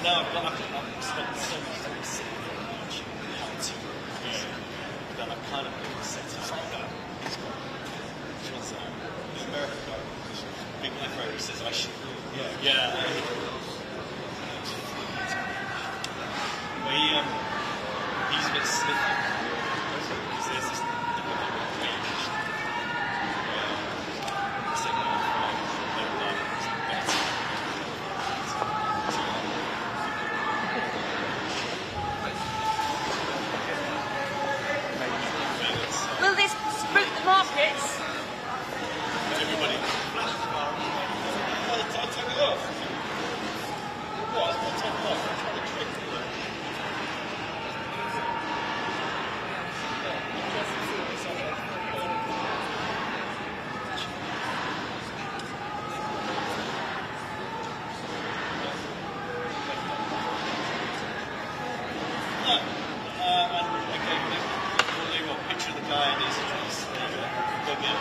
No, I've spent so much time sitting there watching how to that I've kind of been set up that. Which was the American guy, Big Left Road, says I should. Yeah. Well, he's a bit sniffy because there's this range. Will this spook the markets? Everybody. I'll take it off. What? I'll take it off. I'm trying to trick you. Picture of the guy in his dress. There you go.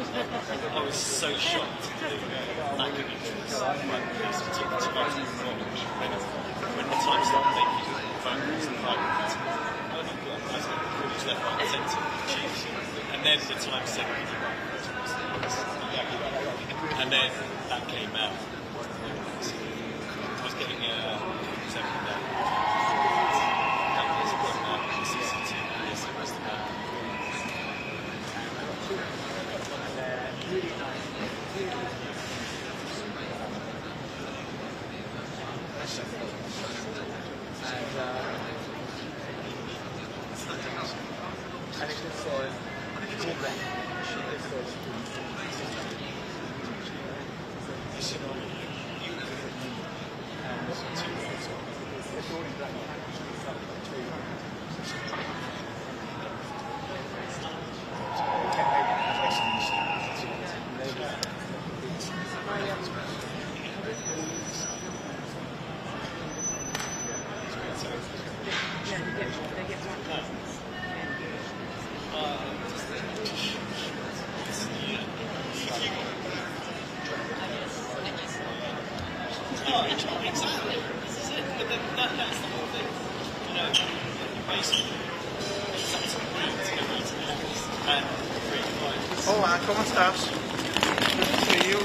I think I was so shocked at the lack of interest when the time started making phone calls and private calls left, right, and centre, and then the time said, and then that came out. I was getting something that was working out in the CCTV, yes, it was the man. And it just says, it's all black. It says, it's all in black. Exactly. This is it. But then that's the whole thing. You know, basically, it's up to me to go out to the house and read my. Hola, ¿cómo estás? Sí, yo.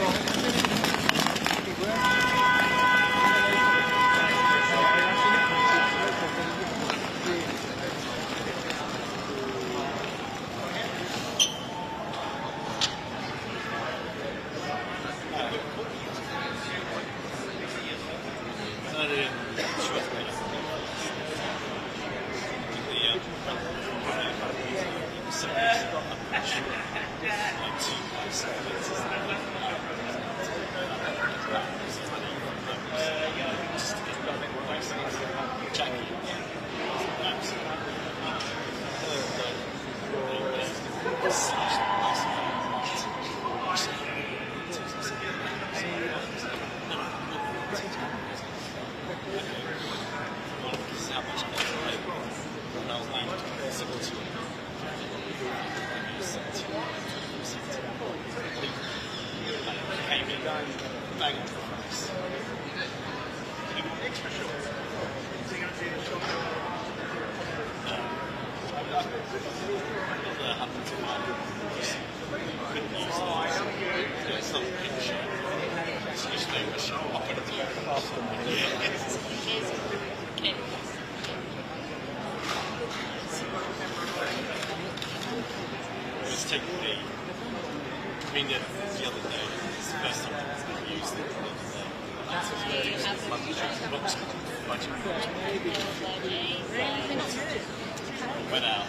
Went out.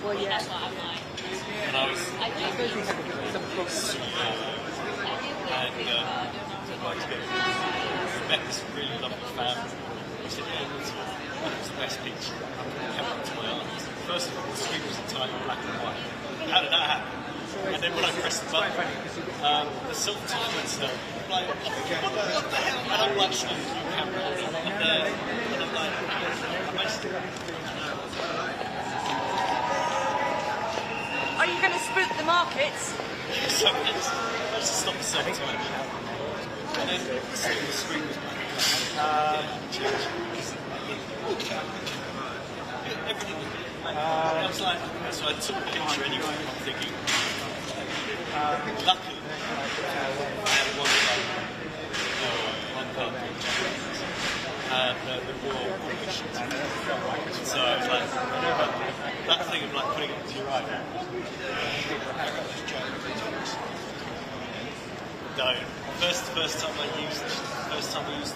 Well, yeah. That's what I'm like. And I was I do met this really lovely family. We said, yeah, it was the best picture. I kept it to my arms. First of all, the screen was entirely black and white. How did that happen? And then when I pressed the button, the self-timer stuff, like, what the hell? And I'm like, the camera, and I'm like, Are you going to spook the markets? so I just stopped the self-timer. And then the screen was black. Everything was black. I was like, so I took a picture anyway. I'm thinking, luckily, I had one and the raw pictures. So I was like, that thing of like putting it to your eye. No, first time I used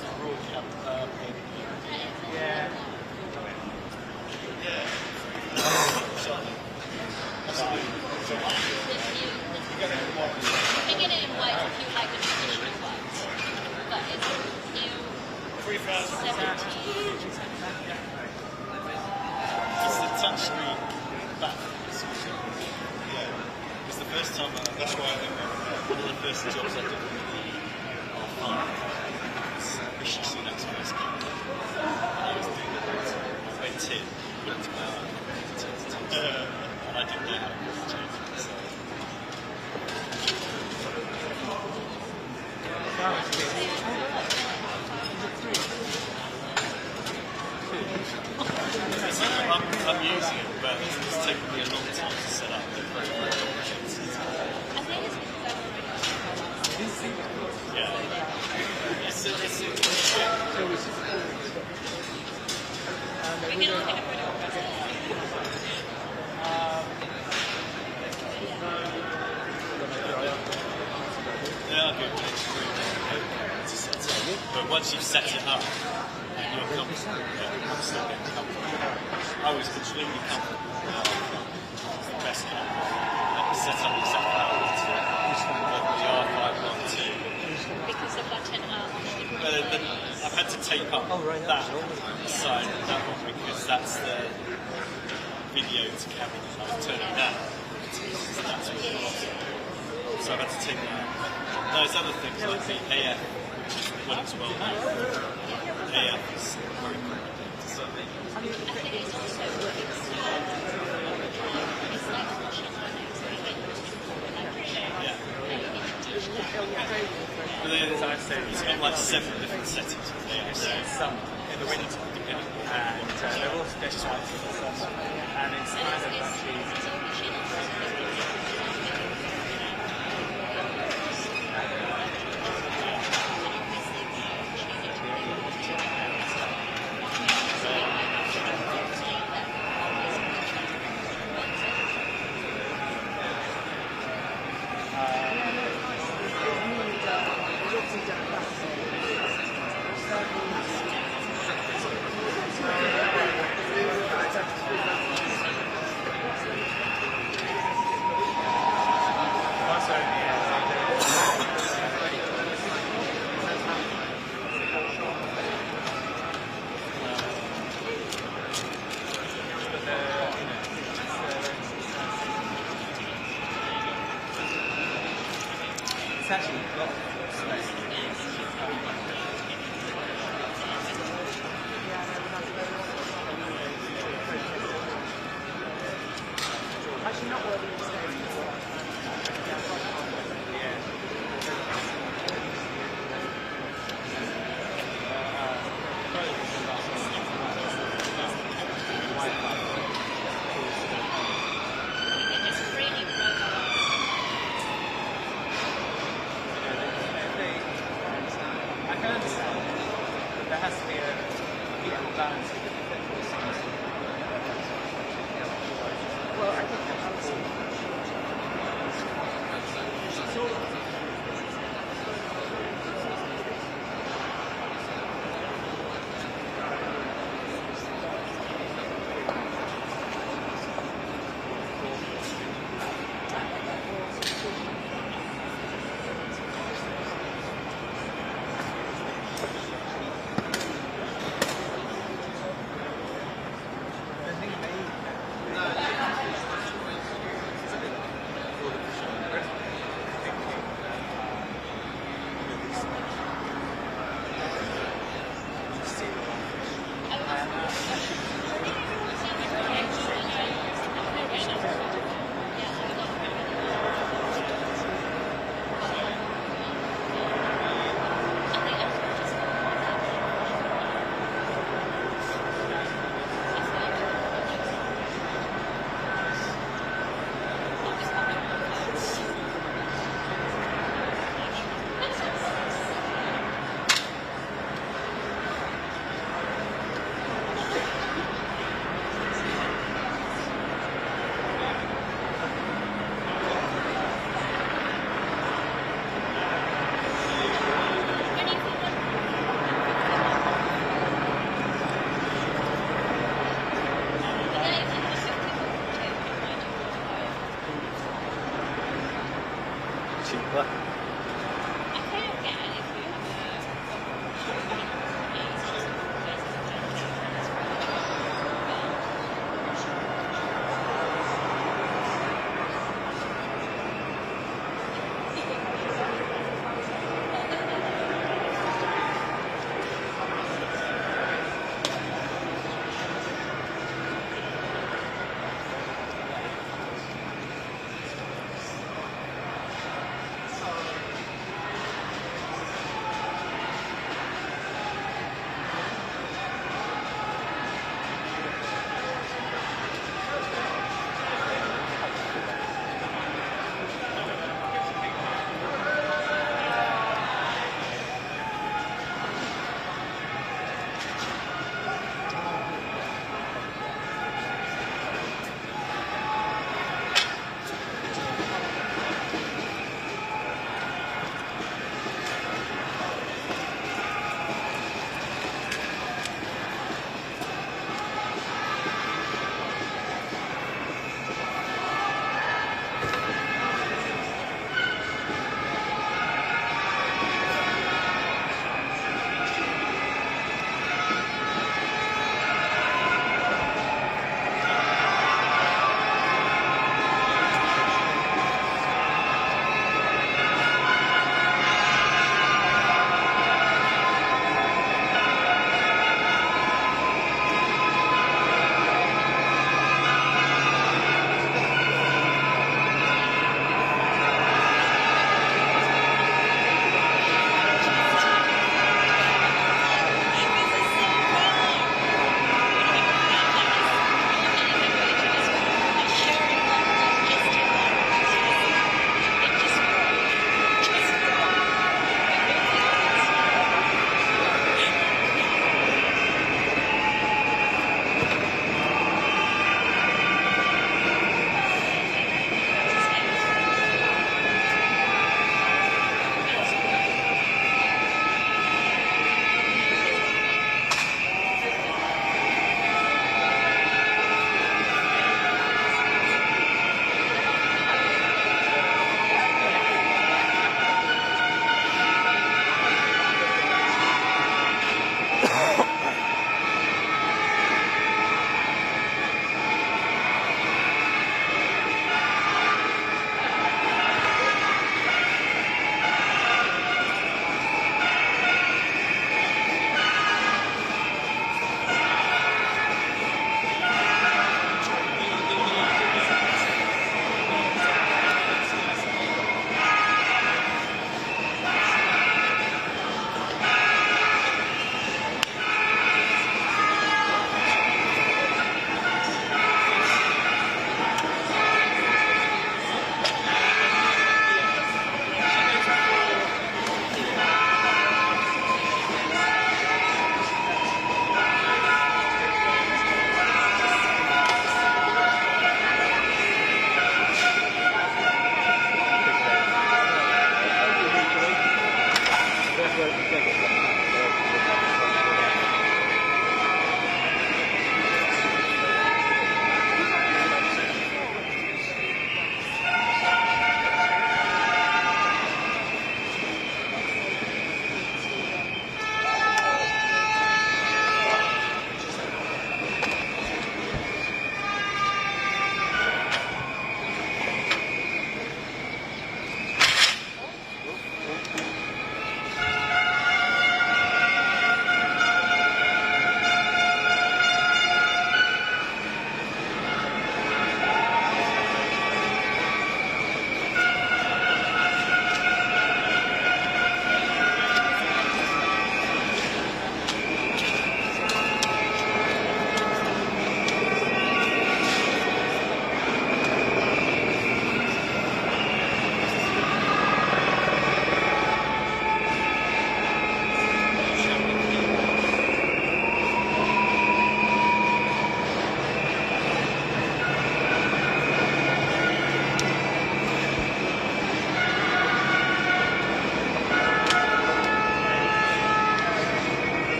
the raw camera. Yeah. You can get it in white if you like the traditional ones, but it's new 17. It's the touchscreen back. It's the first time. That's why I think one of the first jobs I did with the farm was Rishi Sunak's first car. And I was doing it. I went in, put it to my eye, and I didn't know how it was changing. So. I'm using it, but it's taken me a long time to set up. Yeah. It's We can look at it. yeah, okay, but it's really to set up. But once you've set it up, you're comfortable. I'm still getting comfortable. I was completely comfortable. It's the best camera. Let me set up exactly how I want to. The R512. Because the button I've had to tape up that side of that one because that's the video to camera that I'm turning down. That's what it was. So I've had to tape that out. There's other things like the AF, which is when it's well known. AF is very complicated. So I think it's also it's like watching my next video. yeah. it's got like 7 different settings for the some in the winter, depending on and they're all specialised in the summer, and it's kind of actually. It's actually got space. Actually, not worthy of staying. I can understand, but there has to be a equal balance of the Well, I think that balance. cheaper.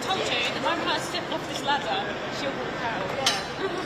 told you, the moment I stepped off this ladder, she'll walk out. Yeah.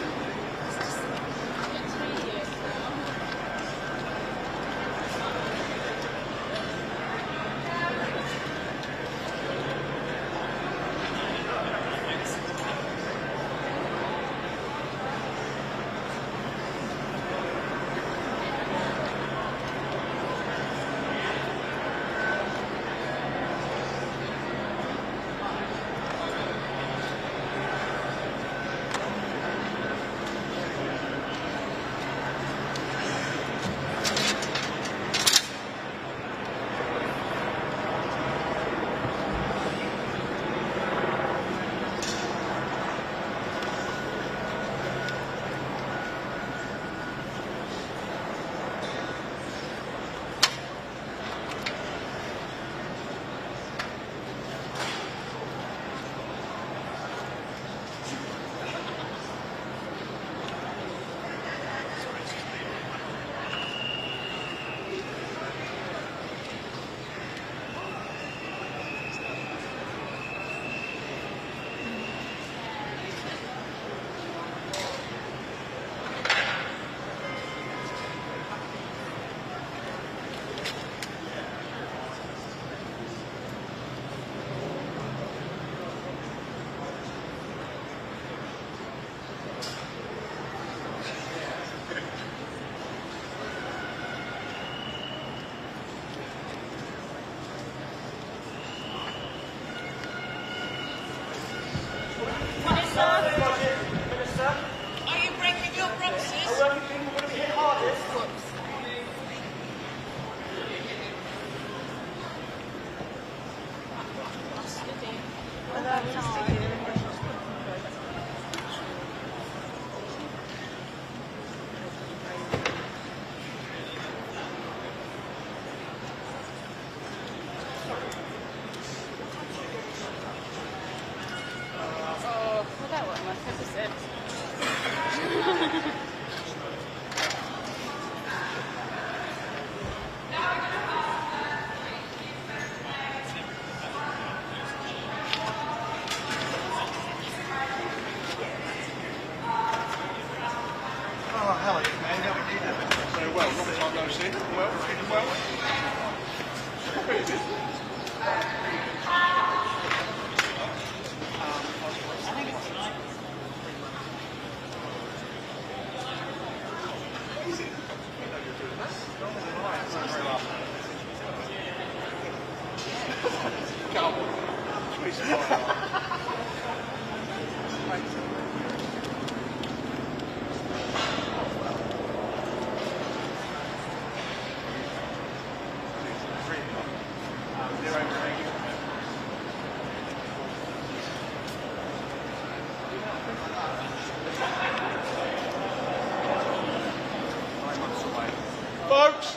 Folks!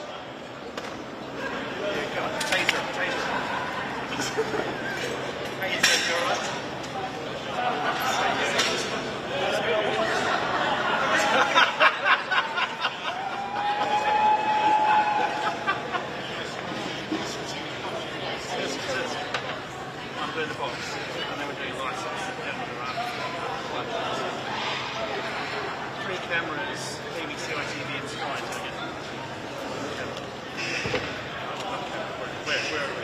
I'm doing the box, and then we're doing license. Three cameras, BBC, ITV, and Sky. Where are we?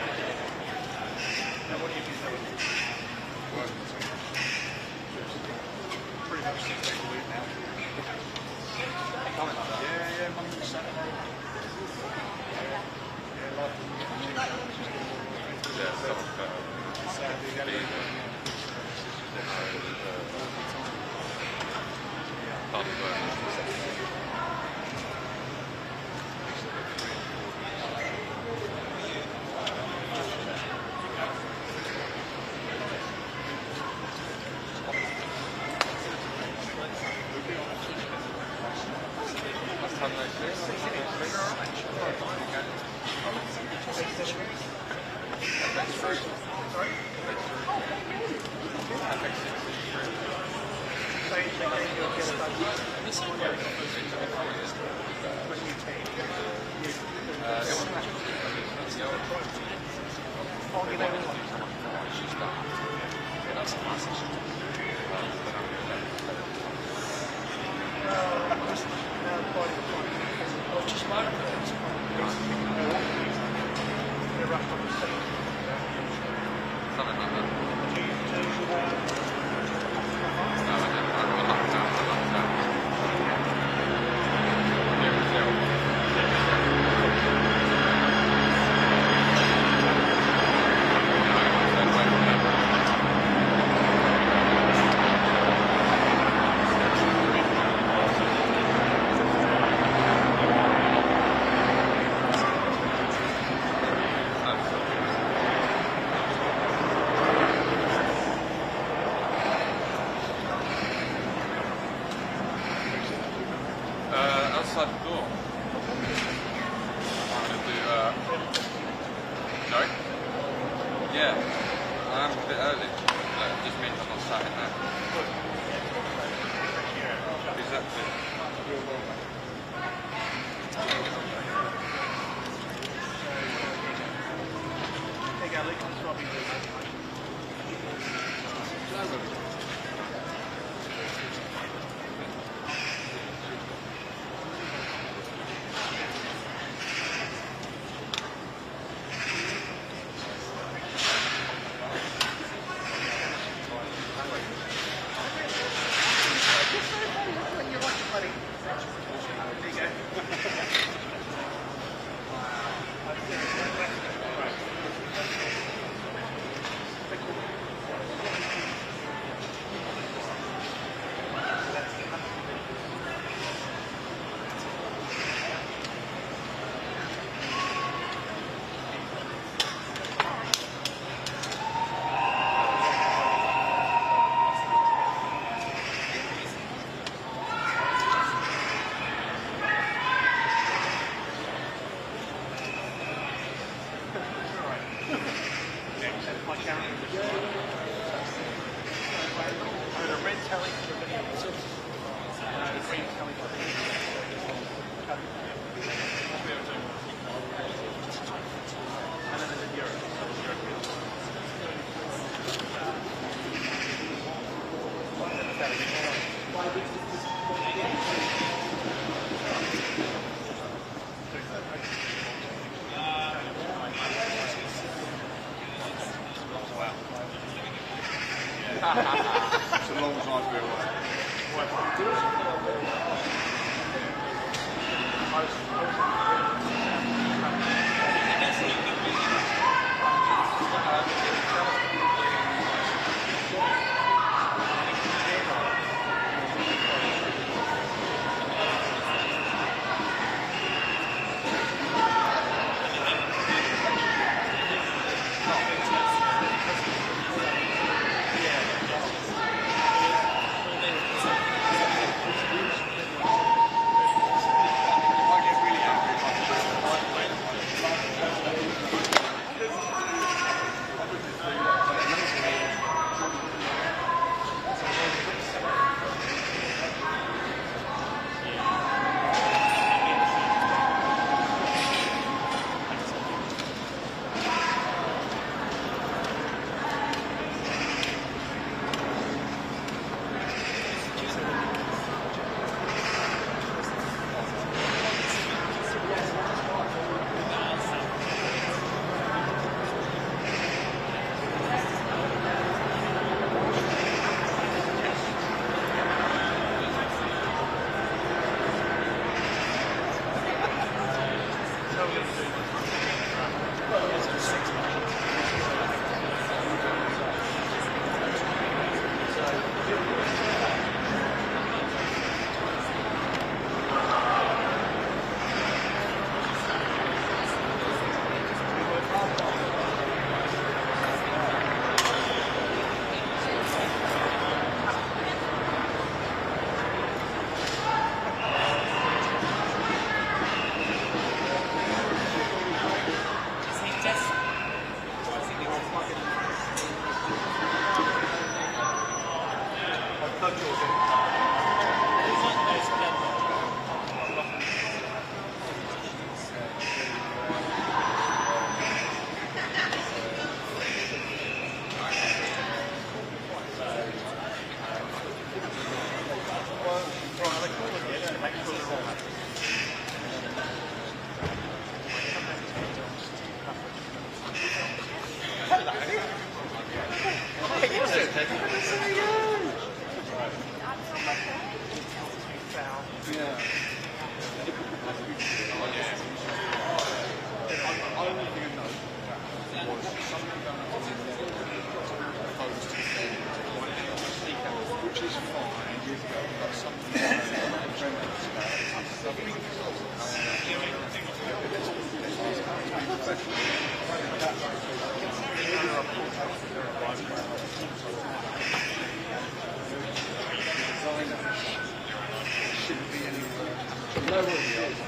Now, what do you think that would be? Pretty much 6 days a week now. Yeah, Monday to Saturday. that's a massive. Just motor it. Something like that. Outside the door. I'm going to do, sorry? Yeah, I'm a bit early. That just means I'm not sat in there. Exactly. Hey, Gally, come to Robbie. It's a long time to be away. I get really angry if I Which is fine, but something shouldn't be anywhere. No one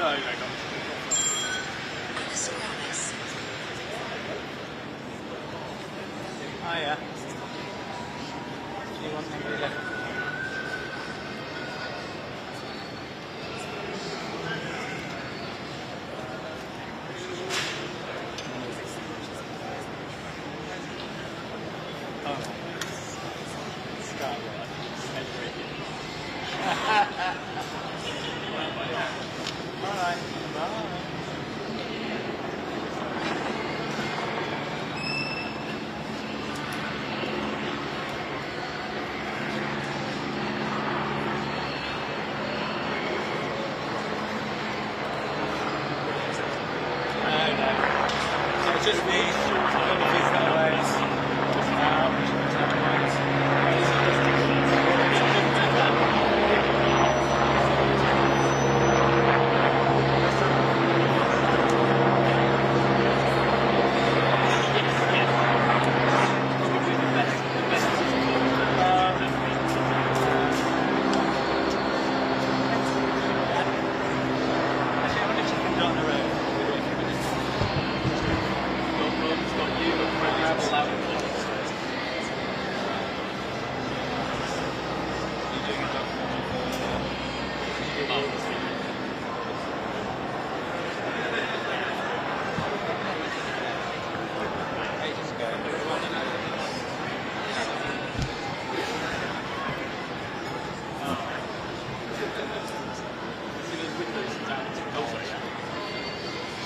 No, no, no. Oh yeah. Do you want somebody left? Oh. Start right. Alright. Bye. Just me, on the physical ways.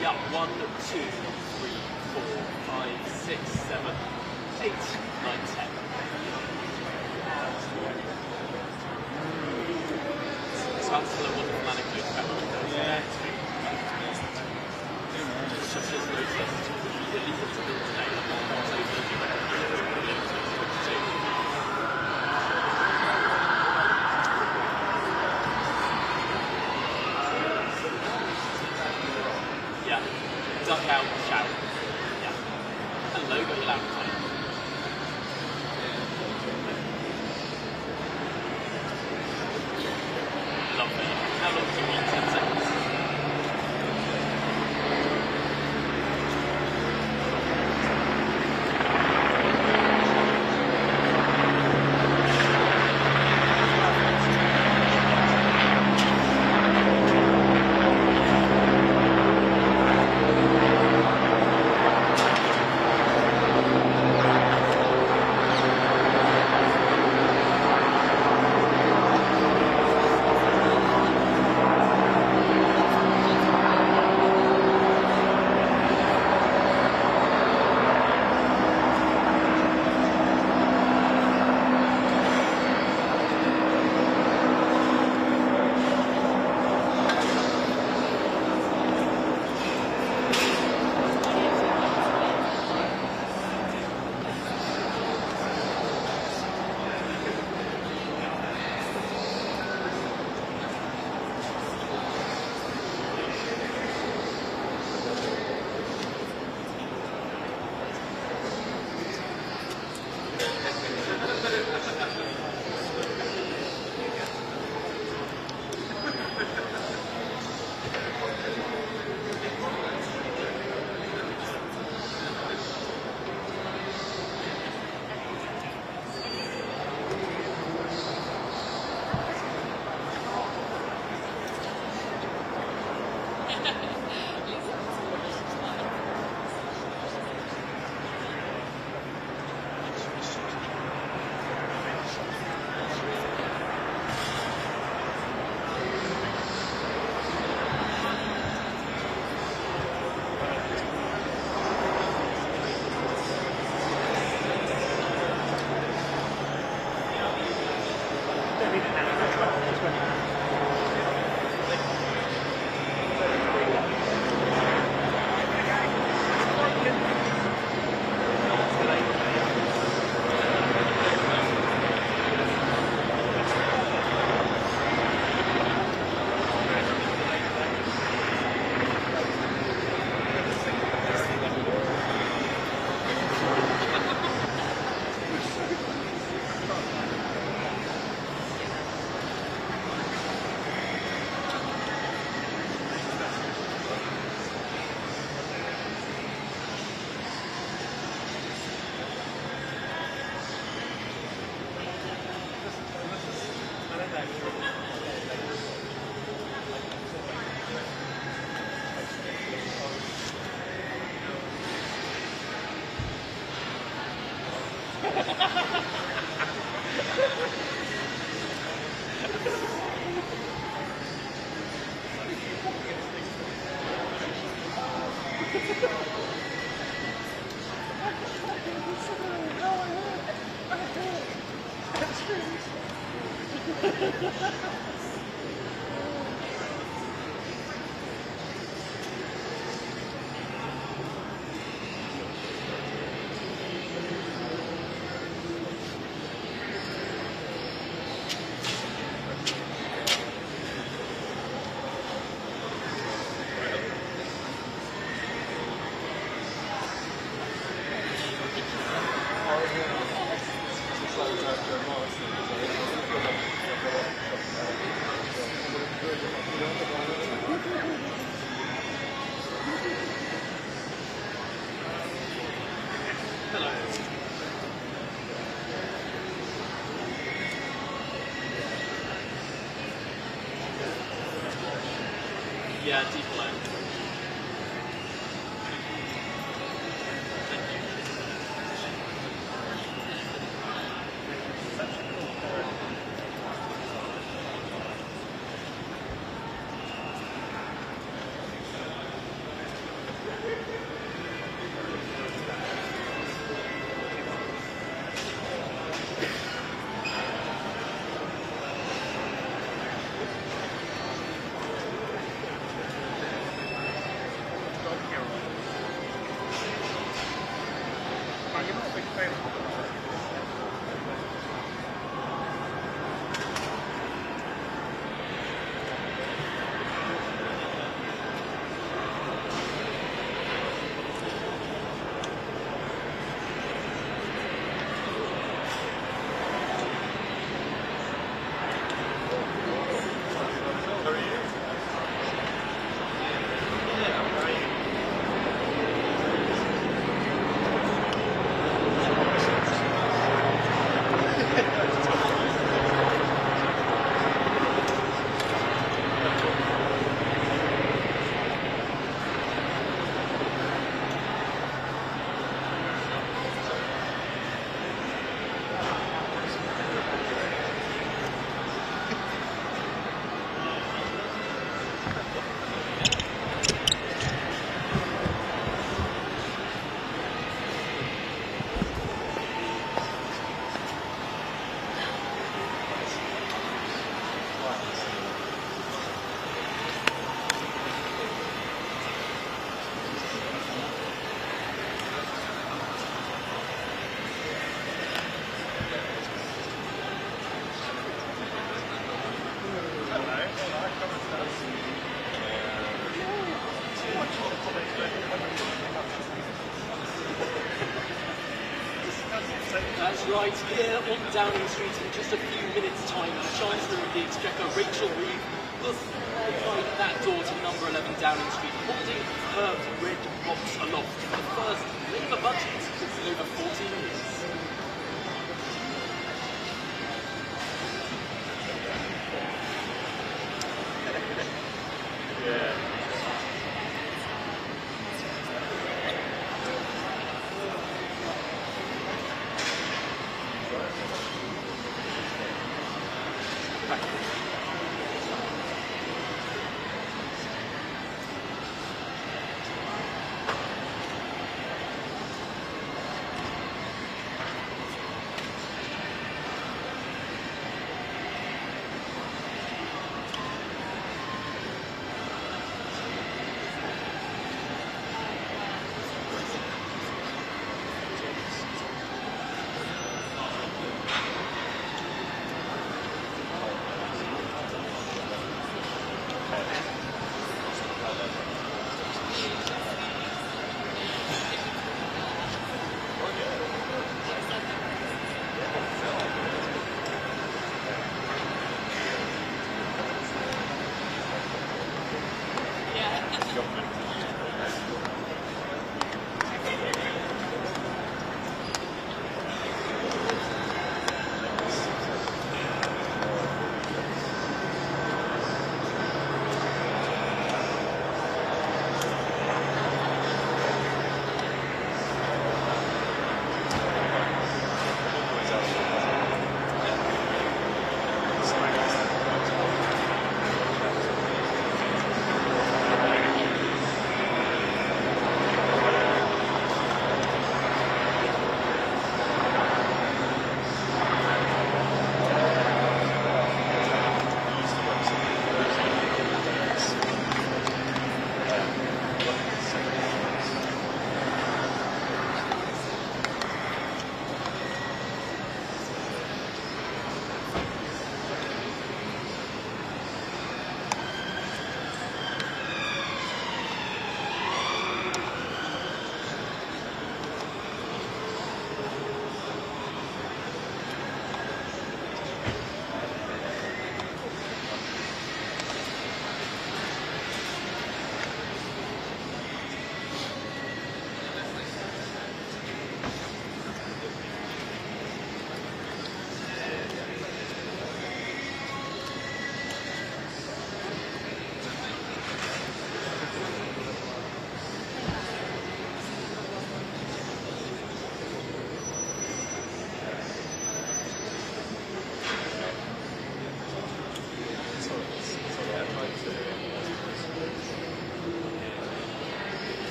Yeah, 1, 2, 3, 4, 5, 6, 7, 8, 9, 10. Chancellor wonderful anecdote about windows. Yeah. Just noticed immediately from today, so yeah, duck out, shout. Yeah. Hello, got your laptop. Lovely. How long do you need? 10 seconds. Yeah, deep below. That's right, here on Downing Street in just a few minutes' time, Chancellor of the Exchequer Rachel Reeves will slide that door to number 11 Downing Street, holding her red box aloft for the first Labour budget in over 14 years.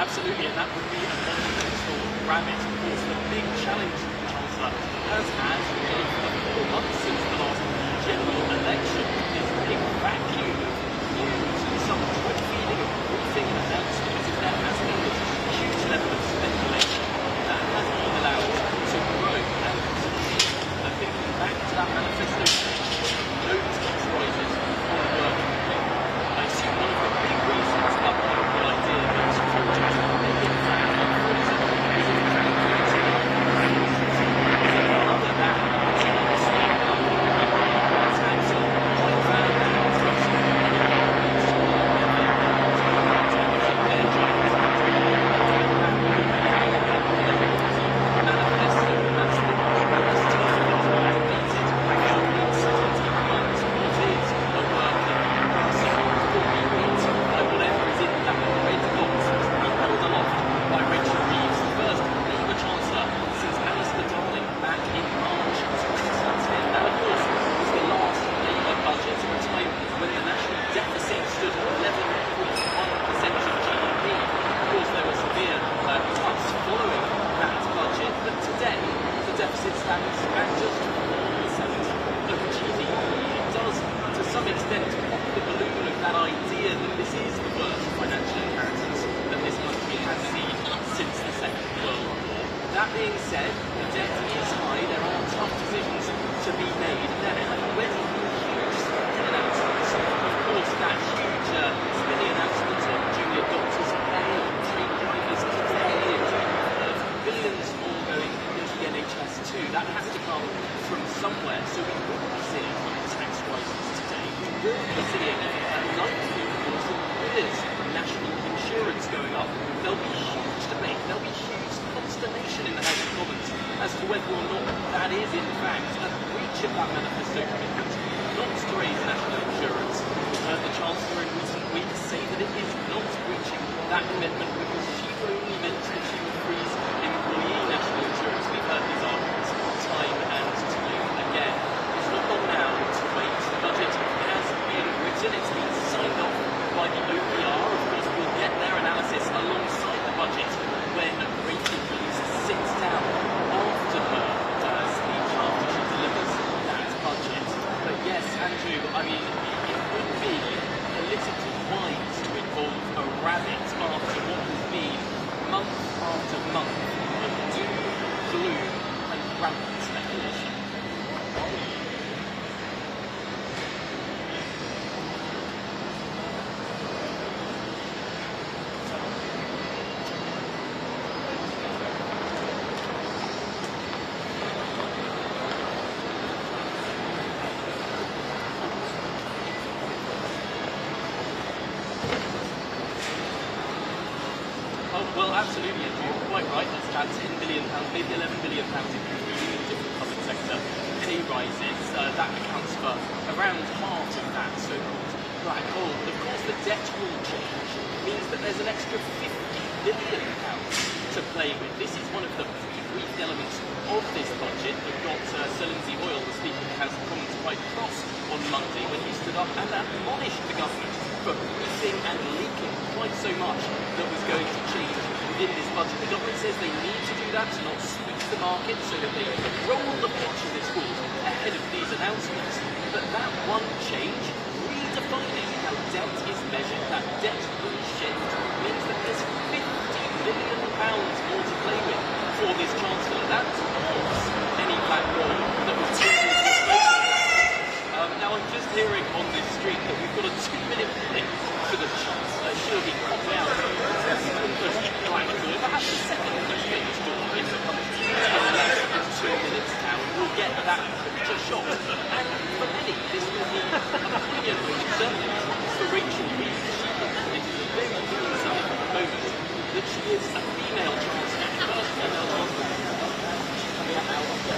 Absolutely, and that would be a monumental rabbit. Of course, the big challenge the Chancellor has had really for the 4 months since the last general election, this big vacuum of news and some drip feeding of briefing and announcements, is there has been this huge level of speculation that has been allowed to grow and succeed. And thinking back to that manifesto, nobody's rises on working people. I assume one of the big reasons that the idea that projects make it fact on 47 is other than whatever is in that red box held aloft by Rachel Reeves, the first Labour Chancellor since Alistair Darling back in March 2010. That, of course, was the last Labour budget at a time when the national deficit stood at 11.1% of GDP. Of course, there were severe cuts following that budget, but today the deficit stands at just 4% of GDP. It does, to some extent, pop the balloon of that idea that this is the worst financial inheritance that this country has seen since the Second World War. That being said, the debt is high, there are tough decisions to be made, and there have already been huge spending announcements. Of course, that huge spending announcement on junior doctors' pay, train drivers' pay, billions more going into the NHS too. That has to come from somewhere, so we will be seeing tax rises today. We will be seeing likely, of course, with national insurance going up. There'll be huge debate, there'll be huge consternation in the House of Commons as to whether or not that is in fact a breach of that manifesto commitment not to raise national insurance. We've heard the Chancellor in recent weeks say that it is not breaching that commitment because she will only mention that she will freeze employee national insurance. We've heard these arguments time and time again. It's not long now to wait. The budget has been written, it's been signed off by the OPR. Of course, we'll get their analysis alongside the budget when Rachel Reeves sits down after her speech, after she delivers that budget. But yes, Andrew, I mean, it would be politically wise to involve a rabbit after what has been month after month of doom, gloom, and rampant speculation. Well, absolutely, Andrew, you're quite right. That's about £10 billion, maybe £11 billion including the different public sector pay rises. That accounts for around half of that so-called black hole. But of course, the debt rule change means that there's an extra £50 billion to play with. This is one of the brief elements of this budget that got Sir Lindsay Hoyle, the Speaker of the House of Commons, quite cross on Monday when he stood up and admonished the government for briefing and leaking quite so much that was going to change within this budget. The government says they need to do that to not squeeze the market so that they can roll the pitch, as it's called, ahead of these announcements. But that one change, redefining how debt is measured, that debt rule shift, means that there's £50 billion more to play with for this Chancellor. That dwarfs any black wall that was previously now I'm just hearing on this street that we've got a 2-minute break for the Chancellor. She'll be popped out black door, perhaps a second French door in the coming less than 2 minutes now, and we'll get that picture shot. And for many, this will be a brilliant certainly for Rachel Reeves. It is a very brilliant sign at the moment that she is a female Chancellor, first female Chancellor coming out of the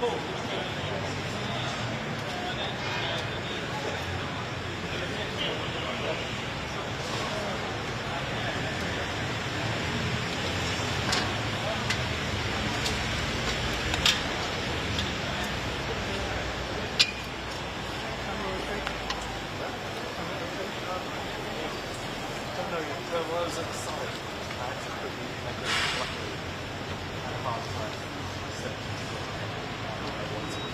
Well, I was at the side. I had to put my grip luckily at a hard time. So, I wanted to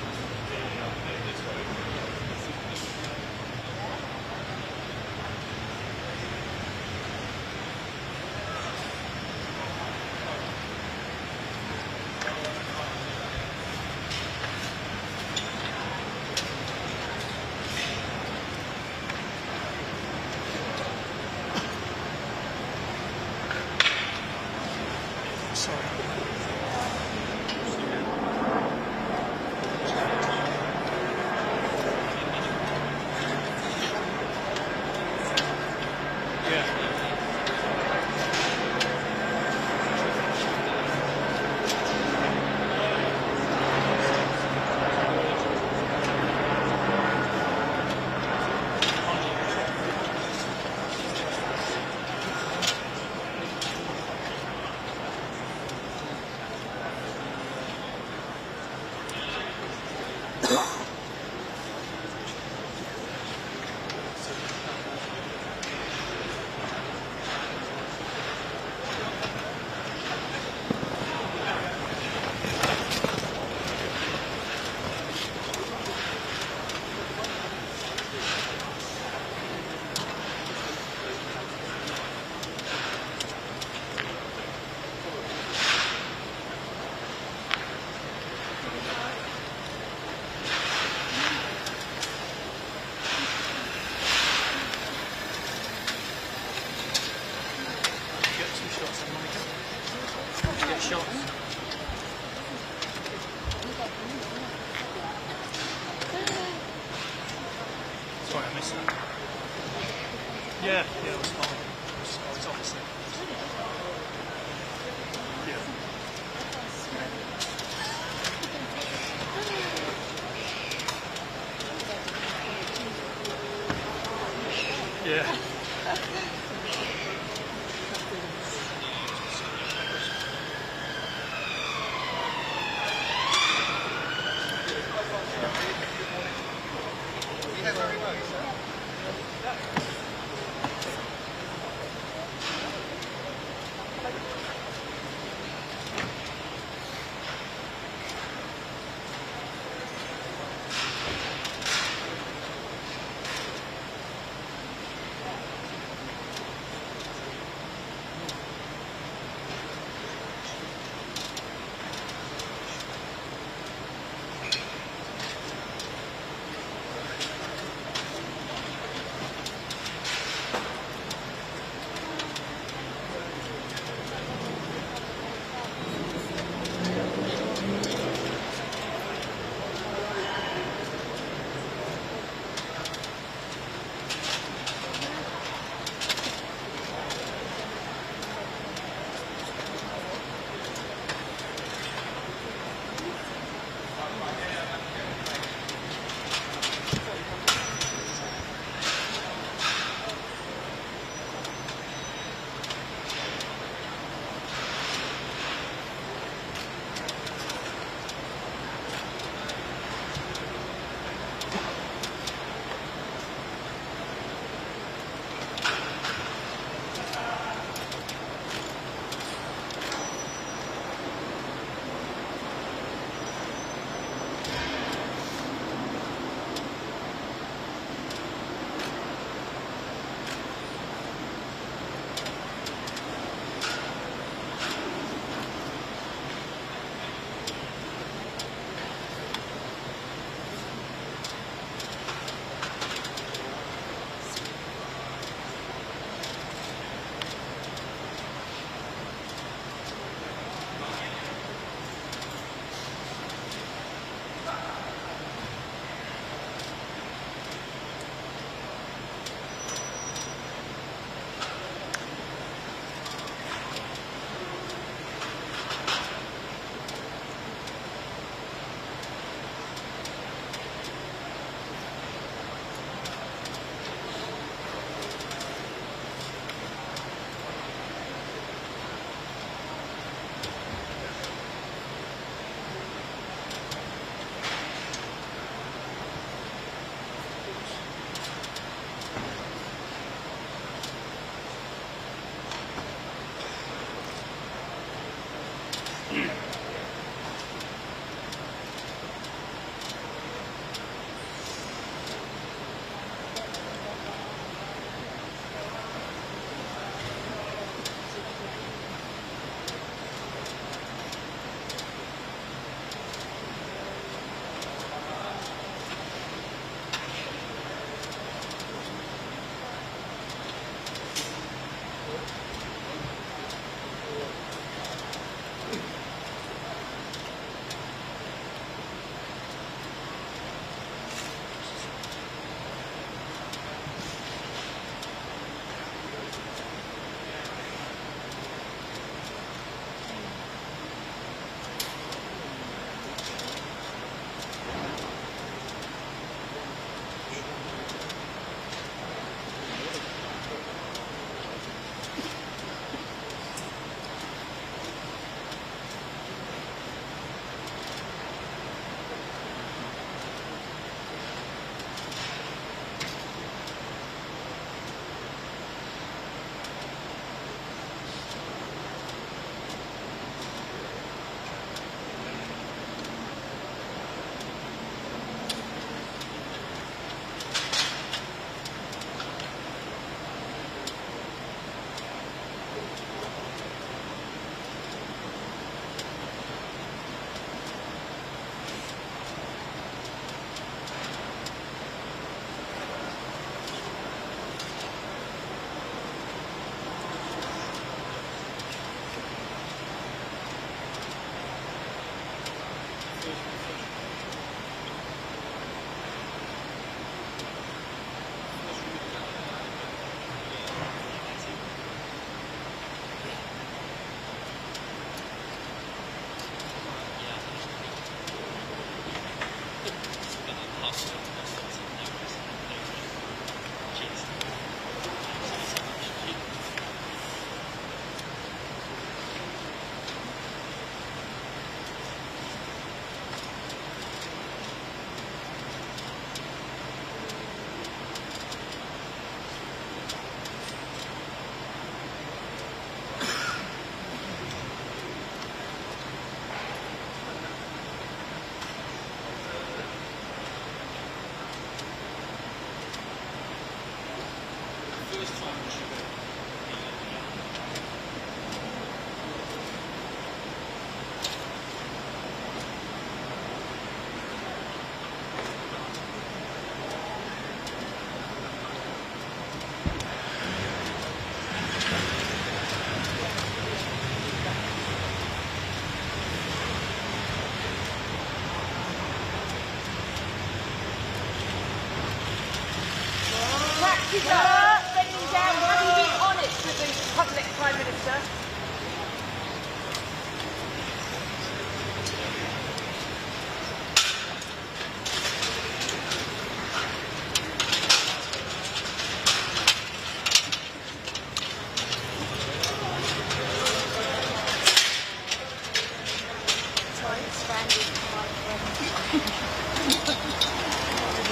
Sorry, I missed that. Yeah, it was fine. I was obviously. Yeah. Yeah. Bending down, have you been honest with the public Prime Minister?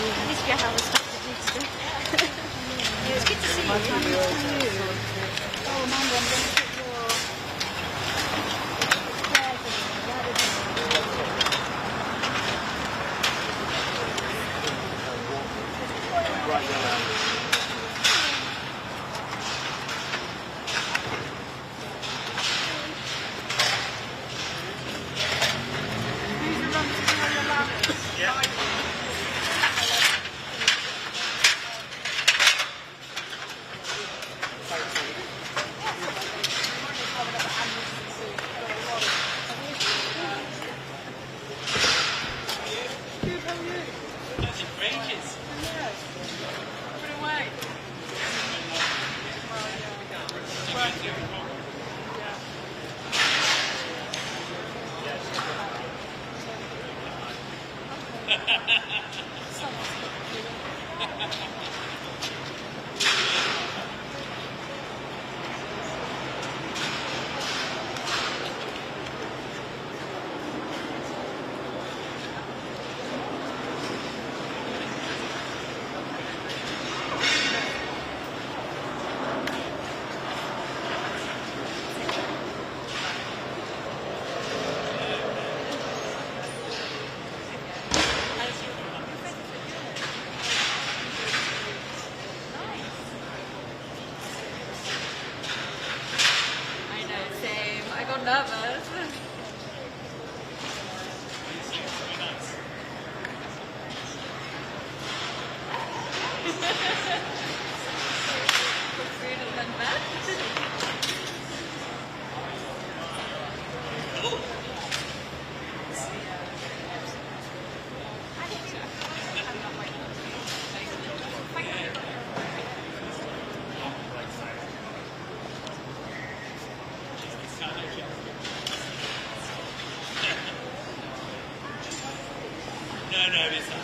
At least you have a stuff to do today. It's good to see you. Nice to meet you. Oh, Amanda, I'm going to put your Ha ha ha! food and then bed. No, it's not.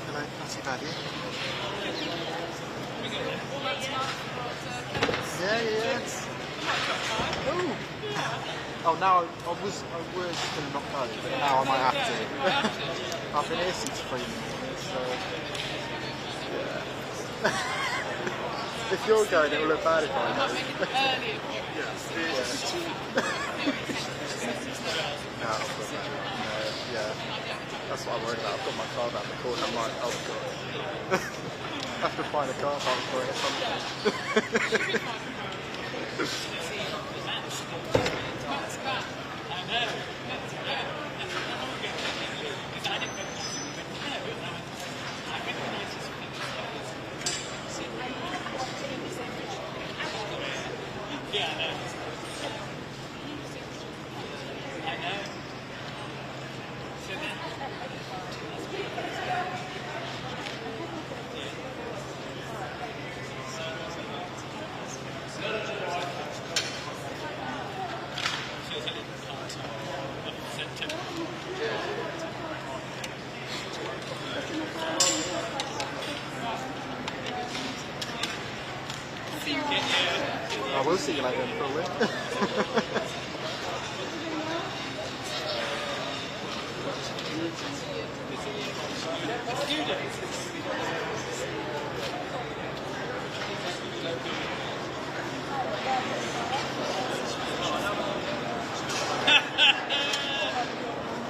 Hello, not too bad, yeah? Yeah. Ooh. Oh, now I was going to not go, but now I might have to. I've been here since 3 minutes, so yeah. If you're going, it will look bad if I go. No, yeah. That's what I'm worried about. I've got my car around the corner. I'm like, oh god. I have to find a car park for it or something. I will see you later, probably.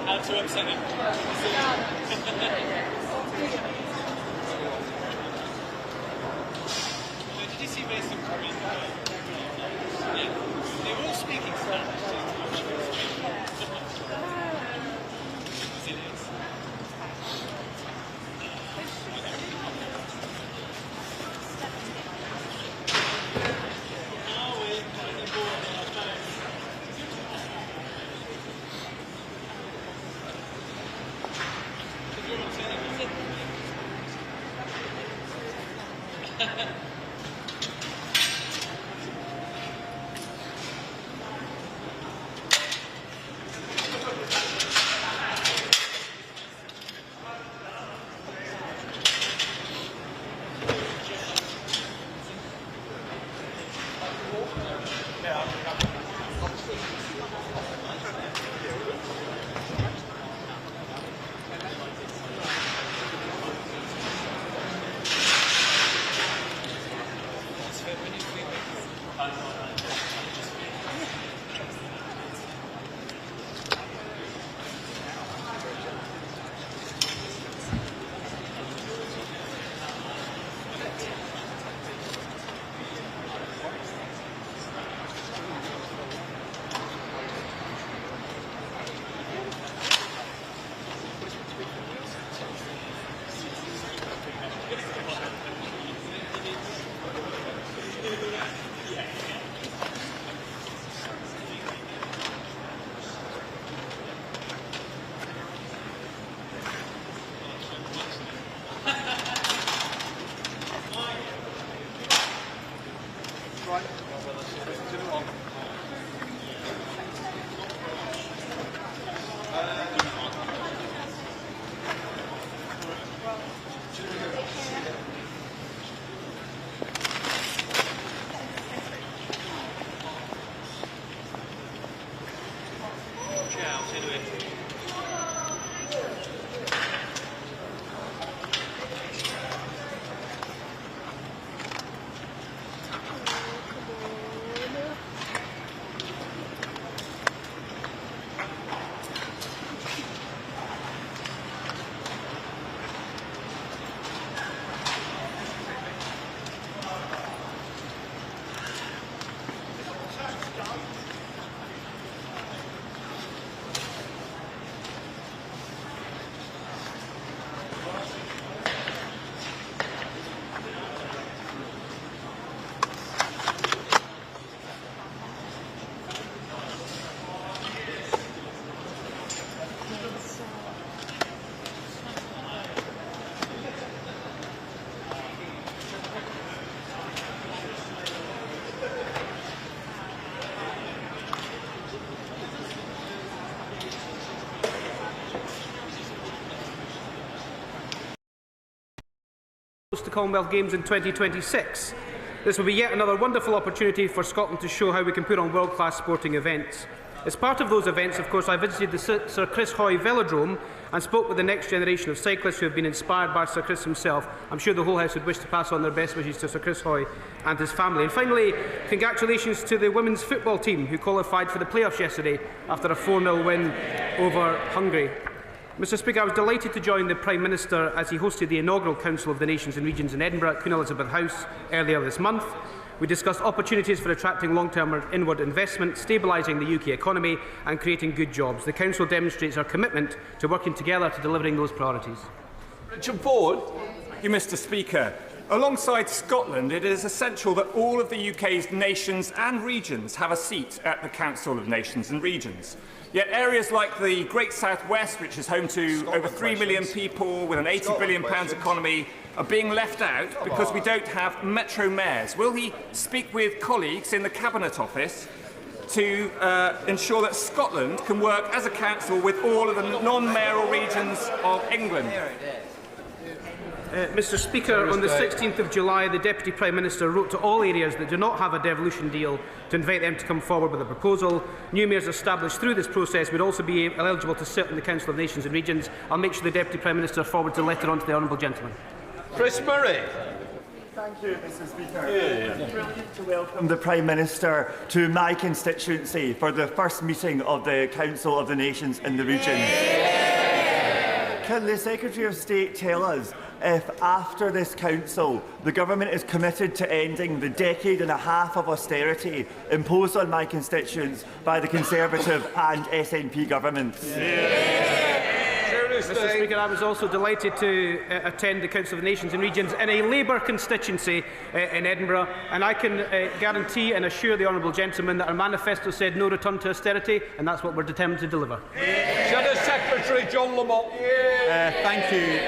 How to upset him. Did you see Mason Korean? Yeah. They were all speaking Spanish. the Commonwealth Games in 2026. This will be yet another wonderful opportunity for Scotland to show how we can put on world-class sporting events. As part of those events, of course, I visited the Sir Chris Hoy Velodrome and spoke with the next generation of cyclists who have been inspired by Sir Chris himself. I'm sure the whole House would wish to pass on their best wishes to Sir Chris Hoy and his family. And finally, congratulations to the women's football team who qualified for the playoffs yesterday after a 4-0 win over Hungary. Mr Speaker, I was delighted to join the Prime Minister as he hosted the inaugural Council of the Nations and Regions in Edinburgh at Queen Elizabeth House earlier this month. We discussed opportunities for attracting long-term inward investment, stabilising the UK economy and creating good jobs. The Council demonstrates our commitment to working together to delivering those priorities. Richard Ford. Thank you, Mr Speaker. Alongside Scotland, it is essential that all of the UK's nations and regions have a seat at the Council of Nations and Regions. Yet areas like the Great South West, which is home to over 3 million people with an £80 billion economy, are being left out because we don't have metro mayors. Will he speak with colleagues in the Cabinet Office to ensure that Scotland can work as a council with all of the non-mayoral regions of England? Mr Speaker, on the 16th of July, the Deputy Prime Minister wrote to all areas that do not have a devolution deal to invite them to come forward with a proposal. New mayors established through this process would also be eligible to sit in the Council of Nations and Regions. I'll make sure the Deputy Prime Minister forwards a letter on to the honourable gentleman. Chris Murray. Thank you, Mr Speaker. It's brilliant to welcome the Prime Minister to my constituency for the first meeting of the Council of the Nations and the Regions. Can the Secretary of State tell us if, after this Council, the Government is committed to ending the decade and a half of austerity imposed on my constituents by the Conservative and SNP governments? Mr Speaker, I was also delighted to attend the Council of the Nations and Regions in a Labour constituency in Edinburgh, and I can guarantee and assure the honourable gentleman that our manifesto said no return to austerity, and that's what we're determined to deliver. Shadow Secretary John Lamont. Thank you,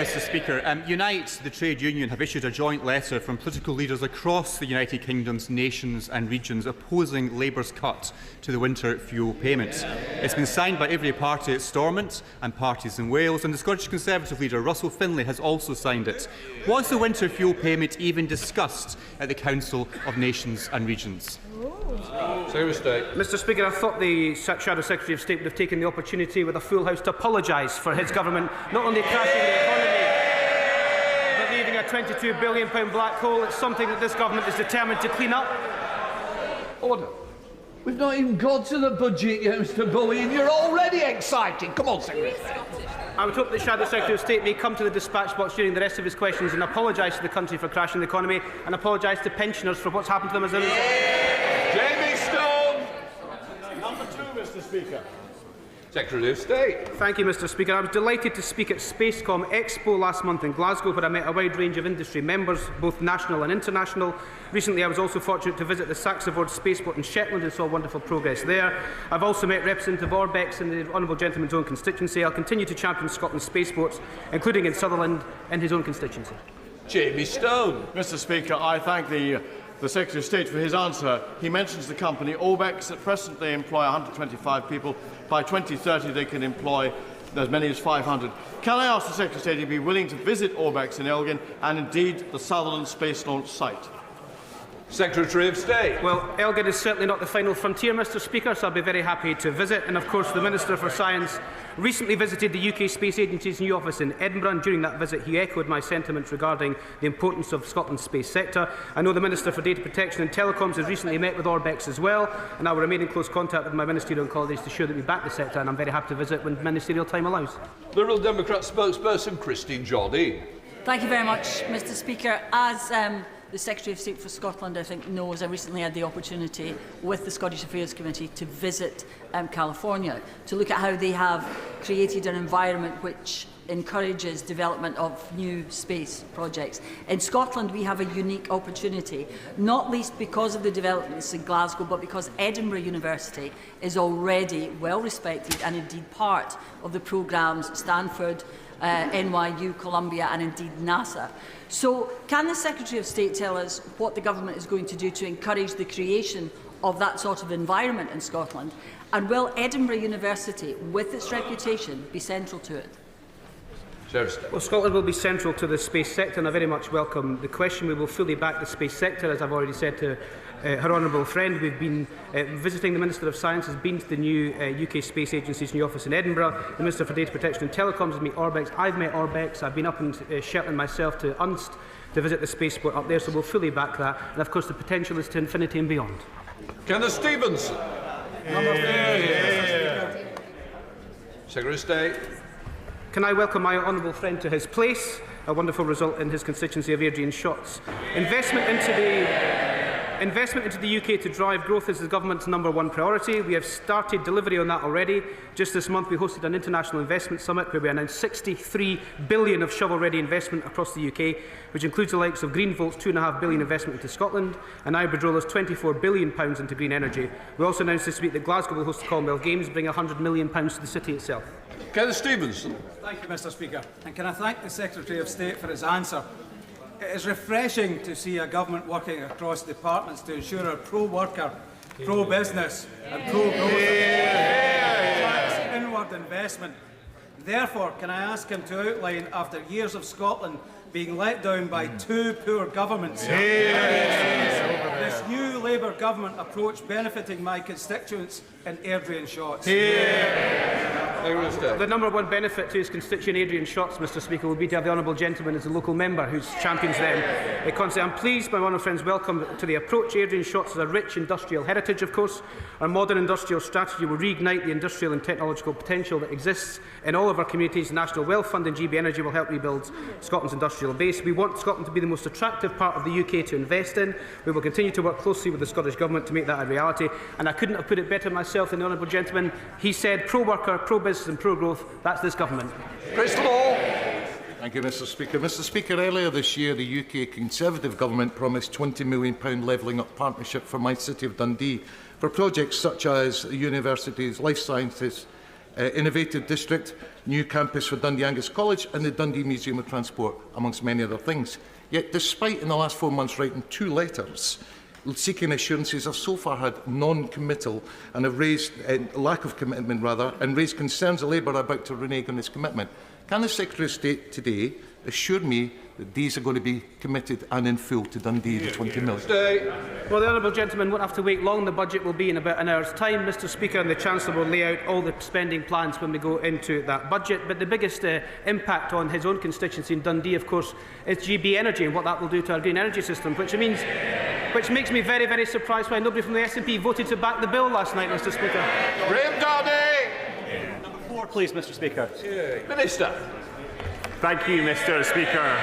Mr Speaker. Unite, the trade union, have issued a joint letter from political leaders across the United Kingdom's nations and regions opposing Labour's cut to the winter fuel payments. It's been signed by every party at Stormont and parties in Wales, and the Scottish Conservative leader Russell Finlay has also signed it. Was the winter fuel payment even discussed at the Council of Nations and Regions? Mr Speaker, I thought the Shadow Secretary of State would have taken the opportunity with a full House to apologise for his government not only crashing the economy but leaving a £22 billion black hole. It's something that this government is determined to clean up. Order. We've not even got to the budget yet, Mr Bowie, and you're already excited. Come on, Secretary. I would hope the Shadow Secretary of State may come to the Despatch Box during the rest of his questions and apologise to the country for crashing the economy and apologise to pensioners for what's happened to them as a result. Jamie Stone. Number 2, Mr Speaker. Secretary of State. Thank you, Mr Speaker. I was delighted to speak at Spacecom Expo last month in Glasgow, where I met a wide range of industry members, both national and international. Recently, I was also fortunate to visit the Saxavord Spaceport in Shetland and saw wonderful progress there. I've also met representative Orbex in the honourable gentleman's own constituency. I'll continue to champion Scotland's spaceports, including in Sutherland in his own constituency. Jamie Stone. Mr Speaker, I thank the Secretary of State for his answer. He mentions the company Orbex. At present, they employ 125 people. By 2030, they can employ as many as 500. Can I ask the Secretary of State if he'd be willing to visit Orbex in Elgin and indeed the Sutherland Space Launch Site? Secretary of State. Well, Elgin is certainly not the final frontier, Mr Speaker, so I'll be very happy to visit. And of course, the Minister for Science recently visited the UK Space Agency's new office in Edinburgh, and during that visit he echoed my sentiments regarding the importance of Scotland's space sector. I know the Minister for Data Protection and Telecoms has recently met with Orbex as well, and I will remain in close contact with my ministerial colleagues to ensure that we back the sector, and I'm very happy to visit when ministerial time allows. Liberal Democrat spokesperson Christine Jardine. Thank you very much, Mr Speaker. As the Secretary of State for Scotland, I think, knows, I recently had the opportunity with the Scottish Affairs Committee to visit California to look at how they have created an environment which encourages development of new space projects. In Scotland, we have a unique opportunity, not least because of the developments in Glasgow, but because Edinburgh University is already well respected and indeed part of the programmes Stanford, NYU, Columbia and indeed NASA. So can the Secretary of State tell us what the government is going to do to encourage the creation of that sort of environment in Scotland? And will Edinburgh University, with its reputation, be central to it? Well, Scotland will be central to the space sector, and I very much welcome the question. We will fully back the space sector, as I've already said to her honourable friend. We've been visiting the Minister of Science, has been to the new UK Space Agency's new office in Edinburgh. The Minister for Data Protection and Telecoms has met Orbex. I've met Orbex. I've been up in Shetland myself to Unst to visit the spaceport up there, so we'll fully back that. And of course, the potential is to infinity and beyond. Kenneth Stevenson. Secretary of State. Can I welcome my honourable friend to his place? A wonderful result in his constituency of Adrian Shotts. Investment into the UK to drive growth is the government's #1 priority. We have started delivery on that already. Just this month we hosted an international investment summit where we announced £63 billion of shovel-ready investment across the UK, which includes the likes of Greenvolt's £2.5 billion investment into Scotland and Iberdrola's £24 billion into green energy. We also announced this week that Glasgow will host the Commonwealth Games, bringing £100 million to the city itself. Kenneth Stevenson. Thank you, Mr. Speaker. And can I thank the Secretary of State for his answer? It is refreshing to see a government working across departments to ensure our pro-worker, pro-business and pro-growth attracts inward investment. Therefore, can I ask him to outline, after years of Scotland being let down by two poor governments, this new Labour government approach benefiting my constituents in Airdrie and Shotts? The #1 benefit to his constituent Adrian Shotts, Mr. Speaker, will be to have the honourable gentleman as a local member who champions them. I'm pleased my honourable friends welcome to the approach. Adrian Shotts has a rich industrial heritage, of course. Our modern industrial strategy will reignite the industrial and technological potential that exists in all of our communities. The National Wealth Fund and GB Energy will help rebuild Scotland's industrial base. We want Scotland to be the most attractive part of the UK to invest in. We will continue to work closely with the Scottish Government to make that a reality. And I couldn't have put it better myself than the honourable gentleman. He said pro-worker, pro-business and pro-growth. That's this government. Chris Law. Thank you, Mr. Speaker. Mr. Speaker, earlier this year, the UK Conservative Government promised £20 million levelling up partnership for my city of Dundee for projects such as the university's Life Sciences Innovative District, new campus for Dundee Angus College and the Dundee Museum of Transport, amongst many other things. Yet, despite in the last 4 months writing 2 letters seeking assurances, have so far had non-committal and have raised lack of commitment and raised concerns the Labour are about to renege on its commitment. Can the Secretary of State today assure me that these are going to be committed and in full to Dundee, the £20 million? Well, the honourable gentleman won't have to wait long. The budget will be in about an hour's time, Mr. Speaker, and the Chancellor will lay out all the spending plans when we go into that budget. But the biggest impact on his own constituency in Dundee, of course, is GB Energy and what that will do to our green energy system, which makes me very, very surprised why nobody from the SNP voted to back the bill last night, Mr. Speaker. Graham Downey. Number 4, please, Mr. Speaker. Minister. Thank you, Mr. Speaker.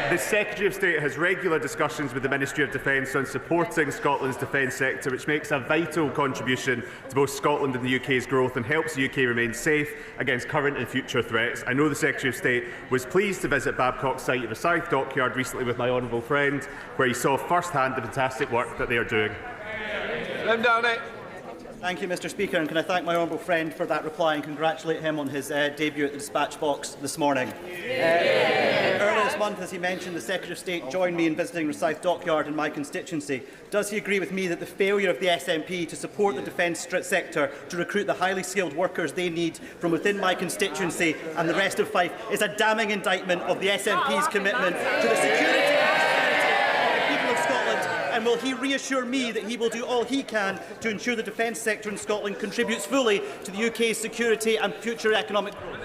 The Secretary of State has regular discussions with the Ministry of Defence on supporting Scotland's defence sector, which makes a vital contribution to both Scotland and the UK's growth and helps the UK remain safe against current and future threats. I know the Secretary of State was pleased to visit Babcock's site of the South Dockyard recently with my honourable friend, where he saw firsthand the fantastic work that they are doing. Thank you, Mr. Speaker, and can I thank my honourable friend for that reply and congratulate him on his debut at the Despatch Box this morning. Earlier this month, as he mentioned, the Secretary of State joined me in visiting South Dockyard in my constituency. Does he agree with me that the failure of the SNP to support the defence sector to recruit the highly skilled workers they need from within my constituency and the rest of Fife is a damning indictment of the SNP's commitment to the security and prosperity of the people of Scotland? And will he reassure me that he will do all he can to ensure the defence sector in Scotland contributes fully to the UK's security and future economic growth?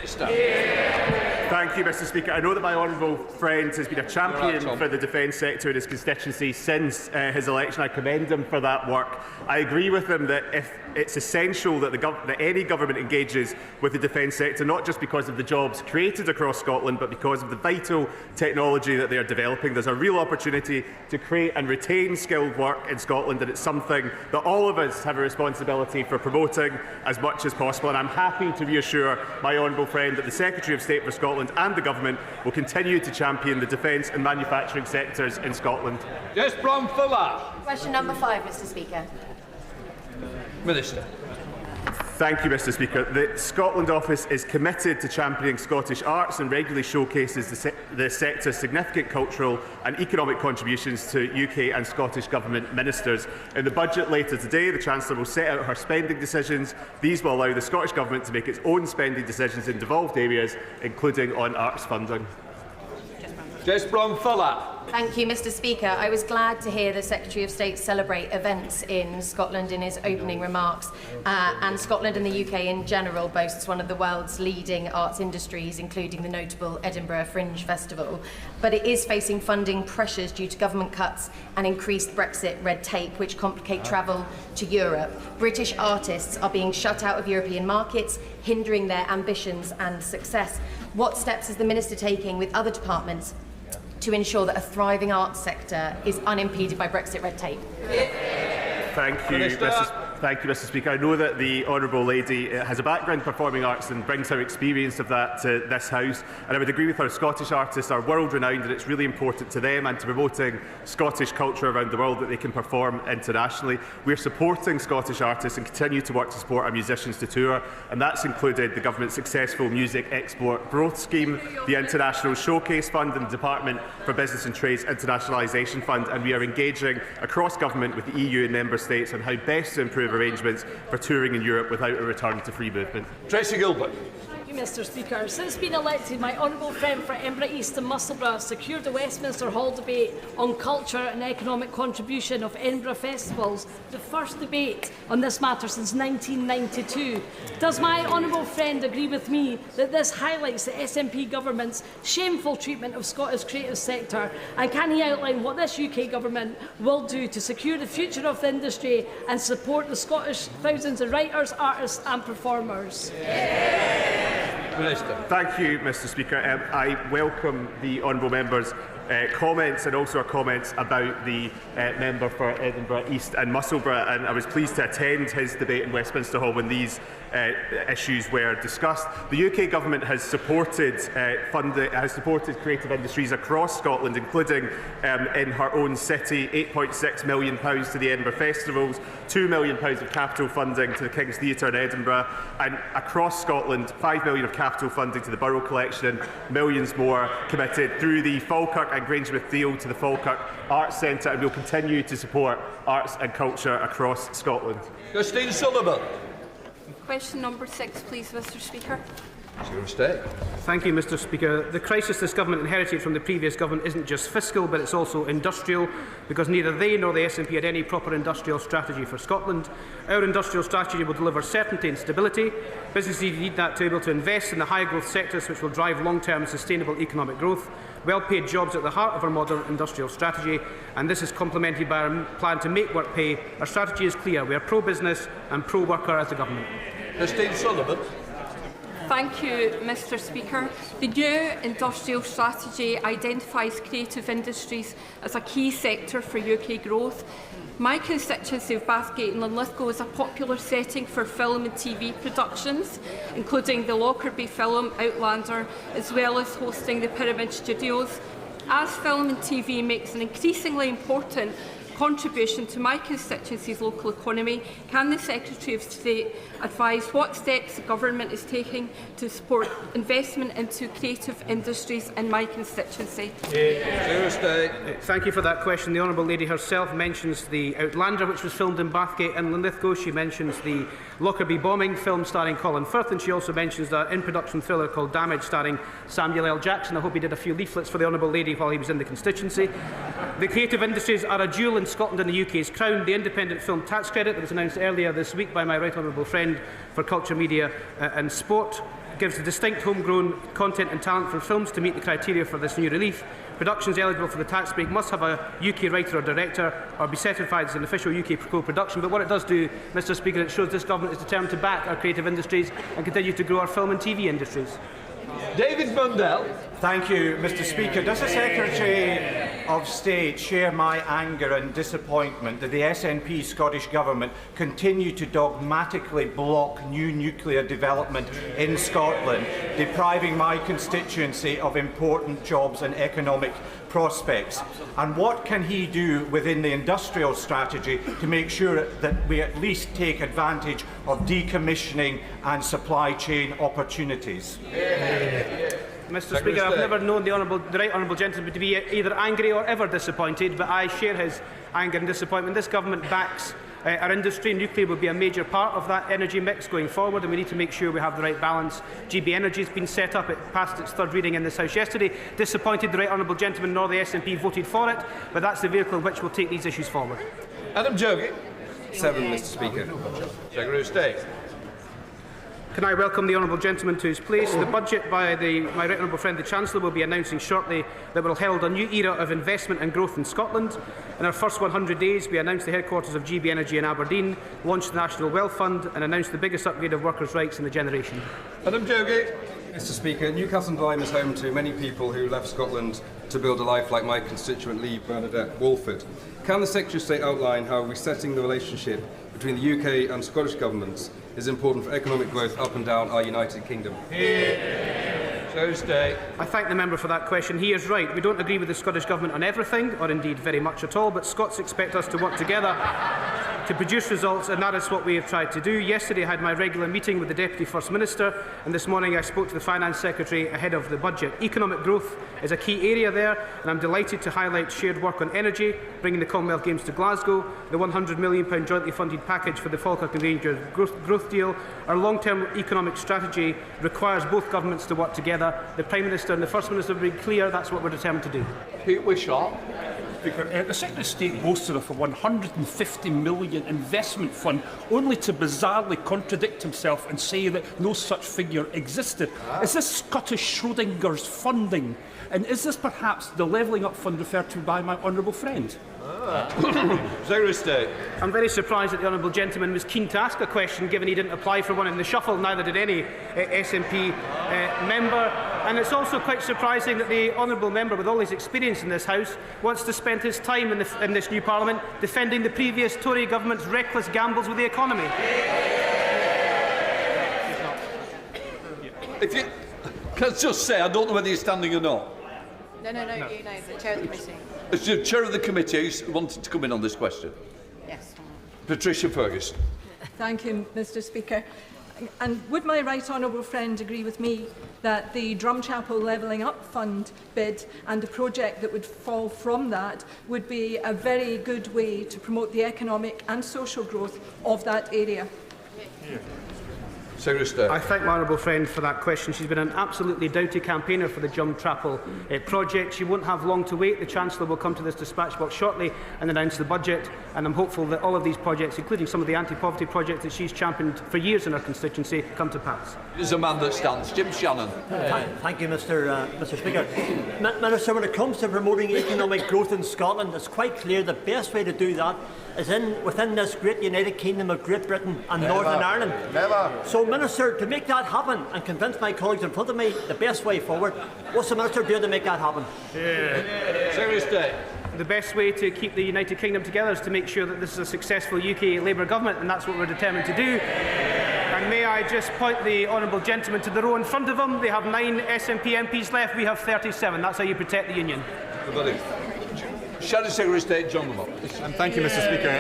Thank you, Mr. Speaker. I know that my honourable friend has been a champion for the defence sector in his constituency since his election. I commend him for that work. I agree with him that if it's essential that, that any government engages with the defence sector, not just because of the jobs created across Scotland, but because of the vital technology that they are developing. There's a real opportunity to create and retain skilled work in Scotland, and it's something that all of us have a responsibility for promoting as much as possible. And I'm happy to reassure my honourable friend that the Secretary of State for Scotland and the Government will continue to champion the defence and manufacturing sectors in Scotland. Yes, Brown Fuller. Question number 5, Mr. Speaker. Minister. Thank you, Mr Speaker. The Scotland Office is committed to championing Scottish arts and regularly showcases the sector's significant cultural and economic contributions to UK and Scottish Government ministers. In the budget later today, the Chancellor will set out her spending decisions. These will allow the Scottish Government to make its own spending decisions in devolved areas, including on arts funding. Jess Brown-Fuller. Thank you, Mr Speaker. I was glad to hear the Secretary of State celebrate events in Scotland in his opening remarks. And Scotland and the UK in general boasts one of the world's leading arts industries, including the notable Edinburgh Fringe Festival. But it is facing funding pressures due to government cuts and increased Brexit red tape, which complicate travel to Europe. British artists are being shut out of European markets, hindering their ambitions and success. What steps is the Minister taking with other departments to ensure that a thriving arts sector is unimpeded by Brexit red tape? Thank you, Mr Speaker. I know that the Honourable Lady has a background in performing arts and brings her experience of that to this House. And I would agree with her, Scottish artists are world renowned, and it's really important to them and to promoting Scottish culture around the world that they can perform internationally. We're supporting Scottish artists and continue to work to support our musicians to tour, and that's included the Government's successful Music Export Growth Scheme, the International Showcase Fund and the Department for Business and Trade's Internationalisation Fund, and we are engaging across Government with the EU and Member States on how best to improve arrangements for touring in Europe without a return to free movement. Tracy Gilbert. Thank you, Mr Speaker. Since being elected, my honourable friend for Edinburgh East and Musselburgh secured the Westminster Hall debate on culture and economic contribution of Edinburgh festivals, the first debate on this matter since 1992. Does my honourable friend agree with me that this highlights the SNP government's shameful treatment of Scottish creative sector, and can he outline what this UK government will do to secure the future of the industry and support the Scottish thousands of writers, artists and performers? Minister. Thank you, Mr Speaker. I welcome the honourable member's comments and also our comments about the member for Edinburgh East and Musselburgh, and I was pleased to attend his debate in Westminster Hall when these issues were discussed. The UK government has supported creative industries across Scotland, including in her own city, £8.6 million to the Edinburgh Festivals, £2 million of capital funding to the King's Theatre in Edinburgh, and across Scotland, £5 million of capital funding to the Borough Collection and millions more committed through the Falkirk and Grangemouth deal to the Falkirk Arts Centre, and we'll continue to support arts and culture across Scotland. Christine Sullivan. Question number 6, please, Mr Speaker. Thank you, Mr Speaker. The crisis this government inherited from the previous government isn't just fiscal, but it's also industrial, because neither they nor the SNP had any proper industrial strategy for Scotland. Our industrial strategy will deliver certainty and stability. Businesses need that to be able to invest in the high-growth sectors which will drive long-term sustainable economic growth. Well-paid jobs at the heart of our modern industrial strategy, and this is complemented by our plan to make work pay. Our strategy is clear. We are pro-business and pro-worker as a government. Christine Sullivan. Thank you, Mr Speaker. The new industrial strategy identifies creative industries as a key sector for UK growth. My constituency of Bathgate and Linlithgow is a popular setting for film and TV productions, including the Lockerbie film Outlander, as well as hosting the Pyramid Studios. As film and TV makes an increasingly important contribution to my constituency's local economy, can the Secretary of State advise what steps the Government is taking to support investment into creative industries in my constituency? Thank you for that question. The Honourable Lady herself mentions the Outlander, which was filmed in Bathgate and Linlithgow. She mentions the Lockerbie bombing film starring Colin Firth, and she also mentions the in-production thriller called Damage starring Samuel L. Jackson. I hope he did a few leaflets for the Honourable Lady while he was in the constituency. The creative industries are a jewel in Scotland and the UK's crown. The independent film tax credit that was announced earlier this week by my right honourable friend for culture, media and sport gives a distinct homegrown content and talent for films to meet the criteria for this new relief. Productions eligible for the tax break must have a UK writer or director or be certified as an official UK co-production. But what it does do, Mr Speaker, it shows this government is determined to back our creative industries and continue to grow our film and TV industries. David Mundell. Thank you, Mr Speaker. Does the Secretary of State share my anger and disappointment that the SNP Scottish Government continue to dogmatically block new nuclear development in Scotland, depriving my constituency of important jobs and economic prospects? And what can he do within the industrial strategy to make sure that we at least take advantage of decommissioning and supply chain opportunities? Mr. Speaker, I've never known the right honourable gentleman to be either angry or ever disappointed, but I share his anger and disappointment. This government backs our industry. Nuclear will be a major part of that energy mix going forward, and we need to make sure we have the right balance. GB Energy has been set up. It passed its third reading in this House yesterday. Disappointed the right honourable gentleman nor the SNP voted for it, but that's the vehicle which will take these issues forward. Adam Jogi. 7, Mr. Speaker. Secretary of State. Can I welcome the honourable gentleman to his place? The budget by my right honourable friend the Chancellor will be announcing shortly that will herald a new era of investment and growth in Scotland. In our first 100 days, we announced the headquarters of GB Energy in Aberdeen, launched the National Wealth Fund and announced the biggest upgrade of workers' rights in the generation. Adam Jogi. Mr. Speaker, Newcastle Lyme is home to many people who left Scotland to build a life like my constituent Lee Bernadette Walford. Can the Secretary of State outline how resetting the relationship between the UK and Scottish governments is important for economic growth up and down our United Kingdom? Tuesday. I thank the member for that question. He is right. We don't agree with the Scottish Government on everything, or indeed very much at all, but Scots expect us to work together to produce results, and that is what we have tried to do. Yesterday I had my regular meeting with the Deputy First Minister, and this morning I spoke to the Finance Secretary ahead of the budget. Economic growth is a key area there, and I'm delighted to highlight shared work on energy, bringing the Commonwealth Games to Glasgow, the £100 million jointly funded package for the Falkirk and Rangers growth deal. Our long-term economic strategy requires both governments to work together. The Prime Minister and the First Minister have been clear that's what we're determined to do. Pete Wishart. Speaker, the Secretary of State boasted of a £150 million investment fund, only to bizarrely contradict himself and say that no such figure existed. Is this Scottish Schrodinger's funding? And is this perhaps the levelling up fund referred to by my honourable friend? Secretary of State. I'm very surprised that the honourable gentleman was keen to ask a question, given he didn't apply for one in the shuffle, neither did any SNP member. And it's also quite surprising that the honourable member, with all his experience in this House, wants to spend his time in this new Parliament defending the previous Tory government's reckless gambles with the economy. If you can I just say, I don't know whether you're standing or not. No, you know, the chair of the committee. As the chair of the committee, who wanted to come in on this question? Yes. Patricia Ferguson. Thank you, Mr. Speaker. And would my right honourable friend agree with me that the Drumchapel Levelling Up Fund bid and a project that would fall from that would be a very good way to promote the economic and social growth of that area? Secretary of State. I thank my honourable friend for that question. She's been an absolutely doughty campaigner for the Drumchapel project. She won't have long to wait. The Chancellor will come to this dispatch box shortly and announce the budget, and I'm hopeful that all of these projects, including some of the anti-poverty projects that she's championed for years in her constituency, come to pass. There's a man that stands. Jim Shannon. Thank you, Mr. Speaker. Minister, when it comes to promoting economic growth in Scotland, it's quite clear the best way to do that is within this great United Kingdom of Great Britain and Northern Ireland. So, Minister, to make that happen and convince my colleagues in front of me the best way forward, what's the Minister doing to make that happen? Secretary of State. The best way to keep the United Kingdom together is to make sure that this is a successful UK Labour government, and that's what we're determined to do. And may I just point the honourable gentleman to the row in front of him. They have 9 SNP MPs left, we have 37. That's how you protect the Union. Shadow Secretary of State John Lamont. Thank you, Mr. Speaker.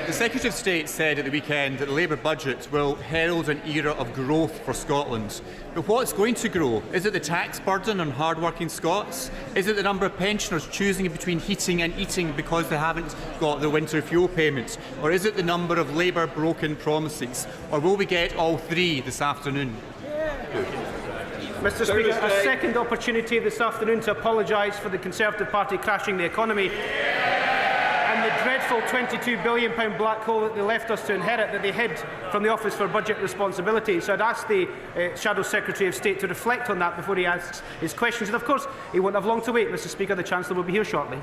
The Secretary of State said at the weekend that the Labour budget will herald an era of growth for Scotland. But what's going to grow? Is it the tax burden on hard-working Scots? Is it the number of pensioners choosing between heating and eating because they haven't got their winter fuel payments? Or is it the number of Labour broken promises? Or will we get all three this afternoon? Mr. Speaker, a second opportunity this afternoon to apologise for the Conservative Party crashing the economy. And dreadful £22 billion black hole that they left us to inherit, that they hid from the Office for Budget Responsibility. So I'd ask the Shadow Secretary of State to reflect on that before he asks his questions. And of course, he won't have long to wait, Mr. Speaker. The Chancellor will be here shortly.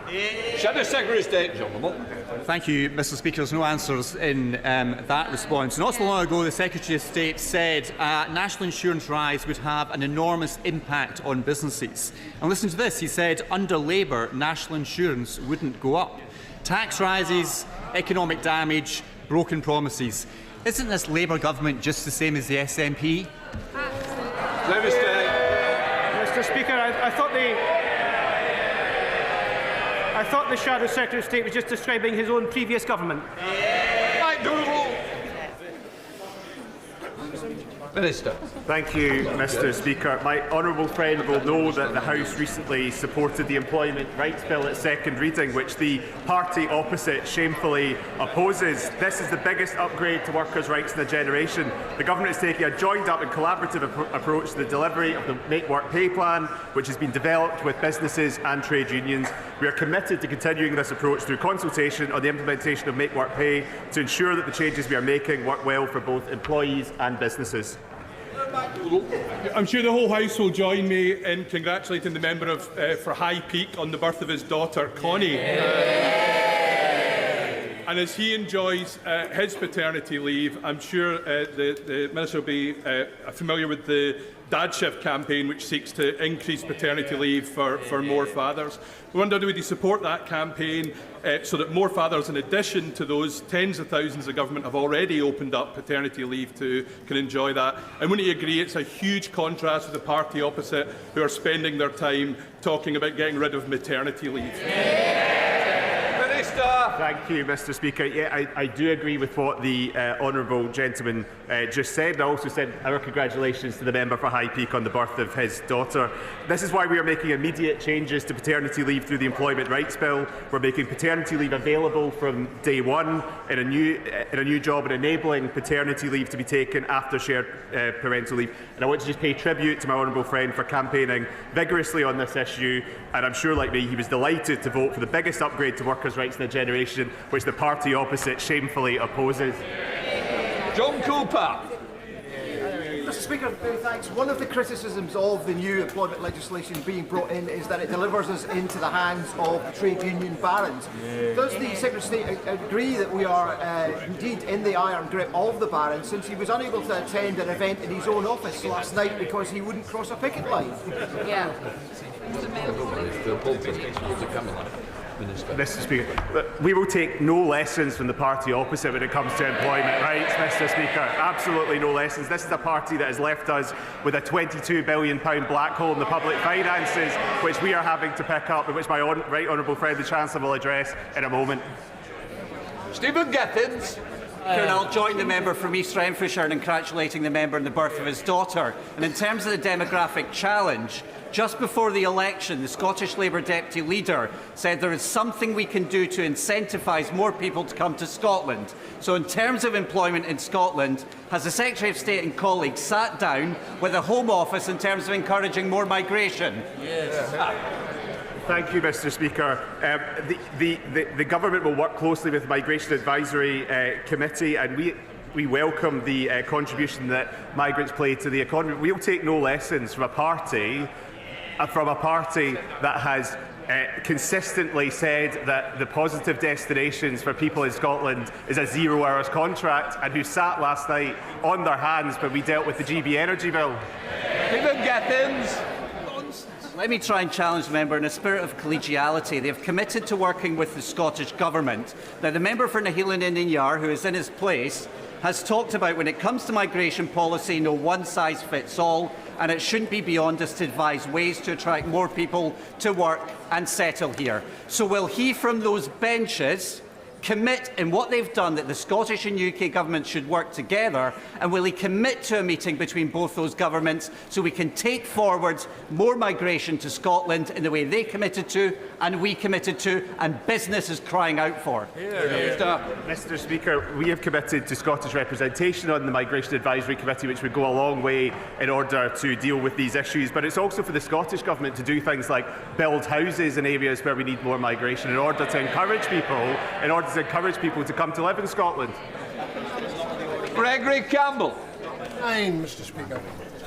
Shadow Secretary of State, John Lamont. Thank you, Mr. Speaker. There's no answers in that response. Not so long ago, the Secretary of State said national insurance rise would have an enormous impact on businesses. And listen to this. He said under Labour, national insurance wouldn't go up. Tax rises, economic damage, broken promises. Isn't this Labour government just the same as the SNP? Mr. Speaker, I thought the Shadow Secretary of State was just describing his own previous government. Minister. Thank you, Mr. Speaker. My honourable friend will know that the House recently supported the Employment Rights Bill at second reading, which the party opposite shamefully opposes. This is the biggest upgrade to workers' rights in a generation. The Government is taking a joined-up and collaborative approach to the delivery of the Make Work Pay Plan, which has been developed with businesses and trade unions. We are committed to continuing this approach through consultation on the implementation of Make Work Pay to ensure that the changes we are making work well for both employees and businesses. I'm sure the whole House will join me in congratulating the member for High Peak on the birth of his daughter, Connie. And as he enjoys his paternity leave, I'm sure the Minister will be familiar with the Dad Shift campaign, which seeks to increase paternity leave for more fathers. We wondered, would he support that campaign so that more fathers, in addition to those tens of thousands the government have already opened up paternity leave to, can enjoy that? And wouldn't he agree it's a huge contrast with the party opposite, who are spending their time talking about getting rid of maternity leave? Thank you, Mr. Speaker. Yeah, I do agree with what the honourable gentleman just said. I also said our congratulations to the member for High Peak on the birth of his daughter. This is why we are making immediate changes to paternity leave through the Employment Rights Bill. We're making paternity leave available from day one in a new job and enabling paternity leave to be taken after shared parental leave. And I want to just pay tribute to my honourable friend for campaigning vigorously on this issue. And I'm sure, like me, he was delighted to vote for the biggest upgrade to workers' rights in a generation, which the party opposite shamefully opposes. John Cooper. Mr. Speaker, thanks. One of the criticisms of the new employment legislation being brought in is that it delivers us into the hands of the trade union barons. Does the Secretary of State agree that we are indeed in the iron grip of the barons, since he was unable to attend an event in his own office last night because he wouldn't cross a picket line? Yeah. Mr. Speaker, we will take no lessons from the party opposite when it comes to employment rights, Mr. Speaker. Absolutely no lessons. This is a party that has left us with a £22 billion black hole in the public finances, which we are having to pick up, and which my right honourable friend, the Chancellor, will address in a moment. Stephen Gittins. I'll join the member from East Renfrewshire in congratulating the member on the birth of his daughter. And in terms of the demographic challenge, just before the election, the Scottish Labour Deputy Leader said there is something we can do to incentivise more people to come to Scotland. So in terms of employment in Scotland, has the Secretary of State and colleagues sat down with the Home Office in terms of encouraging more migration? Yes. Thank you, Mr. Speaker. The Government will work closely with the Migration Advisory Committee, and we welcome the contribution that migrants play to the economy. We will take no lessons from a party that has consistently said that the positive destinations for people in Scotland is a 0 hours contract, and who sat last night on their hands when we dealt with the GB Energy Bill. Stephen Gittins. Let me try and challenge the member in a spirit of collegiality. They have committed to working with the Scottish Government. Now, the member for Nahealan Indian Yar, who is in his place, has talked about when it comes to migration policy, no one size fits all, and it shouldn't be beyond us to devise ways to attract more people to work and settle here. So will he, from those benches, commit in what they've done that the Scottish and UK governments should work together, and will he commit to a meeting between both those governments so we can take forward more migration to Scotland in the way they committed to and we committed to and business is crying out for? Mr. Speaker, we have committed to Scottish representation on the Migration Advisory Committee, which would go a long way in order to deal with these issues, but it's also for the Scottish Government to do things like build houses in areas where we need more migration in order to encourage people to come to live in Scotland. Gregory Campbell. Fine, Mr. Speaker.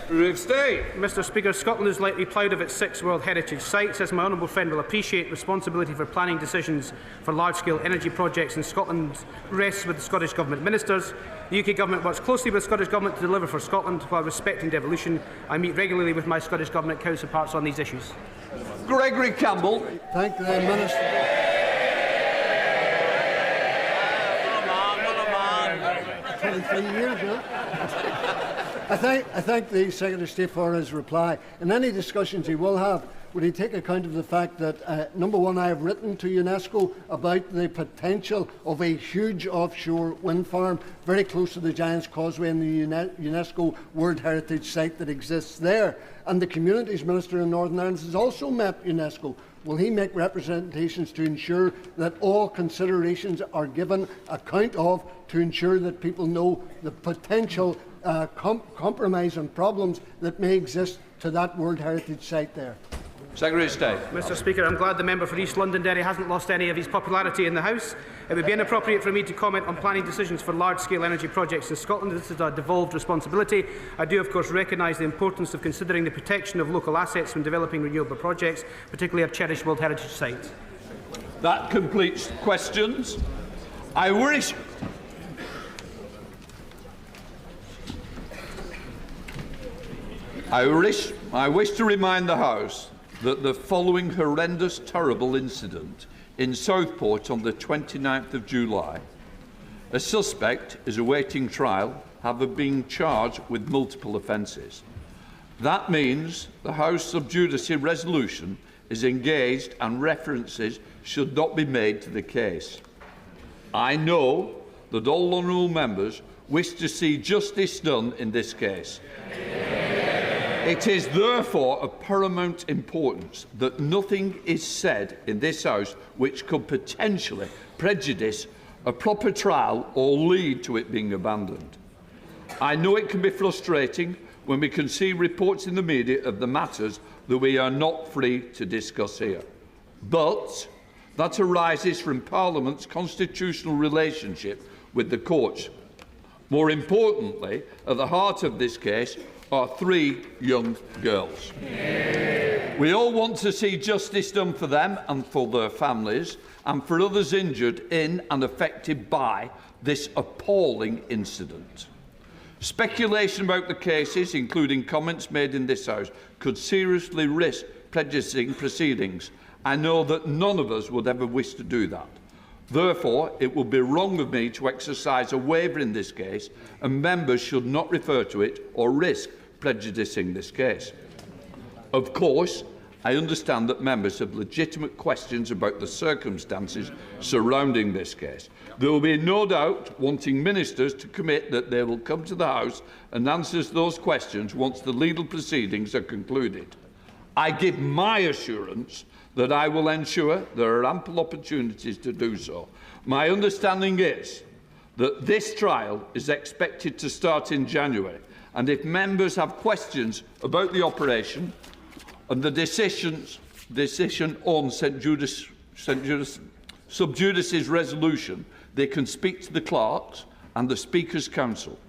Mr. Speaker, Scotland is lightly proud of its 6 World Heritage Sites. As my honourable friend will appreciate, responsibility for planning decisions for large-scale energy projects in Scotland rests with the Scottish Government ministers. The UK Government works closely with the Scottish Government to deliver for Scotland while respecting devolution. I meet regularly with my Scottish Government counterparts on these issues. Gregory Campbell. Thank the Minister. 23 years, yeah. I thank the Secretary of State for his reply. In any discussions he will have, would he take account of the fact that, number one, I have written to UNESCO about the potential of a huge offshore wind farm very close to the Giant's Causeway and the UNESCO World Heritage Site that exists there. And the Communities Minister in Northern Ireland has also met UNESCO. Will he make representations to ensure that all considerations are given account of, to ensure that people know the potential compromise and problems that may exist to that World Heritage Site there? Secretary of State. Mr. Speaker, I'm glad the member for East Londonderry hasn't lost any of his popularity in the House. It would be inappropriate for me to comment on planning decisions for large-scale energy projects in Scotland. This is a devolved responsibility. I do, of course, recognise the importance of considering the protection of local assets when developing renewable projects, particularly our cherished World Heritage Site. That completes questions. I wish to remind the House that the following horrendous, terrible incident in Southport on the 29th of July, a suspect is awaiting trial, having been charged with multiple offences. That means the House sub judice resolution is engaged and references should not be made to the case. I know that all honourable members wish to see justice done in this case. It is therefore of paramount importance that nothing is said in this House which could potentially prejudice a proper trial or lead to it being abandoned. I know it can be frustrating when we can see reports in the media of the matters that we are not free to discuss here, but that arises from Parliament's constitutional relationship with the courts. More importantly, at the heart of this case are 3 young girls. We all want to see justice done for them and for their families, and for others injured in and affected by this appalling incident. Speculation about the cases, including comments made in this House, could seriously risk prejudicing proceedings. I know that none of us would ever wish to do that. Therefore, it would be wrong of me to exercise a waiver in this case, and members should not refer to it or risk prejudicing this case. Of course, I understand that members have legitimate questions about the circumstances surrounding this case. There will be no doubt wanting ministers to commit that they will come to the House and answer those questions once the legal proceedings are concluded. I give my assurance that I will ensure there are ample opportunities to do so. My understanding is that this trial is expected to start in January, and if members have questions about the operation and the decision on sub judice's resolution, they can speak to the clerks and the Speaker's Council.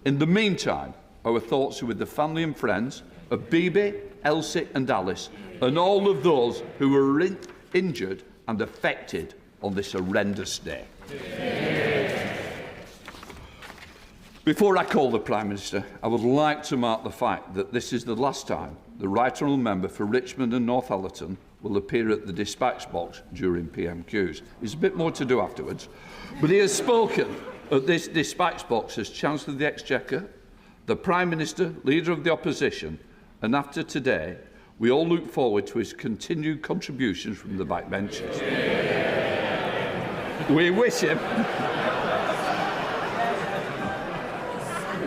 In the meantime, our thoughts are with the family and friends of Bibi, Elsie and Alice, and all of those who were injured and affected on this horrendous day. Before I call the Prime Minister, I would like to mark the fact that this is the last time the Right Honourable Member for Richmond and Northallerton will appear at the Despatch Box during PMQs. There's a bit more to do afterwards, but he has spoken at this Despatch Box as Chancellor of the Exchequer, the Prime Minister, Leader of the Opposition, and after today, we all look forward to his continued contributions from the backbenches. We wish him.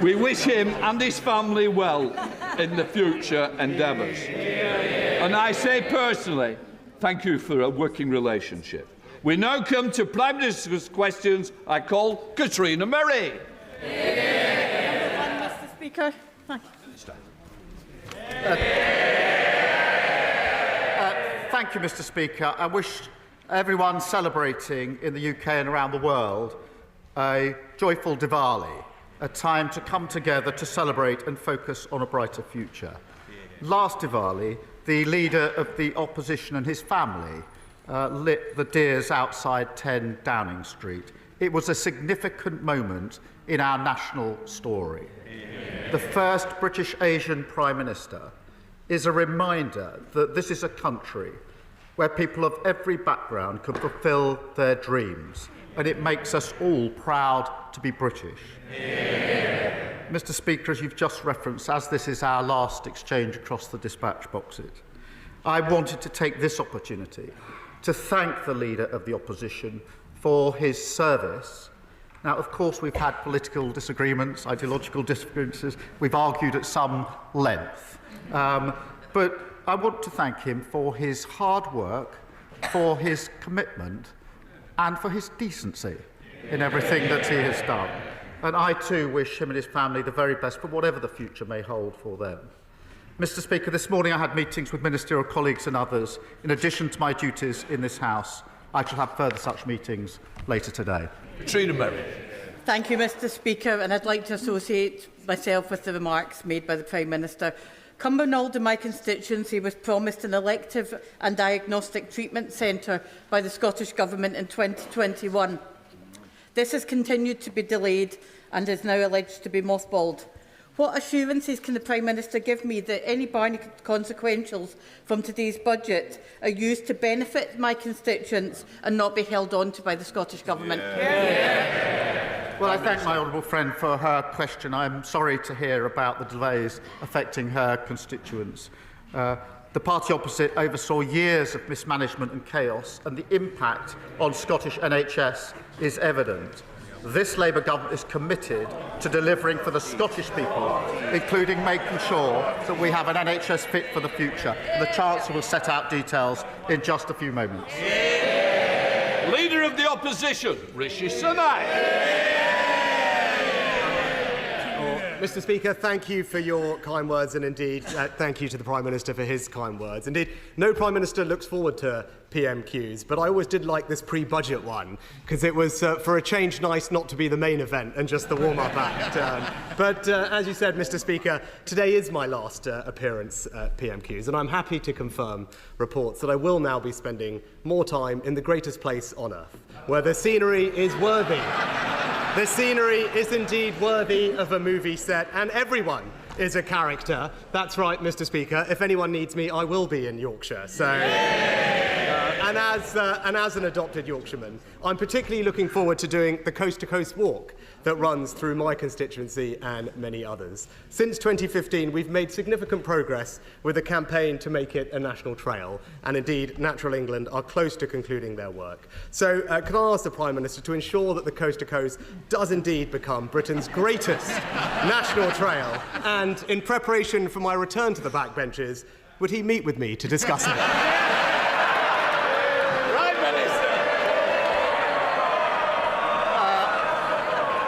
We wish him and his family well in the future endeavours. And I say personally, thank you for a working relationship. We now come to Prime Minister's questions. I call Katrina Murray. Mr. Speaker. Thank you, Mr. Speaker. I wish everyone celebrating in the UK and around the world a joyful Diwali, a time to come together to celebrate and focus on a brighter future. Last Diwali, the leader of the opposition and his family lit the deers outside 10 Downing Street. It was a significant moment in our national story. The first British Asian Prime Minister is a reminder that this is a country where people of every background can fulfil their dreams, and it makes us all proud to be British. Mr. Speaker, as you've just referenced, as this is our last exchange across the dispatch boxes, I wanted to take this opportunity to thank the Leader of the Opposition for his service. Now, of course, we've had political disagreements, ideological differences, we've argued at some length. But I want to thank him for his hard work, for his commitment, and for his decency in everything that he has done. And I too wish him and his family the very best for whatever the future may hold for them. Mr. Speaker, this morning I had meetings with ministerial colleagues and others. In addition to my duties in this House, I shall have further such meetings later today. Katrina Murray. Thank you, Mr. Speaker, and I'd like to associate myself with the remarks made by the Prime Minister. Cumbernauld, in my constituency, was promised an elective and diagnostic treatment centre by the Scottish Government in 2021. This has continued to be delayed and is now alleged to be mothballed. What assurances can the Prime Minister give me that any barney consequentials from today's budget are used to benefit my constituents and not be held on to by the Scottish Government? Well, I thank my honourable friend for her question. I'm sorry to hear about the delays affecting her constituents. The party opposite oversaw years of mismanagement and chaos, and the impact on Scottish NHS is evident. This Labour government is committed to delivering for the Scottish people, including making sure that we have an NHS fit for the future. And the Chancellor will set out details in just a few moments. Leader of the Opposition, Rishi Sunak. Mr. Speaker, thank you for your kind words, and indeed thank you to the Prime Minister for his kind words. Indeed, no Prime Minister looks forward to PMQs, but I always did like this pre-budget one, because it was, for a change, nice not to be the main event and just the warm-up act. But as you said, Mr. Speaker, today is my last appearance at PMQs, and I'm happy to confirm reports that I will now be spending more time in the greatest place on earth, where the scenery is worthy. The scenery is indeed worthy of a movie set, and everyone is a character. That's right, Mr. Speaker. If anyone needs me, I will be in Yorkshire. So, and as an adopted Yorkshireman, I'm particularly looking forward to doing the coast-to-coast walk that runs through my constituency and many others. Since 2015, we've made significant progress with a campaign to make it a national trail, and indeed, Natural England are close to concluding their work. So, can I ask the Prime Minister to ensure that the coast-to-coast does indeed become Britain's greatest national trail, and in preparation for my return to the backbenches, would he meet with me to discuss it?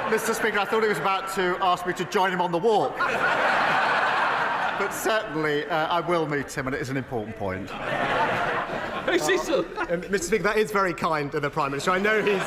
Mr. Speaker, I thought he was about to ask me to join him on the walk. But certainly, I will meet him, and it is an important point. Mr. Speaker, that is very kind of the Prime Minister. I know he's,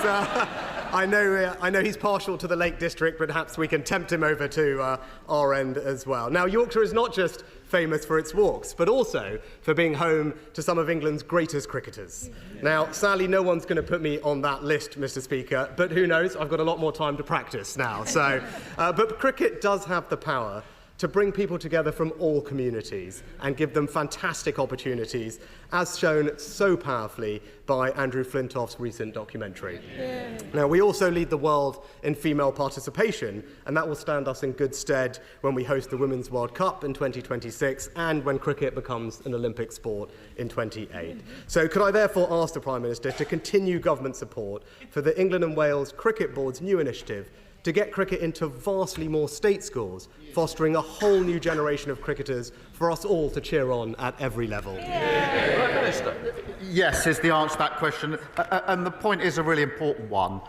I know he's partial to the Lake District, but perhaps we can tempt him over to our end as well. Now, Yorkshire is not just famous for its walks, but also for being home to some of England's greatest cricketers. Now, sadly, no one's going to put me on that list, Mr. Speaker, but who knows? I've got a lot more time to practice now. So, but cricket does have the power to bring people together from all communities and give them fantastic opportunities, as shown so powerfully by Andrew Flintoff's recent documentary. Yeah. Now, we also lead the world in female participation, and that will stand us in good stead when we host the Women's World Cup in 2026 and when cricket becomes an Olympic sport in 28. So could I therefore ask the Prime Minister to continue government support for the England and Wales Cricket Board's new initiative to get cricket into vastly more state schools, fostering a whole new generation of cricketers for us all to cheer on at every level? Prime Minister. Yes, is the answer to that question. And the point is a really important one.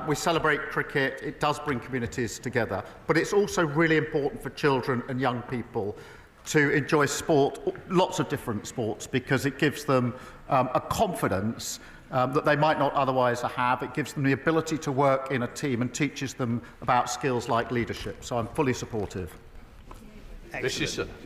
We celebrate cricket, it does bring communities together, but it's also really important for children and young people to enjoy sport, lots of different sports, because it gives them a confidence that they might not otherwise have. It gives them the ability to work in a team and teaches them about skills like leadership. So I'm fully supportive.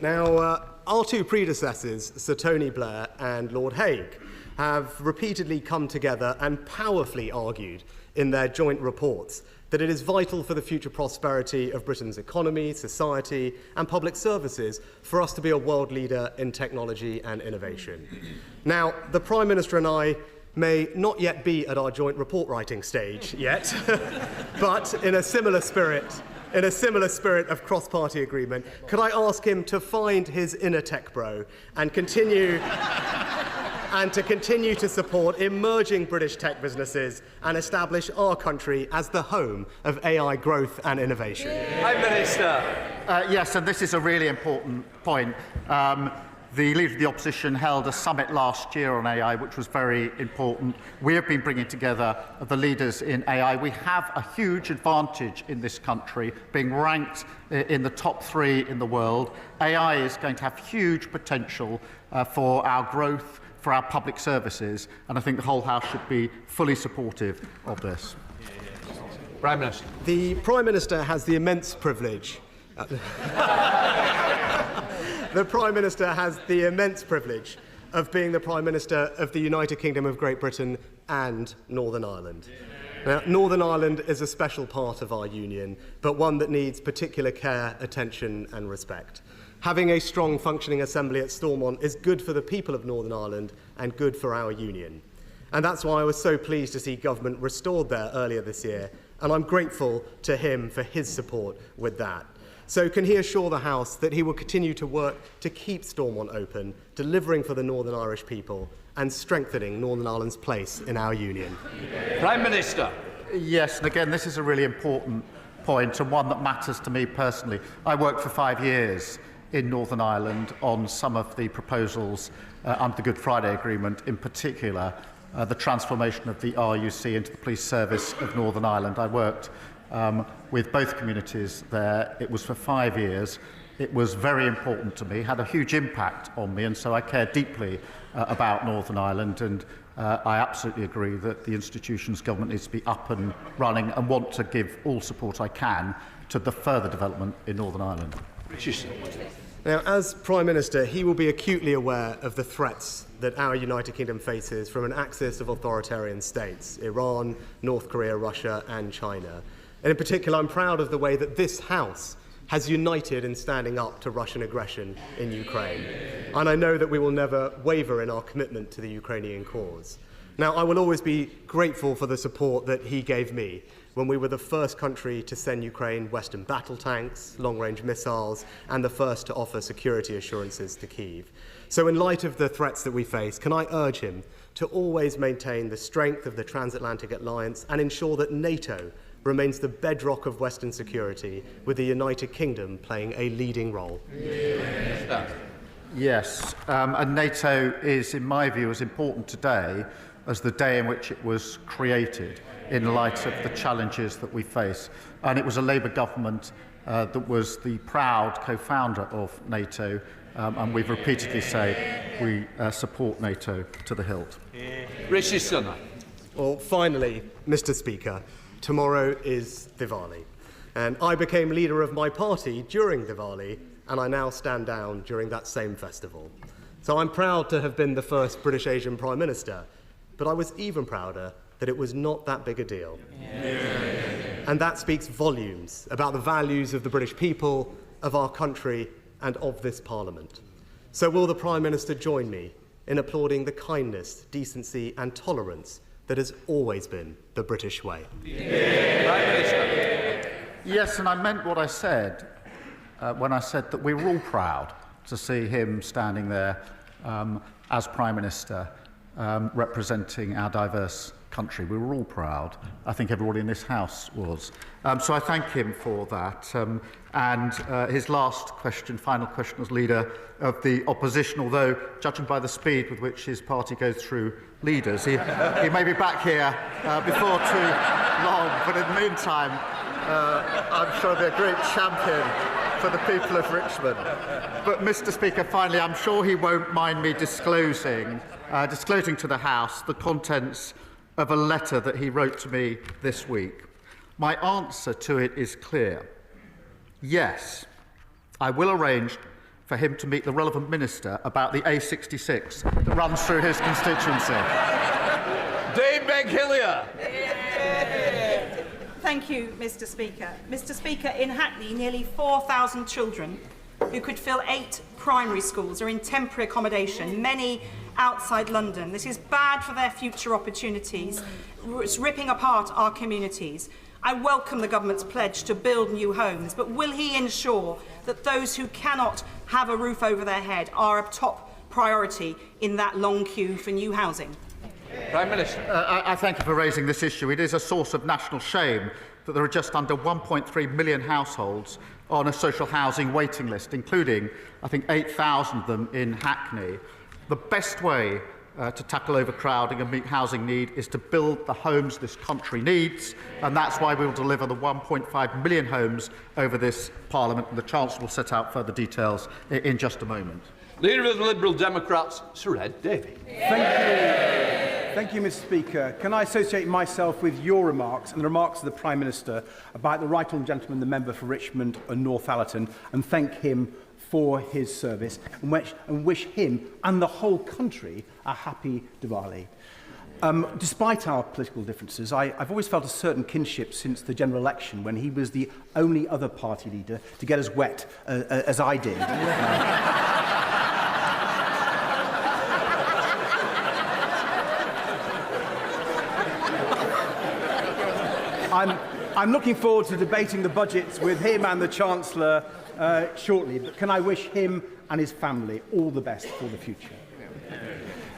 Now, our two predecessors, Sir Tony Blair and Lord Hague, have repeatedly come together and powerfully argued in their joint reports that it is vital for the future prosperity of Britain's economy, society and public services for us to be a world leader in technology and innovation. Now, the Prime Minister and I may not yet be at our joint report writing stage yet, but in a similar spirit of cross-party agreement, could I ask him to find his inner tech bro and continue to support emerging British tech businesses and establish our country as the home of AI growth and innovation? Prime Minister. Yes, and this is a really important point. The Leader of the Opposition held a summit last year on AI, which was very important. We have been bringing together the leaders in AI. We have a huge advantage in this country, being ranked in the top 3 in the world. AI is going to have huge potential for our growth, for our public services, and I think the whole House should be fully supportive of this. Prime Minister. The Prime Minister has the immense privilege The Prime Minister has the immense privilege of being the Prime Minister of the United Kingdom of Great Britain and Northern Ireland. Now, Northern Ireland is a special part of our union, but one that needs particular care, attention and respect. Having a strong functioning assembly at Stormont is good for the people of Northern Ireland and good for our union. And that's why I was so pleased to see government restored there earlier this year, and I'm grateful to him for his support with that. So can he assure the House that he will continue to work to keep Stormont open, delivering for the Northern Irish people and strengthening Northern Ireland's place in our union? Prime Minister. Yes, and again, this is a really important point and one that matters to me personally. I worked for 5 years in Northern Ireland on some of the proposals under the Good Friday Agreement, in particular the transformation of the RUC into the police service of Northern Ireland. I worked with both communities there. It was for 5 years. It was very important to me, had a huge impact on me, and so I care deeply about Northern Ireland, and I absolutely agree that the institutions government needs to be up and running and want to give all support I can to the further development in Northern Ireland. Now, as Prime Minister, he will be acutely aware of the threats that our United Kingdom faces from an axis of authoritarian states, Iran, North Korea, Russia and China. And in particular, I'm proud of the way that this House has united in standing up to Russian aggression in Ukraine. And I know that we will never waver in our commitment to the Ukrainian cause. Now, I will always be grateful for the support that he gave me when we were the first country to send Ukraine Western battle tanks, long-range missiles, and the first to offer security assurances to Kyiv. So in light of the threats that we face, can I urge him to always maintain the strength of the transatlantic alliance and ensure that NATO remains the bedrock of Western security, with the United Kingdom playing a leading role? Yes, and NATO is, in my view, as important today as the day in which it was created, in light of the challenges that we face. And it was a Labour government that was the proud co-founder of NATO, and we've repeatedly said we support NATO to the hilt. Rishi Sunak. Well, finally, Mr. Speaker, tomorrow is Diwali, and I became leader of my party during Diwali, and I now stand down during that same festival. So I'm proud to have been the first British Asian Prime Minister, but I was even prouder that it was not that big a deal. And that speaks volumes about the values of the British people of our country and of this Parliament. So will the Prime Minister join me in applauding the kindness, decency and tolerance that has always been the British way? Yes, and I meant what I said when I said that we were all proud to see him standing there as Prime Minister representing our diverse country. We were all proud. I think everybody in this House was. So I thank him for that. And his last question, final question as Leader of the Opposition, although judging by the speed with which his party goes through leaders, he may be back here before too long, but in the meantime, I'm sure he'll be a great champion for the people of Richmond. But, Mr. Speaker, finally, I'm sure he won't mind me disclosing to the House the contents of a letter that he wrote to me this week. My answer to it is clear. Yes, I will arrange for him to meet the relevant minister about the A66 that runs through his constituency. Dave Beghillier. Thank you, Mr. Speaker. Mr. Speaker, in Hackney, nearly 4,000 children who could fill 8 primary schools are in temporary accommodation, many outside London. This is bad for their future opportunities. It's ripping apart our communities. I welcome the government's pledge to build new homes, but will he ensure that those who cannot have a roof over their head are a top priority in that long queue for new housing? Prime Minister. I thank you for raising this issue. It is a source of national shame that there are just under 1.3 million households on a social housing waiting list, including, I think, 8,000 of them in Hackney. The best way to tackle overcrowding and meet housing need is to build the homes this country needs, and that's why we will deliver the 1.5 million homes over this Parliament, and the Chancellor will set out further details in just a moment. Leader of the Liberal Democrats, Sir Ed Davey. Thank you, Mr. Speaker. Can I associate myself with your remarks and the remarks of the Prime Minister about the right honourable gentleman, the member for Richmond and Northallerton, and thank him for his service and wish him and the whole country a happy Diwali. Despite our political differences, I've always felt a certain kinship since the general election, when he was the only other party leader to get as wet as I did. I'm looking forward to debating the budgets with him and the Chancellor shortly, but can I wish him and his family all the best for the future.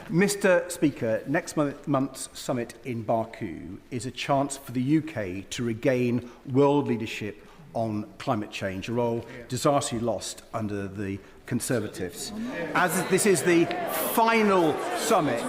Mr. Speaker, next month's summit in Baku is a chance for the UK to regain world leadership on climate change, a role disastrously lost under the Conservatives. As this is the final summit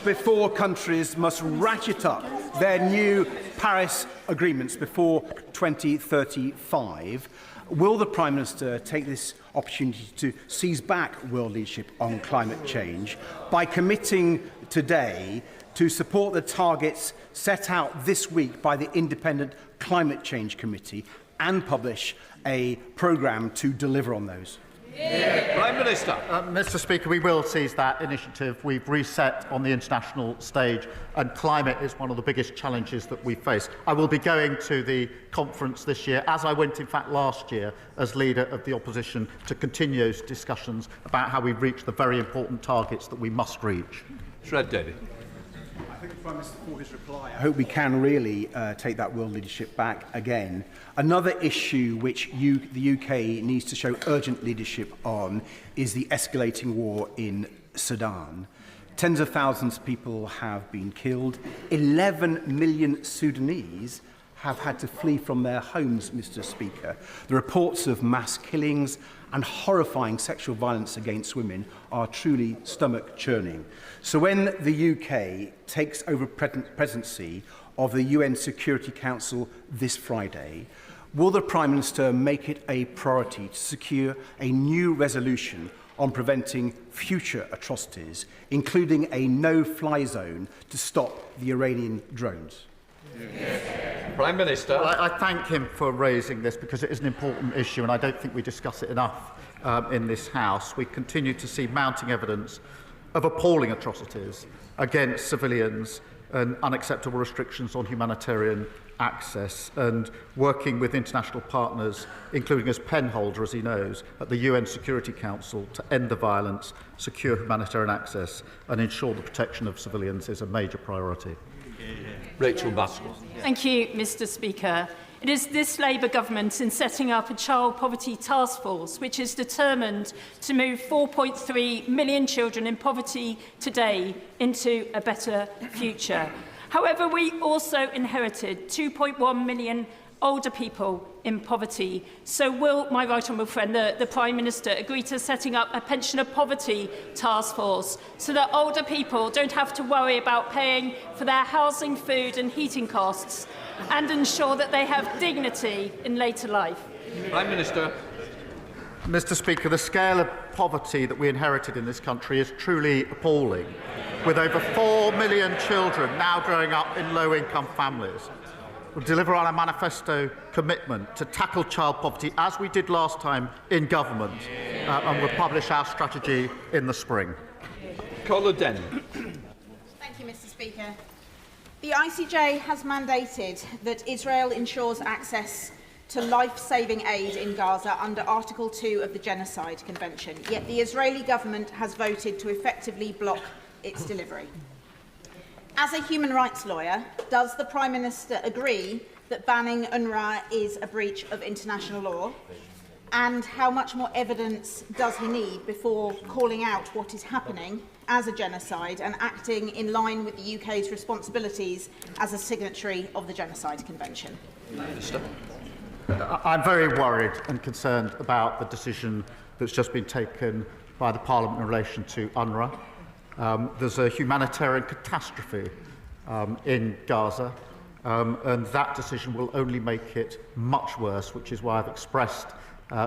before countries must ratchet up their new Paris agreements before 2035, will the Prime Minister take this opportunity to seize back world leadership on climate change by committing today to support the targets set out this week by the Independent Climate Change Committee and publish a programme to deliver on those? Prime Minister. Mr. Speaker, we will seize that initiative. We've reset on the international stage, and climate is one of the biggest challenges that we face. I will be going to the conference this year, as I went, in fact, last year, as Leader of the Opposition, to continue those discussions about how we reach the very important targets that we must reach. Shred David. I thank the Prime Minister for his reply. I hope we can really take that world leadership back again. Another issue which the UK needs to show urgent leadership on is the escalating war in Sudan. Tens of thousands of people have been killed. 11 million Sudanese have had to flee from their homes, Mr. Speaker. The reports of mass killings and horrifying sexual violence against women are truly stomach-churning. So when the UK takes over presidency of the UN Security Council this Friday, will the Prime Minister make it a priority to secure a new resolution on preventing future atrocities, including a no-fly zone to stop the Iranian drones? Prime Minister. Well, I thank him for raising this, because it is an important issue, and I don't think we discuss it enough in this House. We continue to see mounting evidence of appalling atrocities against civilians and unacceptable restrictions on humanitarian access and working with international partners, including as penholder, as he knows, at the UN Security Council to end the violence, secure humanitarian access and ensure the protection of civilians is a major priority. Rachel Reeves. Thank you, Mr. Speaker. It is this Labour government in setting up a child poverty task force which is determined to move 4.3 million children in poverty today into a better future. However, we also inherited 2.1 million older people in poverty. So will my right honourable friend, the Prime Minister, agree to setting up a pensioner poverty task force so that older people don't have to worry about paying for their housing, food and heating costs and ensure that they have dignity in later life? Prime Minister. Mr. Speaker, the scale of poverty that we inherited in this country is truly appalling, with over 4 million children now growing up in low-income families. We'll deliver on our manifesto commitment to tackle child poverty, as we did last time in government, and we'll publish our strategy in the spring. Colin Denny. Thank you, Mr. Speaker. The ICJ has mandated that Israel ensures access to life-saving aid in Gaza under Article 2 of the Genocide Convention, yet the Israeli government has voted to effectively block its delivery. As a human rights lawyer, does the Prime Minister agree that banning UNRWA is a breach of international law? And how much more evidence does he need before calling out what is happening as a genocide and acting in line with the UK's responsibilities as a signatory of the Genocide Convention? Minister. I'm very worried and concerned about the decision that's just been taken by the Parliament in relation to UNRWA. There's a humanitarian catastrophe in Gaza, and that decision will only make it much worse, which is why I've expressed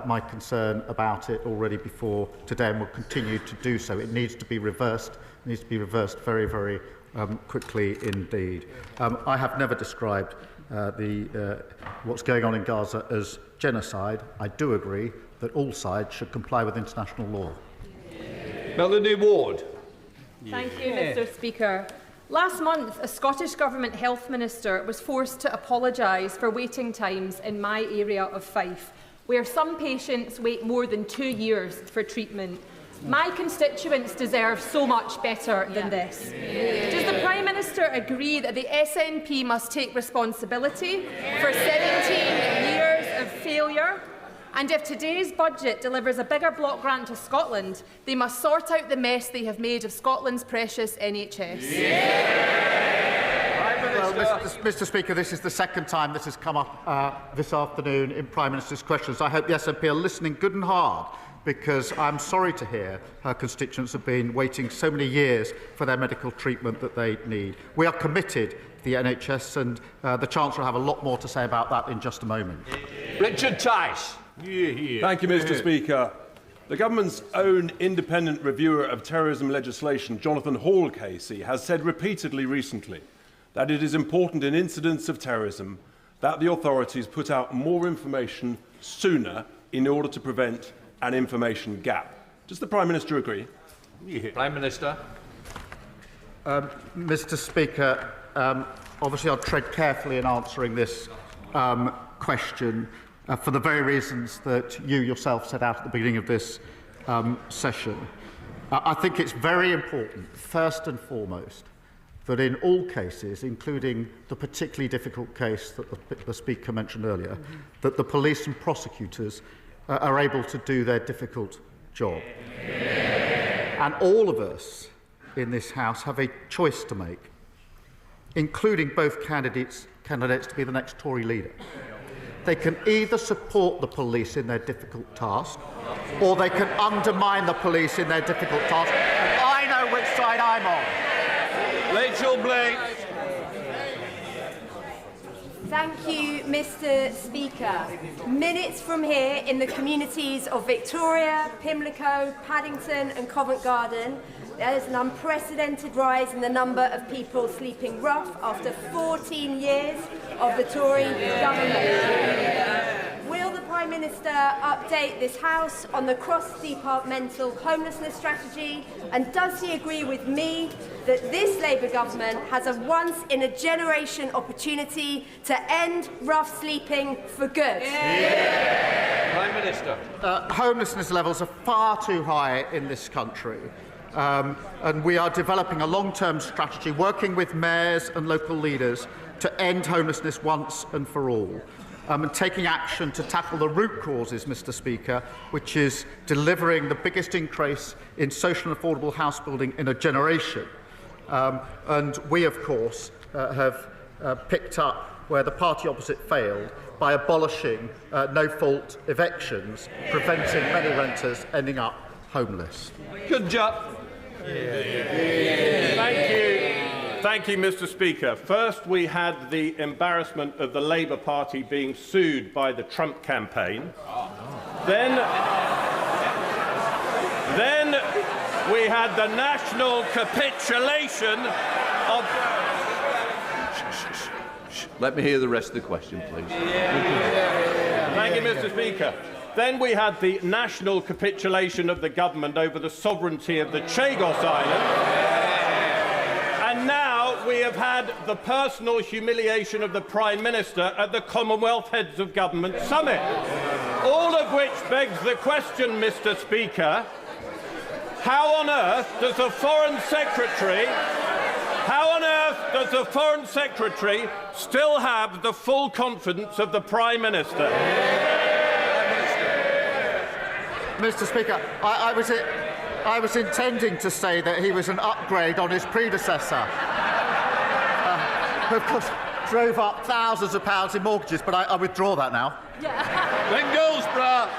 my concern about it already before today and will continue to do so. It needs to be reversed. It needs to be reversed very, very quickly indeed. I have never described what's going on in Gaza as genocide. I do agree that all sides should comply with international law. Melanie Ward. Thank you, Mr. Speaker. Last month, a Scottish Government Health Minister was forced to apologise for waiting times in my area of Fife, where some patients wait more than 2 years for treatment. My constituents deserve so much better than this. Does the Prime Minister agree that the SNP must take responsibility for 17 years of failure? And if today's budget delivers a bigger block grant to Scotland, they must sort out the mess they have made of Scotland's precious NHS. Well, Mr. Speaker, this is the second time this has come up this afternoon in Prime Minister's questions. I hope the SNP are listening good and hard, because I'm sorry to hear her constituents have been waiting so many years for their medical treatment that they need. We are committed to the NHS, and the Chancellor will have a lot more to say about that in just a moment. Richard Tice. Thank you, Mr. Speaker. The government's own independent reviewer of terrorism legislation, Jonathan Hall-Casey, has said repeatedly recently that it is important in incidents of terrorism that the authorities put out more information sooner in order to prevent an information gap. Does the Prime Minister agree? Prime Minister. Mr. Speaker, obviously I'll tread carefully in answering this question for the very reasons that you yourself set out at the beginning of this session. I think it's very important, first and foremost, that in all cases, including the particularly difficult case that the Speaker mentioned earlier, that the police and prosecutors are able to do their difficult job. And all of us in this House have a choice to make, including both candidates to be the next Tory leader. They can either support the police in their difficult task, or they can undermine the police in their difficult task. And I know which side I'm on. Rachel Blake. Thank you, Mr. Speaker. Minutes from here, in the communities of Victoria, Pimlico, Paddington and Covent Garden, there is an unprecedented rise in the number of people sleeping rough after 14 years of the Tory government. Will the Prime Minister update this House on the cross-departmental homelessness strategy? And does he agree with me that this Labour government has a once-in-a-generation opportunity to end rough sleeping for good? Prime Minister. Homelessness levels are far too high in this country. And we are developing a long-term strategy, working with mayors and local leaders to end homelessness once and for all. And taking action to tackle the root causes, Mr. Speaker, which is delivering the biggest increase in social and affordable house building in a generation. And we, of course, have picked up where the party opposite failed by abolishing no-fault evictions, preventing many renters ending up homeless. Good job. Thank you. Thank you, Mr. Speaker. First, we had the embarrassment of the Labour Party being sued by the Trump campaign. Then we had the national capitulation of... Let me hear the rest of the question, please. Thank you, Mr. Speaker. Then we had the national capitulation of the government over the sovereignty of the Chagos Islands. And now we have had the personal humiliation of the Prime Minister at the Commonwealth Heads of Government Summit. All of which begs the question, Mr. Speaker, how on earth does a Foreign Secretary still have the full confidence of the Prime Minister? Mr. Speaker, I was intending to say that he was an upgrade on his predecessor. Of course, drove up thousands of pounds in mortgages, but I withdraw that now. Then goes, brah.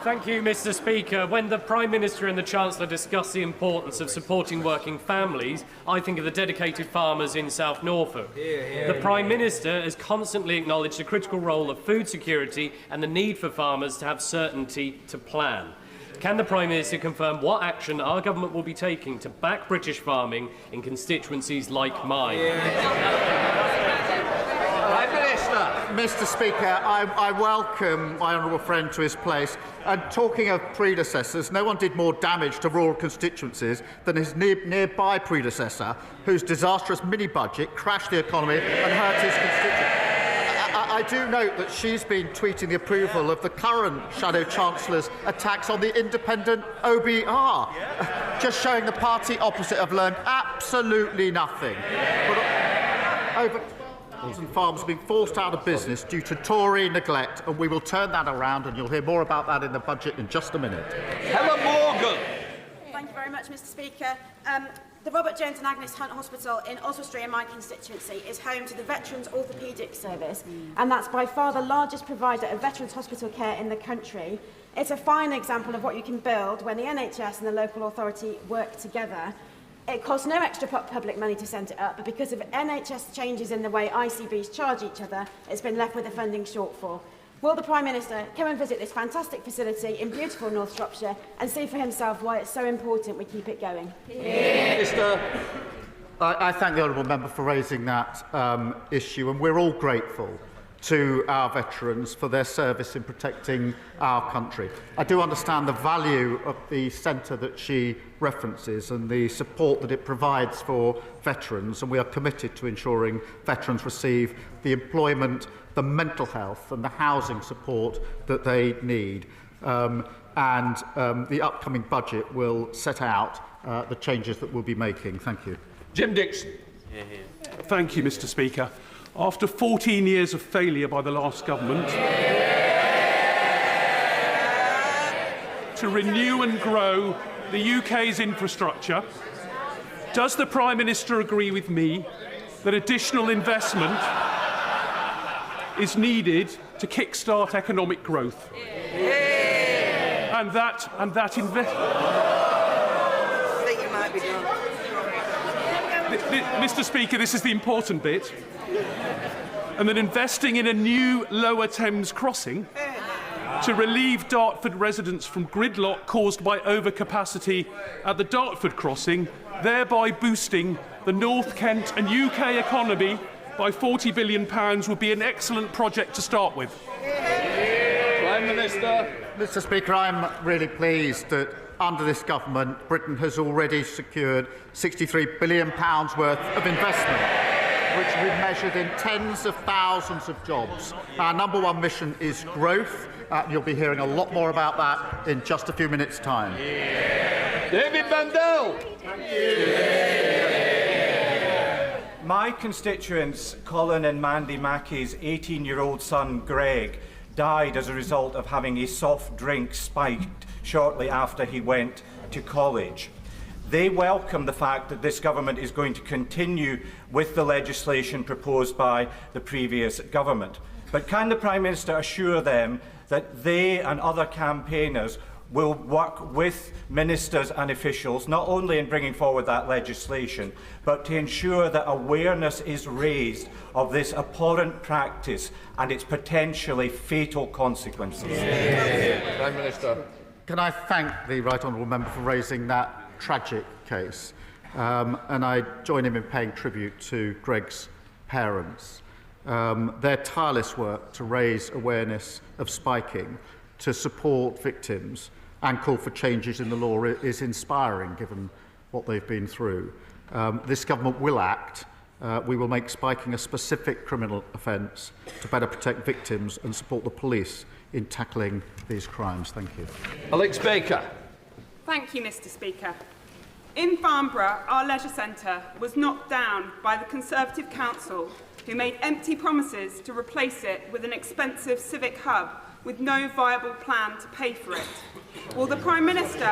Thank you, Mr. Speaker. When the Prime Minister and the Chancellor discuss the importance of supporting working families, I think of the dedicated farmers in South Norfolk. The Prime Minister has constantly acknowledged the critical role of food security and the need for farmers to have certainty to plan. Can the Prime Minister confirm what action our government will be taking to back British farming in constituencies like mine? Prime Minister. Mr. Speaker, I welcome my honourable friend to his place. And talking of predecessors, no one did more damage to rural constituencies than his nearby predecessor, whose disastrous mini-budget crashed the economy and hurt his constituents. I do note that she's been tweeting the approval of the current Shadow Chancellor's attacks on the independent OBR, just showing the party opposite have learned absolutely nothing. But over 1,000 farms have been forced out of business due to Tory neglect, and we will turn that around, and you'll hear more about that in the budget in just a minute. Helen Morgan. Thank you very much, Mr. Speaker. The Robert Jones and Agnes Hunt Hospital in Oswestry in my constituency is home to the Veterans Orthopaedic Service, and that's by far the largest provider of veterans hospital care in the country. It's a fine example of what you can build when the NHS and the local authority work together. It costs no extra public money to set it up, but because of NHS changes in the way ICBs charge each other, it's been left with a funding shortfall. Will the Prime Minister come and visit this fantastic facility in beautiful North Shropshire and see for himself why it's so important we keep it going? I thank the honourable member for raising that issue, and we're all grateful to our veterans for their service in protecting our country. I do understand the value of the centre that she references and the support that it provides for veterans, and we are committed to ensuring veterans receive the employment, the mental health and the housing support that they need. The upcoming budget will set out the changes that we'll be making. Thank you. Jim Dixon. Thank you, Mr. Speaker. After 14 years of failure by the last government to renew and grow the UK's infrastructure, does the Prime Minister agree with me that additional investment is needed to kickstart economic growth? And that investment... Mr. Speaker, this is the important bit. And that investing in a new Lower Thames crossing to relieve Dartford residents from gridlock caused by overcapacity at the Dartford crossing, thereby boosting the North Kent and UK economy by £40 billion would be an excellent project to start with. Prime Minister. Mr. Speaker, I'm really pleased that under this government, Britain has already secured £63 billion worth of investment, which will be measured in tens of thousands of jobs. Our number one mission is growth. You'll be hearing a lot more about that in just a few minutes' time. David Bandel. My constituents, Colin and Mandy Mackey's 18-year-old son, Greg, died as a result of having a soft drink spiked shortly after he went to college. They welcome the fact that this government is going to continue with the legislation proposed by the previous government. But can the Prime Minister assure them that they and other campaigners will work with ministers and officials, not only in bringing forward that legislation, but to ensure that awareness is raised of this abhorrent practice and its potentially fatal consequences? Prime Minister. Can I thank the Right Honourable Member for raising that tragic case? And I join him in paying tribute to Greg's parents. Their tireless work to raise awareness of spiking, to support victims and call for changes in the law is inspiring, given what they've been through. This government will act. We will make spiking a specific criminal offence to better protect victims and support the police in tackling these crimes. Thank you. Alex Baker. Thank you, Mr. Speaker. In Farnborough, our leisure centre was knocked down by the Conservative Council, who made empty promises to replace it with an expensive civic hub with no viable plan to pay for it. Will the Prime Minister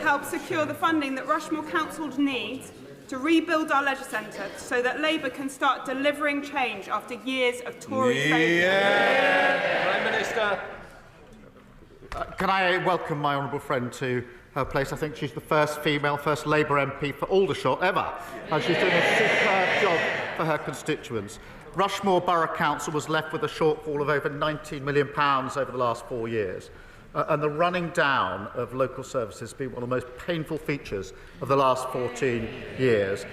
help secure the funding that Rushmore Council needs to rebuild our leisure centre so that Labour can start delivering change after years of Tory failure? Prime Minister. Can I welcome my honourable friend to her place? I think she's the first Labour MP for Aldershot ever, and she's doing a superb job for her constituents. Rushmore Borough Council was left with a shortfall of over £19 million over the last 4 years. And the running down of local services has been one of the most painful features of the last 14 years.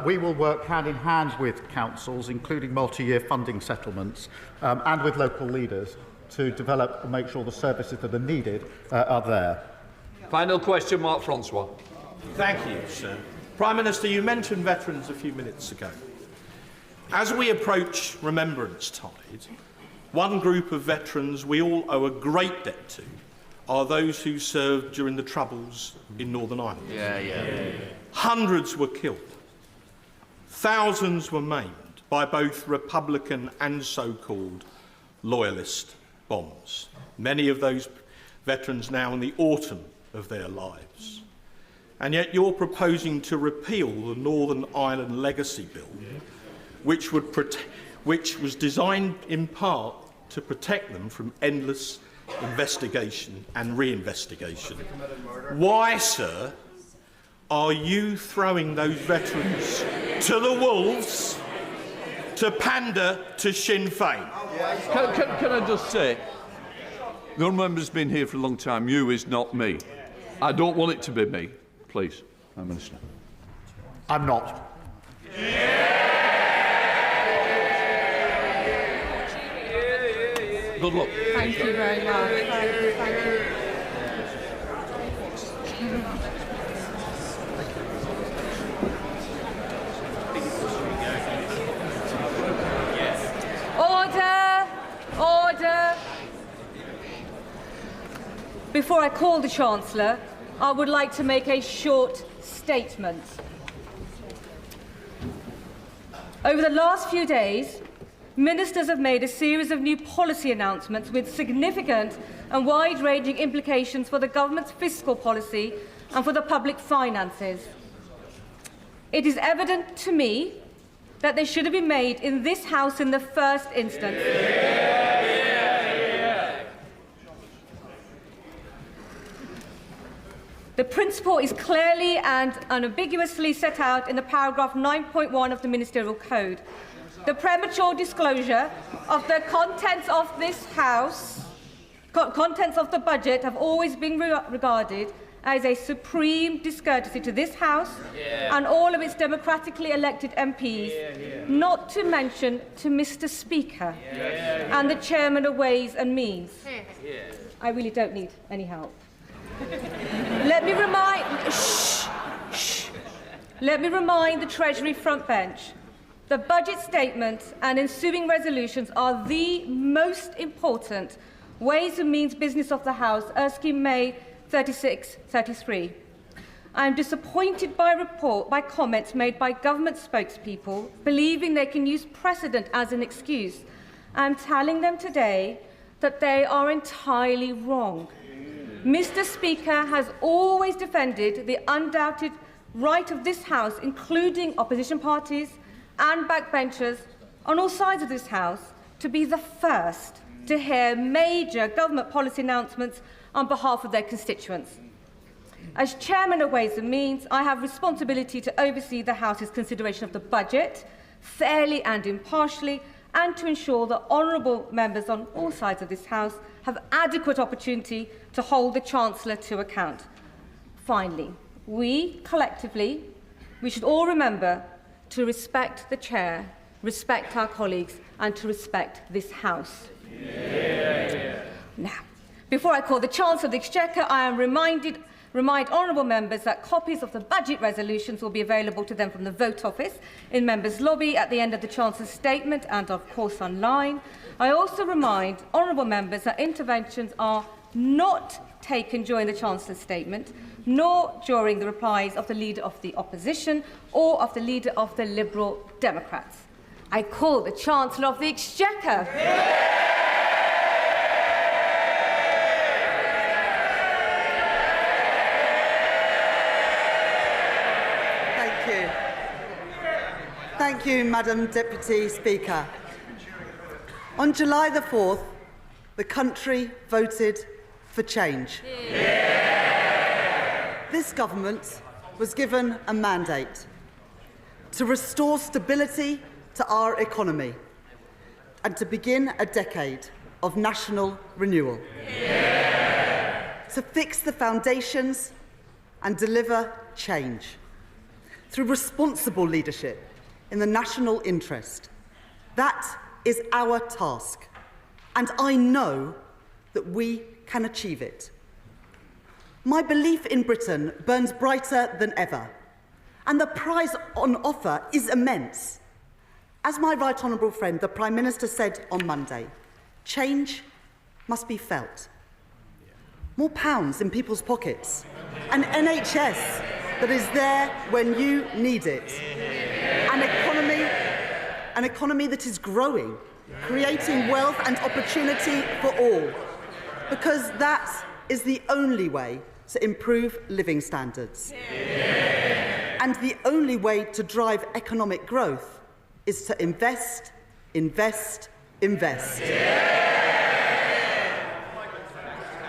We will work hand in hand with councils, including multi-year funding settlements, and with local leaders to develop and make sure the services that are needed are there. Final question, Mark Francois. Thank you, sir. Prime Minister, you mentioned veterans a few minutes ago. As we approach Remembrance Tide, one group of veterans we all owe a great debt to are those who served during the Troubles in Northern Ireland. Hundreds were killed. Thousands were maimed by both Republican and so-called Loyalist bombs. Many of those veterans now in the autumn of their lives. And yet you're proposing to repeal the Northern Ireland Legacy Bill, which was designed in part to protect them from endless investigation and reinvestigation. Why, sir, are you throwing those veterans to the wolves to pander to Sinn Féin? Can I just say, the honourable member's been here for a long time. You is not me. I don't want it to be me. Please, Prime Minister. I'm not. Good luck. Thank you very much. Thank you. Order! Order! Before I call the Chancellor, I would like to make a short statement. Over the last few days, ministers have made a series of new policy announcements with significant and wide-ranging implications for the government's fiscal policy and for the public finances. It is evident to me that they should have been made in this House in the first instance. The principle is clearly and unambiguously set out in the paragraph 9.1 of the Ministerial Code. The premature disclosure of the contents of this House, contents of the budget, have always been regarded as a supreme discourtesy to this House and all of its democratically elected MPs, not to mention to Mr. Speaker and the Chairman of Ways and Means. I really don't need any help. Let me remind the Treasury front bench. The budget statement and ensuing resolutions are the most important Ways and Means business of the House, Erskine May 36-33. I am disappointed by comments made by government spokespeople believing they can use precedent as an excuse. I am telling them today that they are entirely wrong. Mr. Speaker has always defended the undoubted right of this House, including opposition parties and backbenchers on all sides of this House, to be the first to hear major government policy announcements on behalf of their constituents. As Chairman of Ways and Means, I have responsibility to oversee the House's consideration of the budget fairly and impartially, and to ensure that honourable members on all sides of this House have adequate opportunity to hold the Chancellor to account. Finally, we collectively, we should all remember to respect the Chair, respect our colleagues, and to respect this House. Now, before I call the Chancellor of the Exchequer, I am remind honourable members that copies of the budget resolutions will be available to them from the Vote Office in Members' Lobby at the end of the Chancellor's statement and, of course, online. I also remind honourable members that interventions are not taken during the Chancellor's statement, nor during the replies of the Leader of the Opposition or of the Leader of the Liberal Democrats. I call the Chancellor of the Exchequer. Thank you, Madam Deputy Speaker. On July the 4th, the country voted for change. This government was given a mandate to restore stability to our economy and to begin a decade of national renewal, to fix the foundations and deliver change through responsible leadership in the national interest. That is our task, and I know that we can achieve it. My belief in Britain burns brighter than ever, and the prize on offer is immense. As my right honourable friend, the Prime Minister, said on Monday, change must be felt. More pounds in people's pockets, an NHS that is there when you need it, an economy that is growing, creating wealth and opportunity for all, because that is the only way to improve living standards. And the only way to drive economic growth is to invest, invest, invest.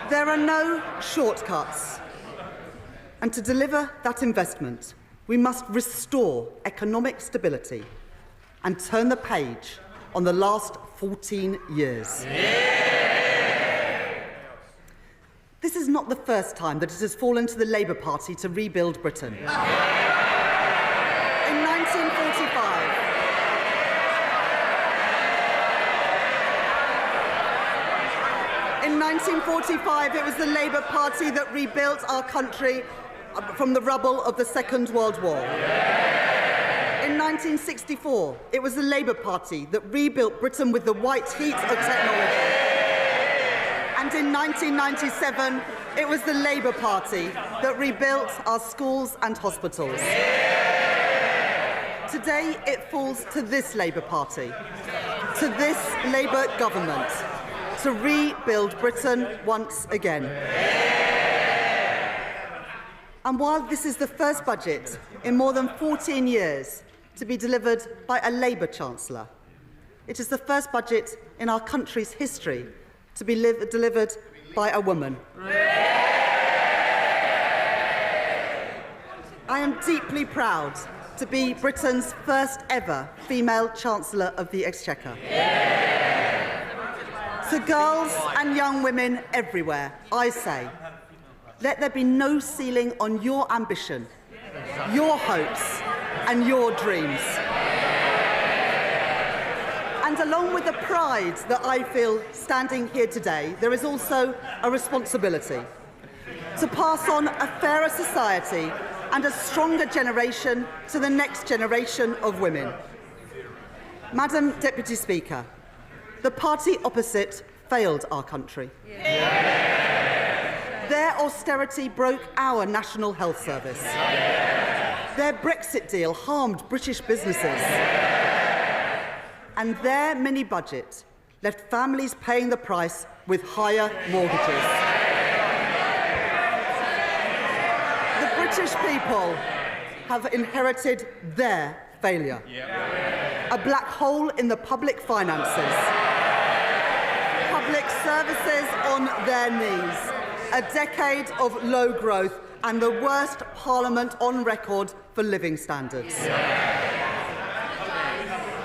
There are no shortcuts. And to deliver that investment, we must restore economic stability and turn the page on the last 14 years. This is not the first time that it has fallen to the Labour Party to rebuild Britain. In 1945, it was the Labour Party that rebuilt our country from the rubble of the Second World War. In 1964, it was the Labour Party that rebuilt Britain with the white heat of technology. And in 1997, it was the Labour Party that rebuilt our schools and hospitals. Today, it falls to this Labour Party, to this Labour government, to rebuild Britain once again. And while this is the first budget in more than 14 years to be delivered by a Labour Chancellor, it is the first budget in our country's history to be delivered by a woman. I am deeply proud to be Britain's first ever female Chancellor of the Exchequer. To girls and young women everywhere, I say, let there be no ceiling on your ambition, your hopes, and your dreams. And And along with the pride that I feel standing here today, there is also a responsibility to pass on a fairer society and a stronger generation to the next generation of women. Madam Deputy Speaker, the party opposite failed our country. Their austerity broke our National Health Service. Their Brexit deal harmed British businesses. And their mini-budget left families paying the price with higher mortgages. The British people have inherited their failure. A black hole in the public finances. Public services on their knees. A decade of low growth and the worst Parliament on record for living standards.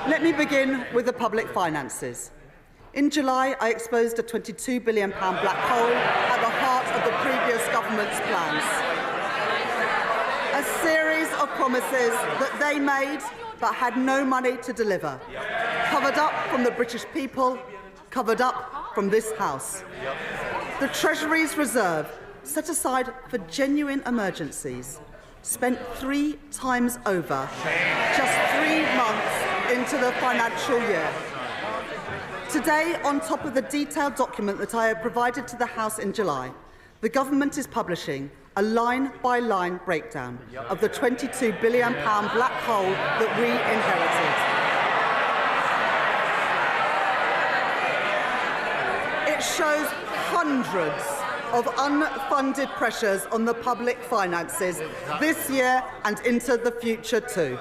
Let me begin with the public finances. In July, I exposed a £22 billion black hole at the heart of the previous government's plans. A series of promises that they made but had no money to deliver. Covered up from the British people, covered up from this House. The Treasury's reserve, set aside for genuine emergencies, spent 3 times over just 3 months into the financial year. Today, on top of the detailed document that I have provided to the House in July, the government is publishing a line-by-line breakdown of the £22 billion black hole that we inherited. It shows hundreds of unfunded pressures on the public finances this year and into the future too.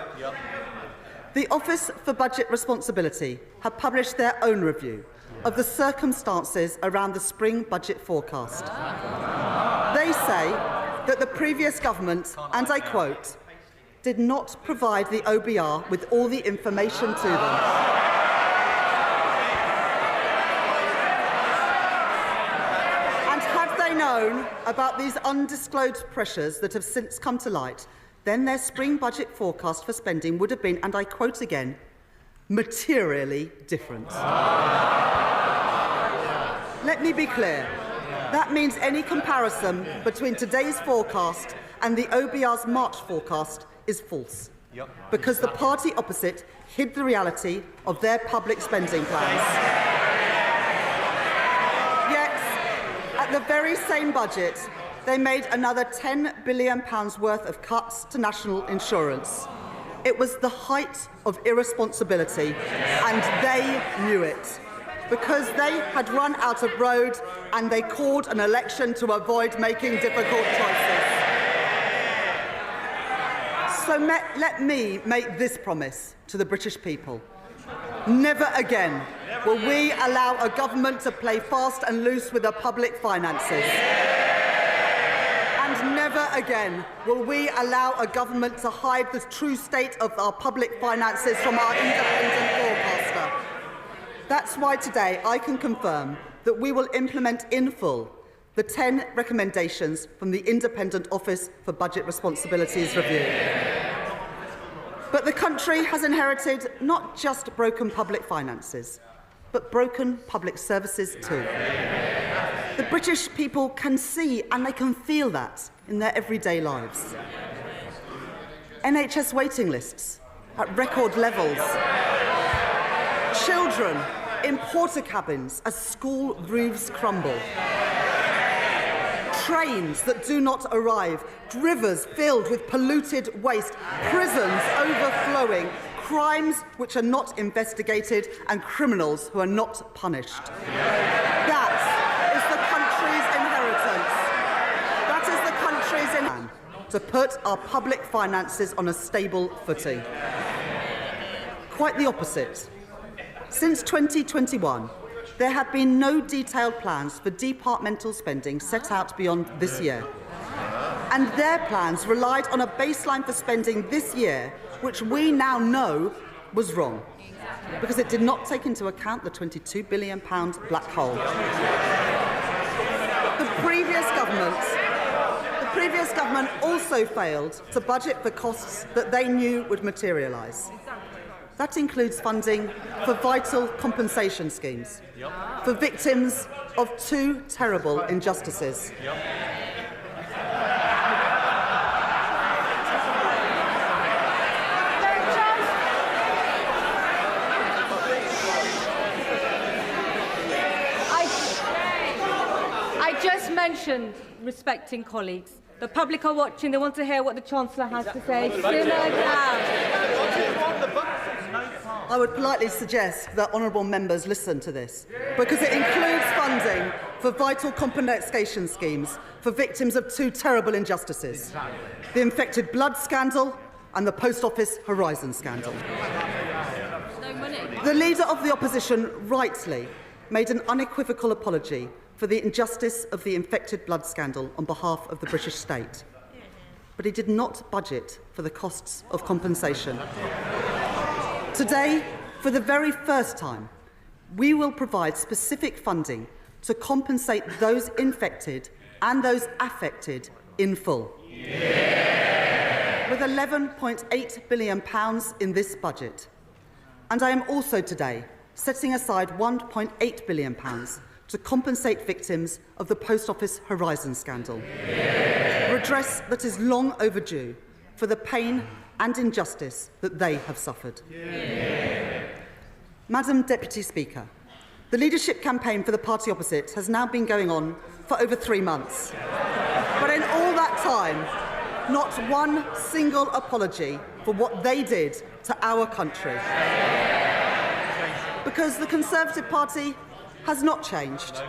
The Office for Budget Responsibility have published their own review of the circumstances around the spring budget forecast. They say that the previous government, and I quote, did not provide the OBR with all the information to them. And had they known about these undisclosed pressures that have since come to light, then their spring budget forecast for spending would have been, and I quote again, materially different. Let me be clear. That means any comparison between today's forecast and the OBR's March forecast is false. Because the party opposite hid the reality of their public spending plans. Yet, at the very same budget, they made another £10 billion worth of cuts to national insurance. It was the height of irresponsibility, and they knew it, because they had run out of road and they called an election to avoid making difficult choices. So let me make this promise to the British people. Never again will we allow a government to play fast and loose with the public finances. And never again will we allow a government to hide the true state of our public finances from our independent forecaster. That's why today I can confirm that we will implement in full the 10 recommendations from the Independent Office for Budget Responsibilities Review. But the country has inherited not just broken public finances, but broken public services too. The British people can see and they can feel that in their everyday lives. NHS waiting lists at record levels. Children in porter cabins as school roofs crumble. Trains that do not arrive, rivers filled with polluted waste, prisons overflowing, crimes which are not investigated and criminals who are not punished. That is the country's inheritance. That is the country's plan to put our public finances on a stable footing. Quite the opposite. Since 2021, there have been no detailed plans for departmental spending set out beyond this year. And their plans relied on a baseline for spending this year, which we now know was wrong, because it did not take into account the £22 billion black hole. The previous government also failed to budget for costs that they knew would materialise. That includes funding for vital compensation schemes for victims of 2 terrible injustices. I just mentioned respecting colleagues. The public are watching. They want to hear what the Chancellor has to say. Simmer down. I would politely suggest that honourable members listen to this, because it includes funding for vital compensation schemes for victims of 2 terrible injustices: the infected blood scandal and the Post Office Horizon scandal. The Leader of the Opposition rightly made an unequivocal apology for the injustice of the infected blood scandal on behalf of the British state. But he did not budget for the costs of compensation. Today, for the very first time, we will provide specific funding to compensate those infected and those affected in full. With £11.8 billion in this budget. And I am also today setting aside £1.8 billion to compensate victims of the Post Office Horizon scandal. Redress that is long overdue for the pain and injustice that they have suffered. Madam Deputy Speaker, the leadership campaign for the party opposite has now been going on for over 3 months. But in all that time, not one single apology for what they did to our country. Because the Conservative Party has not changed.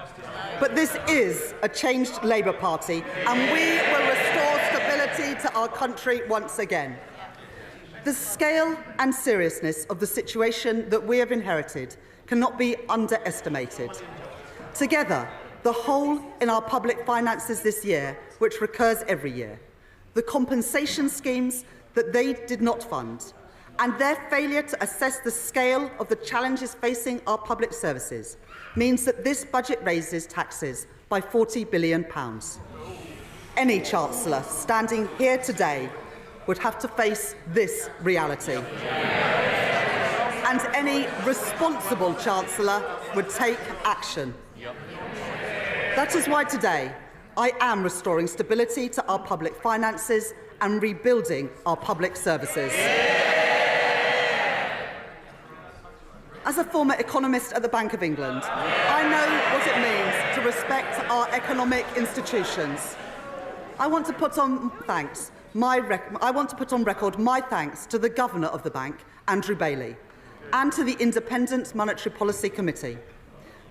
But this is a changed Labour Party, and we will restore stability to our country once again. The scale and seriousness of the situation that we have inherited cannot be underestimated. Together, the hole in our public finances this year, which recurs every year, the compensation schemes that they did not fund, and their failure to assess the scale of the challenges facing our public services means that this budget raises taxes by £40 billion. Any Chancellor standing here today would have to face this reality. And any responsible Chancellor would take action. That is why today I am restoring stability to our public finances and rebuilding our public services. As a former economist at the Bank of England, I know what it means to respect our economic institutions. I want to put on record my thanks to the Governor of the Bank, Andrew Bailey, and to the Independent Monetary Policy Committee.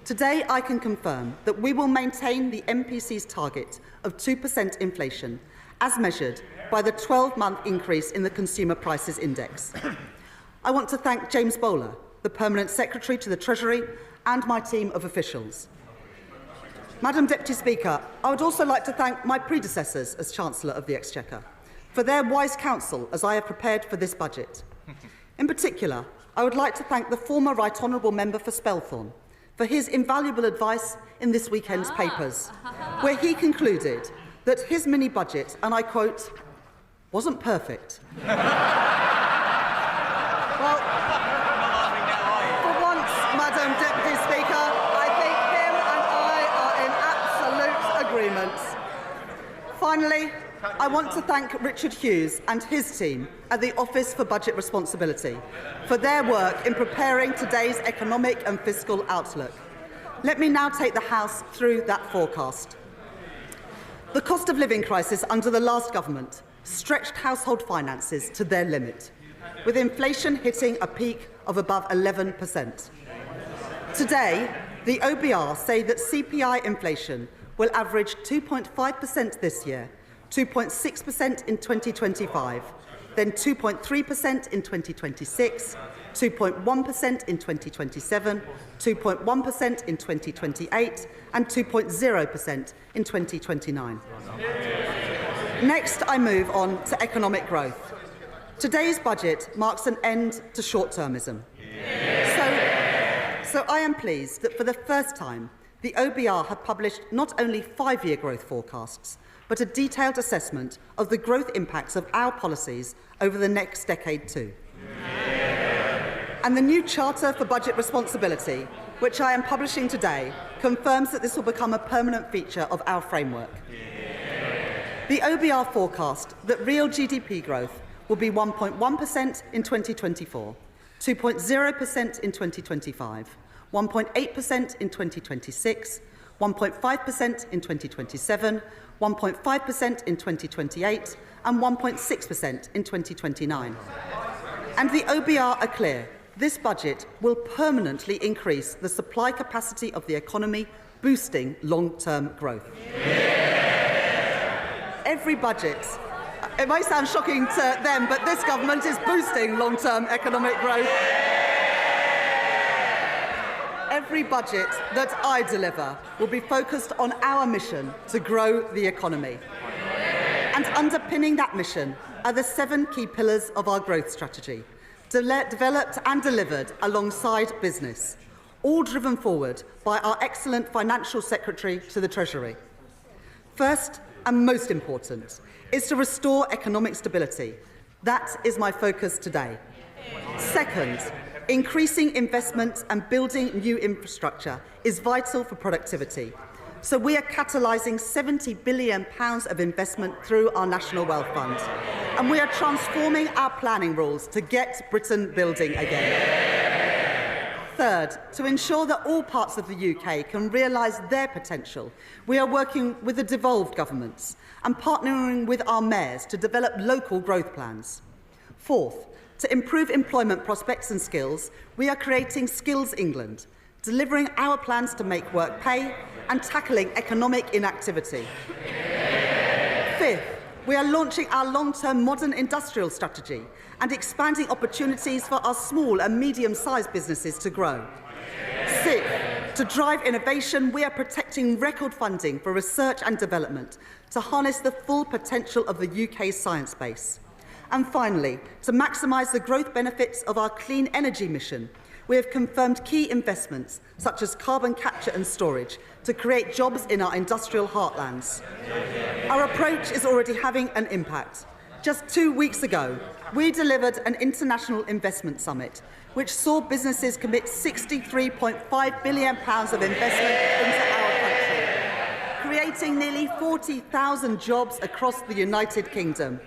Today, I can confirm that we will maintain the MPC's target of 2% inflation, as measured by the 12-month increase in the Consumer Prices Index. I want to thank James Bowler, the Permanent Secretary to the Treasury, and my team of officials. Madam Deputy Speaker, I would also like to thank my predecessors as Chancellor of the Exchequer for their wise counsel as I have prepared for this budget. In particular, I would like to thank the former Right Honourable Member for Spelthorne for his invaluable advice in this weekend's papers, where he concluded that his mini-budget, and I quote, wasn't perfect. Well, for once, Madam Deputy Speaker, I think him and I are in absolute agreement. Finally, I want to thank Richard Hughes and his team at the Office for Budget Responsibility for their work in preparing today's economic and fiscal outlook. Let me now take the House through that forecast. The cost of living crisis under the last government stretched household finances to their limit, with inflation hitting a peak of above 11%. Today, the OBR say that CPI inflation will average 2.5% this year, 2.6% in 2025, then 2.3% in 2026, 2.1% in 2027, 2.1% in 2028, and 2.0% in 2029. Next, I move on to economic growth. Today's budget marks an end to short-termism. So I am pleased that for the first time, the OBR have published not only 5-year growth forecasts, but a detailed assessment of the growth impacts of our policies over the next decade too. And the new Charter for Budget Responsibility, which I am publishing today, confirms that this will become a permanent feature of our framework. The OBR forecast that real GDP growth will be 1.1% in 2024, 2.0% in 2025, 1.8% in 2026, 1.5% in 2027, 1.5% in 2028, and 1.6% in 2029. And the OBR are clear. This budget will permanently increase the supply capacity of the economy, boosting long-term growth. Every budget, it might sound shocking to them, but this government is boosting long-term economic growth. Every budget that I deliver will be focused on our mission to grow the economy. And underpinning that mission are the 7 key pillars of our growth strategy, developed and delivered alongside business, all driven forward by our excellent Financial Secretary to the Treasury. First, and most important, is to restore economic stability. That is my focus today. Second, increasing investment and building new infrastructure is vital for productivity. So we are catalysing £70 billion of investment through our National Wealth Fund. And we are transforming our planning rules to get Britain building again. Third, to ensure that all parts of the UK can realise their potential, we are working with the devolved governments and partnering with our mayors to develop local growth plans. Fourth, to improve employment prospects and skills, we are creating Skills England, delivering our plans to make work pay and tackling economic inactivity. Fifth, we are launching our long-term modern industrial strategy and expanding opportunities for our small and medium-sized businesses to grow. Sixth, to drive innovation, we are protecting record funding for research and development to harness the full potential of the UK's science base. And finally, to maximise the growth benefits of our clean energy mission, we have confirmed key investments such as carbon capture and storage to create jobs in our industrial heartlands. Our approach is already having an impact. Just 2 weeks ago, we delivered an international investment summit which saw businesses commit £63.5 billion of investment into our country, creating nearly 40,000 jobs across the United Kingdom.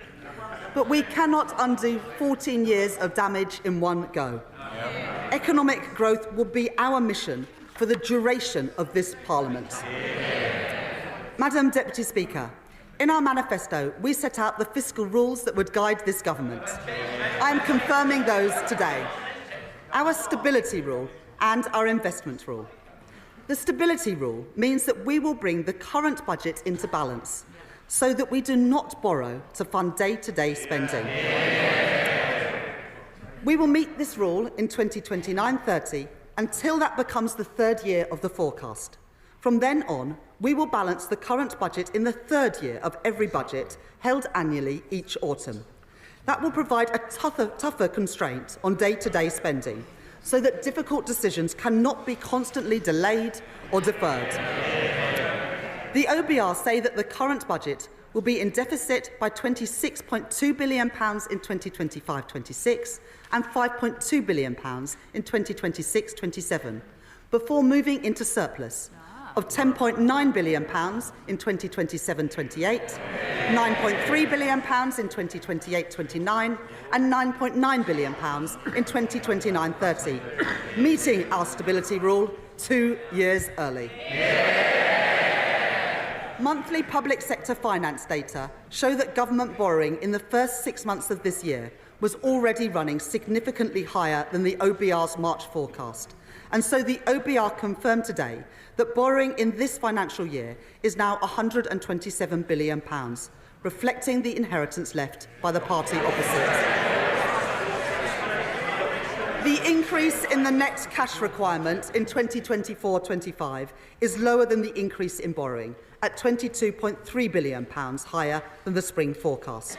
But we cannot undo 14 years of damage in one go. Economic growth will be our mission for the duration of this Parliament. Madam Deputy Speaker, in our manifesto, we set out the fiscal rules that would guide this government. I am confirming those today. Our stability rule and our investment rule. The stability rule means that we will bring the current budget into balance so that we do not borrow to fund day-to-day spending. We will meet this rule in 2029-30 until that becomes the 3rd year of the forecast. From then on, we will balance the current budget in the 3rd year of every budget held annually each autumn. That will provide a tougher constraint on day-to-day spending so that difficult decisions cannot be constantly delayed or deferred. The OBR say that the current budget will be in deficit by £26.2 billion in 2025-26 and £5.2 billion in 2026-27, before moving into surplus of £10.9 billion in 2027-28, £9.3 billion in 2028-29 and £9.9 billion in 2029-30, meeting our stability rule 2 years early. Monthly public sector finance data show that government borrowing in the first 6 months of this year was already running significantly higher than the OBR's March forecast. And so the OBR confirmed today that borrowing in this financial year is now £127 billion, reflecting the inheritance left by the party opposite. The increase in the net cash requirement in 2024-25 is lower than the increase in borrowing, at £22.3 billion higher than the spring forecast.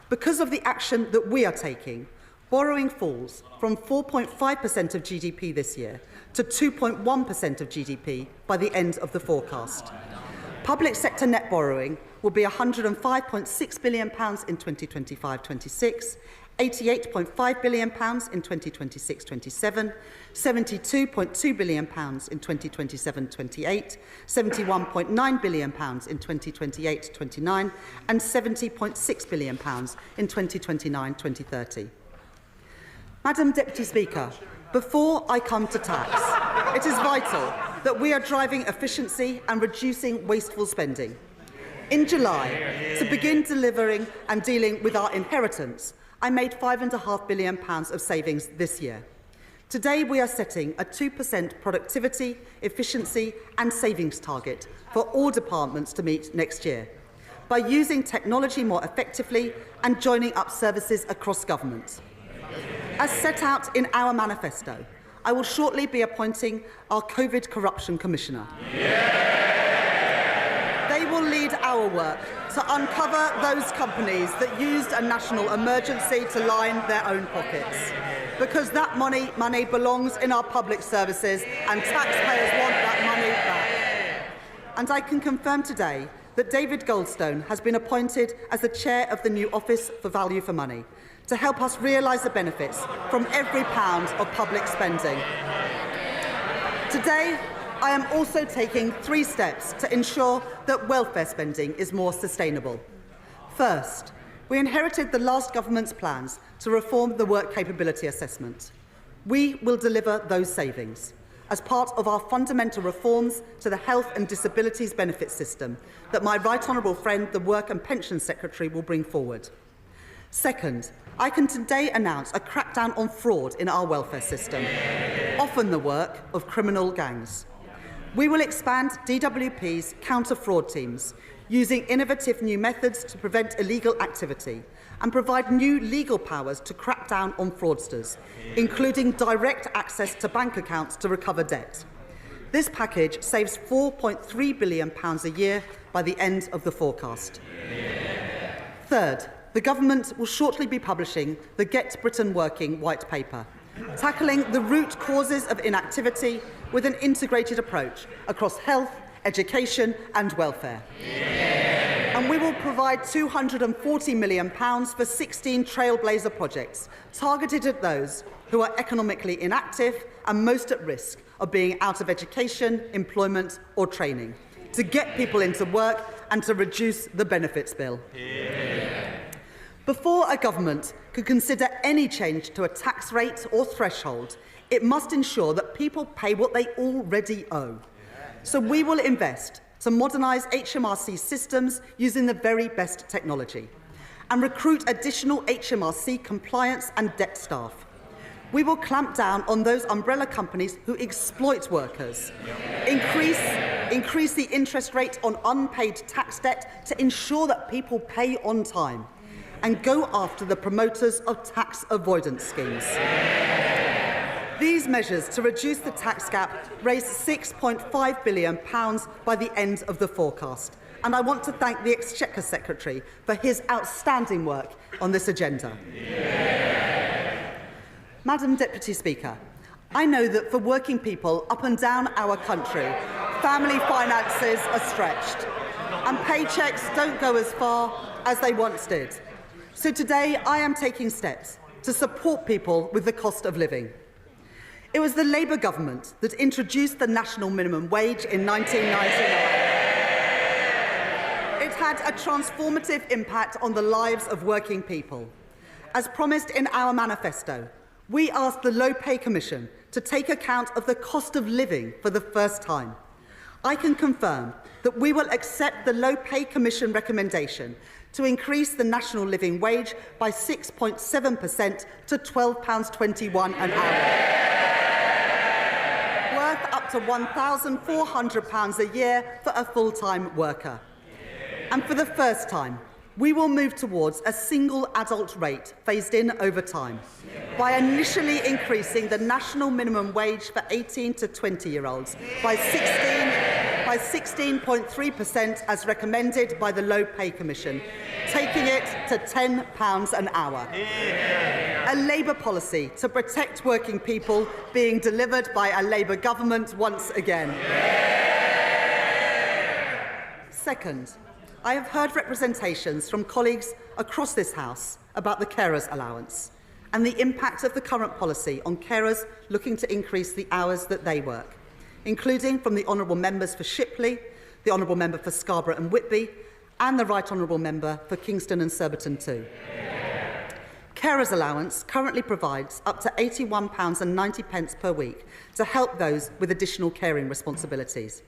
Because of the action that we are taking, borrowing falls from 4.5% of GDP this year to 2.1% of GDP by the end of the forecast. Public sector net borrowing will be £105.6 billion in 2025-26, £88.5 billion in 2026-27, £72.2 billion in 2027-28, £71.9 billion in 2028-29, and £70.6 billion in 2029-2030. Madam Deputy Speaker, before I come to tax, it is vital that we are driving efficiency and reducing wasteful spending. In July, to begin delivering and dealing with our inheritance, I made £5.5 billion of savings this year. Today, we are setting a 2% productivity, efficiency and savings target for all departments to meet next year by using technology more effectively and joining up services across government. As set out in our manifesto, I will shortly be appointing our COVID Corruption Commissioner. They will lead our work to uncover those companies that used a national emergency to line their own pockets. Because that money belongs in our public services and taxpayers want that money back. And I can confirm today that David Goldstone has been appointed as the chair of the new Office for Value for Money to help us realise the benefits from every pound of public spending. Today, I am also taking 3 steps to ensure that welfare spending is more sustainable. First, we inherited the last government's plans to reform the work capability assessment. We will deliver those savings as part of our fundamental reforms to the health and disabilities benefit system that my right honourable friend, the Work and Pensions Secretary, will bring forward. Second, I can today announce a crackdown on fraud in our welfare system, often the work of criminal gangs. We will expand DWP's counter-fraud teams, using innovative new methods to prevent illegal activity and provide new legal powers to crack down on fraudsters, including direct access to bank accounts to recover debt. This package saves £4.3 billion a year by the end of the forecast. Third, the government will shortly be publishing the Get Britain Working white paper, tackling the root causes of inactivity with an integrated approach across health, education and welfare. And we will provide £240 million for 16 trailblazer projects targeted at those who are economically inactive and most at risk of being out of education, employment or training, to get people into work and to reduce the benefits bill. Before a government could consider any change to a tax rate or threshold, it must ensure that people pay what they already owe. So we will invest to modernise HMRC systems using the very best technology and recruit additional HMRC compliance and debt staff. We will clamp down on those umbrella companies who exploit workers, increase the interest rate on unpaid tax debt to ensure that people pay on time, and go after the promoters of tax avoidance schemes. These measures to reduce the tax gap raise £6.5 billion by the end of the forecast. And I want to thank the Exchequer Secretary for his outstanding work on this agenda. Madam Deputy Speaker, I know that for working people up and down our country, family finances are stretched and paychecks don't go as far as they once did. So today I am taking steps to support people with the cost of living. It was the Labour government that introduced the national minimum wage in 1999. It had a transformative impact on the lives of working people. As promised in our manifesto, we asked the Low Pay Commission to take account of the cost of living for the first time. I can confirm that we will accept the Low Pay Commission recommendation to increase the national living wage by 6.7% to £12.21 an hour. Up to £1,400 a year for a full-time worker. And for the first time, we will move towards a single adult rate phased in over time by initially increasing the national minimum wage for 18 to 20-year-olds by 16.3% as recommended by the Low Pay Commission, taking it to £10 an hour. A Labour policy to protect working people being delivered by a Labour government once again. Second, I have heard representations from colleagues across this House about the carers allowance and the impact of the current policy on carers looking to increase the hours that they work, including from the Honourable Members for Shipley, the Honourable Member for Scarborough and Whitby, and the Right Honourable Member for Kingston and Surbiton too. Carers allowance currently provides up to £81.90 per week to help those with additional caring responsibilities.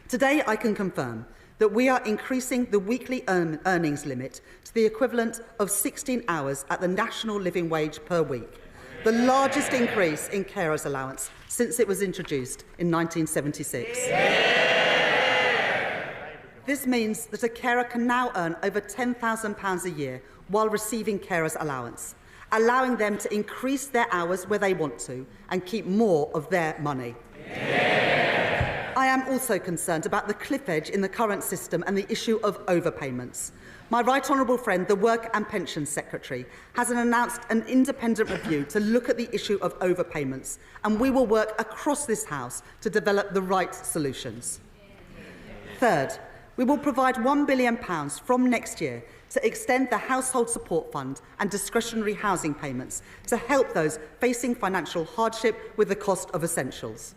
Today, I can confirm that we are increasing the weekly earnings limit to the equivalent of 16 hours at the national living wage per week, the largest increase in carers allowance since it was introduced in 1976. This means that a carer can now earn over £10,000 a year while receiving carers allowance, allowing them to increase their hours where they want to and keep more of their money. I am also concerned about the cliff edge in the current system and the issue of overpayments. My Right Honourable friend, the Work and Pensions Secretary, has announced an independent review to look at the issue of overpayments, and we will work across this House to develop the right solutions. Third, we will provide £1 billion from next year to extend the Household Support Fund and discretionary housing payments to help those facing financial hardship with the cost of essentials.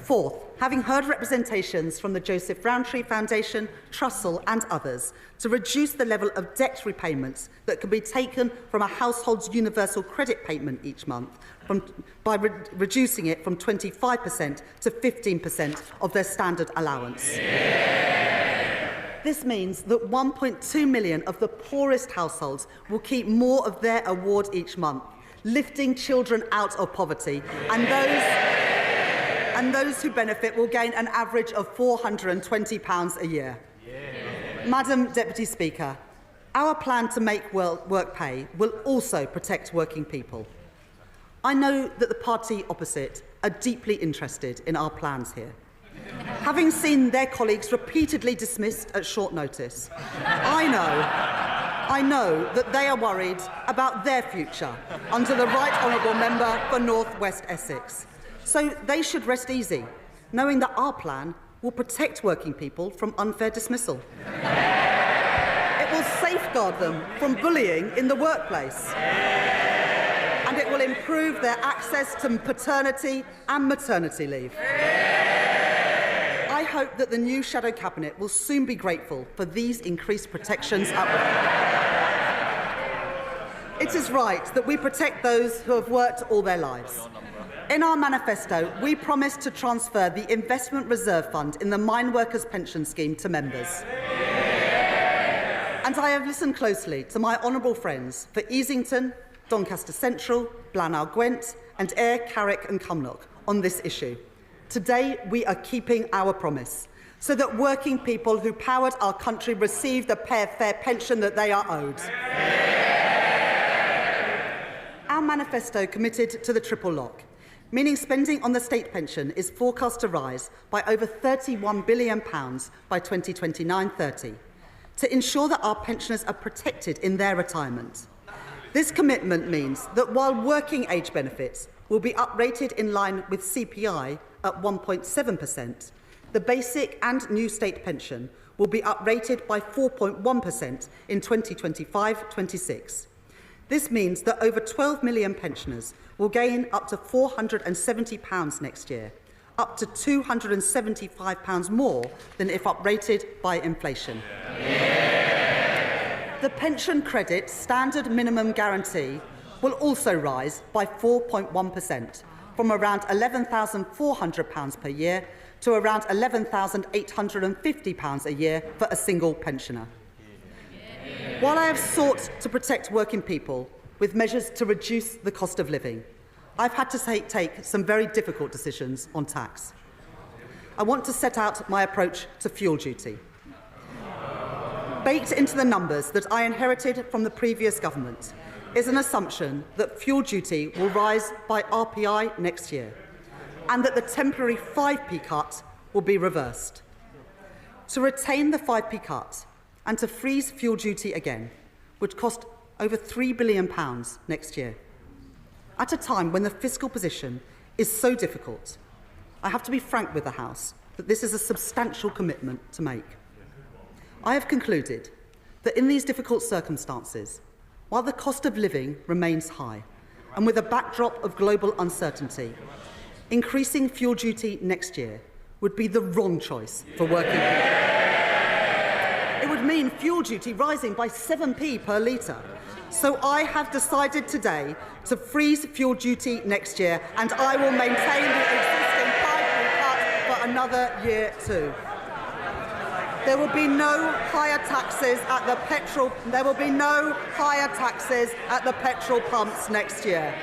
Fourth, having heard representations from the Joseph Rowntree Foundation, Trussell and others to reduce the level of debt repayments that can be taken from a household's universal credit payment each month by reducing it from 25% to 15% of their standard allowance. This means that 1.2 million of the poorest households will keep more of their award each month, lifting children out of poverty, and those who benefit will gain an average of £420 a year. Madam Deputy Speaker, our plan to make work pay will also protect working people. I know that the party opposite are deeply interested in our plans here. Having seen their colleagues repeatedly dismissed at short notice, I know that they are worried about their future under the Right Honourable Member for North West Essex. So they should rest easy, knowing that our plan will protect working people from unfair dismissal. It will safeguard them from bullying in the workplace. And it will improve their access to paternity and maternity leave. I hope that the new Shadow Cabinet will soon be grateful for these increased protections at work. It is right that we protect those who have worked all their lives. In our manifesto, we promised to transfer the Investment Reserve Fund in the Mine Workers' Pension Scheme to members. And I have listened closely to my honourable friends for Easington, Doncaster Central, Blaenau Gwent and Ayr, Carrick and Cumnock on this issue. Today, we are keeping our promise so that working people who powered our country receive the fair pension that they are owed. Our manifesto committed to the triple lock, meaning spending on the state pension is forecast to rise by over £31 billion by 2029-30 to ensure that our pensioners are protected in their retirement. This commitment means that while working age benefits will be uprated in line with CPI at 1.7%, the basic and new state pension will be uprated by 4.1% in 2025-26. This means that over 12 million pensioners will gain up to £470 next year, up to £275 more than if uprated by inflation. The pension credit standard minimum guarantee will also rise by 4.1%, from around £11,400 per year to around £11,850 a year for a single pensioner. While I have sought to protect working people with measures to reduce the cost of living, I've had to take some very difficult decisions on tax. I want to set out my approach to fuel duty. Baked into the numbers that I inherited from the previous government is an assumption that fuel duty will rise by RPI next year and that the temporary 5p cut will be reversed. To retain the 5p cut and to freeze fuel duty again would cost over £3 billion next year. At a time when the fiscal position is so difficult, I have to be frank with the House that this is a substantial commitment to make. I have concluded that in these difficult circumstances, while the cost of living remains high, and with a backdrop of global uncertainty, increasing fuel duty next year would be the wrong choice for working people. It would mean fuel duty rising by 7p per litre. So I have decided today to freeze fuel duty next year, and I will maintain the existing 5p cut for another year too. There will be no higher taxes at the petrol. There will be no higher taxes at the petrol pumps next year.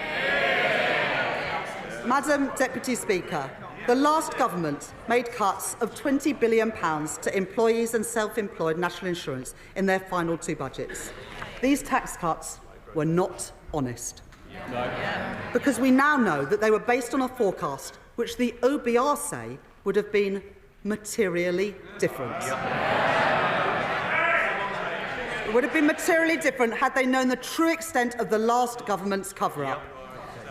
Madam Deputy Speaker, the last government made cuts of £20 billion to employees and self-employed national insurance in their final 2 budgets. These tax cuts were not honest. No. Because we now know that they were based on a forecast which the OBR say would have been materially different. It would have been materially different had they known the true extent of the last government's cover-up.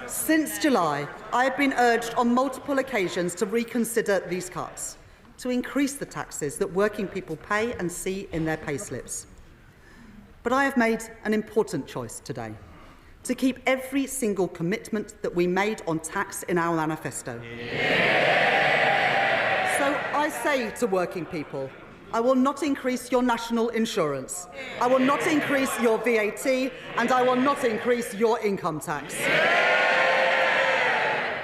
Since July, I have been urged on multiple occasions to reconsider these cuts, to increase the taxes that working people pay and see in their payslips. But I have made an important choice today, to keep every single commitment that we made on tax in our manifesto. So I say to working people, I will not increase your national insurance, I will not increase your VAT, and I will not increase your income tax.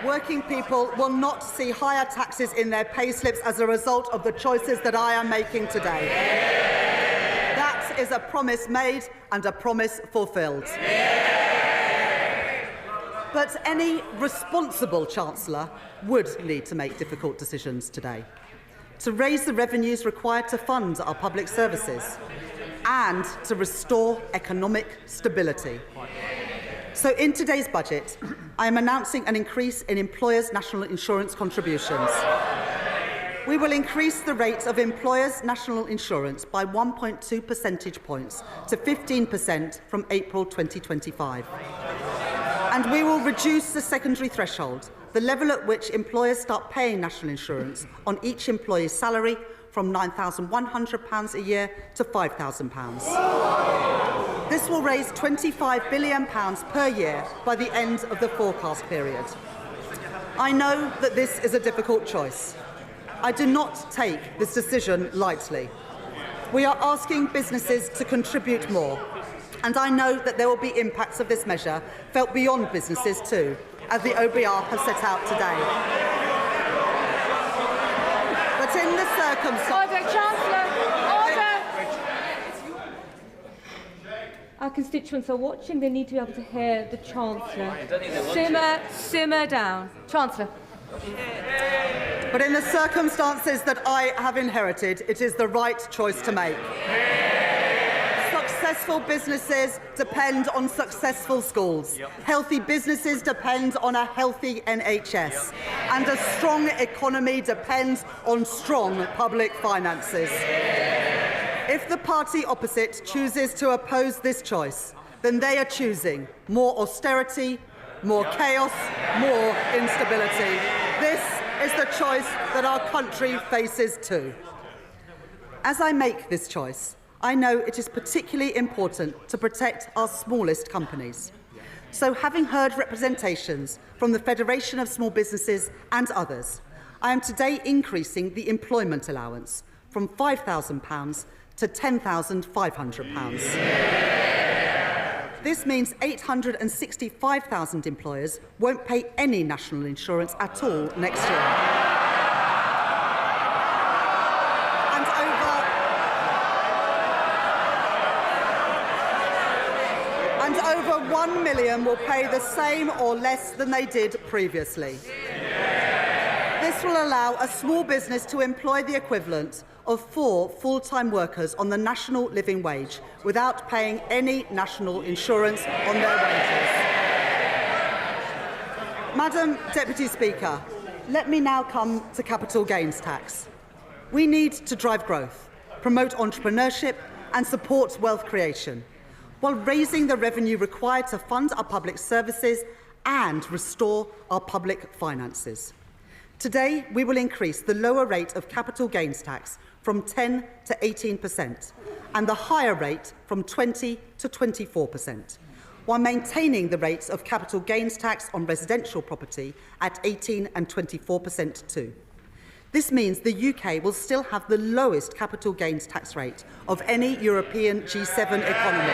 Working people will not see higher taxes in their payslips as a result of the choices that I am making today. That is a promise made and a promise fulfilled. But any responsible Chancellor would need to make difficult decisions today, to raise the revenues required to fund our public services and to restore economic stability. So in today's budget, I am announcing an increase in employers' national insurance contributions. We will increase the rate of employers' national insurance by 1.2 percentage points to 15% from April 2025. And we will reduce the secondary threshold, the level at which employers start paying national insurance on each employee's salary, from £9,100 a year to £5,000. This will raise £25 billion per year by the end of the forecast period. I know that this is a difficult choice. I do not take this decision lightly. We are asking businesses to contribute more, and I know that there will be impacts of this measure felt beyond businesses too, as the OBR have set out today. But in the circumstances... Order, Chancellor! Order! Our constituents are watching. They need to be able to hear the Chancellor. Simmer down. Chancellor. But in the circumstances that I have inherited, it is the right choice to make. Successful businesses depend on successful schools. Healthy businesses depend on a healthy NHS. And a strong economy depends on strong public finances. If the party opposite chooses to oppose this choice, then they are choosing more austerity, more chaos, more instability. This is the choice that our country faces too. As I make this choice, I know it is particularly important to protect our smallest companies. So, having heard representations from the Federation of Small Businesses and others, I am today increasing the employment allowance from £5,000 to £10,500. This means 865,000 employers won't pay any national insurance at all next year. And over 1 million will pay the same or less than they did previously. This will allow a small business to employ the equivalent of 4 full-time workers on the national living wage without paying any national insurance on their wages. Madam Deputy Speaker, let me now come to capital gains tax. We need to drive growth, promote entrepreneurship and support wealth creation, while raising the revenue required to fund our public services and restore our public finances. Today, we will increase the lower rate of capital gains tax from 10 to 18%, and the higher rate from 20 to 24%, while maintaining the rates of capital gains tax on residential property at 18 and 24% too. This means the UK will still have the lowest capital gains tax rate of any European G7 economy.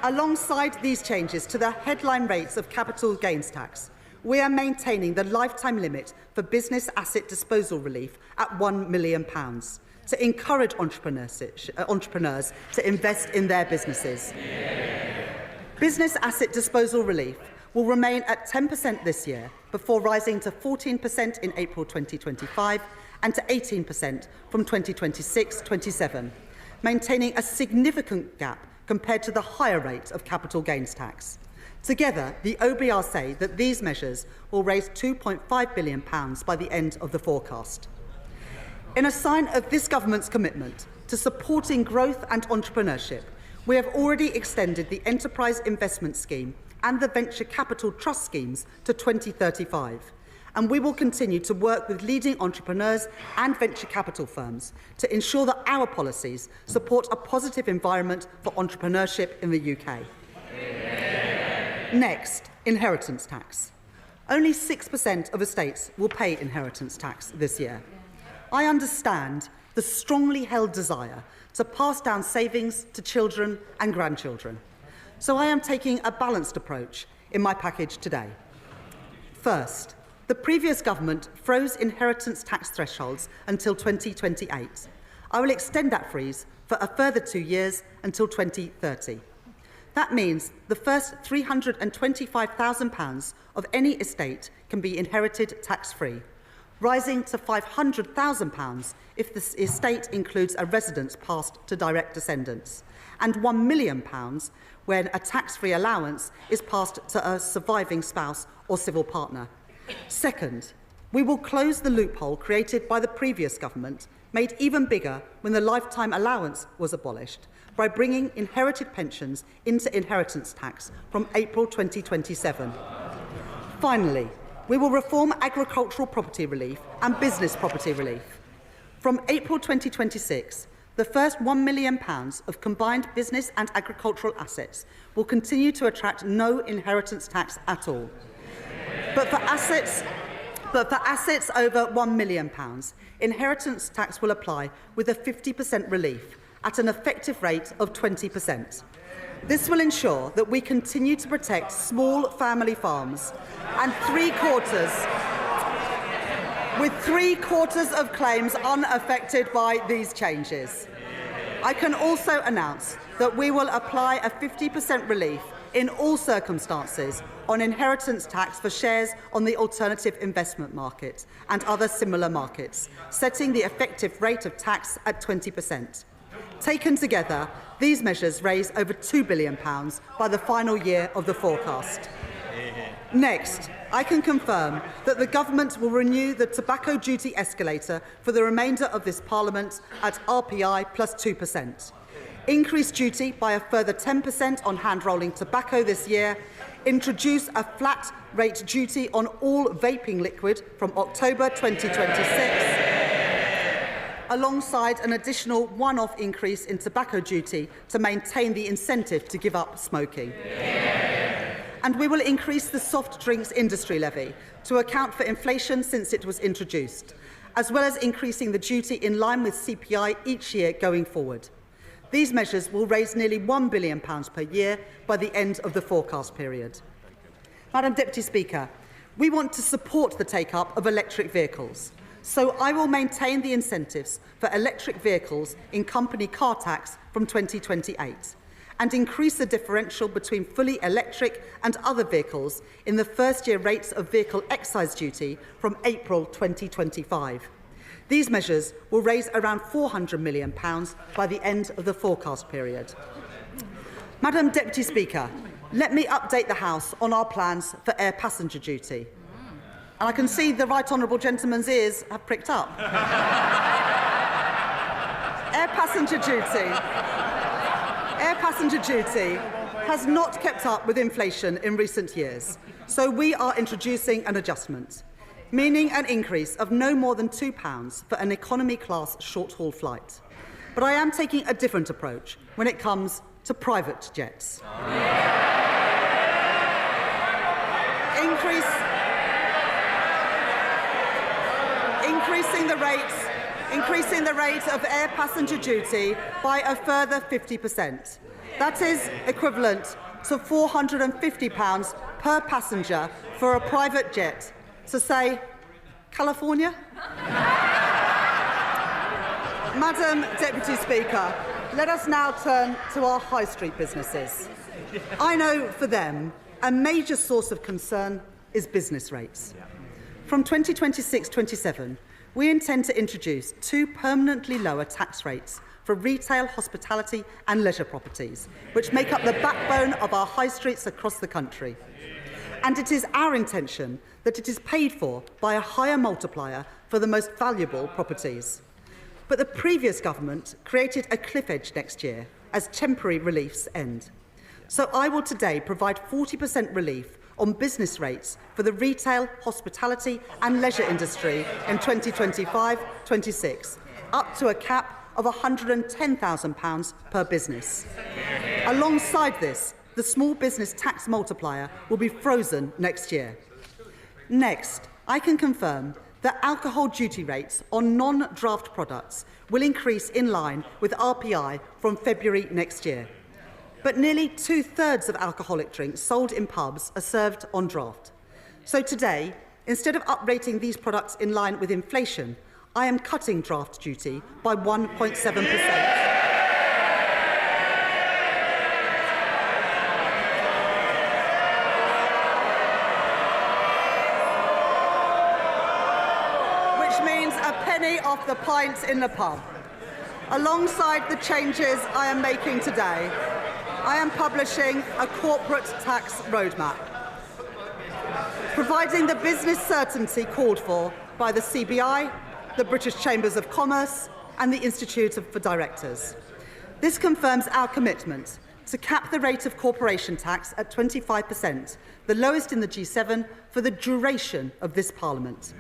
Alongside these changes to the headline rates of capital gains tax, we are maintaining the lifetime limit for business asset disposal relief at £1 million to encourage entrepreneurs to invest in their businesses. Business asset disposal relief will remain at 10% this year before rising to 14% in April 2025 and to 18% from 2026-27, maintaining a significant gap compared to the higher rate of capital gains tax. Together, the OBR say that these measures will raise £2.5 billion by the end of the forecast. In a sign of this government's commitment to supporting growth and entrepreneurship, we have already extended the Enterprise Investment Scheme and the Venture Capital Trust schemes to 2035, and we will continue to work with leading entrepreneurs and venture capital firms to ensure that our policies support a positive environment for entrepreneurship in the UK. Next, inheritance tax. Only 6% of estates will pay inheritance tax this year. I understand the strongly held desire to pass down savings to children and grandchildren. So I am taking a balanced approach in my package today. First, the previous government froze inheritance tax thresholds until 2028. I will extend that freeze for a further 2 years until 2030. That means the first £325,000 of any estate can be inherited tax-free, rising to £500,000 if the estate includes a residence passed to direct descendants, and £1 million when a tax-free allowance is passed to a surviving spouse or civil partner. Second, we will close the loophole created by the previous government, made even bigger when the lifetime allowance was abolished, by bringing inherited pensions into inheritance tax from April 2027. Finally, we will reform agricultural property relief and business property relief. From April 2026, the first £1 million of combined business and agricultural assets will continue to attract no inheritance tax at all. But for assets over £1 million, inheritance tax will apply with a 50% relief at an effective rate of 20%. This will ensure that we continue to protect small family farms and with three-quarters of claims unaffected by these changes. I can also announce that we will apply a 50% relief in all circumstances on inheritance tax for shares on the alternative investment market and other similar markets, setting the effective rate of tax at 20%. Taken together, these measures raise over £2 billion by the final year of the forecast. Next, I can confirm that the government will renew the tobacco duty escalator for the remainder of this Parliament at RPI plus 2%. Increase duty by a further 10% on hand-rolling tobacco this year, introduce a flat rate duty on all vaping liquid from October 2026, alongside an additional one-off increase in tobacco duty to maintain the incentive to give up smoking. And we will increase the soft drinks industry levy to account for inflation since it was introduced, as well as increasing the duty in line with CPI each year going forward. These measures will raise nearly £1 billion per year by the end of the forecast period. Madam Deputy Speaker, we want to support the take-up of electric vehicles, so I will maintain the incentives for electric vehicles in company car tax from 2028 and increase the differential between fully electric and other vehicles in the first-year rates of vehicle excise duty from April 2025. These measures will raise around £400 million by the end of the forecast period. Madam Deputy Speaker, let me update the House on our plans for air passenger duty. And I can see the right honourable gentleman's ears have pricked up. Air passenger duty has not kept up with inflation in recent years, so we are introducing an adjustment. meaning an increase of no more than £2 for an economy-class short-haul flight. But I am taking a different approach when it comes to private jets. Increasing the rate of air passenger duty by a further 50%. That is equivalent to £450 per passenger for a private jet to, say, California? Madam Deputy Speaker, let us now turn to our high street businesses. I know for them a major source of concern is business rates. From 2026-27, we intend to introduce 2 permanently lower tax rates for retail, hospitality and leisure properties, which make up the backbone of our high streets across the country. And it is our intention that it is paid for by a higher multiplier for the most valuable properties. But the previous government created a cliff edge next year as temporary reliefs end. So I will today provide 40% relief on business rates for the retail, hospitality and leisure industry in 2025-26, up to a cap of £110,000 per business. Alongside this, the small business tax multiplier will be frozen next year. Next, I can confirm that alcohol duty rates on non-draft products will increase in line with RPI from February next year. But nearly 2/3 of alcoholic drinks sold in pubs are served on draft. So today, instead of uprating these products in line with inflation, I am cutting draft duty by 1.7%. Which means a penny off the pint in the pub. Alongside the changes I am making today, I am publishing a corporate tax roadmap, providing the business certainty called for by the CBI, the British Chambers of Commerce and the Institute for Directors. This confirms our commitment to cap the rate of corporation tax at 25%, the lowest in the G7 for the duration of this Parliament,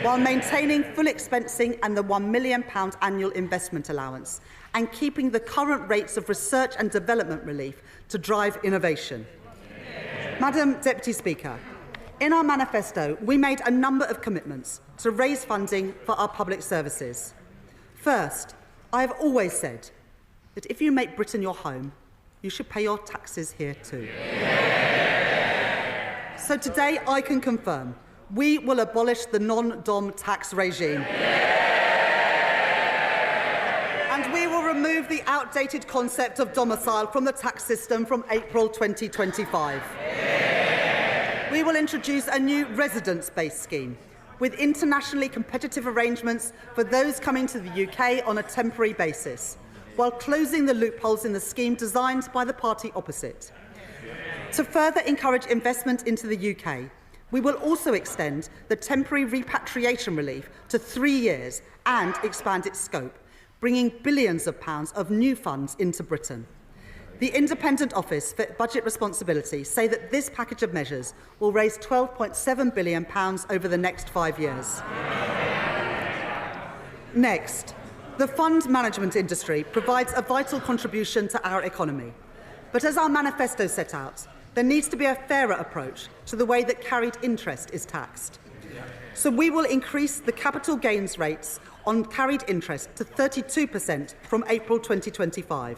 while maintaining full expensing and the £1 million annual investment allowance, and keeping the current rates of research and development relief to drive innovation. Madam Deputy Speaker, in our manifesto, we made a number of commitments to raise funding for our public services. First, I have always said that if you make Britain your home, you should pay your taxes here too. So today I can confirm we will abolish the non-dom tax regime. And we will remove the outdated concept of domicile from the tax system from April 2025. We will introduce a new residence-based scheme with internationally competitive arrangements for those coming to the UK on a temporary basis, while closing the loopholes in the scheme designed by the party opposite. To further encourage investment into the UK, we will also extend the temporary repatriation relief to 3 years and expand its scope, bringing billions of pounds of new funds into Britain. The Independent Office for Budget Responsibility say that this package of measures will raise £12.7 billion over the next 5 years. Next, the fund management industry provides a vital contribution to our economy. But as our manifesto set out, there needs to be a fairer approach to the way that carried interest is taxed. So we will increase the capital gains rates on carried interest to 32% from April 2025.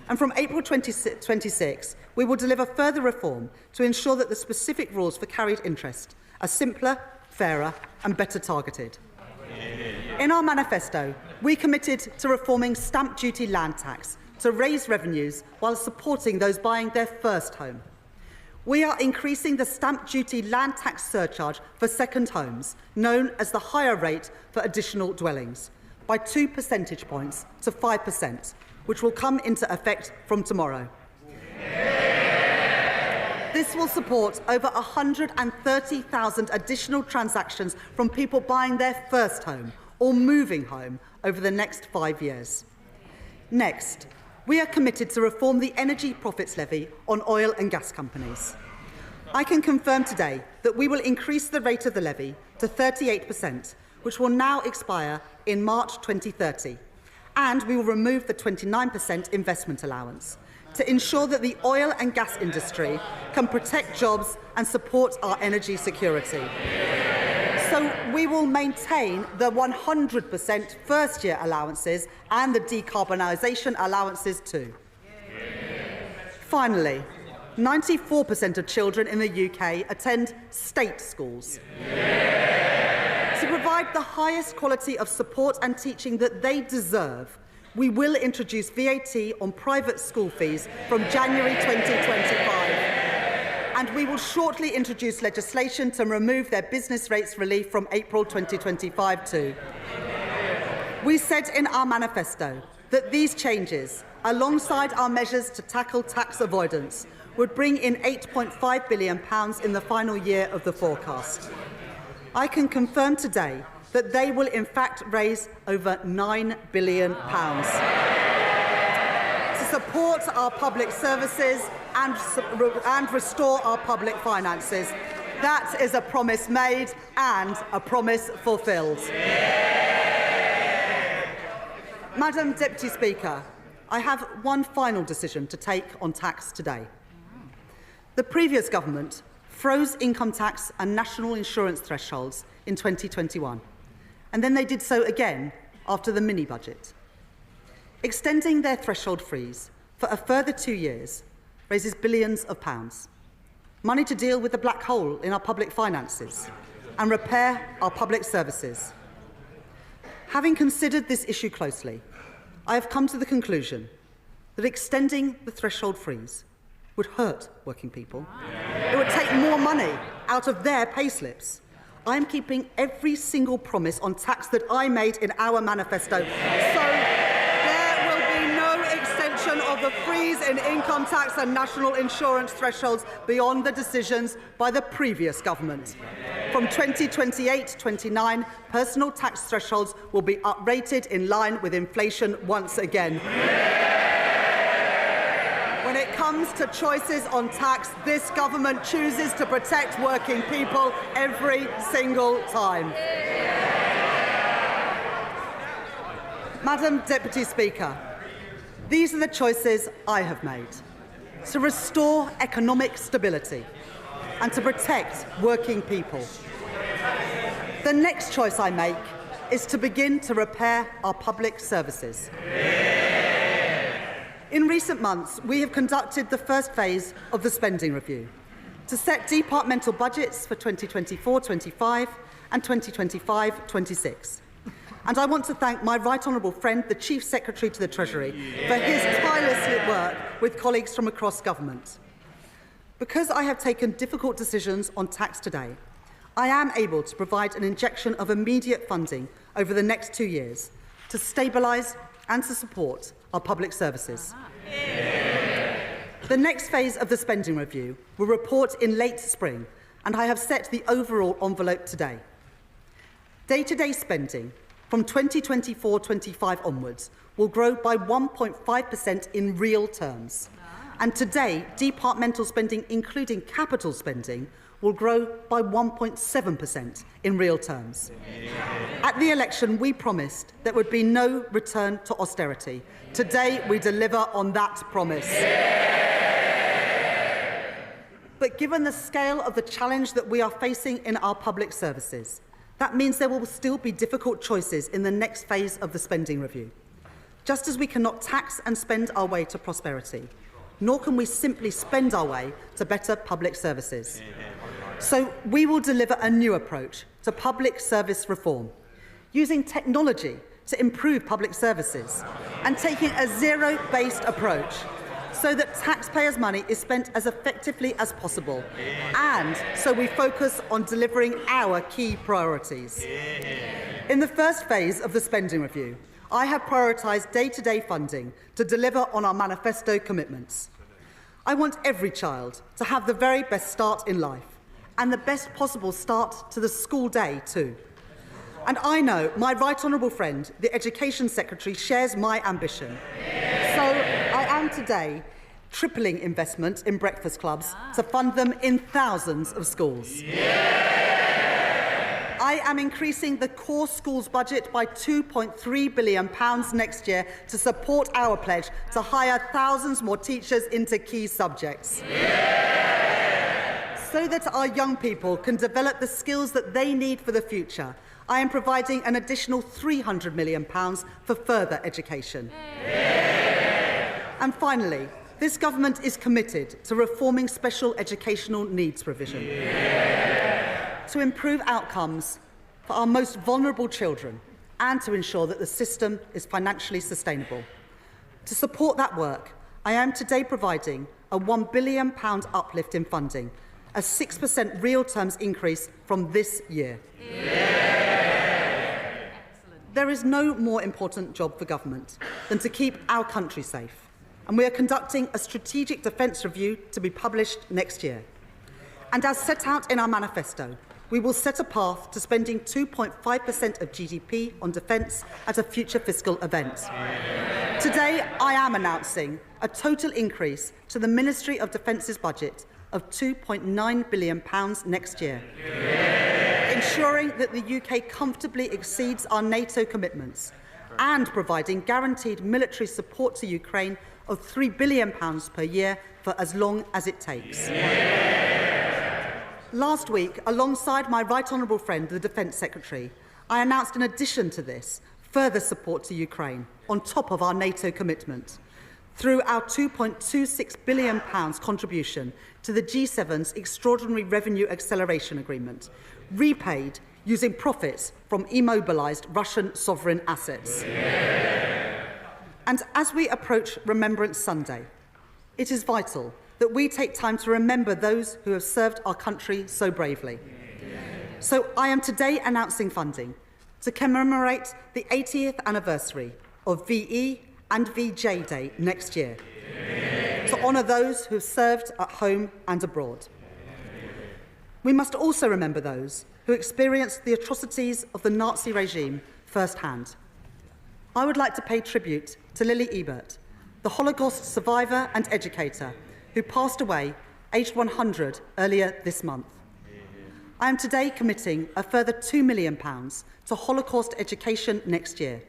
And from April 2026, we will deliver further reform to ensure that the specific rules for carried interest are simpler, fairer and better targeted. In our manifesto, we committed to reforming stamp duty land tax to raise revenues while supporting those buying their first home. We are increasing the stamp duty land tax surcharge for second homes, known as the higher rate for additional dwellings, by 2 percentage points to 5%, which will come into effect from tomorrow. This will support over 130,000 additional transactions from people buying their first home or moving home over the next 5 years. Next, we are committed to reform the energy profits levy on oil and gas companies. I can confirm today that we will increase the rate of the levy to to 38%, which will now expire in March 2030. And we will remove the 29% investment allowance to ensure that the oil and gas industry can protect jobs and support our energy security. So we will maintain the 100% first-year allowances and the decarbonisation allowances too. Finally, 94% of children in the UK attend state schools. To provide the highest quality of support and teaching that they deserve, we will introduce VAT on private school fees from January 2025. And we will shortly introduce legislation to remove their business rates relief from April 2025 too. We said in our manifesto that these changes, alongside our measures to tackle tax avoidance, would bring in £8.5 billion in the final year of the forecast. I can confirm today that they will in fact raise over £9 billion to support our public services and restore our public finances. That is a promise made and a promise fulfilled. Madam Deputy Speaker, I have one final decision to take on tax today. The previous government froze income tax and national insurance thresholds in 2021, and then they did so again after the mini-budget. Extending their threshold freeze for a further 2 years raises billions of pounds, money to deal with the black hole in our public finances and repair our public services. Having considered this issue closely, I have come to the conclusion that extending the threshold freeze would hurt working people. It would take more money out of their payslips. I am keeping every single promise on tax that I made in our manifesto. So there will be no extension of the freeze in income tax and national insurance thresholds beyond the decisions by the previous government. From 2028-29, personal tax thresholds will be uprated in line with inflation once again. When it comes to choices on tax, this government chooses to protect working people every single time. Madam Deputy Speaker, these are the choices I have made: to restore economic stability and to protect working people. The next choice I make is to begin to repair our public services. In recent months, we have conducted the first phase of the spending review to set departmental budgets for 2024-25 and 2025-26. And I want to thank my right honourable friend, the Chief Secretary to the Treasury, for his tireless work with colleagues from across government. Because I have taken difficult decisions on tax today, I am able to provide an injection of immediate funding over the next 2 years to stabilise and to support our public services. The next phase of the spending review will report in late spring, and I have set the overall envelope today. Day-to-day spending from 2024-25 onwards will grow by 1.5% in real terms. And today, departmental spending, including capital spending, will grow by 1.7% in real terms. At the election, we promised there would be no return to austerity. Today, we deliver on that promise. But given the scale of the challenge that we are facing in our public services, that means there will still be difficult choices in the next phase of the spending review. Just as we cannot tax and spend our way to prosperity, nor can we simply spend our way to better public services. So we will deliver a new approach to public service reform, using technology to improve public services and taking a zero-based approach so that taxpayers' money is spent as effectively as possible, and so we focus on delivering our key priorities. In the first phase of the spending review, I have prioritised day-to-day funding to deliver on our manifesto commitments. I want every child to have the very best start in life, and the best possible start to the school day too. And I know my right honourable friend, the Education Secretary, shares my ambition. So I am today tripling investment in breakfast clubs to fund them in thousands of schools. I am increasing the core schools budget by £2.3 billion next year to support our pledge to hire thousands more teachers into key subjects. So that our young people can develop the skills that they need for the future, I am providing an additional £300 million for further education. And finally, this government is committed to reforming special educational needs provision to improve outcomes for our most vulnerable children and to ensure that the system is financially sustainable. To support that work, I am today providing a £1 billion uplift in funding, a 6% real terms increase from this year. There is no more important job for government than to keep our country safe, and we are conducting a strategic defence review to be published next year. And as set out in our manifesto, we will set a path to spending 2.5% of GDP on defence at a future fiscal event. Today, I am announcing a total increase to the Ministry of Defence's budget of £2.9 billion next year, ensuring that the UK comfortably exceeds our NATO commitments and providing guaranteed military support to Ukraine of £3 billion per year for as long as it takes. Last week, alongside my right honourable friend, the Defence Secretary, I announced in addition to this further support to Ukraine on top of our NATO commitment through our £2.26 billion contribution to the G7's Extraordinary Revenue Acceleration Agreement, repaid using profits from immobilised Russian sovereign assets. And as we approach Remembrance Sunday, it is vital that we take time to remember those who have served our country so bravely. So I am today announcing funding to commemorate the 80th anniversary of VE and VJ Day next year, to honour those who have served at home and abroad. We must also remember those who experienced the atrocities of the Nazi regime firsthand. I would like to pay tribute to Lily Ebert, the Holocaust survivor and educator who passed away aged 100 earlier this month. I am today committing a further £2 million to Holocaust education next year,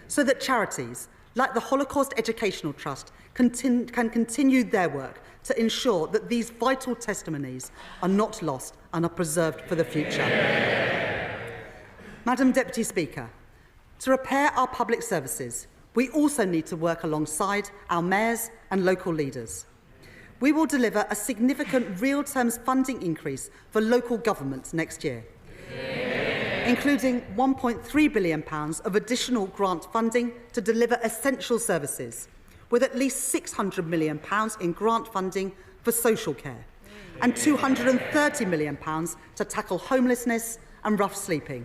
so that charities like the Holocaust Educational Trust can continue their work to ensure that these vital testimonies are not lost and are preserved for the future. Madam Deputy Speaker, to repair our public services, we also need to work alongside our mayors and local leaders. We will deliver a significant real terms funding increase for local governments next year, including £1.3 billion of additional grant funding to deliver essential services, with at least £600 million in grant funding for social care and £230 million to tackle homelessness and rough sleeping.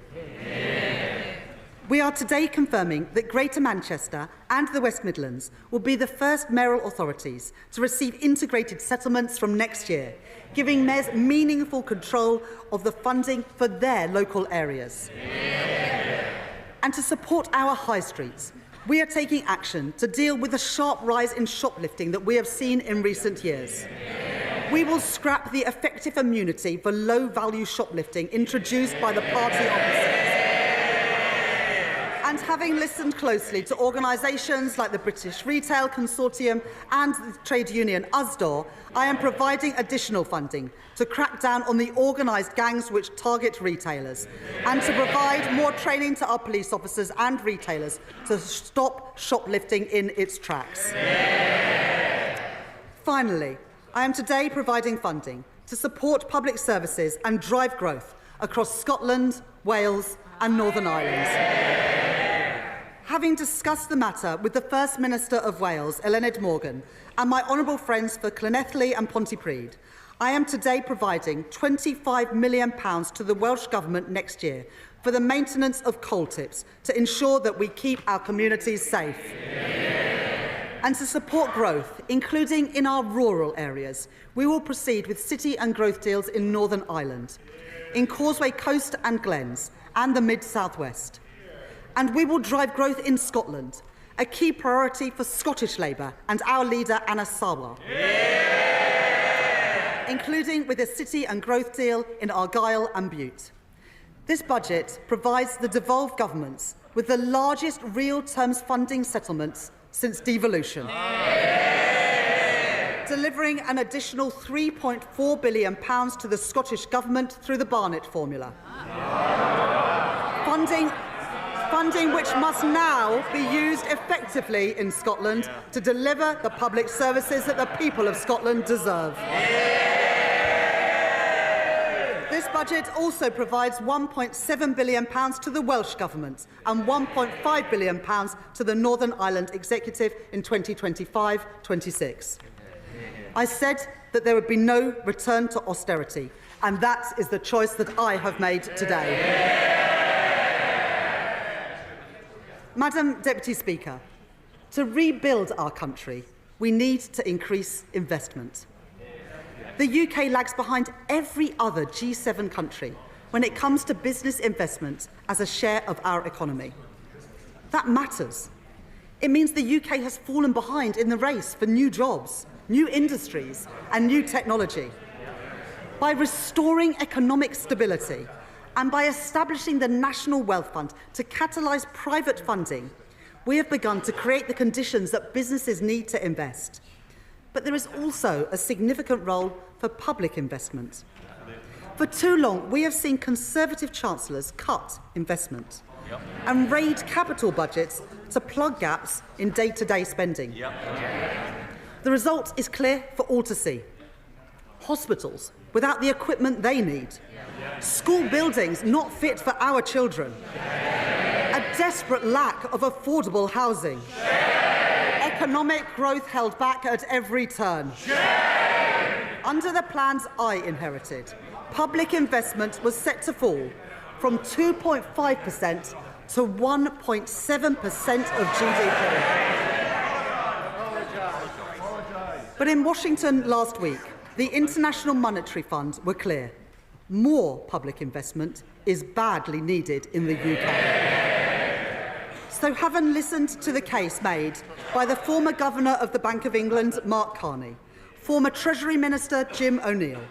We are today confirming that Greater Manchester and the West Midlands will be the first mayoral authorities to receive integrated settlements from next year, giving mayors meaningful control of the funding for their local areas. And to support our high streets, we are taking action to deal with the sharp rise in shoplifting that we have seen in recent years. We will scrap the effective immunity for low-value shoplifting introduced by the party opposite. And having listened closely to organisations like the British Retail Consortium and the trade union USDOR, I am providing additional funding to crack down on the organised gangs which target retailers and to provide more training to our police officers and retailers to stop shoplifting in its tracks. Finally, I am today providing funding to support public services and drive growth across Scotland, Wales and Northern Ireland. Having discussed the matter with the First Minister of Wales, Eluned Morgan, and my honourable friends for Llanelli and Pontypridd, I am today providing £25 million to the Welsh Government next year for the maintenance of coal tips to ensure that we keep our communities safe. And to support growth, including in our rural areas, we will proceed with city and growth deals in Northern Ireland, in Causeway Coast and Glens, and the Mid-South West. And we will drive growth in Scotland, a key priority for Scottish Labour and our leader, Anna Sarwar, including with a city and growth deal in Argyll and Bute. This budget provides the devolved governments with the largest real terms funding settlements since devolution, delivering an additional £3.4 billion to the Scottish Government through the Barnett formula. Funding which must now be used effectively in Scotland to deliver the public services that the people of Scotland deserve. This budget also provides £1.7 billion to the Welsh Government and £1.5 billion to the Northern Ireland Executive in 2025-26. I said that there would be no return to austerity, and that is the choice that I have made today. Madam Deputy Speaker, to rebuild our country, we need to increase investment. The UK lags behind every other G7 country when it comes to business investment as a share of our economy. That matters. It means the UK has fallen behind in the race for new jobs, new industries and new technology. By restoring economic stability and by establishing the National Wealth Fund to catalyse private funding, we have begun to create the conditions that businesses need to invest. But there is also a significant role for public investment. For too long, we have seen Conservative chancellors cut investment and raid capital budgets to plug gaps in day-to-day spending. The result is clear for all to see. Hospitals without the equipment they need. School buildings not fit for our children. A desperate lack of affordable housing. Economic growth held back at every turn. Under the plans I inherited, public investment was set to fall from 2.5% to 1.7% of GDP. But in Washington last week, the International Monetary Fund were clear. More public investment is badly needed in the UK. So having listened to the case made by the former Governor of the Bank of England, Mark Carney, former Treasury Minister Jim O'Neill,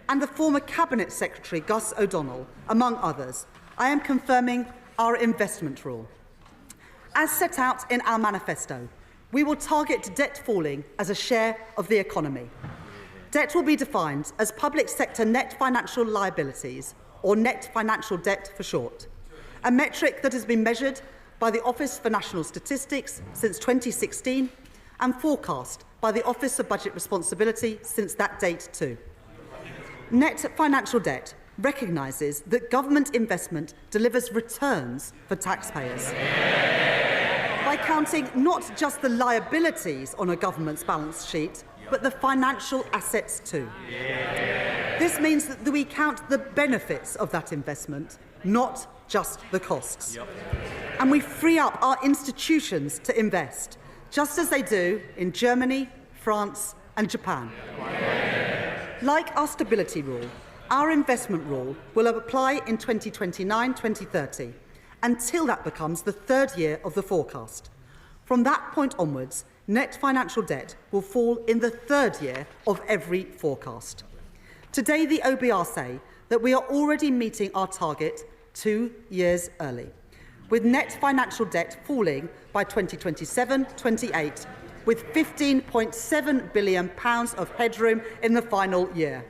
and the former Cabinet Secretary Gus O'Donnell, among others, I am confirming our investment rule. As set out in our manifesto, we will target debt falling as a share of the economy. Debt will be defined as public sector net financial liabilities, or net financial debt for short, a metric that has been measured by the Office for National Statistics since 2016 and forecast by the Office of Budget Responsibility since that date too. Net financial debt recognises that government investment delivers returns for taxpayers. By counting not just the liabilities on a government's balance sheet, but the financial assets too. This means that we count the benefits of that investment, not just the costs. And we free up our institutions to invest, just as they do in Germany, France and Japan. Like our stability rule, our investment rule will apply in 2029-2030, until that becomes the third year of the forecast. From that point onwards, net financial debt will fall in the third year of every forecast. Today, the OBR say that we are already meeting our target 2 years early, with net financial debt falling by 2027-28, with £15.7 billion of headroom in the final year.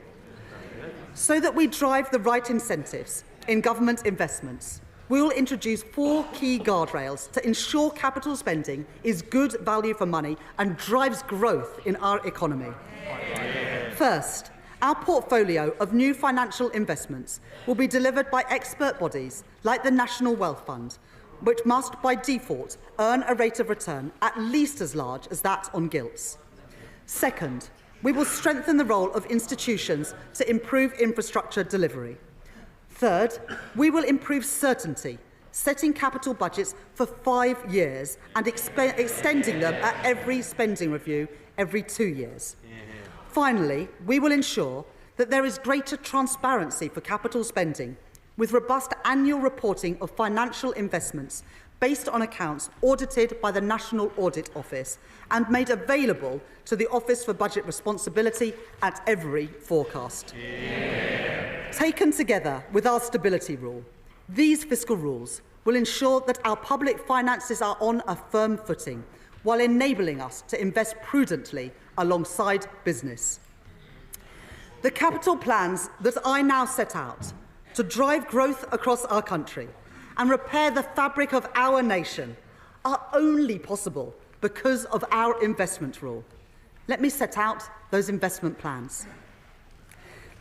So that we drive the right incentives in government investments, we will introduce 4 key guardrails to ensure capital spending is good value for money and drives growth in our economy. First, our portfolio of new financial investments will be delivered by expert bodies like the National Wealth Fund, which must, by default, earn a rate of return at least as large as that on gilts. Second, we will strengthen the role of institutions to improve infrastructure delivery. Third, we will improve certainty, setting capital budgets for 5 years and extending them at every spending review every 2 years. Finally, we will ensure that there is greater transparency for capital spending, with robust annual reporting of financial investments based on accounts audited by the National Audit Office and made available to the Office for Budget Responsibility at every forecast. Taken together with our stability rule, These fiscal rules will ensure that our public finances are on a firm footing while enabling us to invest prudently alongside business. The capital plans that I now set out to drive growth across our country and repair the fabric of our nation are only possible because of our investment rule. Let me set out those investment plans.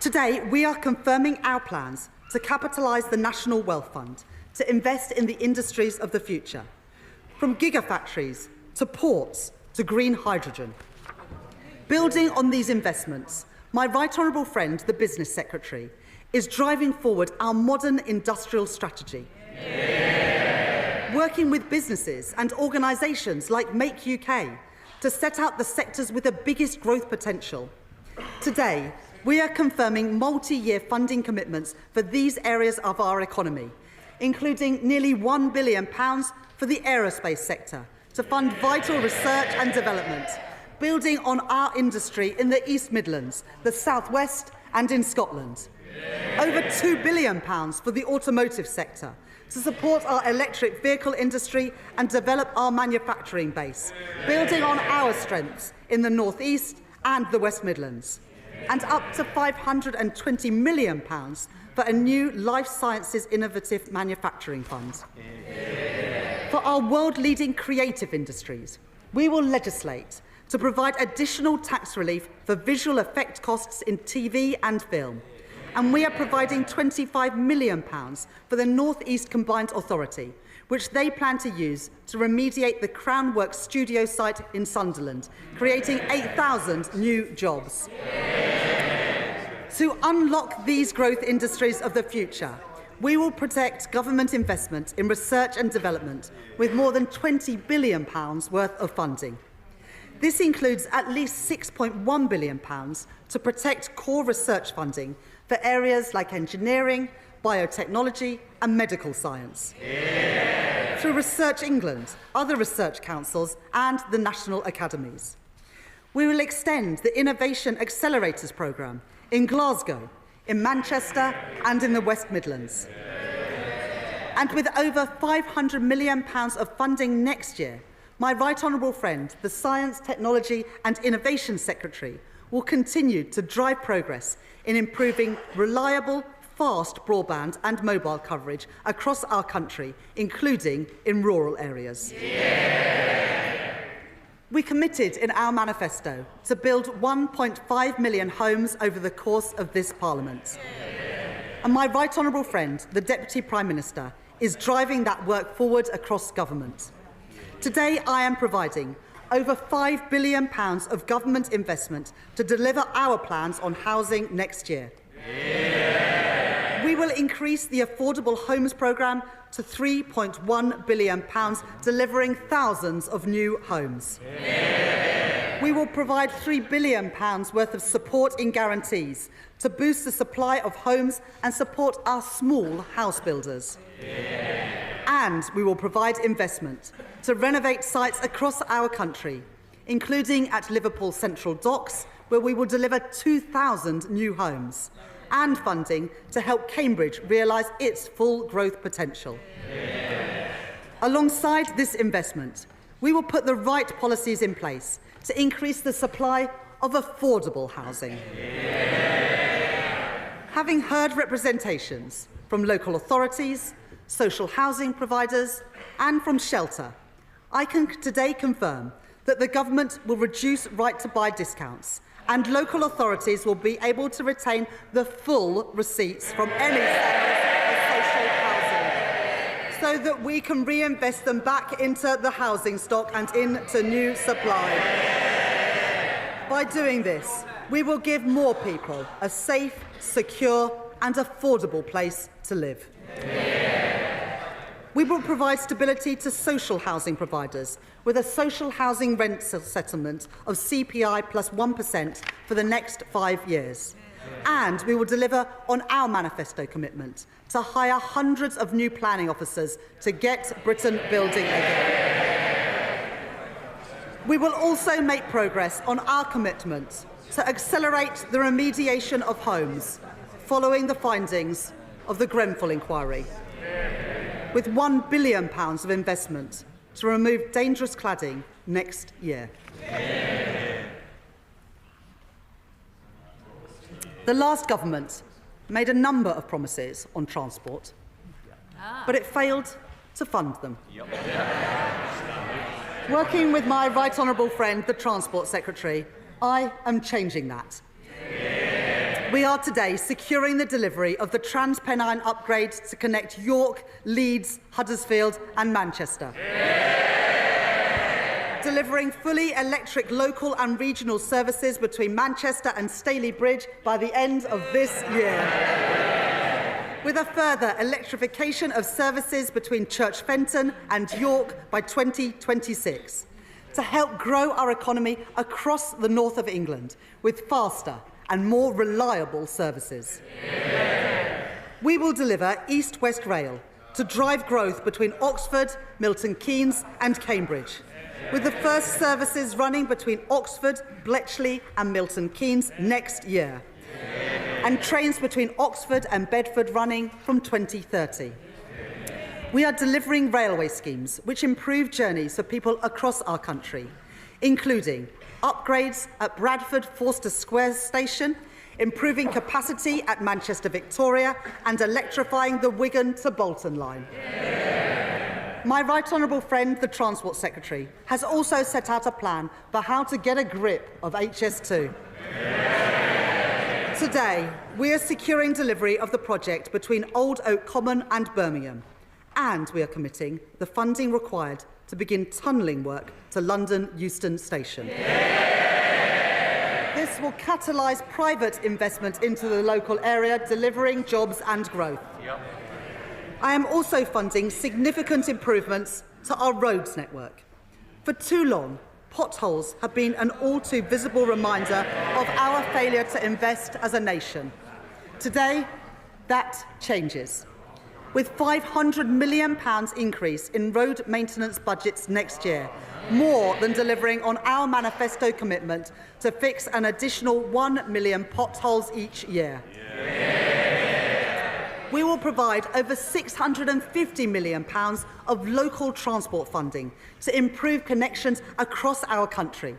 Today, we are confirming our plans to capitalise the National Wealth Fund to invest in the industries of the future, from gigafactories to ports to green hydrogen. Building on these investments, my right honourable friend, the Business Secretary, is driving forward our modern industrial strategy. Yeah. Working with businesses and organisations like Make UK to set out the sectors with the biggest growth potential. Today, we are confirming multi-year funding commitments for these areas of our economy, including nearly £1 billion for the aerospace sector to fund vital research and development, building on our industry in the East Midlands, the South West and in Scotland. Over £2 billion for the automotive sector to support our electric vehicle industry and develop our manufacturing base, building on our strengths in the North East and the West Midlands. And up to £520 million for a new Life Sciences Innovative Manufacturing Fund. For our world-leading creative industries, we will legislate to provide additional tax relief for visual effect costs in TV and film. And we are providing £25 million for the North East Combined Authority, which they plan to use to remediate the Crownworks studio site in Sunderland, creating 8,000 new jobs. To unlock these growth industries of the future, we will protect government investment in research and development with more than £20 billion worth of funding. This includes at least £6.1 billion to protect core research funding for areas like engineering, biotechnology and medical science. Yeah. Through Research England, other research councils and the national academies. We will extend the Innovation Accelerators programme in Glasgow, in Manchester and in the West Midlands. And with over £500 million of funding next year, my right honourable friend, the Science, Technology and Innovation Secretary, will continue to drive progress in improving reliable, fast broadband and mobile coverage across our country, including in rural areas. Yeah. We committed in our manifesto to build 1.5 million homes over the course of this Parliament. Yeah. And my right honourable friend, the Deputy Prime Minister, is driving that work forward across government. Today, I am providing over £5 billion of government investment to deliver our plans on housing next year. Yeah. We will increase the Affordable Homes programme to £3.1 billion, delivering thousands of new homes. Yeah. We will provide £3 billion worth of support in guarantees to boost the supply of homes and support our small house builders. Yeah. And we will provide investment to renovate sites across our country, including at Liverpool Central Docks, where we will deliver 2,000 new homes, and funding to help Cambridge realise its full growth potential. Yeah. Alongside this investment, we will put the right policies in place to increase the supply of affordable housing. Yeah. Having heard representations from local authorities, social housing providers and from Shelter, I can today confirm that the government will reduce right-to-buy discounts and local authorities will be able to retain the full receipts from any sales of social housing so that we can reinvest them back into the housing stock and into new supply. By doing this, we will give more people a safe, secure and affordable place to live. We will provide stability to social housing providers with a social housing rent settlement of CPI plus 1% for the next 5 years. And we will deliver on our manifesto commitment to hire hundreds of new planning officers to get Britain building again. We will also make progress on our commitment to accelerate the remediation of homes following the findings of the Grenfell inquiry. with £1 billion of investment to remove dangerous cladding next year. The last government made a number of promises on transport, but it failed to fund them. Working with my right honourable friend, the Transport Secretary, I am changing that. We are today securing the delivery of the Transpennine upgrade to connect York, Leeds, Huddersfield and Manchester. Delivering fully electric local and regional services between Manchester and Staley Bridge by the end of this year. With a further electrification of services between Church Fenton and York by 2026, to help grow our economy across the north of England with faster and more reliable services. We will deliver East-West Rail to drive growth between Oxford, Milton Keynes and Cambridge, with the first services running between Oxford, Bletchley and Milton Keynes next year, and trains between Oxford and Bedford running from 2030. We are delivering railway schemes which improve journeys for people across our country, including upgrades at Bradford Forster Square Station, improving capacity at Manchester Victoria and electrifying the Wigan to Bolton line. My right honourable friend, the Transport Secretary, has also set out a plan for how to get a grip of HS2. Today, we are securing delivery of the project between Old Oak Common and Birmingham, and we are committing the funding required to begin tunnelling work to London Euston Station. This will catalyse private investment into the local area, delivering jobs and growth. I am also funding significant improvements to our roads network. For too long, potholes have been an all too visible reminder of our failure to invest as a nation. Today, that changes, with £500 million increase in road maintenance budgets next year, more than delivering on our manifesto commitment to fix an additional 1 million potholes each year. We will provide over £650 million of local transport funding to improve connections across our country,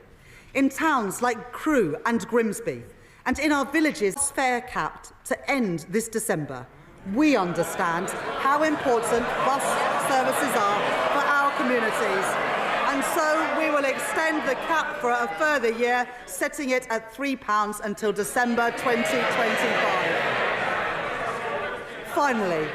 in towns like Crewe and Grimsby, and in our villages fare capped to end this December. We understand how important bus services are for our communities, and so we will extend the cap for a further year, setting it at £3 until December 2025. Finally,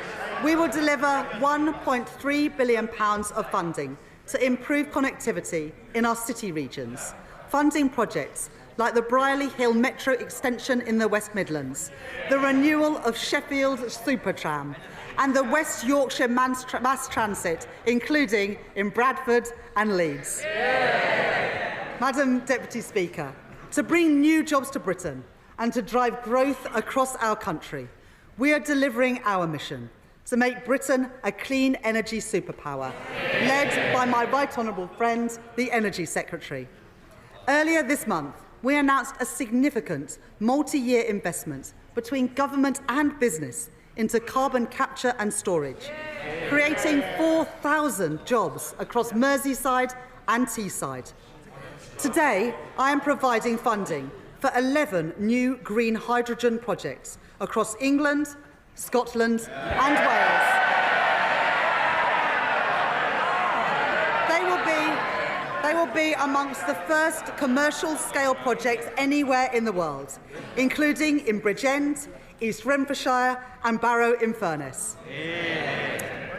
we will deliver £1.3 billion of funding to improve connectivity in our city regions, funding projects like the Brierley Hill Metro extension in the West Midlands, the renewal of Sheffield Supertram, and the West Yorkshire Mass Transit, including in Bradford and Leeds. Madam Deputy Speaker, to bring new jobs to Britain and to drive growth across our country, we are delivering our mission to make Britain a clean energy superpower, led by my right honourable friend, the Energy Secretary. Earlier this month, we announced a significant multi-year investment between government and business into carbon capture and storage, creating 4,000 jobs across Merseyside and Teesside. Today, I am providing funding for 11 new green hydrogen projects across England, Scotland and Wales. They will be amongst the first commercial-scale projects anywhere in the world, including in Bridgend, East Renfrewshire and Barrow-in-Furness.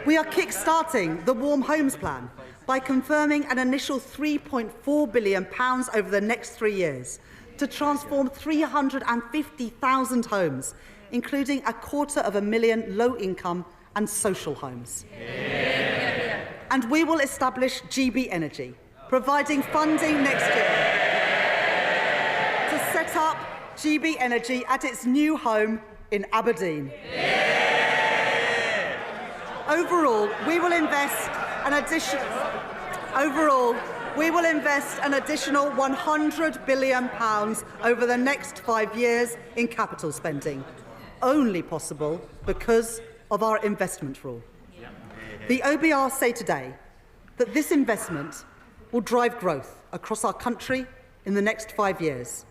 We are kick-starting the Warm Homes Plan by confirming an initial £3.4 billion over the next 3 years to transform 350,000 homes, including 250,000 low-income and social homes. And we will establish GB Energy, providing funding next year to set up GB Energy at its new home in Aberdeen. Overall, we will invest an additional £100 billion over the next 5 years in capital spending, only possible because of our investment rule. The OBR say today that this investment will drive growth across our country in the next 5 years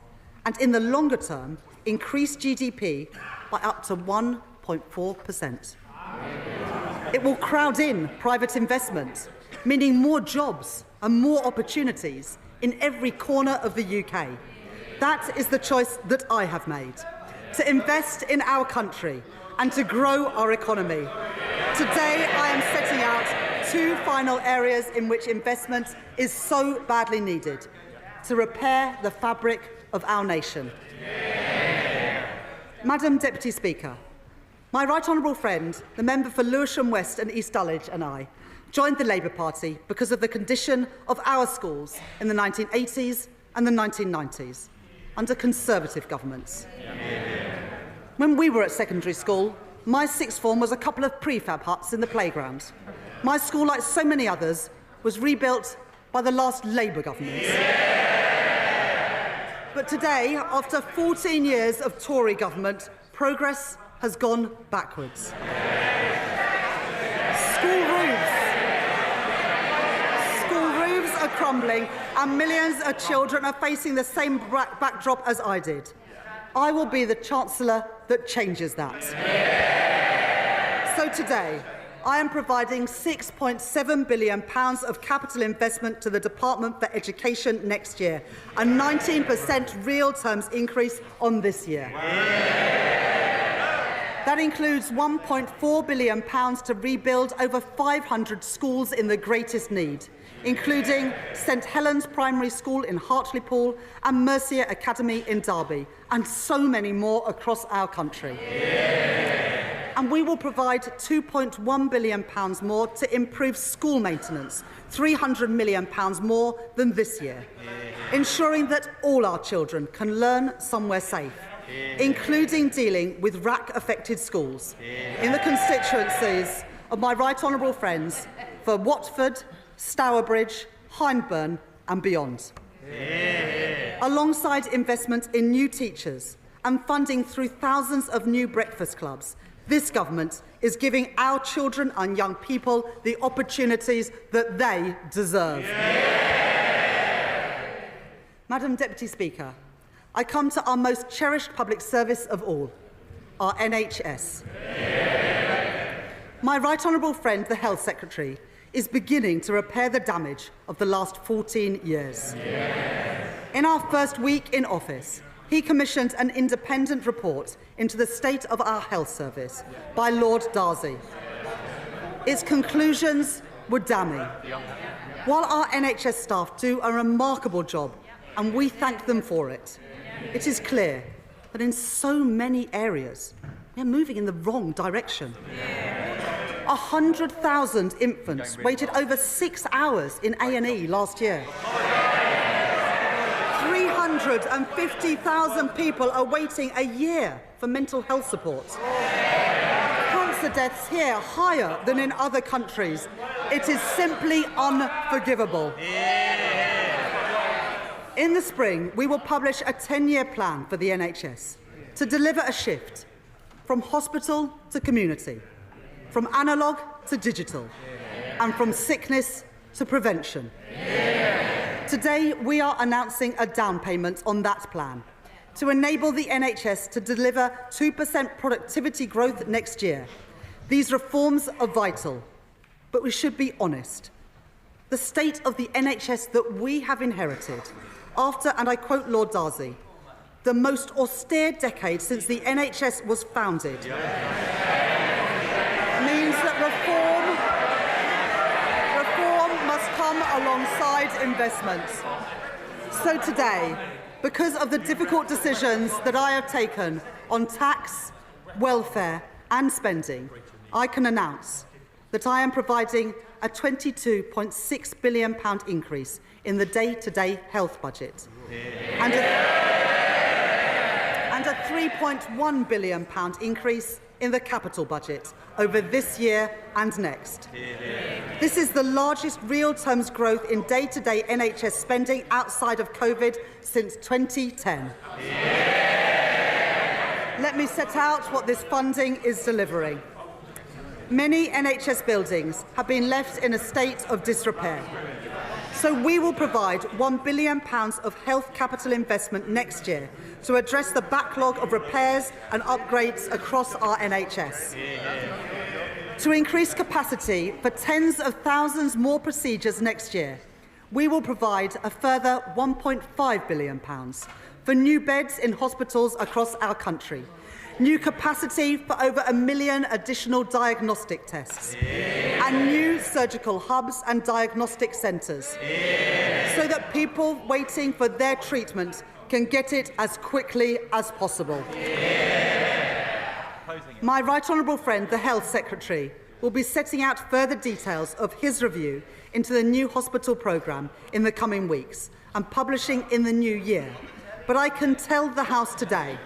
and in the longer term increase GDP by up to 1.4%. It will crowd in private investment, meaning more jobs and more opportunities in every corner of the UK. That is the choice that I have made, to invest in our country and to grow our economy. Today, I am setting out 2 final areas in which investment is so badly needed to repair the fabric of our nation. Madam Deputy Speaker, my right honourable friend, the member for Lewisham West and East Dulwich and I joined the Labour Party because of the condition of our schools in the 1980s and the 1990s under Conservative governments. When we were at secondary school, my sixth form was a couple of prefab huts in the playground. My school, like so many others, was rebuilt by the last Labour government. But today, after 14 years of Tory government, progress has gone backwards. School roofs are crumbling and millions of children are facing the same backdrop as I did. I will be the Chancellor that changes that. So today, I am providing £6.7 billion of capital investment to the Department for Education next year, a 19% real terms increase on this year. That includes £1.4 billion to rebuild over 500 schools in the greatest need, including St Helens Primary School in Hartlepool and Mercia Academy in Derby, and so many more across our country. And we will provide £2.1 billion more to improve school maintenance, £300 million more than this year, ensuring that all our children can learn somewhere safe, including dealing with RAC-affected schools in the constituencies of my right honourable friends for Watford, Stourbridge, Hyndburn and beyond. Alongside investment in new teachers and funding through thousands of new breakfast clubs, this government is giving our children and young people the opportunities that they deserve. Madam Deputy Speaker, I come to our most cherished public service of all, our NHS. My right honourable friend, the Health Secretary, is beginning to repair the damage of the last 14 years. In our first week in office, he commissioned an independent report into the state of our health service by Lord Darcy. Its conclusions were damning. While our NHS staff do a remarkable job, and we thank them for it, it is clear that in so many areas, they're moving in the wrong direction. 100,000 infants waited over 6 hours in A&E last year. 350,000 people are waiting a year for mental health support. Cancer deaths here higher than in other countries. It is simply unforgivable. In the spring, we will publish a 10-year plan for the NHS to deliver a shift from hospital to community, from analogue to digital, and from sickness to prevention. Today, we are announcing a down payment on that plan to enable the NHS to deliver 2% productivity growth next year. These reforms are vital, but we should be honest. The state of the NHS that we have inherited after, and I quote Lord Darcy, the most austere decade since the NHS was founded, means that reform must come alongside investment. So today, because of the difficult decisions that I have taken on tax, welfare and spending, I can announce that I am providing a £22.6 billion increase in the day-to-day health budget and a £3.1 billion increase in the capital budget over this year and next. This is the largest real terms growth in day-to-day NHS spending outside of COVID since 2010. Let me set out what this funding is delivering. Many NHS buildings have been left in a state of disrepair. So we will provide £1 billion of health capital investment next year to address the backlog of repairs and upgrades across our NHS. To increase capacity for tens of thousands more procedures next year, we will provide a further £1.5 billion for new beds in hospitals across our country, new capacity for over 1 million additional diagnostic tests, and new surgical hubs and diagnostic centres, so that people waiting for their treatment can get it as quickly as possible. My right honourable friend, the Health Secretary, will be setting out further details of his review into the new hospital programme in the coming weeks and publishing in the new year. But I can tell the House today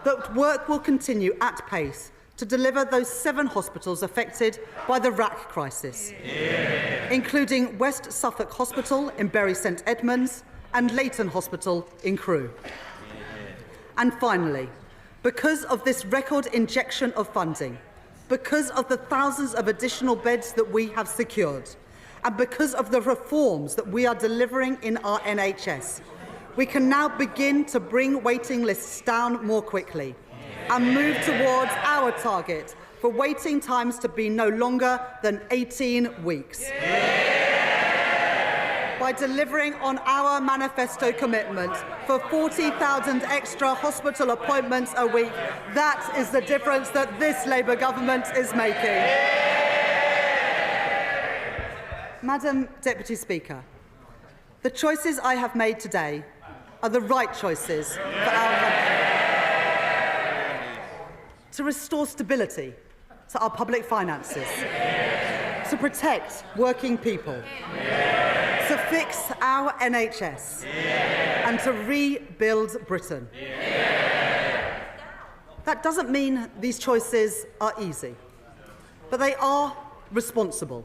that work will continue at pace to deliver those 7 hospitals affected by the RAC crisis, including West Suffolk Hospital in Bury St Edmunds and Leighton Hospital in Crewe. And finally, because of this record injection of funding, because of the thousands of additional beds that we have secured, and because of the reforms that we are delivering in our NHS, we can now begin to bring waiting lists down more quickly and move towards our target for waiting times to be no longer than 18 weeks. By delivering on our manifesto commitment for 40,000 extra hospital appointments a week, that is the difference that this Labour government is making. Madam Deputy Speaker, the choices I have made today are the right choices for our country. To restore stability to our public finances, to protect working people, to fix our NHS, and to rebuild Britain. That doesn't mean these choices are easy, but they are responsible.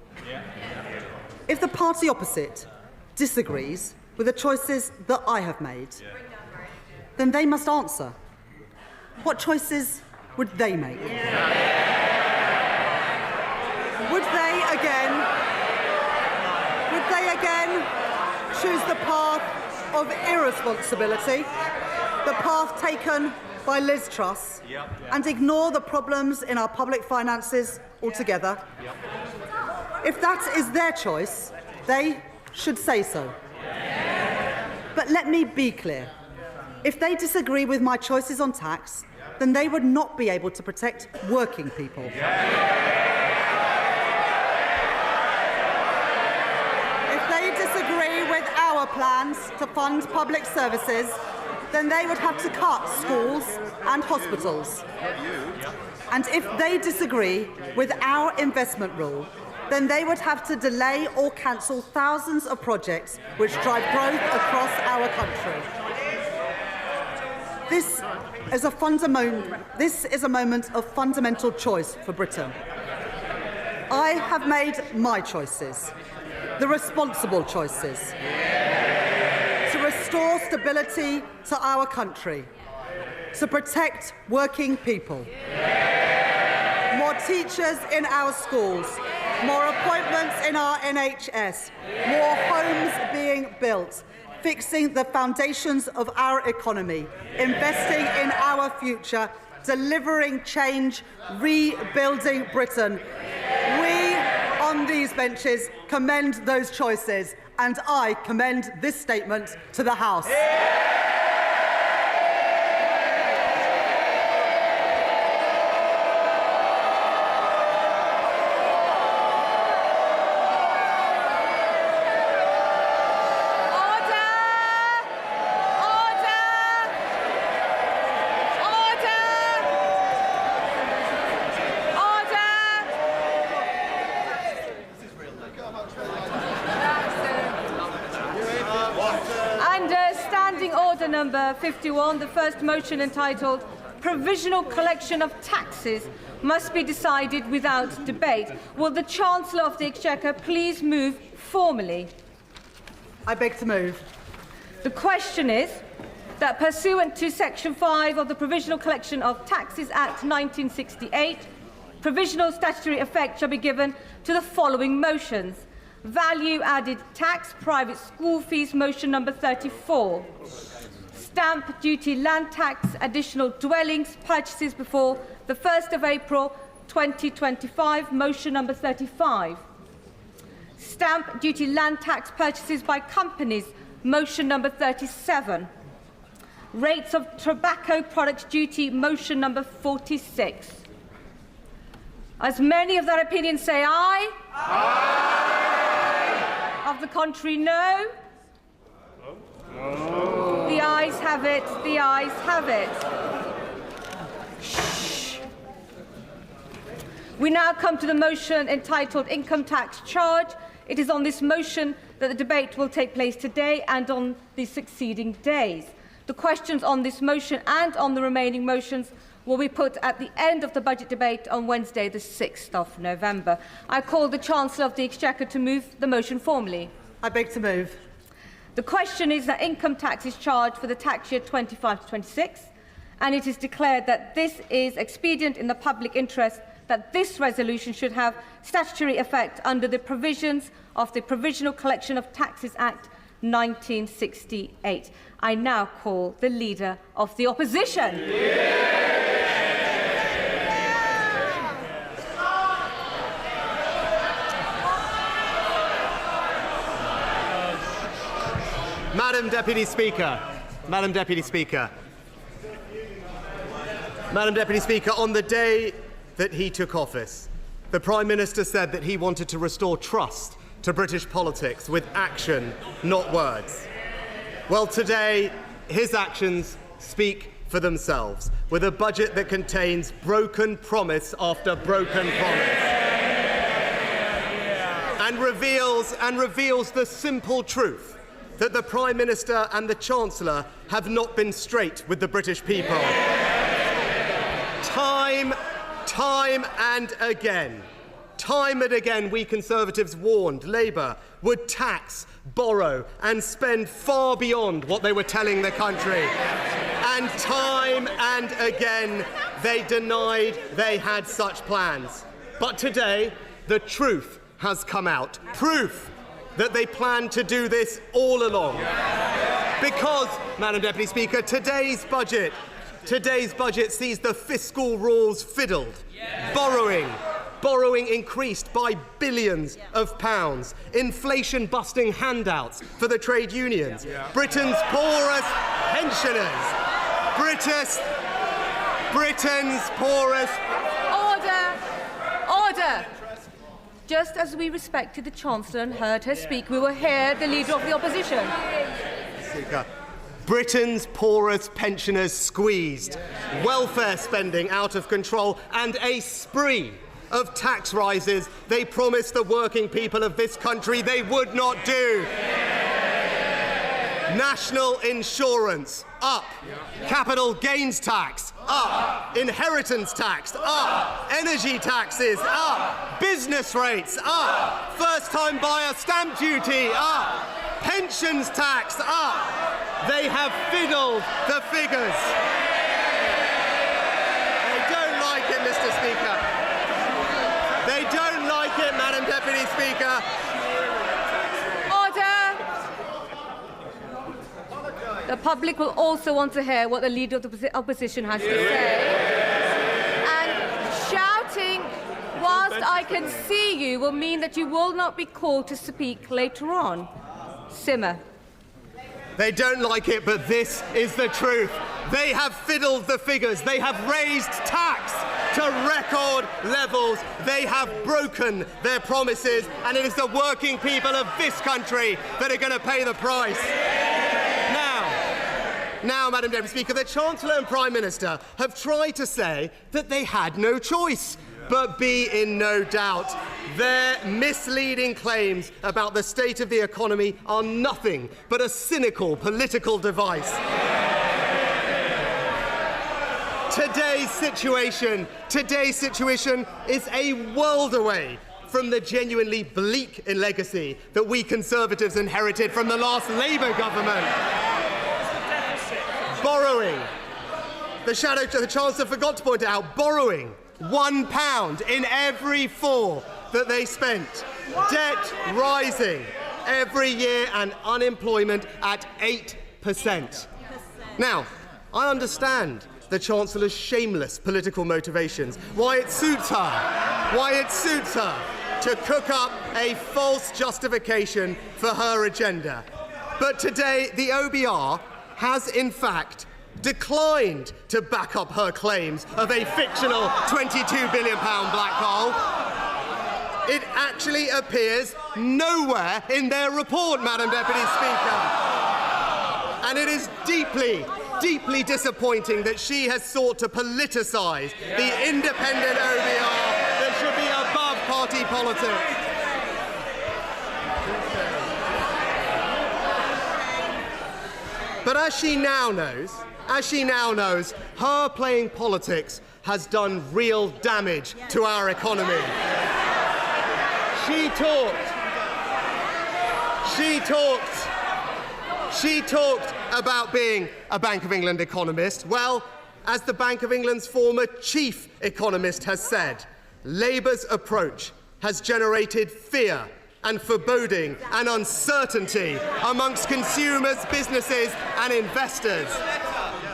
If the party opposite disagrees with the choices that I have made, then they must answer. What choices would they make? Would they again choose the path of irresponsibility, the path taken by Liz Truss, and ignore the problems in our public finances altogether? If that is their choice, they should say so. But let me be clear. If they disagree with my choices on tax, then they would not be able to protect working people. If they disagree with our plans to fund public services, then they would have to cut schools and hospitals. And if they disagree with our investment rule, then they would have to delay or cancel thousands of projects which drive growth across our country. This is a moment of fundamental choice for Britain. I have made my choices, the responsible choices, to restore stability to our country, to protect working people, more teachers in our schools, more appointments in our NHS, more homes being built, fixing the foundations of our economy, investing in our future, delivering change, rebuilding Britain. We on these benches commend those choices, and I commend this statement to the House. Number 51, the first motion entitled Provisional Collection of Taxes must be decided without debate. Will the Chancellor of the Exchequer please move formally? I beg to move. The question is that pursuant to Section 5 of the Provisional Collection of Taxes Act 1968, provisional statutory effect shall be given to the following motions. Value-added tax, private school fees, motion number 34. Stamp duty, land tax, additional dwellings, purchases before the 1st of April 2025, motion number 35. Stamp duty, land tax, purchases by companies, motion number 37. Rates of tobacco products duty, motion number 46. As many of that opinion say aye. Aye. Of the contrary, no. No. The ayes have it. The ayes have it. Shh. We now come to the motion entitled Income Tax Charge. It is on this motion that the debate will take place today and on the succeeding days. The questions on this motion and on the remaining motions will be put at the end of the budget debate on Wednesday, the 6th of November. I call the Chancellor of the Exchequer to move the motion formally. I beg to move. The question is that income tax is charged for the tax year 25 to 26, and it is declared that this is expedient in the public interest, that this resolution should have statutory effect under the provisions of the Provisional Collection of Taxes Act 1968. I now call the Leader of the Opposition. Madam Deputy Speaker. Madam Deputy Speaker. Madam Deputy Speaker, on the day that he took office, the Prime Minister said that he wanted to restore trust to British politics with action, not words. Well, today, his actions speak for themselves, with a budget that contains broken promise after broken promise, and reveals the simple truth that the Prime Minister and the Chancellor have not been straight with the British people. Time and again, we Conservatives warned Labour would tax, borrow and spend far beyond what they were telling the country. And time and again, they denied they had such plans. But today, the truth has come out. Proof that they planned to do this all along. Because, Madam Deputy Speaker, today's budget sees the fiscal rules fiddled, borrowing increased by billions of pounds, inflation-busting handouts for the trade unions, Britain's poorest pensioners, Britain's poorest... Order! Just as we respected the Chancellor and heard her speak, we will hear the Leader of the Opposition. Speaker. Britain's poorest pensioners squeezed, welfare spending out of control, and a spree of tax rises they promised the working people of this country they would not do. National insurance, up. Capital gains tax, up. Inheritance tax, up. Energy taxes, up. Business rates, up. First-time buyer stamp duty, up. Pensions tax, up. They have fiddled the figures. They don't like it, Mr. Speaker. They don't like it, Madam Deputy Speaker. Order! The public will also want to hear what the Leader of the Opposition has to say. And shouting whilst I can see you will mean that you will not be called to speak later on. Simmer. They don't like it, but this is the truth. They have fiddled the figures. They have raised tax to record levels. They have broken their promises, and it is the working people of this country that are going to pay the price. Now, Madam Deputy Speaker, the Chancellor and Prime Minister have tried to say that they had no choice. But be in no doubt, their misleading claims about the state of the economy are nothing but a cynical political device. Today's situation is a world away from the genuinely bleak legacy that we Conservatives inherited from the last Labour government. Borrowing. The Chancellor forgot to point out, borrowing £1 in every 4 that they spent. Debt rising every year and unemployment at 8%. Now, I understand the Chancellor's shameless political motivations, why it suits her to cook up a false justification for her agenda. But today, the OBR has, in fact, declined to back up her claims of a fictional £22 billion black hole. It actually appears nowhere in their report, Madam Deputy Speaker. And it is deeply, deeply disappointing that she has sought to politicise the independent OBR that should be above party politics. But as she now knows, her playing politics has done real damage to our economy. She talked about being a Bank of England economist. Well, as the Bank of England's former chief economist has said, Labour's approach has generated fear and foreboding and uncertainty amongst consumers, businesses and investors.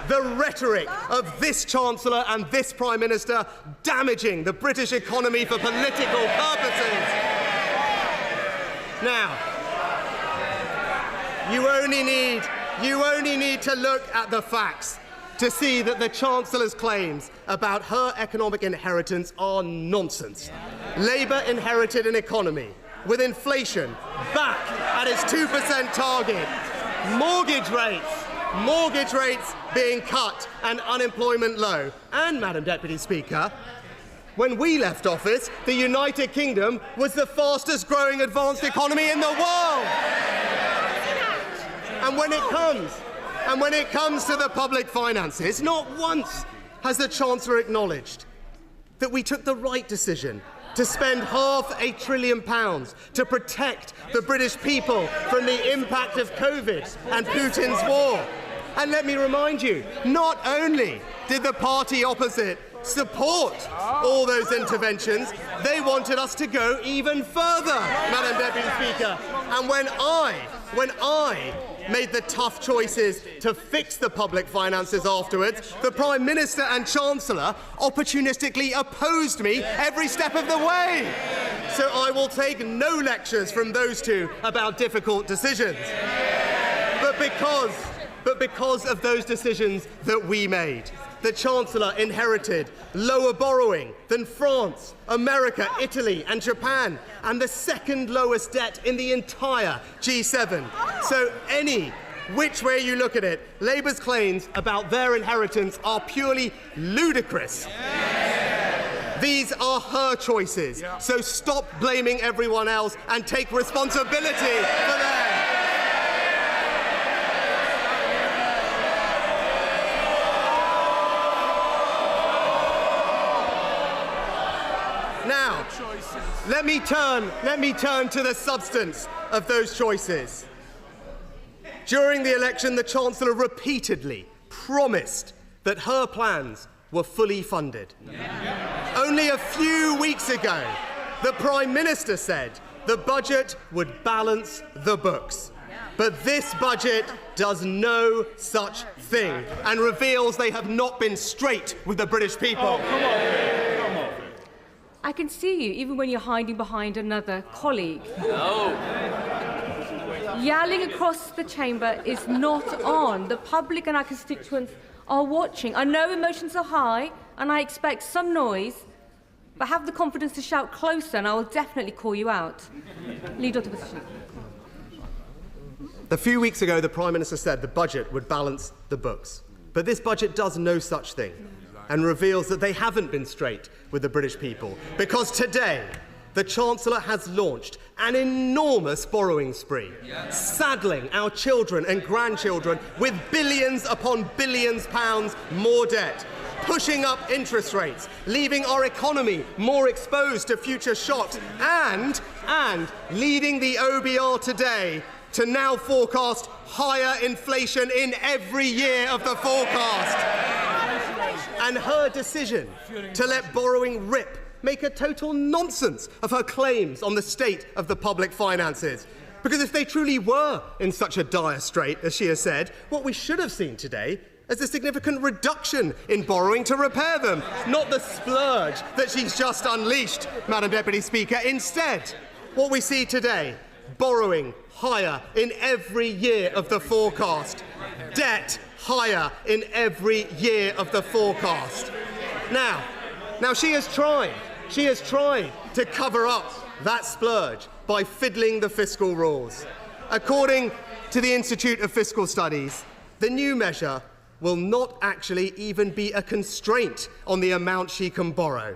The rhetoric of this Chancellor and this Prime Minister damaging the British economy for political purposes. Now, you only need to look at the facts to see that the Chancellor's claims about her economic inheritance are nonsense. Labour inherited an economy with inflation back at its 2% target, mortgage rates being cut and unemployment low. And, Madam Deputy Speaker, when we left office, the United Kingdom was the fastest growing advanced economy in the world. And when it comes to the public finances, not once has the Chancellor acknowledged that we took the right decision to spend £500 billion to protect the British people from the impact of COVID and Putin's war. And let me remind you, not only did the party opposite support all those interventions, they wanted us to go even further, Madam Deputy Speaker. And when I made the tough choices to fix the public finances afterwards, the Prime Minister and Chancellor opportunistically opposed me every step of the way. So I will take no lectures from those two about difficult decisions. But because of those decisions that we made, the Chancellor inherited lower borrowing than France, America, Italy and Japan, and the second lowest debt in the entire G7. So any which way you look at it, Labour's claims about their inheritance are purely ludicrous. These are her choices, so stop blaming everyone else and take responsibility for them. Now, let me turn to the substance of those choices. During the election, the Chancellor repeatedly promised that her plans were fully funded. Only a few weeks ago, the Prime Minister said the budget would balance the books. But this budget does no such thing and reveals they have not been straight with the British people. Oh, come on. I can see you even when you're hiding behind another colleague. No. Yelling across the chamber is not on. The public and our constituents are watching. I know emotions are high and I expect some noise, but have the confidence to shout closer and I will definitely call you out. Lead on to position. A few weeks ago, the Prime Minister said the budget would balance the books. But this budget does no such thing and reveals that they haven't been straight with the British people, because today the Chancellor has launched an enormous borrowing spree, saddling our children and grandchildren with billions upon billions pounds more debt, pushing up interest rates, leaving our economy more exposed to future shocks, and leading the OBR today to now forecast higher inflation in every year of the forecast. and her decision to let borrowing rip make a total nonsense of her claims on the state of the public finances. Because if they truly were in such a dire strait, as she has said, what we should have seen today is a significant reduction in borrowing to repair them, not the splurge that she's just unleashed, Madam Deputy Speaker. Instead, what we see today, borrowing higher in every year of the forecast, debt higher in every year of the forecast. Now she has tried to cover up that splurge by fiddling the fiscal rules. According to the Institute of Fiscal Studies, the new measure will not actually even be a constraint on the amount she can borrow.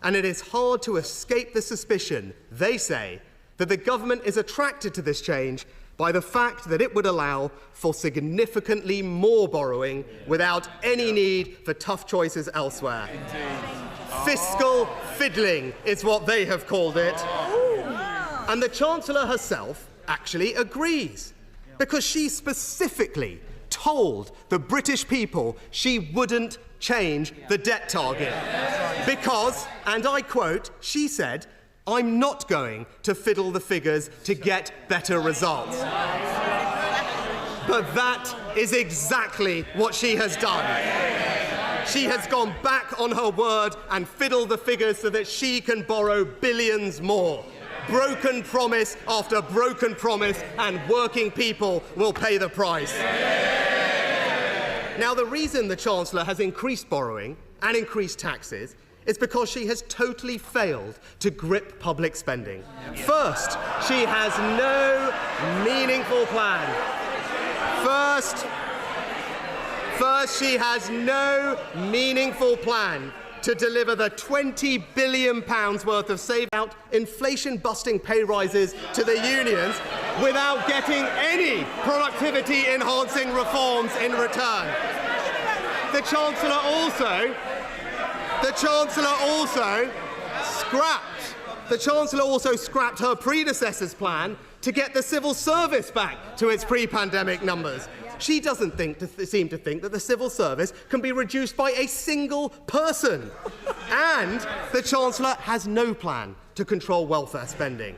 And it is hard to escape the suspicion, they say, that the government is attracted to this change by the fact that it would allow for significantly more borrowing without any need for tough choices elsewhere. Fiscal fiddling is what they have called it. And the Chancellor herself actually agrees, because she specifically told the British people she wouldn't change the debt target. Because, and I quote, she said, "I'm not going to fiddle the figures to get better results." But that is exactly what she has done. She has gone back on her word and fiddled the figures so that she can borrow billions more. Broken promise after broken promise, and working people will pay the price. Now, the reason the Chancellor has increased borrowing and increased taxes is because she has totally failed to grip public spending. First, she has no meaningful plan. First, she has no meaningful plan to deliver the £20 billion worth of save-out inflation-busting pay rises to the unions without getting any productivity-enhancing reforms in return. The Chancellor also scrapped her predecessor's plan to get the civil service back to its pre-pandemic numbers. She doesn't seem to think that the civil service can be reduced by a single person. And the Chancellor has no plan to control welfare spending.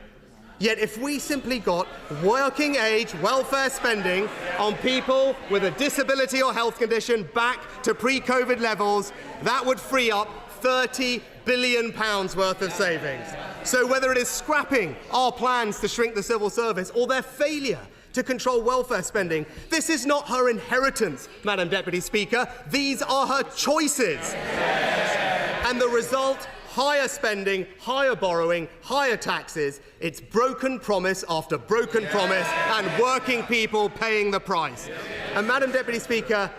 Yet if we simply got working-age welfare spending on people with a disability or health condition back to pre-COVID levels, that would free up £30 billion worth of savings. So whether it is scrapping our plans to shrink the civil service or their failure to control welfare spending, this is not her inheritance, Madam Deputy Speaker. These are her choices. And the result, higher spending, higher borrowing, higher taxes. It's broken promise after broken promise, and working people paying the price. And Madam Deputy Speaker,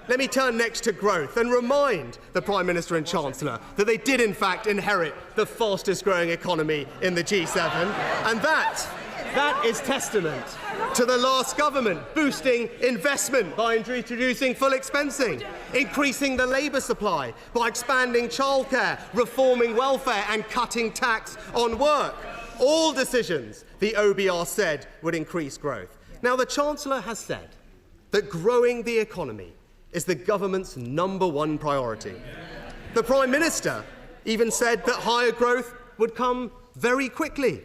let me turn next to growth and remind the Prime Minister and Chancellor that they did in fact inherit the fastest growing economy in the G7, and that is testament to the last government boosting investment by introducing full expensing, increasing the labour supply by expanding childcare, reforming welfare and cutting tax on work. All decisions the OBR said would increase growth. Now, the Chancellor has said that growing the economy is the government's #1 priority. The Prime Minister even said that higher growth would come very quickly.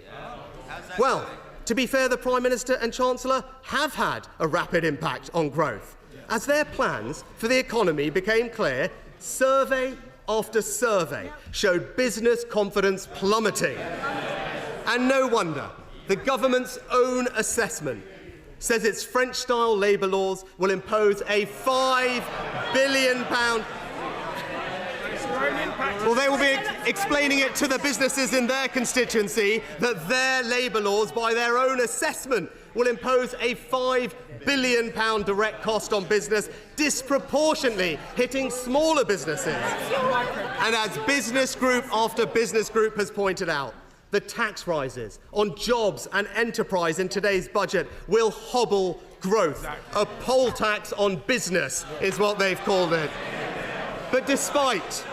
Well, to be fair, the Prime Minister and Chancellor have had a rapid impact on growth. As their plans for the economy became clear, survey after survey showed business confidence plummeting. And no wonder. The government's own assessment says its French-style labour laws will impose a £5 billion... Well, they will be explaining it to the businesses in their constituency that their labour laws, by their own assessment, will impose a £5 billion direct cost on business, disproportionately hitting smaller businesses. And as business group after business group has pointed out, the tax rises on jobs and enterprise in today's budget will hobble growth. A poll tax on business is what they've called it. But despite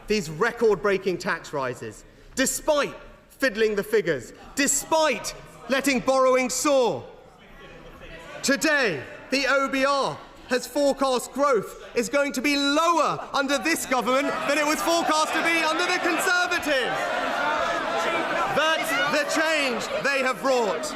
these record-breaking tax rises, despite fiddling the figures, despite letting borrowing soar, today the OBR has forecast growth is going to be lower under this government than it was forecast to be under the Conservatives. That's the change they have brought.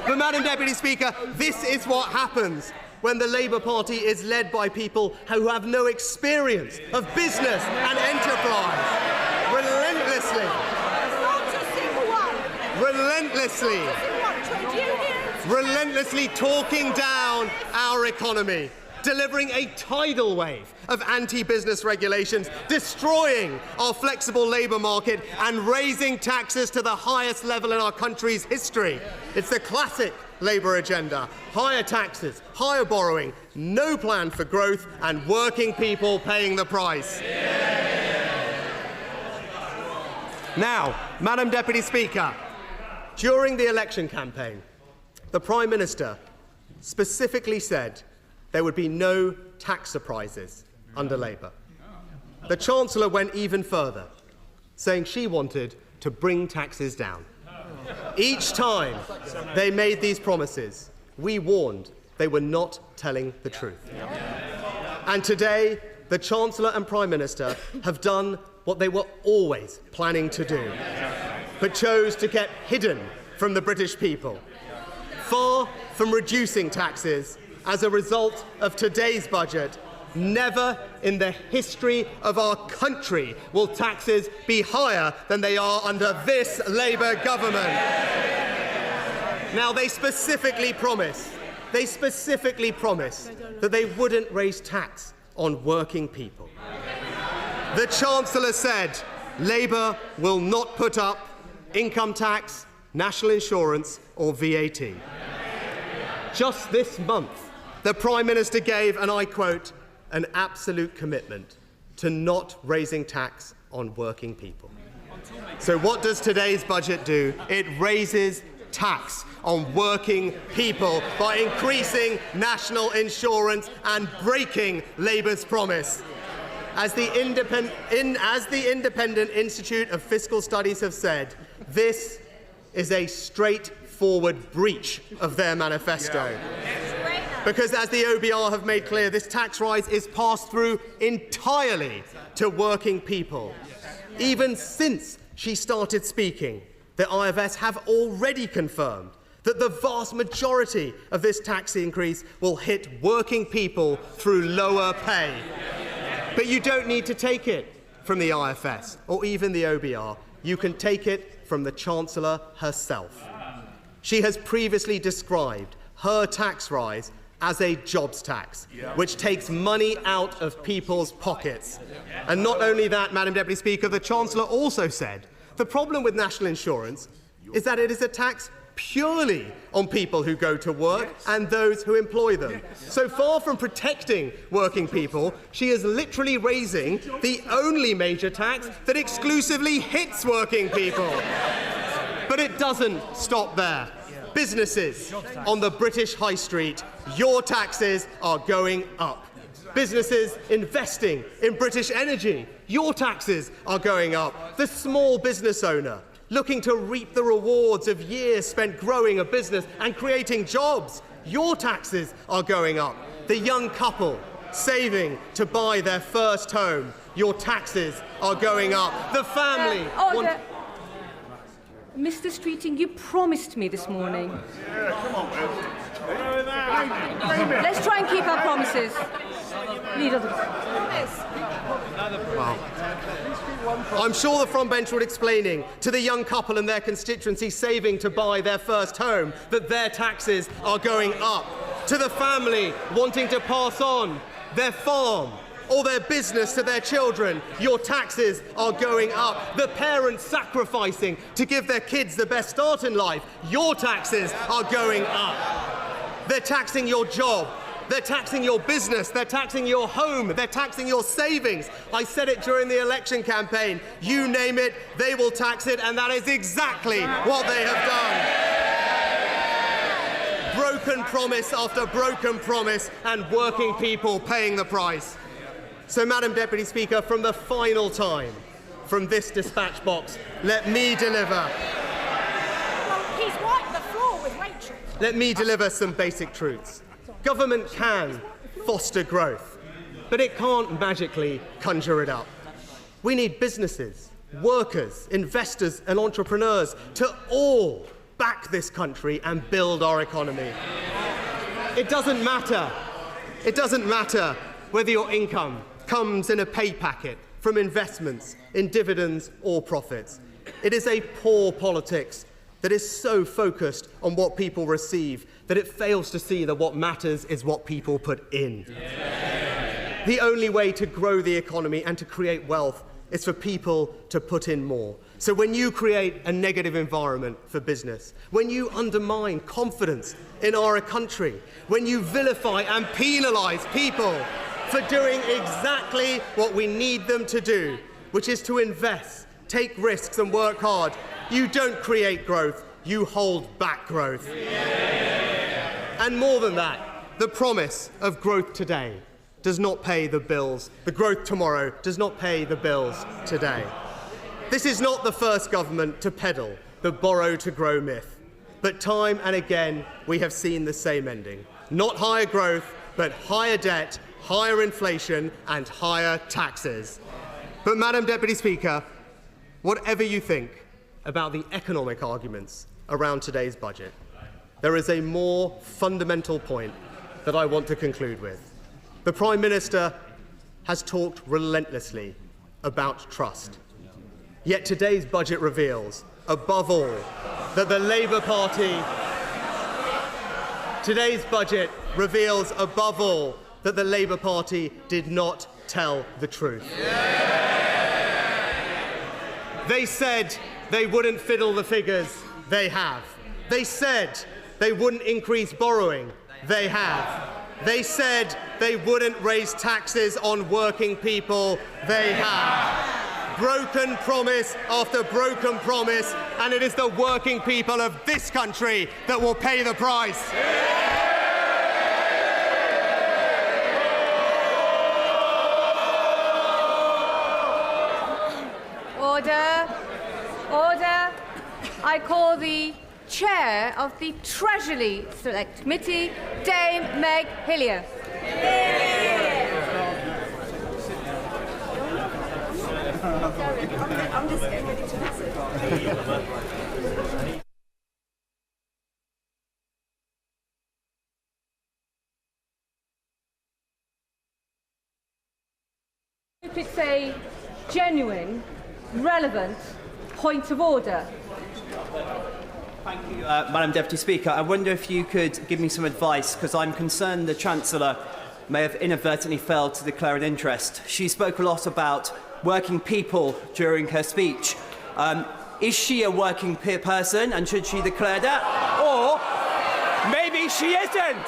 But, Madam Deputy Speaker, this is what happens when the Labour Party is led by people who have no experience of business and enterprise. Relentlessly talking down our economy, delivering a tidal wave of anti-business regulations, destroying our flexible labour market and raising taxes to the highest level in our country's history. It's the classic Labour agenda: higher taxes, higher borrowing, no plan for growth, and working people paying the price. Now, Madam Deputy Speaker, during the election campaign, the Prime Minister specifically said there would be no tax surprises under Labour. The Chancellor went even further, saying she wanted to bring taxes down. Each time they made these promises, we warned they were not telling the truth. And today, the Chancellor and Prime Minister have done what they were always planning to do, but chose to keep hidden from the British people. Far from reducing taxes as a result of today's budget, never in the history of our country will taxes be higher than they are under this Labour government. Now, they specifically promised that they wouldn't raise tax on working people. The Chancellor said Labour will not put up income tax, national insurance or VAT. Just this month, the Prime Minister gave, and I quote, an absolute commitment to not raising tax on working people. So what does today's budget do? It raises tax on working people by increasing national insurance and breaking Labour's promise. As the Independent Institute of Fiscal Studies have said, this is a straightforward breach of their manifesto. Because, as the OBR have made clear, this tax rise is passed through entirely to working people. Even since she started speaking, the IFS have already confirmed that the vast majority of this tax increase will hit working people through lower pay. But you don't need to take it from the IFS or even the OBR. You can take it from the Chancellor herself. She has previously described her tax rise as a jobs tax, which takes money out of people's pockets. And not only that, Madam Deputy Speaker, the Chancellor also said the problem with national insurance is that it is a tax purely on people who go to work and those who employ them. So far from protecting working people, she is literally raising the only major tax that exclusively hits working people. But it doesn't stop there. Businesses on the British high street, your taxes are going up. Businesses investing in British energy, your taxes are going up. The small business owner looking to reap the rewards of years spent growing a business and creating jobs, your taxes are going up. The young couple saving to buy their first home, your taxes are going up. The family... Mr. Streeting, you promised me this morning. Let's try and keep our promises. Well, I'm sure the front bench would explaining to the young couple and their constituency saving to buy their first home that their taxes are going up. To the family wanting to pass on their farm or their business to their children, your taxes are going up. The parents sacrificing to give their kids the best start in life, your taxes are going up. They're taxing your job. They're taxing your business, they're taxing your home, they're taxing your savings. I said it during the election campaign. You name it, they will tax it, and that is exactly what they have done. Broken promise after broken promise, and working people paying the price. So, Madam Deputy Speaker, from the final time, from this dispatch box, let me deliver. Well, he's wiped the floor with Rachel. Let me deliver some basic truths. Government can foster growth, but it can't magically conjure it up. We need businesses, workers, investors and entrepreneurs to all back this country and build our economy. It doesn't matter whether your income comes in a pay packet from investments in dividends or profits. It is a poor politics that is so focused on what people receive that it fails to see that what matters is what people put in. Yeah. The only way to grow the economy and to create wealth is for people to put in more. So when you create a negative environment for business, when you undermine confidence in our country, when you vilify and penalise people for doing exactly what we need them to do, which is to invest, take risks and work hard, you don't create growth, you hold back growth. Yeah. And more than that, the promise of growth today does not pay the bills. The growth tomorrow does not pay the bills today. This is not the first government to peddle the borrow to grow myth, but time and again we have seen the same ending. Not higher growth, but higher debt, higher inflation and higher taxes. But Madam Deputy Speaker, whatever you think about the economic arguments around today's budget, there is a more fundamental point that I want to conclude with. The Prime Minister has talked relentlessly about trust. Yet today's budget reveals, above all, that the Labour Party... Today's budget reveals, above all, that the Labour Party did not tell the truth. They said they wouldn't fiddle the figures. They have. They said they wouldn't increase borrowing. They have. They said they wouldn't raise taxes on working people. They have. Broken promise after broken promise, and it is the working people of this country that will pay the price. Order. Order. I call the Chair of the Treasury Select Committee, Dame Meg Hillier. I'm just getting ready to listen. If it's a genuine, relevant point of order. Thank you, Madam Deputy Speaker. I wonder if you could give me some advice, because I'm concerned the Chancellor may have inadvertently failed to declare an interest. She spoke a lot about working people during her speech. Is she a working person, and should she declare that? Or maybe she isn't?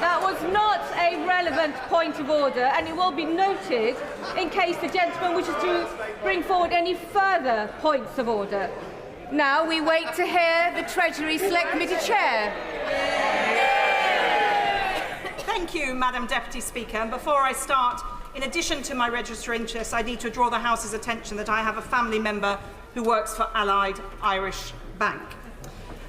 That was not a relevant point of order, and it will be noted in case the gentleman wishes to bring forward any further points of order. Now we wait to hear the Treasury Select Committee Chair. Thank you, Madam Deputy Speaker. And before I start, in addition to my register of interest, I need to draw the House's attention that I have a family member who works for Allied Irish Bank.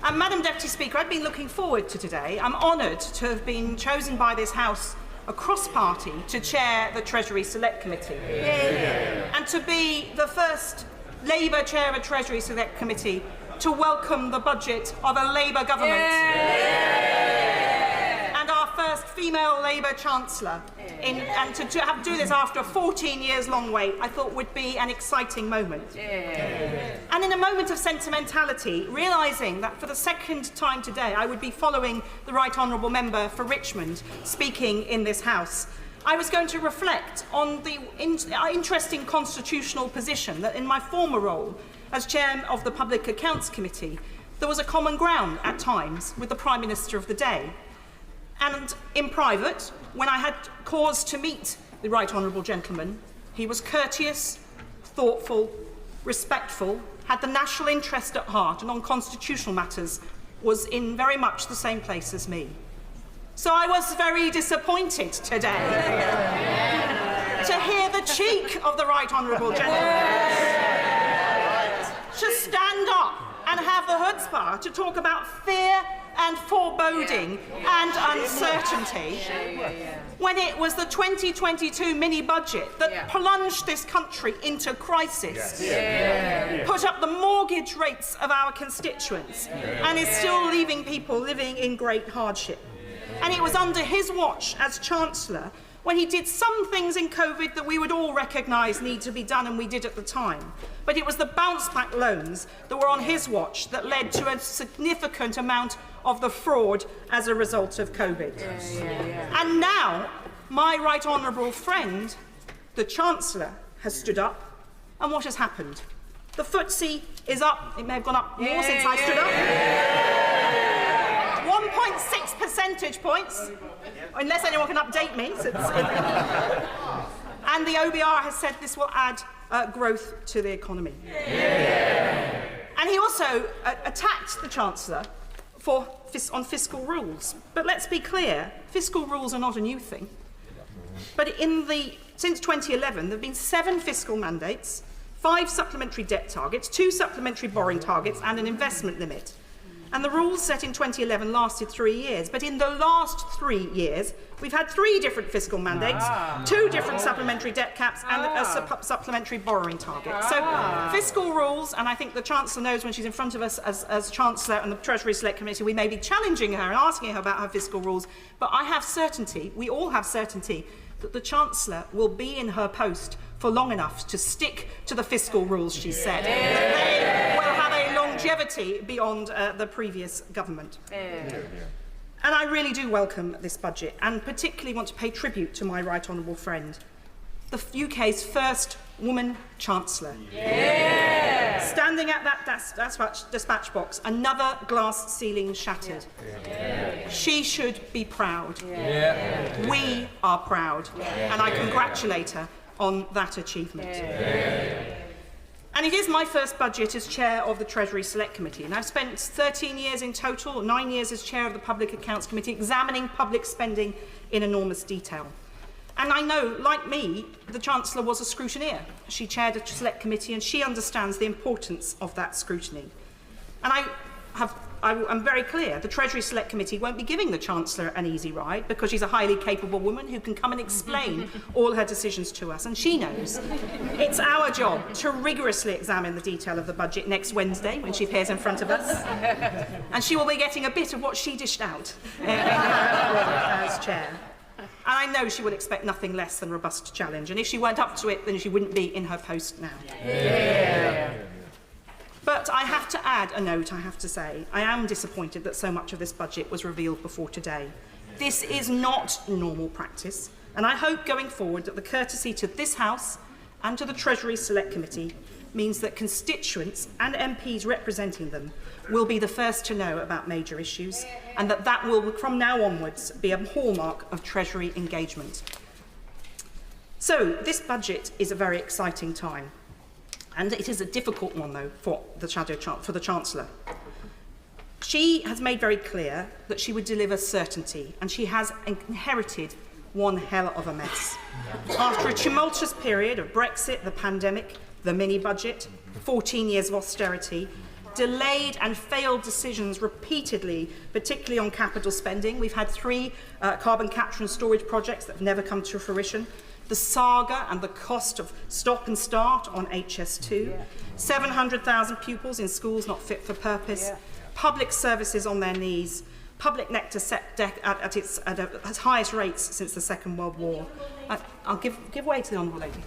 And Madam Deputy Speaker, I've been looking forward to today. I'm honoured to have been chosen by this House across party to chair the Treasury Select Committee. And to be the first Labour chair of a Treasury Select Committee to welcome the budget of a Labour government. And our first female Labour Chancellor. And to do this after a 14 years long wait, I thought would be an exciting moment. And in a moment of sentimentality, realising that for the second time today I would be following the Right Honourable Member for Richmond speaking in this House, I was going to reflect on the interesting constitutional position that in my former role as Chair of the Public Accounts Committee, there was a common ground at times with the Prime Minister of the day. And in private, when I had cause to meet the Right Honourable Gentleman, he was courteous, thoughtful, respectful, had the national interest at heart, and on constitutional matters was in very much the same place as me. So I was very disappointed today to hear the cheek of the Right Honourable Gentleman to stand up and have the chutzpah to talk about fear and foreboding and uncertainty when it was the 2022 mini-budget that plunged this country into crisis, put up the mortgage rates of our constituents and is still leaving people living in great hardship. And it was under his watch as Chancellor when he did some things in COVID that we would all recognise need to be done, and we did at the time. But it was the bounce-back loans that were on his watch that led to a significant amount of the fraud as a result of COVID. And now, my right honourable friend, the Chancellor, has stood up, and what has happened? The FTSE is up. It may have gone up more since I stood up. 1.6 percentage points, unless anyone can update me. And the OBR has said this will add growth to the economy. And he also attacked the Chancellor on fiscal rules. But let's be clear, fiscal rules are not a new thing. But since 2011, there have been 7 fiscal mandates, 5 supplementary debt targets, 2 supplementary borrowing targets, and an investment limit. And the rules set in 2011 lasted 3 years. But in the last 3 years, we've had 3 different fiscal mandates, 2 different supplementary debt caps, and a supplementary borrowing target. So fiscal rules, and I think the Chancellor knows when she's in front of us as Chancellor and the Treasury Select Committee, we may be challenging her and asking her about her fiscal rules, but I have certainty, we all have certainty, that the Chancellor will be in her post for long enough to stick to the fiscal rules she said. They will have a longevity beyond the previous government. And I really do welcome this budget, and particularly want to pay tribute to my right honourable friend, the UK's first woman Chancellor. Standing at that dispatch box, another glass ceiling shattered. She should be proud. We are proud, and I congratulate her on that achievement. And it is my first budget as chair of the Treasury Select Committee, and I've spent 13 years in total, 9 years as chair of the Public Accounts Committee, examining public spending in enormous detail. And I know, like me, the Chancellor was a scrutineer. She chaired a select committee, and she understands the importance of that scrutiny. And I'm very clear, the Treasury Select Committee won't be giving the Chancellor an easy ride, because she's a highly capable woman who can come and explain all her decisions to us, and she knows. It's our job to rigorously examine the detail of the budget next Wednesday when she appears in front of us, and she will be getting a bit of what she dished out in her role as chair. And I know she would expect nothing less than robust challenge, and if she weren't up to it, then she wouldn't be in her post now. But I have to add a note, I have to say. I am disappointed that so much of this budget was revealed before today. This is not normal practice, and I hope going forward that the courtesy to this House and to the Treasury Select Committee means that constituents and MPs representing them will be the first to know about major issues, and that will, from now onwards, be a hallmark of Treasury engagement. So, this budget is a very exciting time. And it is a difficult one, though, for the Chancellor. She has made very clear that she would deliver certainty, and she has inherited one hell of a mess. After a tumultuous period of Brexit, the pandemic, the mini-budget, 14 years of austerity, delayed and failed decisions repeatedly, particularly on capital spending. We've had 3 carbon capture and storage projects that have never come to fruition. The saga and the cost of stop and start on HS2, 700,000 pupils in schools not fit for purpose, public services on their knees, public nectar set at its highest rates since the Second World War. I'll give way to the Honourable Lady.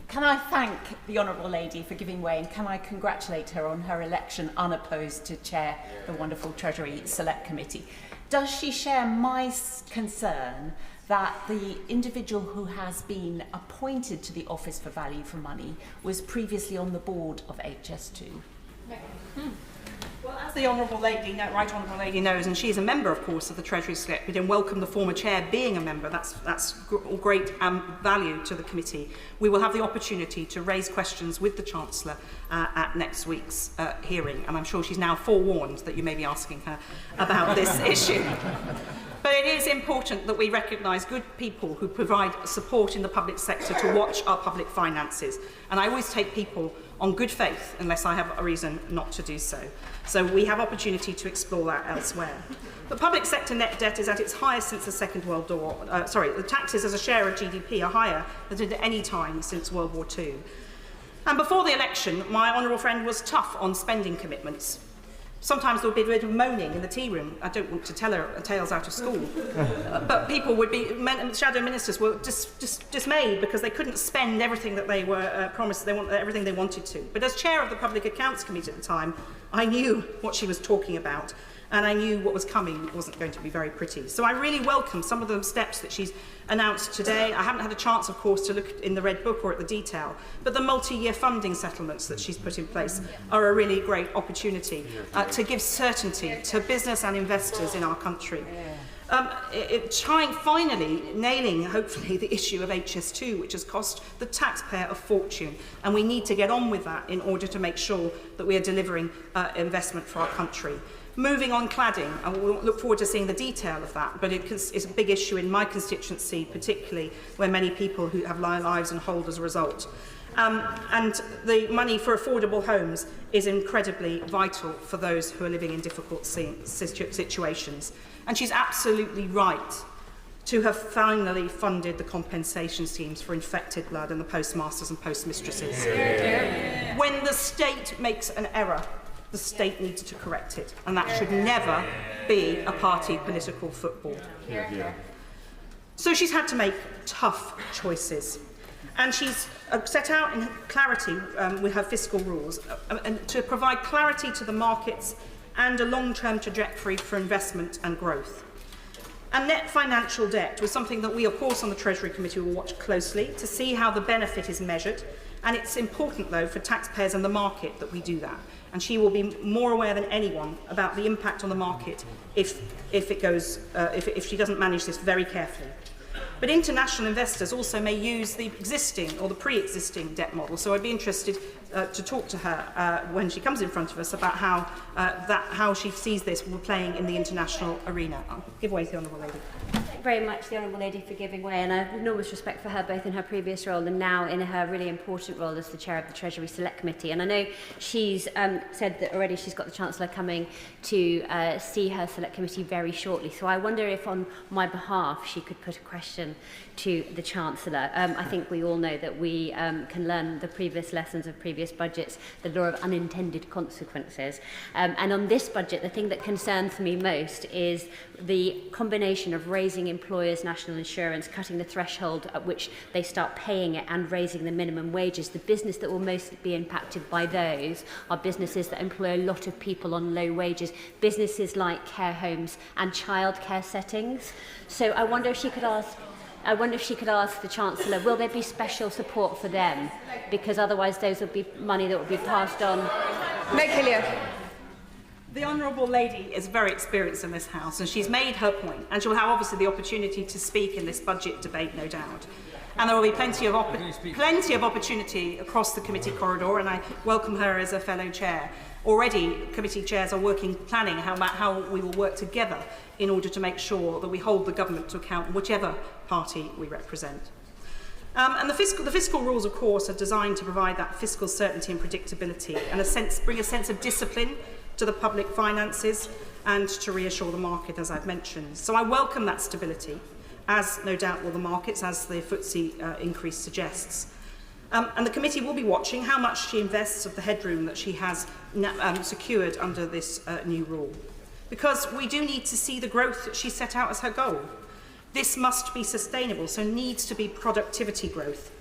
Can I thank the Honourable Lady for giving way, and can I congratulate her on her election unopposed to chair the wonderful Treasury Select Committee? Does she share my concern that the individual who has been appointed to the Office for Value for Money was previously on the board of HS2? Well, as the Honourable Lady, Right Honourable Lady knows, and she's a member, of course, of the Treasury Select Committee, and welcome the former chair being a member. That's great value to the committee. We will have the opportunity to raise questions with the Chancellor at next week's hearing, and I'm sure she's now forewarned that you may be asking her about this issue. But it is important that we recognise good people who provide support in the public sector to watch our public finances. And I always take people on good faith unless I have a reason not to do so. So we have opportunity to explore that elsewhere. The public sector net debt is at its highest since the Second World War. The taxes as a share of GDP are higher than at any time since World War II. And before the election, my honourable friend was tough on spending commitments. Sometimes there would be a bit of moaning in the tea room. I don't want to tell her tales out of school. But people would be, shadow ministers were dismayed because they couldn't spend everything that they were promised, everything they wanted to. But as chair of the Public Accounts Committee at the time, I knew what she was talking about. And I knew what was coming wasn't going to be very pretty. So I really welcome some of the steps that she's announced today. I haven't had a chance, of course, to look in the Red Book or at the detail, but the multi-year funding settlements that she's put in place are a really great opportunity to give certainty to business and investors in our country. Finally nailing, hopefully, the issue of HS2, which has cost the taxpayer a fortune. And we need to get on with that in order to make sure that we are delivering investment for our country. Moving on cladding, and we'll look forward to seeing the detail of that, but it's a big issue in my constituency, particularly where many people who have lives and hold as a result. And the money for affordable homes is incredibly vital for those who are living in difficult situations. And she's absolutely right to have finally funded the compensation schemes for infected blood and the postmasters and postmistresses. Yeah. When the state makes an error, the state needs to correct it, and that should never be a party political football. Yeah. So she's had to make tough choices, and she's set out in clarity with her fiscal rules and to provide clarity to the markets and a long-term trajectory for investment and growth. And net financial debt was something that we, of course, on the Treasury Committee will watch closely to see how the benefit is measured, and it's important, though, for taxpayers and the market that we do that. And she will be more aware than anyone about the impact on the market if she doesn't manage this very carefully. But international investors also may use the existing or the pre-existing debt model. So I'd be interested to talk to her when she comes in front of us about how she sees this playing in the international arena. I'll give way to the Honourable Lady. Thank you very much, the Honourable Lady, for giving way, and I have enormous respect for her both in her previous role and now in her really important role as the Chair of the Treasury Select Committee. And I know she's said that already she's got the Chancellor coming to see her Select Committee very shortly. So I wonder if on my behalf she could put a question to the Chancellor. I think we all know that we can learn the previous lessons of previous budgets, the law of unintended consequences. And on this budget, the thing that concerns me most is the combination of raising employers' national insurance, cutting the threshold at which they start paying it, and raising the minimum wages. The business that will most be impacted by those are businesses that employ a lot of people on low wages, businesses like care homes and childcare settings. So I wonder if she could ask the Chancellor, will there be special support for them? Because otherwise those will be money that will be passed on. Make clear. The Honourable Lady is very experienced in this House, and she's made her point, and she'll have obviously the opportunity to speak in this budget debate, no doubt. And there will be plenty of opportunity across the committee corridor, and I welcome her as a fellow chair. Already, committee chairs are planning how we will work together in order to make sure that we hold the government to account, whichever party we represent. And the fiscal rules, of course, are designed to provide that fiscal certainty and predictability, and bring a sense of discipline to the public finances and to reassure the market, as I've mentioned. So I welcome that stability, as no doubt will the markets, as the FTSE increase suggests. And the committee will be watching how much she invests of the headroom that she has secured under this new rule. Because we do need to see the growth that she set out as her goal. This must be sustainable, so needs to be productivity growth.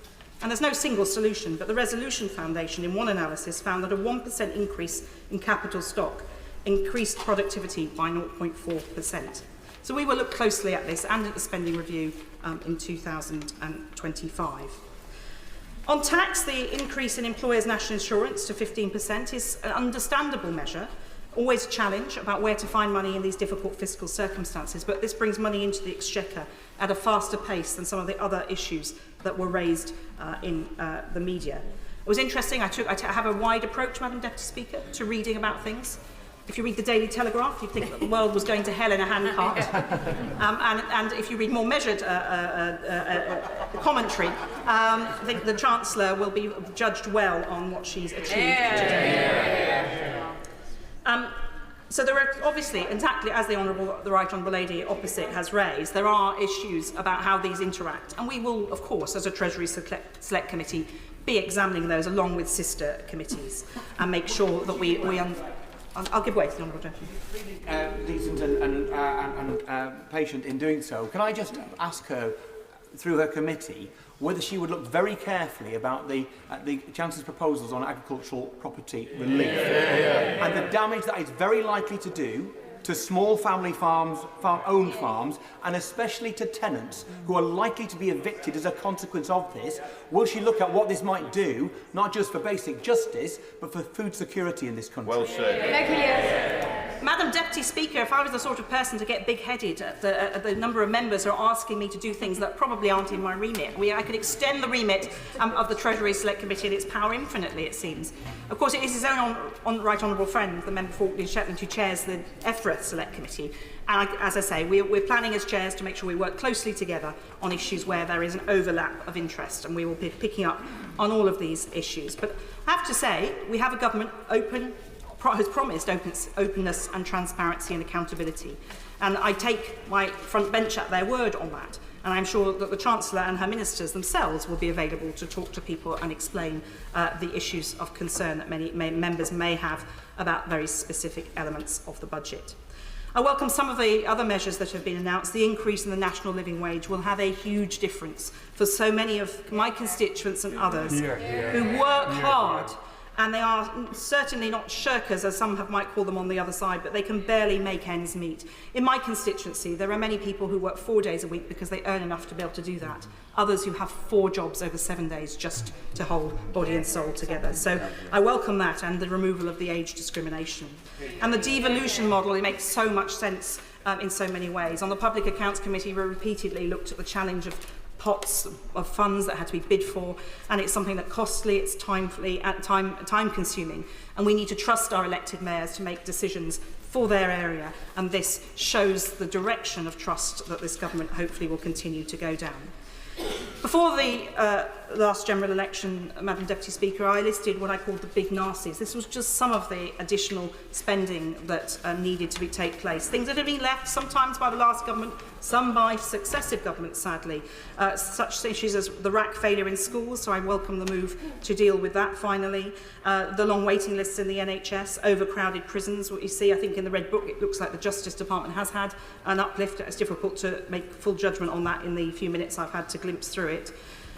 And there's no single solution, but the Resolution Foundation, in one analysis, found that a 1% increase in capital stock increased productivity by 0.4%. So we will look closely at this and at the spending review in 2025. On tax, the increase in employers' national insurance to 15% is an understandable measure, always a challenge about where to find money in these difficult fiscal circumstances, but this brings money into the exchequer at a faster pace than some of the other issues that were raised in the media. It was interesting, I have a wide approach, Madam Deputy Speaker, to reading about things. If you read the Daily Telegraph, you'd think that the world was going to hell in a handcart. And if you read more measured commentary, I think the Chancellor will be judged well on what she's achieved today. So there are obviously, exactly as the Right Honourable Lady opposite has raised, there are issues about how these interact. And we will, of course, as a Treasury Select Committee, be examining those along with sister committees and make sure that I'll give way to the Honourable Gentleman. Decent and patient in doing so. Can I just ask her, through her committee, whether she would look very carefully about the Chancellor's proposals on agricultural property relief and the damage that it's very likely to do to small family farms, owned farms, and especially to tenants who are likely to be evicted as a consequence of this? Will she look at what this might do, not just for basic justice, but for food security in this country? Well said. Madam Deputy Speaker, if I was the sort of person to get big-headed at the number of members who are asking me to do things that probably aren't in my remit, I could extend the remit of the Treasury Select Committee and its power infinitely, it seems. Of course, it is his own Right Honourable friend, the member for Falkland-Shetland, who chairs the EFRA Select Committee. And as I say, we're planning as chairs to make sure we work closely together on issues where there is an overlap of interest, and we will be picking up on all of these issues. But I have to say, we have a government has promised openness and transparency and accountability. And I take my front bench at their word on that. And I'm sure that the Chancellor and her ministers themselves will be available to talk to people and explain the issues of concern that many members may have about very specific elements of the budget. I welcome some of the other measures that have been announced. The increase in the national living wage will have a huge difference for so many of my constituents and others who work hard. And they are certainly not shirkers, as some might call them on the other side, but they can barely make ends meet. In my constituency, there are many people who work 4 days a week because they earn enough to be able to do that. Others who have 4 jobs over 7 days just to hold body and soul together. So I welcome that and the removal of the age discrimination. And the devolution model, it makes so much sense in so many ways. On the Public Accounts Committee, we repeatedly looked at the challenge of pots of funds that had to be bid for, and it's something that's costly, it's time consuming, and we need to trust our elected mayors to make decisions for their area, and this shows the direction of trust that this government hopefully will continue to go down. Before the last general election, Madam Deputy Speaker, I listed what I called the big nasties. This was just some of the additional spending that needed to take place. Things that have been left sometimes by the last government, some by successive governments, sadly. Such issues as the RAC failure in schools, so I welcome the move to deal with that finally. The long waiting lists in the NHS, overcrowded prisons. What you see, I think, in the Red Book, it looks like the Justice Department has had an uplift. It's difficult to make full judgment on that in the few minutes I've had to glimpse through it.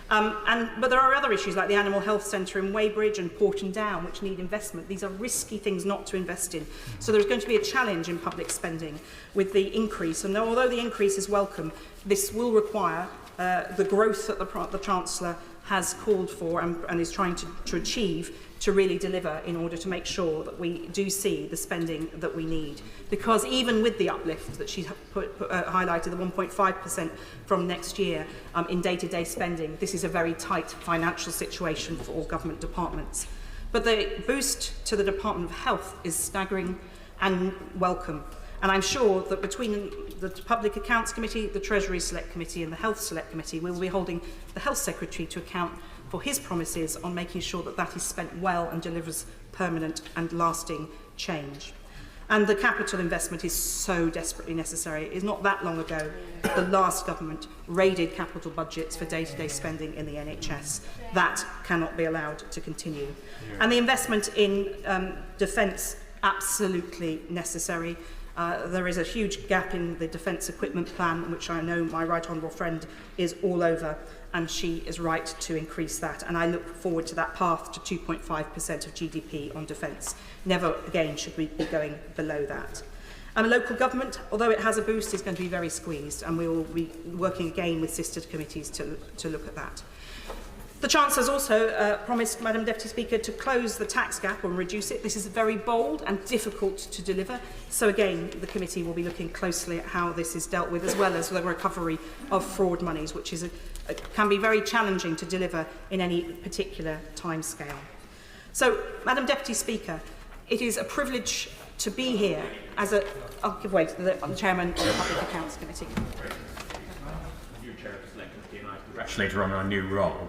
But there are other issues like the Animal Health Centre in Weybridge and Porton Down which need investment. These are risky things not to invest in. So there's going to be a challenge in public spending with the increase. And although the increase is welcome, this will require the growth that the Chancellor has called for and is trying to achieve to really deliver in order to make sure that we do see the spending that we need. Because even with the uplift that she's highlighted, the 1.5% from next year in day-to-day spending, this is a very tight financial situation for all government departments. But the boost to the Department of Health is staggering and welcome. And I'm sure that between the Public Accounts Committee, the Treasury Select Committee and the Health Select Committee, we will be holding the Health Secretary to account for his promises on making sure that that is spent well and delivers permanent and lasting change. And the capital investment is so desperately necessary. It is not that long ago that the last government raided capital budgets for day-to-day spending in the NHS. That cannot be allowed to continue. And the investment in defence, absolutely necessary. There is a huge gap in the defence equipment plan, which I know my right honourable friend is all over, and she is right to increase that. And I look forward to that path to 2.5% of GDP on defence. Never again should we be going below that. Local government, although it has a boost, is going to be very squeezed, and we will be working again with sister committees to look at that. The Chancellor has also promised, Madam Deputy Speaker, to close the tax gap and reduce it. This is very bold and difficult to deliver. So again, the committee will be looking closely at how this is dealt with, as well as the recovery of fraud monies, which is can be very challenging to deliver in any particular timescale. So, Madam Deputy Speaker, it is a privilege to be here as a... I'll give way to the Chairman of the Public Accounts Committee. New Chair of the Select Committee, and I congratulate her on her new role.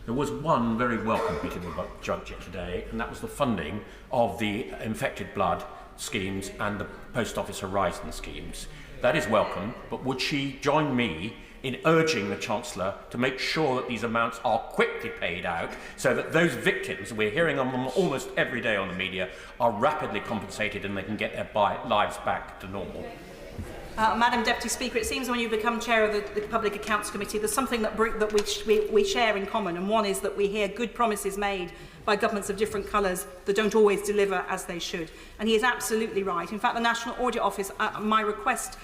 There was one very welcome bit in the budget today, and that was the funding of the infected blood schemes and the Post Office Horizon schemes. That is welcome, but would she join me in urging the Chancellor to make sure that these amounts are quickly paid out so that those victims, we're hearing on them almost every day on the media, are rapidly compensated and they can get their lives back to normal? Madam Deputy Speaker, it seems when you become Chair of the Public Accounts Committee, there's something that we share in common, and one is that we hear good promises made by governments of different colours that don't always deliver as they should. And he is absolutely right. In fact, the National Audit Office, at my request,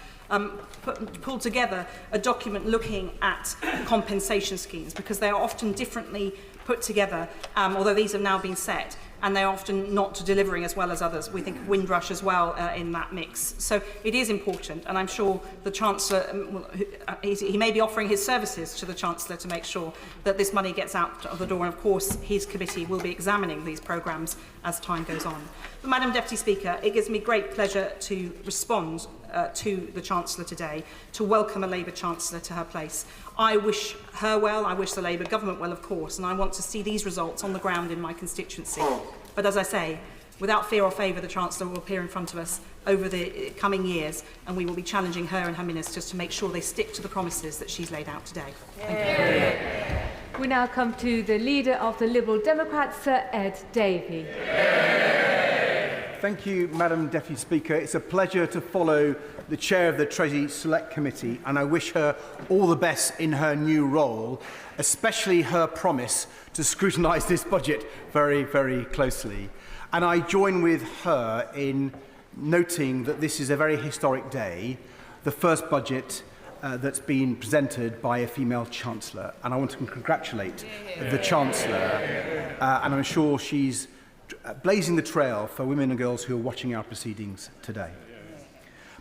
pulled together a document looking at compensation schemes, because they are often differently put together, although these have now been set, and they're often not delivering as well as others. We think of Windrush as well in that mix. So it is important, and I'm sure the Chancellor, he may be offering his services to the Chancellor to make sure that this money gets out of the door, and of course his committee will be examining these programmes as time goes on. But Madam Deputy Speaker, it gives me great pleasure to respond to the Chancellor today, to welcome a Labour Chancellor to her place. I wish her well, I wish the Labour government well, of course, and I want to see these results on the ground in my constituency. But as I say, without fear or favour, the Chancellor will appear in front of us over the coming years, and we will be challenging her and her ministers to make sure they stick to the promises that she's laid out today. Thank you. We now come to the Leader of the Liberal Democrats, Sir Ed Davey. Thank you, Madam Deputy Speaker. It's a pleasure to follow the Chair of the Treasury Select Committee, and I wish her all the best in her new role, especially her promise to scrutinise this budget very, very closely. And I join with her in noting that this is a very historic day, the first budget that's been presented by a female Chancellor. And I want to congratulate the Chancellor, and I'm sure she's blazing the trail for women and girls who are watching our proceedings today.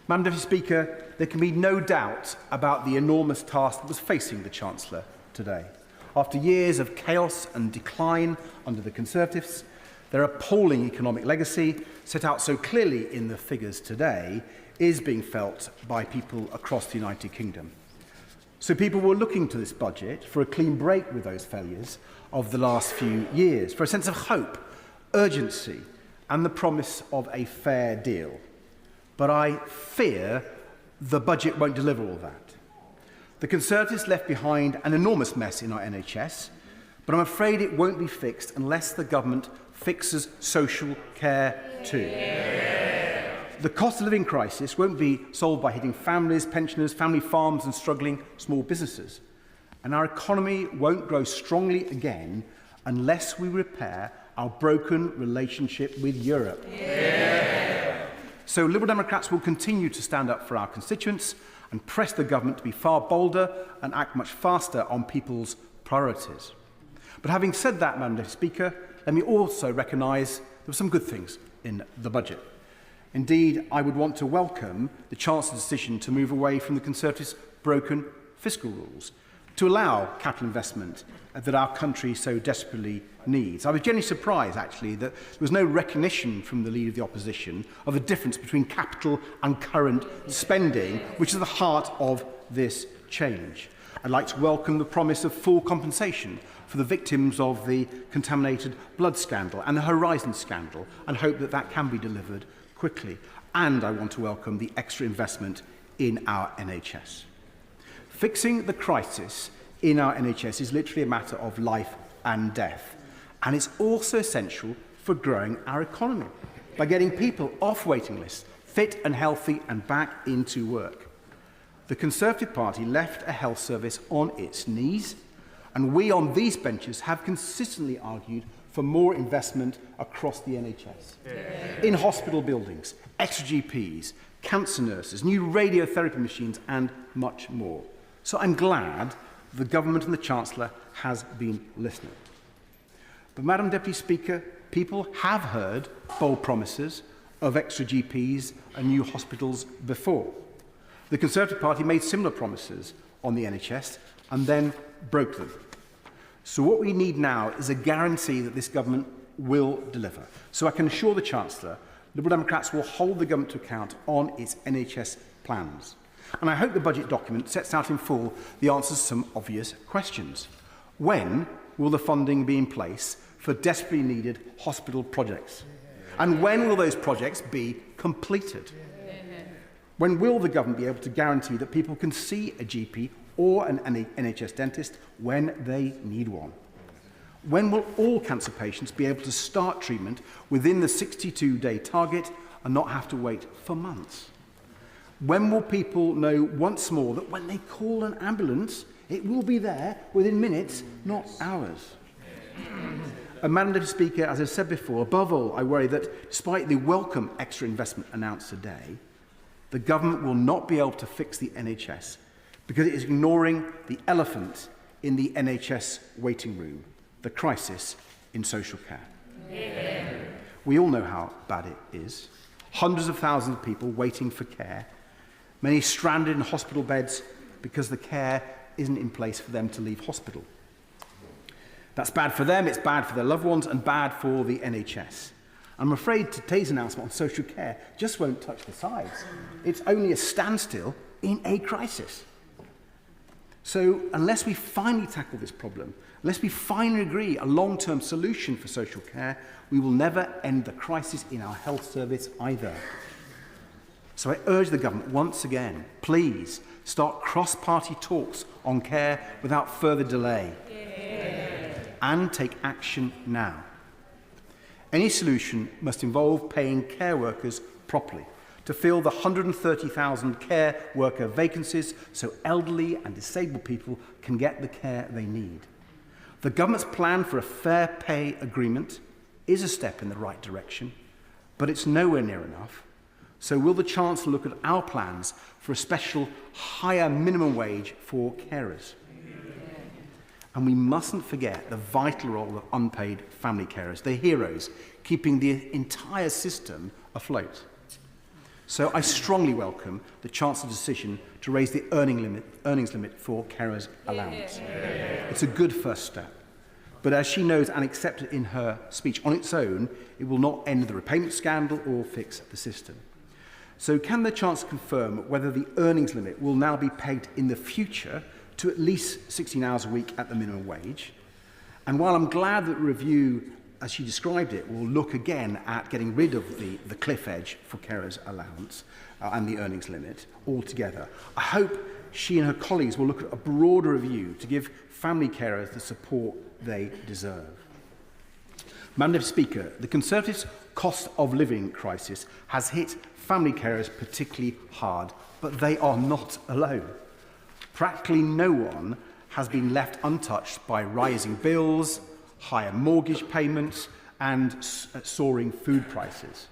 Madam Deputy Speaker, there can be no doubt about the enormous task that was facing the Chancellor today. After years of chaos and decline under the Conservatives, their appalling economic legacy, set out so clearly in the figures today, is being felt by people across the United Kingdom. So people were looking to this budget for a clean break with those failures of the last few years, for a sense of hope, urgency, and the promise of a fair deal. But I fear the budget won't deliver all that. The Conservatives left behind an enormous mess in our NHS, but I'm afraid it won't be fixed unless the government fixes social care too. The cost of living crisis won't be solved by hitting families, pensioners, family farms and struggling small businesses. And our economy won't grow strongly again unless we repair our broken relationship with Europe. So Liberal Democrats will continue to stand up for our constituents and press the government to be far bolder and act much faster on people's priorities. But having said that, Madam Deputy Speaker, let me also recognise there were some good things in the budget. Indeed, I would want to welcome the Chancellor's decision to move away from the Conservatives' broken fiscal rules, to allow capital investment that our country so desperately needs. I was genuinely surprised, actually, that there was no recognition from the Leader of the Opposition of the difference between capital and current spending, which is the heart of this change. I'd like to welcome the promise of full compensation for the victims of the contaminated blood scandal and the Horizon scandal, and hope that that can be delivered quickly. And I want to welcome the extra investment in our NHS. Fixing the crisis in our NHS is literally a matter of life and death. And it's also essential for growing our economy by getting people off waiting lists, fit and healthy and back into work. The Conservative Party left a health service on its knees, and we on these benches have consistently argued for more investment across the NHS. In hospital buildings, extra GPs, cancer nurses, new radiotherapy machines and much more. So I'm glad the government and the Chancellor has been listening. But Madam Deputy Speaker, people have heard bold promises of extra GPs and new hospitals before. The Conservative Party made similar promises on the NHS and then broke them. So what we need now is a guarantee that this government will deliver. So I can assure the Chancellor Liberal Democrats will hold the government to account on its NHS plans. And I hope the budget document sets out in full the answers to some obvious questions. When will the funding be in place for desperately needed hospital projects? And when will those projects be completed? When will the government be able to guarantee that people can see a GP or an NHS dentist when they need one? When will all cancer patients be able to start treatment within the 62-day target and not have to wait for months? When will people know once more that when they call an ambulance, it will be there within minutes, not hours? And Madam Deputy Speaker, as I said before, above all, I worry that despite the welcome extra investment announced today, the government will not be able to fix the NHS because it is ignoring the elephant in the NHS waiting room, the crisis in social care. Yeah. We all know how bad it is. Hundreds of thousands of people waiting for care, many stranded in hospital beds because the care isn't in place for them to leave hospital. That's bad for them, it's bad for their loved ones, and bad for the NHS. I'm afraid today's announcement on social care just won't touch the sides. It's only a standstill in a crisis. So unless we finally tackle this problem, unless we finally agree a long-term solution for social care, we will never end the crisis in our health service either. So I urge the government once again, please start cross-party talks on care without further delay. And take action now. Any solution must involve paying care workers properly to fill the 130,000 care worker vacancies so elderly and disabled people can get the care they need. The government's plan for a fair pay agreement is a step in the right direction, but it's nowhere near enough. So will the Chancellor look at our plans for a special higher minimum wage for carers? And we mustn't forget the vital role of unpaid family carers, the heroes, keeping the entire system afloat. So I strongly welcome the Chancellor's decision to raise the earnings limit for carers' allowance. It's a good first step. But as she knows and accepted in her speech, on its own, it will not end the repayment scandal or fix the system. So can the Chancellor confirm whether the earnings limit will now be pegged in the future to at least 16 hours a week at the minimum wage? And while I'm glad that the review, as she described it, will look again at getting rid of the cliff edge for carers' allowance and the earnings limit altogether, I hope she and her colleagues will look at a broader review to give family carers the support they deserve. Madam Deputy Speaker, the Conservatives' cost of living crisis has hit family carers particularly hard, but they are not alone. Practically no one has been left untouched by rising bills, higher mortgage payments, and soaring food prices.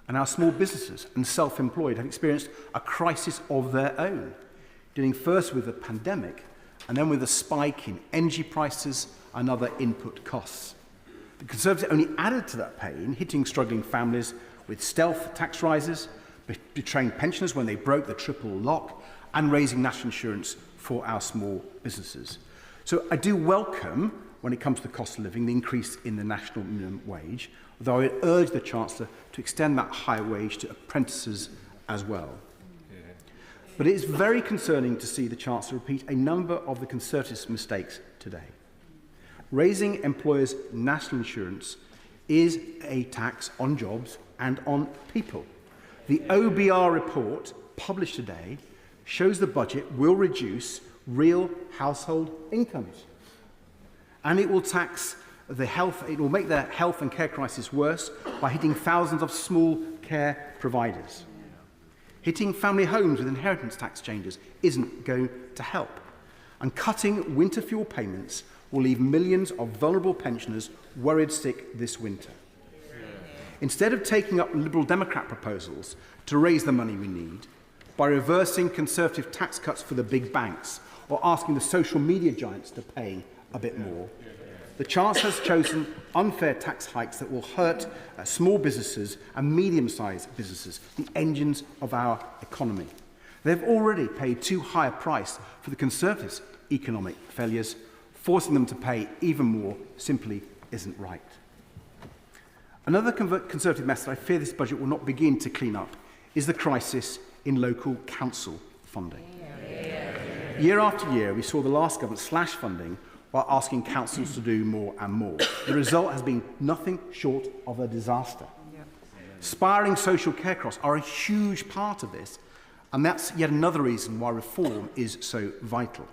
And our small businesses and self-employed have experienced a crisis of their own, dealing first with the pandemic and then with a spike in energy prices and other input costs. The Conservatives only added to that pain, hitting struggling families with stealth tax rises, betraying pensioners when they broke the triple lock, and raising national insurance for our small businesses. So I do welcome, when it comes to the cost of living, the increase in the national minimum wage, though I urge the Chancellor to extend that higher wage to apprentices as well. But it is very concerning to see the Chancellor repeat a number of the Conservatives' mistakes today. Raising employers' national insurance is a tax on jobs and on people. The OBR report published today shows the budget will reduce real household incomes. And it will tax the health, it will make the health and care crisis worse by hitting thousands of small care providers. Hitting family homes with inheritance tax changes isn't going to help. And cutting winter fuel payments will leave millions of vulnerable pensioners worried sick this winter. Instead of taking up Liberal Democrat proposals to raise the money we need, by reversing Conservative tax cuts for the big banks or asking the social media giants to pay a bit more, the Chancellor has chosen unfair tax hikes that will hurt small businesses and medium-sized businesses, the engines of our economy. They've already paid too high a price for the Conservatives' economic failures. Forcing them to pay even more simply isn't right. Another Conservative mess that I fear this budget will not begin to clean up is the crisis in local council funding. Year after year, we saw the last government slash funding while asking councils to do more and more. The result has been nothing short of a disaster. Spiralling social care costs are a huge part of this, and that's yet another reason why reform is so vital.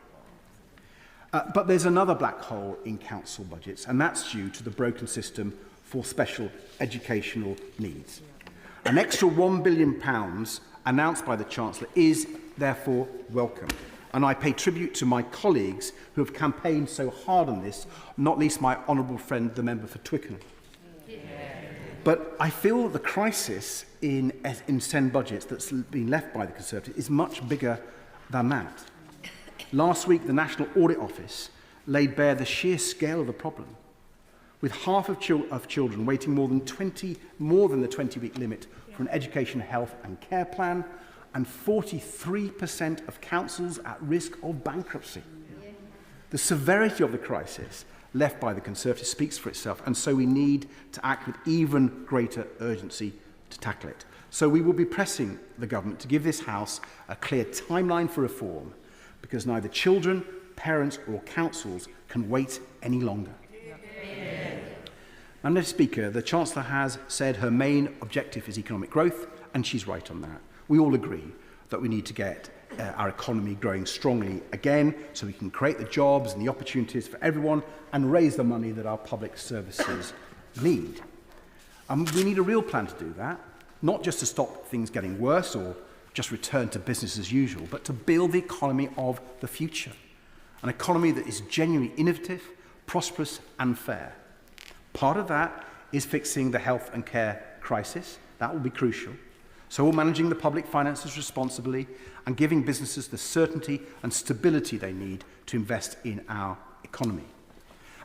But there's another black hole in council budgets, and that's due to the broken system for special educational needs. An extra £1 billion announced by the Chancellor is therefore welcome. And I pay tribute to my colleagues who have campaigned so hard on this, not least my honourable friend, the member for Twickenham. But I feel the crisis in SEND budgets that's been left by the Conservatives is much bigger than that. Last week, the National Audit Office laid bare the sheer scale of the problem, with half of children waiting more than the 20-week limit for an education, health and care plan, and 43% of councils at risk of bankruptcy. The severity of the crisis left by the Conservatives speaks for itself, and so we need to act with even greater urgency to tackle it. So we will be pressing the government to give this House a clear timeline for reform, because neither children, parents or councils can wait any longer. Madam Speaker, the Chancellor has said her main objective is economic growth, and she's right on that. We all agree that we need to get our economy growing strongly again so we can create the jobs and the opportunities for everyone and raise the money that our public services need. We need a real plan to do that, not just to stop things getting worse or just return to business as usual, but to build the economy of the future. An economy that is genuinely innovative, prosperous and fair. Part of that is fixing the health and care crisis. That will be crucial. So we're managing the public finances responsibly and giving businesses the certainty and stability they need to invest in our economy.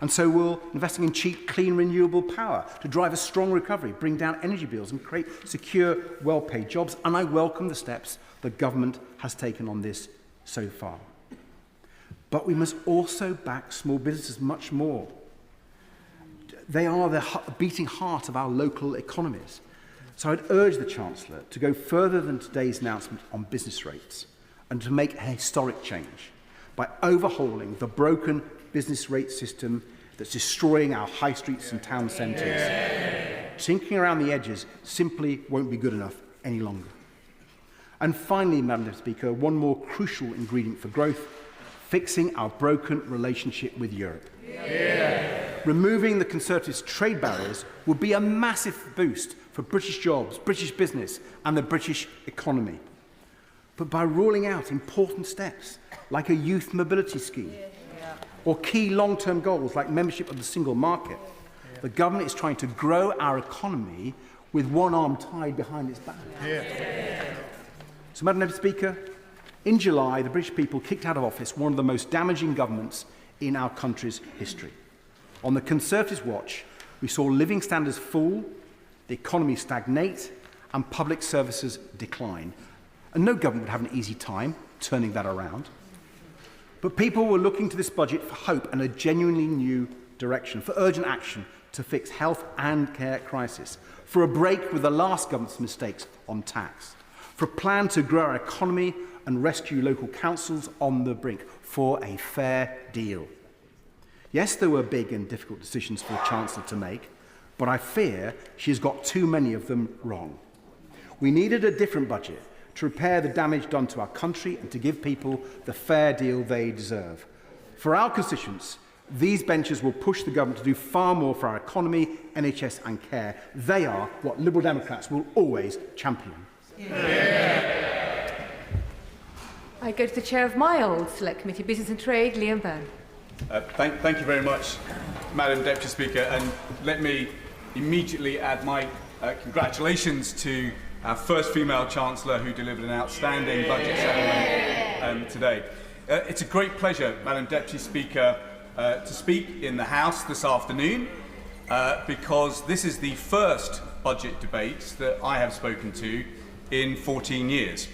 And so we're investing in cheap, clean, renewable power to drive a strong recovery, bring down energy bills and create secure, well-paid jobs. And I welcome the steps the government has taken on this so far. But we must also back small businesses much more. They are the beating heart of our local economies. So I'd urge the Chancellor to go further than today's announcement on business rates and to make a historic change by overhauling the broken business rate system that's destroying our high streets and town centres. Tinkering around the edges simply won't be good enough any longer. And finally, Madam Speaker, one more crucial ingredient for growth, fixing our broken relationship with Europe. Removing the Conservatives' trade barriers would be a massive boost for British jobs, British business and the British economy. But by ruling out important steps like a youth mobility scheme or key long-term goals like membership of the single market, the government is trying to grow our economy with one arm tied behind its back. So, Madam Speaker, in July, the British people kicked out of office one of the most damaging governments in our country's history. On the Conservatives' watch, we saw living standards fall, the economy stagnate, and public services decline. And no government would have an easy time turning that around. But people were looking to this budget for hope and a genuinely new direction, for urgent action to fix health and care crisis, for a break with the last government's mistakes on tax, for a plan to grow our economy and rescue local councils on the brink, for a fair deal. Yes, there were big and difficult decisions for the Chancellor to make, but I fear she's got too many of them wrong. We needed a different budget to repair the damage done to our country and to give people the fair deal they deserve. For our constituents, these benches will push the government to do far more for our economy, NHS and care. They are what Liberal Democrats will always champion. I go to the Chair of my old Select Committee, Business and Trade, Liam Byrne. Thank you very much, Madam Deputy Speaker, and let me immediately add my congratulations to our first female Chancellor who delivered an outstanding budget settlement today. It's a great pleasure, Madam Deputy Speaker, to speak in the House this afternoon because this is the first budget debate that I have spoken to in 14 years.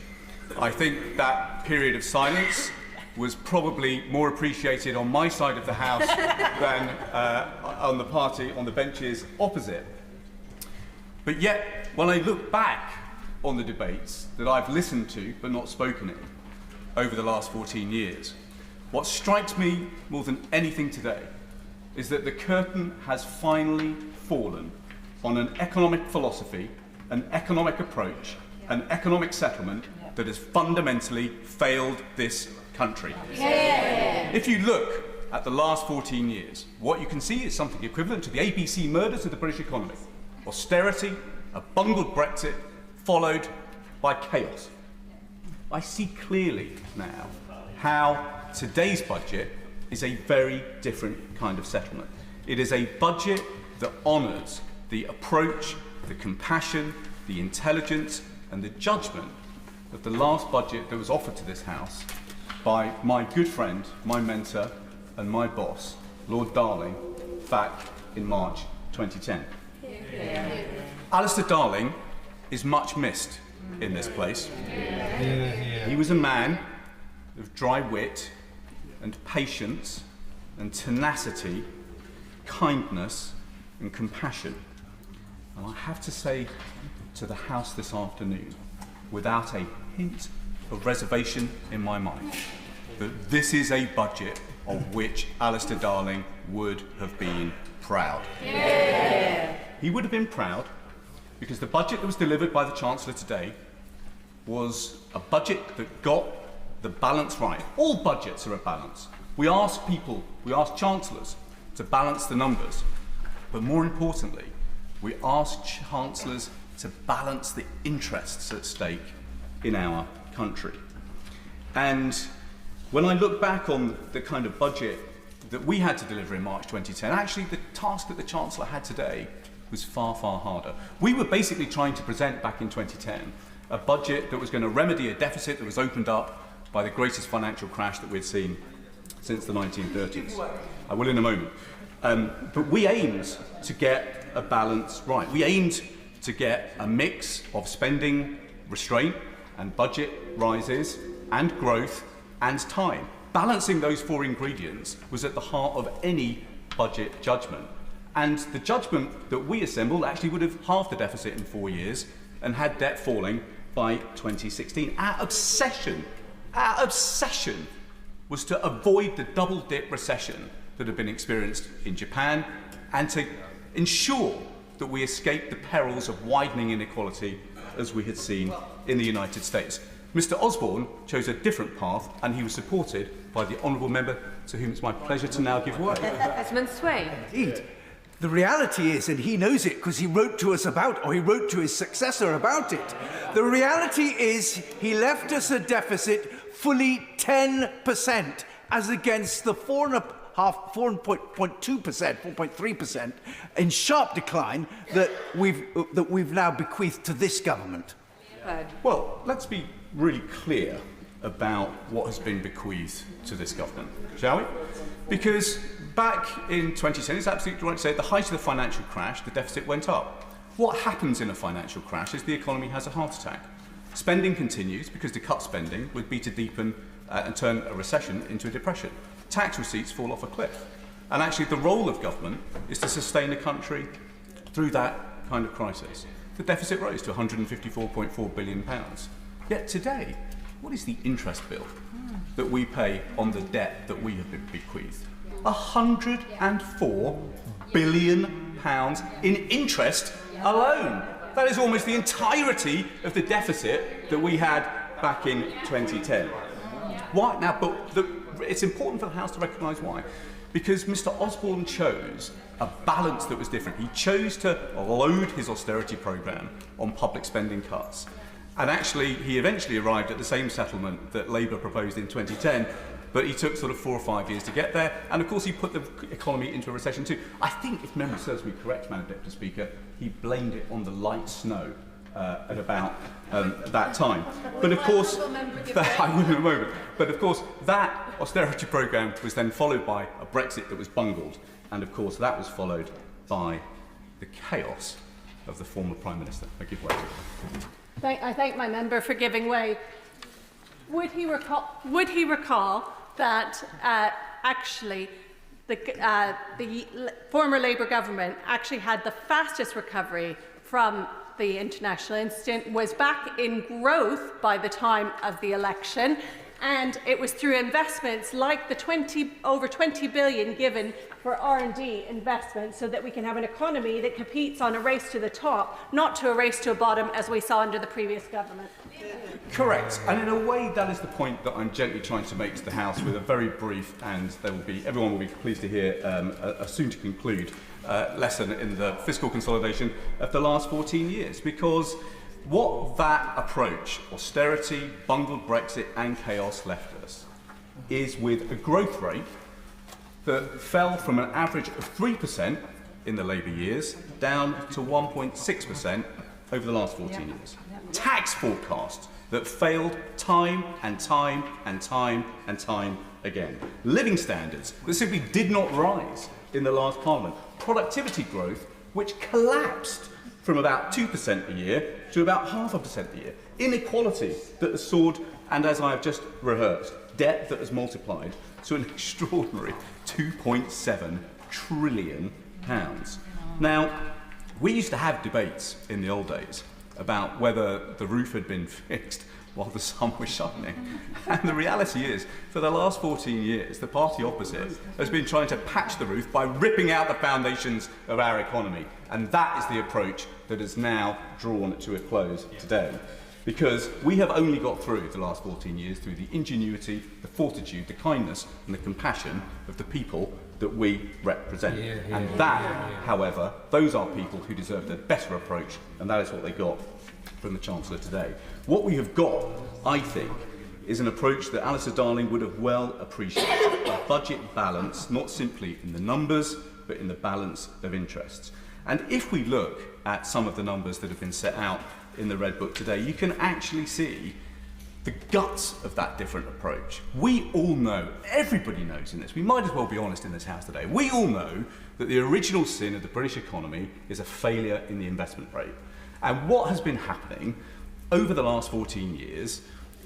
I think that period of silence was probably more appreciated on my side of the House than on the benches opposite. But yet, when I look back on the debates that I've listened to but not spoken in over the last 14 years, what strikes me more than anything today is that the curtain has finally fallen on an economic philosophy, an economic approach, an economic settlement that has fundamentally failed this country. Yeah. If you look at the last 14 years, what you can see is something equivalent to the ABC murders of the British economy. Austerity, a bungled Brexit, followed by chaos. I see clearly now how today's budget is a very different kind of settlement. It is a budget that honours the approach, the compassion, the intelligence and the judgment of the last budget that was offered to this House by my good friend, my mentor and my boss, Lord Darling, back in March 2010. Yeah. Alistair Darling is much missed in this place. Yeah. He was a man of dry wit and patience and tenacity, kindness and compassion. And I have to say to the House this afternoon, without a hint of reservation in my mind, that this is a budget of which Alistair Darling would have been proud. Yeah. He would have been proud because the budget that was delivered by the Chancellor today was a budget that got the balance right. All budgets are a balance. We ask people, we ask chancellors to balance the numbers, but more importantly, we ask chancellors to balance the interests at stake in our country. And when I look back on the kind of budget that we had to deliver in March 2010, actually the task that the Chancellor had today was far, far harder. We were basically trying to present back in 2010 a budget that was going to remedy a deficit that was opened up by the greatest financial crash that we'd seen since the 1930s. I will in a moment. But we aimed to get a balance right. We aimed to get a mix of spending restraint and budget rises and growth and time. Balancing those four ingredients was at the heart of any budget judgment. And the judgment that we assembled actually would have halved the deficit in 4 years and had debt falling by 2016. Our obsession was to avoid the double-dip recession that had been experienced in Japan and to ensure that we escaped the perils of widening inequality as we had seen in the United States. Mr Osborne chose a different path and he was supported by the honourable member to whom it's my pleasure to now give word. Desmond Swain. Indeed. The reality is, and he knows it because he wrote to us about, or he wrote to his successor about it, the reality is he left us a deficit fully 10% as against the 4.2%, in sharp decline that we've now bequeathed to this government. Well, let's be really clear about what has been bequeathed to this government, shall we? Because back in 2010, it's absolutely right to say at the height of the financial crash, the deficit went up. What happens in a financial crash is the economy has a heart attack. Spending continues because to cut spending would be to deepen and turn a recession into a depression. Tax receipts fall off a cliff. And actually the role of government is to sustain a country through that kind of crisis. The deficit rose to £154.4 billion. Yet today, what is the interest bill that we pay on the debt that we have been bequeathed? £104 billion in interest alone. That is almost the entirety of the deficit that we had back in 2010. Why? Now, but it's important for the House to recognise why. Because Mr Osborne chose a balance that was different. He chose to load his austerity programme on public spending cuts. And actually, he eventually arrived at the same settlement that Labour proposed in 2010, but he took sort of 4 or 5 years to get there. And of course, he put the economy into a recession too. I think, if memory serves me correct, Madam Deputy Speaker, he blamed it on the light snow at about that time. But of course, I will in a moment. But of course, that austerity programme was then followed by a Brexit that was bungled. And of course, that was followed by the chaos of the former Prime Minister. I give way to him. I thank my member for giving way. Would he recall that actually the former Labour government actually had the fastest recovery from the international incident was back in growth by the time of the election, and it was through investments like the over 20 billion given for R&D investment so that we can have an economy that competes on a race to the top, not to a race to a bottom as we saw under the previous government. Correct, and in a way that is the point that I'm gently trying to make to the House with a very brief, and everyone will be pleased to hear a soon to conclude lesson in the fiscal consolidation of the last 14 years, because what that approach, austerity, bungled Brexit and chaos left us is with a growth rate that fell from an average of 3% in the Labour years down to 1.6% over the last 14 years. Tax forecasts that failed time and time and time and time again. Living standards that simply did not rise in the last Parliament. Productivity growth which collapsed from about 2% a year to about 0.5% a year. Inequality that has soared, and as I have just rehearsed, debt that has multiplied to an extraordinary £2.7 trillion. Now, we used to have debates in the old days about whether the roof had been fixed while the sun was shining. And the reality is, for the last 14 years, the party opposite has been trying to patch the roof by ripping out the foundations of our economy. And that is the approach that is now drawn to a close today. Because we have only got through the last 14 years through the ingenuity, the fortitude, the kindness and the compassion of the people that we represent. However, those are people who deserved a better approach, and that is what they got from the Chancellor today. What we have got, I think, is an approach that Alistair Darling would have well appreciated. A budget balance, not simply in the numbers, but in the balance of interests. And if we look at some of the numbers that have been set out in the Red Book today, you can actually see the guts of that different approach. We all know, everybody knows in this, we might as well be honest in this House today, we all know that the original sin of the British economy is a failure in the investment rate. And what has been happening over the last 14 years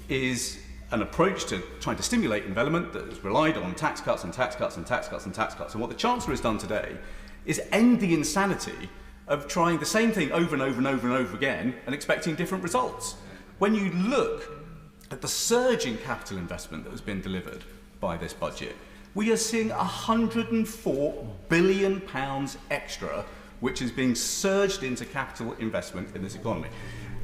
is an approach to trying to stimulate investment that has relied on tax cuts and tax cuts and tax cuts and tax cuts. And what the Chancellor has done today is end the insanity of trying the same thing over and over and over and over again and expecting different results. When you look at the surge in capital investment that has been delivered by this budget, we are seeing £104 billion extra, which is being surged into capital investment in this economy.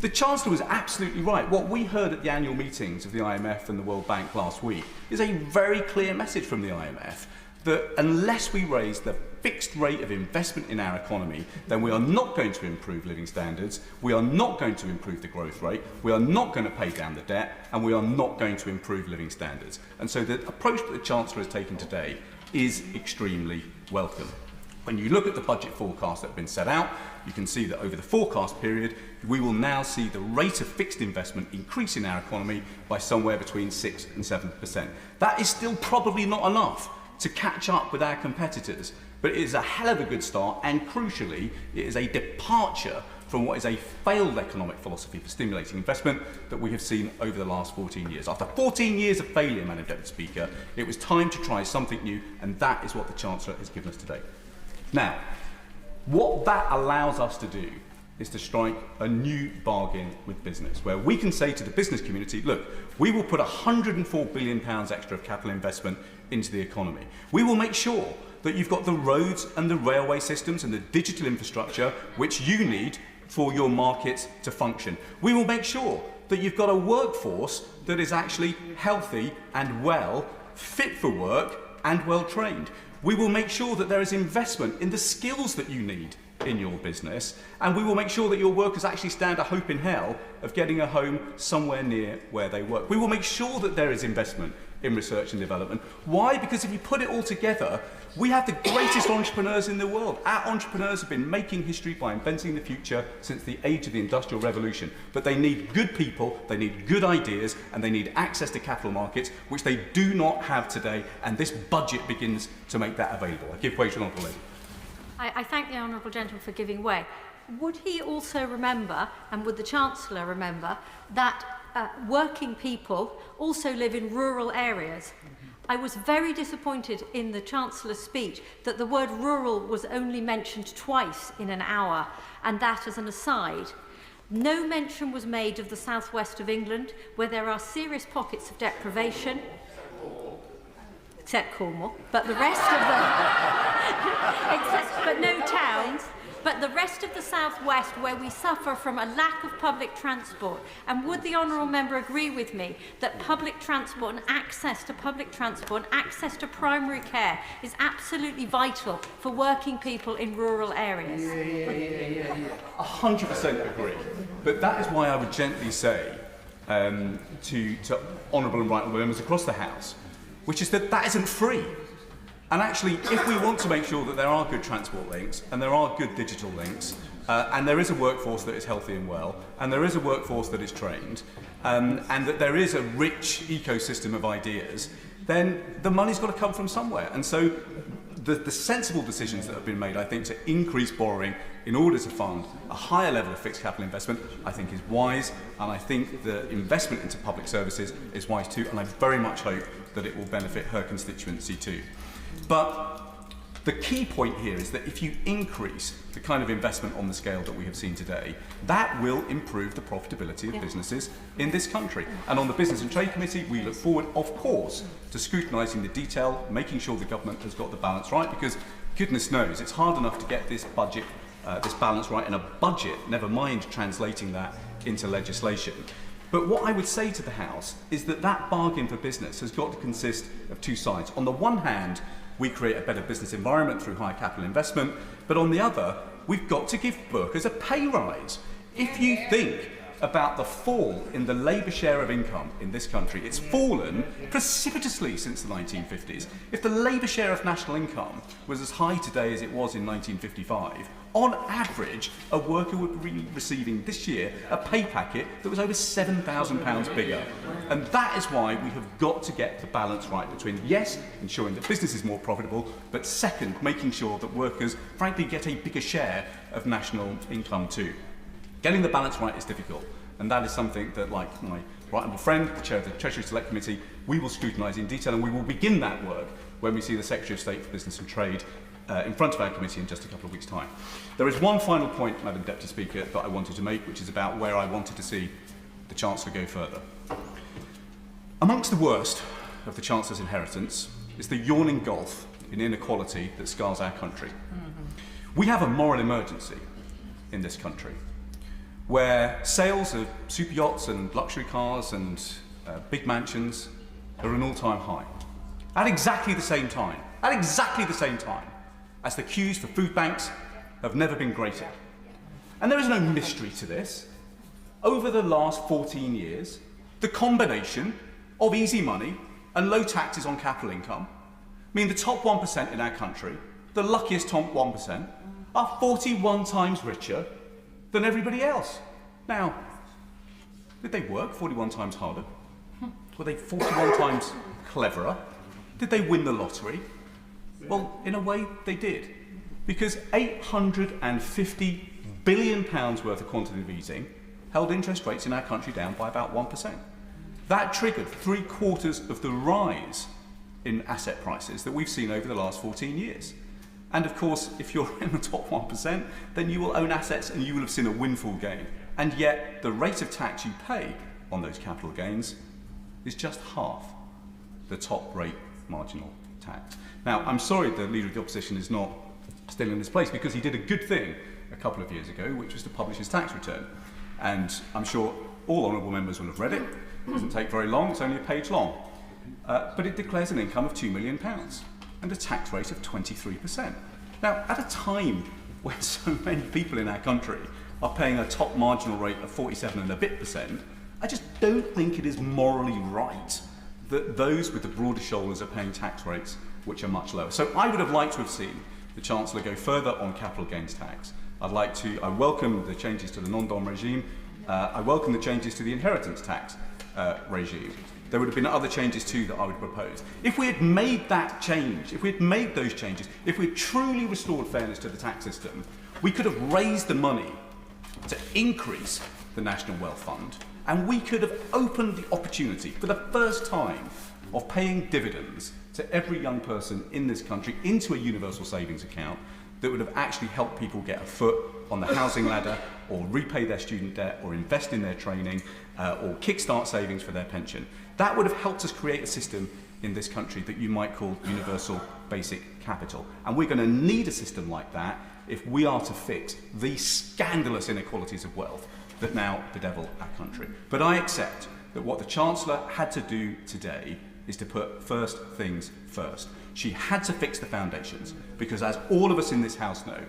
The Chancellor was absolutely right. What we heard at the annual meetings of the IMF and the World Bank last week is a very clear message from the IMF that unless we raise the fixed rate of investment in our economy, then we are not going to improve living standards, we are not going to improve the growth rate, we are not going to pay down the debt, and we are not going to improve living standards. And so the approach that the Chancellor has taken today is extremely welcome. When you look at the budget forecasts that have been set out, you can see that over the forecast period, we will now see the rate of fixed investment increase in our economy by somewhere between 6 and 7%. That is still probably not enough to catch up with our competitors, but it is a hell of a good start, and crucially, it is a departure from what is a failed economic philosophy for stimulating investment that we have seen over the last 14 years. After 14 years of failure, Madam Deputy Speaker, it was time to try something new, and that is what the Chancellor has given us today. Now, what that allows us to do is to strike a new bargain with business, where we can say to the business community, look, we will put £104 billion extra of capital investment into the economy. We will make sure that you've got the roads and the railway systems and the digital infrastructure which you need for your markets to function. We will make sure that you've got a workforce that is actually healthy and well, fit for work and well trained. We will make sure that there is investment in the skills that you need in your business, and we will make sure that your workers actually stand a hope in hell of getting a home somewhere near where they work. We will make sure that there is investment in research and development. Why? Because if you put it all together, we have the greatest entrepreneurs in the world. Our entrepreneurs have been making history by inventing the future since the age of the Industrial Revolution. But they need good people, they need good ideas, and they need access to capital markets, which they do not have today, and this budget begins to make that available. I give way to the Honourable Lady. I thank the Honourable Gentleman for giving way. Would he also remember, and would the Chancellor remember, that working people also live in rural areas? I was very disappointed in the Chancellor's speech that the word rural was only mentioned twice in an hour, and that as an aside. No mention was made of the southwest of England, where there are serious pockets of deprivation, except Cornwall, but the rest of but no towns. But the rest of the southwest, where we suffer from a lack of public transport. And would the honourable member agree with me that public transport and access to public transport and access to primary care is absolutely vital for working people in rural areas? 100% agree. But that is why I would gently say to honourable and right honourable members across the House, which is that isn't free. And actually, if we want to make sure that there are good transport links, and there are good digital links, and there is a workforce that is healthy and well, and there is a workforce that is trained, and that there is a rich ecosystem of ideas, then the money's got to come from somewhere. And so the sensible decisions that have been made, I think, to increase borrowing in order to fund a higher level of fixed capital investment, I think is wise, and I think the investment into public services is wise too, and I very much hope that it will benefit her constituency too. But the key point here is that if you increase the kind of investment on the scale that we have seen today, that will improve the profitability of businesses in this country. And on the Business and Trade Committee, we look forward, of course, to scrutinising the detail, making sure the government has got the balance right, because goodness knows it's hard enough to get this budget, this balance right in a budget, never mind translating that into legislation. But what I would say to the House is that that bargain for business has got to consist of two sides. On the one hand, we create a better business environment through high capital investment, but on the other, we've got to give workers a pay rise. If you think about the fall in the labour share of income in this country, it's fallen precipitously since the 1950s. If the labour share of national income was as high today as it was in 1955, on average, a worker would be receiving this year a pay packet that was over £7,000 bigger. And that is why we have got to get the balance right between, yes, ensuring that business is more profitable, but second, making sure that workers, frankly, get a bigger share of national income too. Getting the balance right is difficult, and that is something that, like my right honourable friend, the chair of the Treasury Select Committee, we will scrutinise in detail, and we will begin that work when we see the Secretary of State for Business and Trade in front of our committee in just a couple of weeks' time. There is one final point, Madam Deputy Speaker, that I wanted to make, which is about where I wanted to see the Chancellor go further. Amongst the worst of the Chancellor's inheritance is the yawning gulf in inequality that scars our country. We have a moral emergency in this country, where sales of super yachts and luxury cars and big mansions are an all-time high. At exactly the same time, as the queues for food banks have never been greater. And there is no mystery to this. Over the last 14 years, the combination of easy money and low taxes on capital income mean the top 1% in our country, the luckiest top 1%, are 41 times richer than everybody else. Now, did they work 41 times harder? Were they 41 times cleverer? Did they win the lottery? Well, in a way, they did. Because £850 billion worth of quantitative easing held interest rates in our country down by about 1%. That triggered 3/4 of the rise in asset prices that we've seen over the last 14 years. And of course, if you're in the top 1%, then you will own assets and you will have seen a windfall gain. And yet, the rate of tax you pay on those capital gains is just half the top rate marginal tax. Now, I'm sorry the Leader of the Opposition is not still in this place, because he did a good thing a couple of years ago, which was to publish his tax return. And I'm sure all honourable members will have read it. It doesn't take very long, it's only a page long. But it declares an income of £2 million and a tax rate of 23%. Now, at a time when so many people in our country are paying a top marginal rate of 47 and a bit %, I just don't think it is morally right that those with the broader shoulders are paying tax rates which are much lower. So I would have liked to have seen the Chancellor go further on capital gains tax. I welcome the changes to the non-dom regime. I welcome the changes to the inheritance tax regime. There would have been other changes too that I would propose. If we had made that change, if we had made those changes, if we had truly restored fairness to the tax system, we could have raised the money to increase the National Wealth Fund, and we could have opened the opportunity for the first time of paying dividends to every young person in this country into a universal savings account that would have actually helped people get a foot on the housing ladder, or repay their student debt, or invest in their training, or kickstart savings for their pension. That would have helped us create a system in this country that you might call universal basic capital. And we're going to need a system like that if we are to fix the scandalous inequalities of wealth that now bedevil our country. But I accept that what the Chancellor had to do today is to put first things first. She had to fix the foundations, because as all of us in this House know,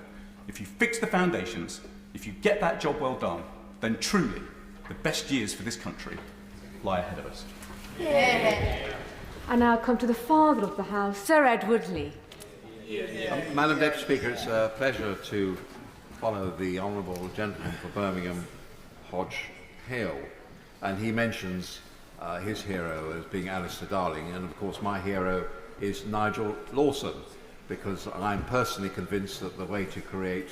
if you fix the foundations, if you get that job well done, then truly the best years for this country lie ahead of us. Yeah. I now come to the father of the House, Sir Edward Lee. Madam Deputy Speaker, it's a pleasure to follow the Honourable Gentleman for Birmingham, Hodge Hill, and he mentions his hero as being Alistair Darling, and of course my hero is Nigel Lawson, because I'm personally convinced that the way to create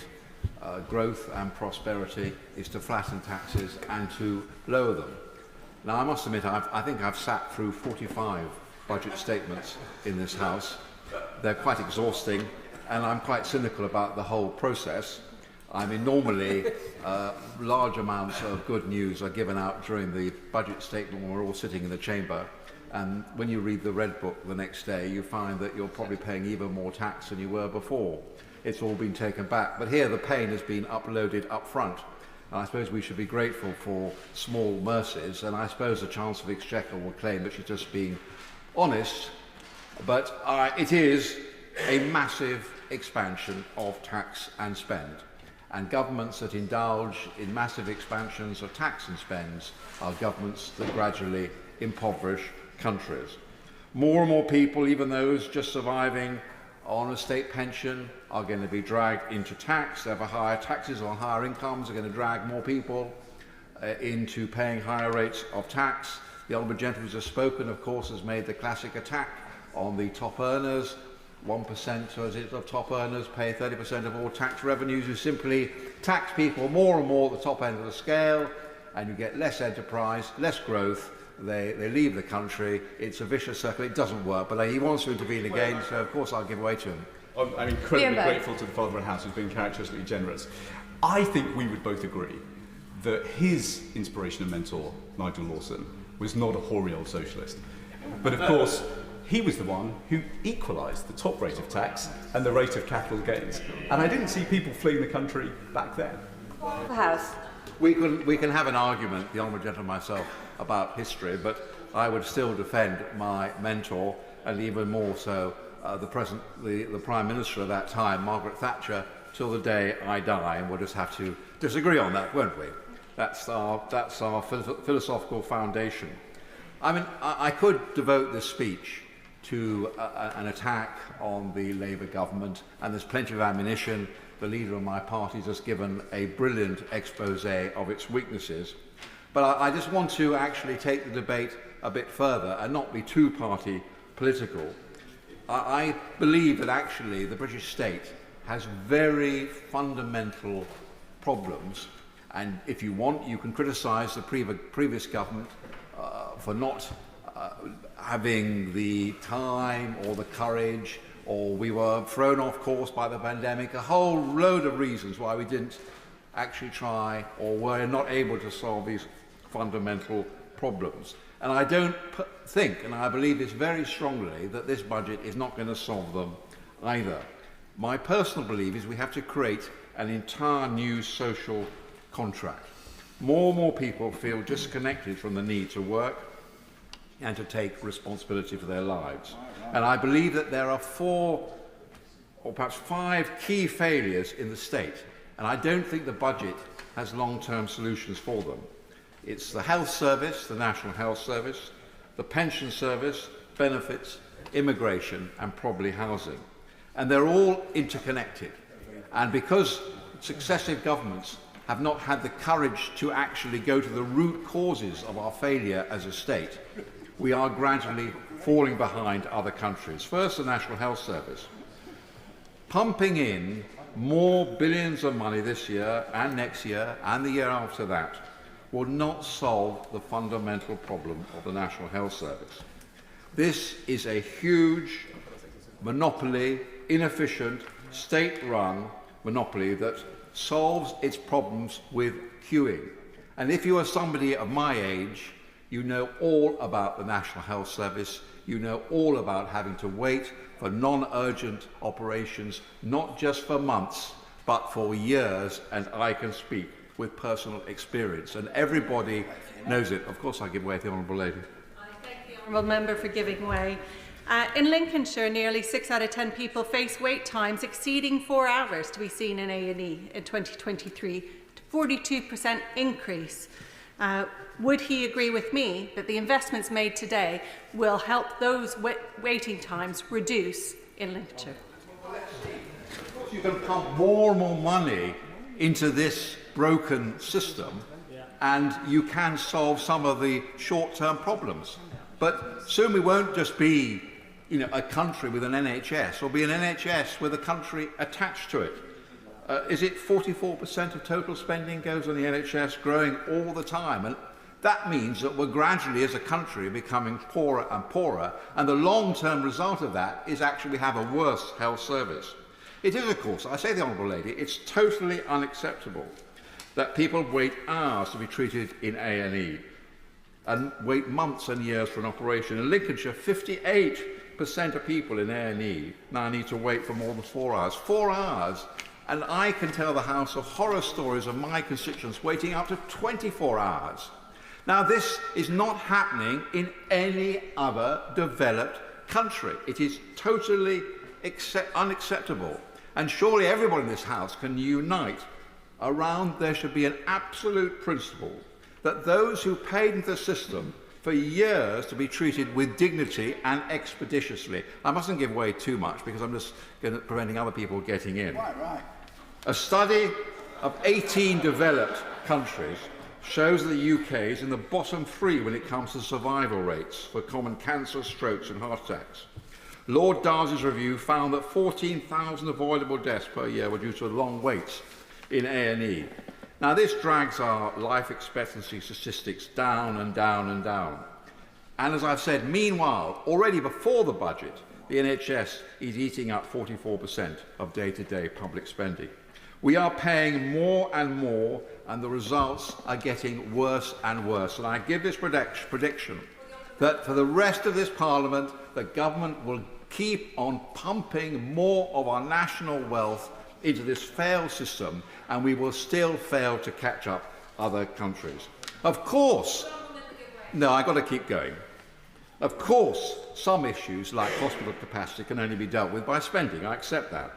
growth and prosperity is to flatten taxes and to lower them. Now I must admit, I think I've sat through 45 budget statements in this House. They're quite exhausting, and I'm quite cynical about the whole process. I mean, normally large amounts of good news are given out during the budget statement when we're all sitting in the chamber, and when you read the Red Book the next day, you find that you're probably paying even more tax than you were before. It's all been taken back, but here the pain has been uploaded up front. And I suppose we should be grateful for small mercies, and I suppose the Chancellor of the Exchequer will claim that she's just being honest, but it is a massive expansion of tax and spend. And governments that indulge in massive expansions of tax and spends are governments that gradually impoverish countries. More and more people, even those just surviving on a state pension, are going to be dragged into tax. Therefore, higher taxes on higher incomes are going to drag more people into paying higher rates of tax. The Honourable Gentleman who has spoken, of course, has made the classic attack on the top earners. 1% of top earners pay 30% of all tax revenues. You simply tax people more and more at the top end of the scale, and you get less enterprise, less growth. They leave the country. It's a vicious circle. It doesn't work. But he wants to intervene again, so of course I'll give way to him. I'm incredibly grateful to the Father of the House, who's been characteristically generous. I think we would both agree that his inspiration and mentor, Nigel Lawson, was not a hoary old socialist. But of course, he was the one who equalised the top rate of tax and the rate of capital gains. And I didn't see people fleeing the country back then. The House. We can have an argument, the Honourable Gentleman and myself, about history, but I would still defend my mentor, and even more so the Prime Minister of that time, Margaret Thatcher, till the day I die, and we'll just have to disagree on that, won't we? That's our philosophical foundation. I mean, I could devote this speech to an attack on the Labour government, and there's plenty of ammunition. The leader of my party has given a brilliant expose of its weaknesses. But I just want to actually take the debate a bit further and not be too party political. I believe that actually the British state has very fundamental problems, and if you want, you can criticise the previous government for not having the time or the courage, or we were thrown off course by the pandemic, a whole load of reasons why we didn't actually try or were not able to solve these fundamental problems. And I don't think, and I believe this very strongly, that this budget is not going to solve them either. My personal belief is we have to create an entire new social contract. More and more people feel disconnected from the need to work and to take responsibility for their lives. And I believe that there are 4 or perhaps 5 key failures in the state, and I don't think the budget has long-term solutions for them. It's the health service, the National Health Service, the pension service, benefits, immigration, and probably housing. And they're all interconnected. And because successive governments have not had the courage to actually go to the root causes of our failure as a state, we are gradually falling behind other countries. First, the National Health Service. Pumping in more billions of money this year and next year and the year after that will not solve the fundamental problem of the National Health Service. This is a huge monopoly, inefficient, state-run monopoly that solves its problems with queuing. And if you are somebody of my age, you know all about the National Health Service. You know all about having to wait for non-urgent operations, not just for months, but for years, and I can speak with personal experience. And everybody knows it. Of course, I give way to the Honourable Lady. I thank the Honourable Member for giving way. In Lincolnshire, nearly 6 out of 10 people face wait times exceeding 4 hours to be seen in A&E in 2023, 42% increase. Would he agree with me that the investments made today will help those waiting times reduce in Lincolnshire? You can pump more and more money into this broken system, and you can solve some of the short-term problems. But soon we won't just be, a country with an NHS. We'll be an NHS with a country attached to it. Is it 44% of total spending goes on the NHS, growing all the time? And that means that we're gradually, as a country, becoming poorer and poorer, and the long-term result of that is actually we have a worse health service. It is, of course, I say the Honourable Lady, it's totally unacceptable that people wait hours to be treated in A&E and wait months and years for an operation. In Lincolnshire, 58% of people in A&E now need to wait for more than 4 hours. 4 hours! And I can tell the House of horror stories of my constituents waiting up to 24 hours. Now, this is not happening in any other developed country. It is totally unacceptable. And surely everybody in this House can unite around there should be an absolute principle that those who paid into the system for years to be treated with dignity and expeditiously. I mustn't give away too much because I'm just preventing other people getting in. Right. A study of 18 developed countries shows that the UK is in the bottom 3 when it comes to survival rates for common cancer, strokes and heart attacks. Lord Darcy's review found that 14,000 avoidable deaths per year were due to long waits in A&E. Now, this drags our life expectancy statistics down and down and down. And as I've said, meanwhile, already before the budget, the NHS is eating up 44% of day-to-day public spending. We are paying more and more, and the results are getting worse and worse. And I give this prediction that for the rest of this Parliament, the government will keep on pumping more of our national wealth into this failed system, and we will still fail to catch up other countries. Of course, no, I've got to keep going. Of course, some issues like hospital capacity can only be dealt with by spending. I accept that.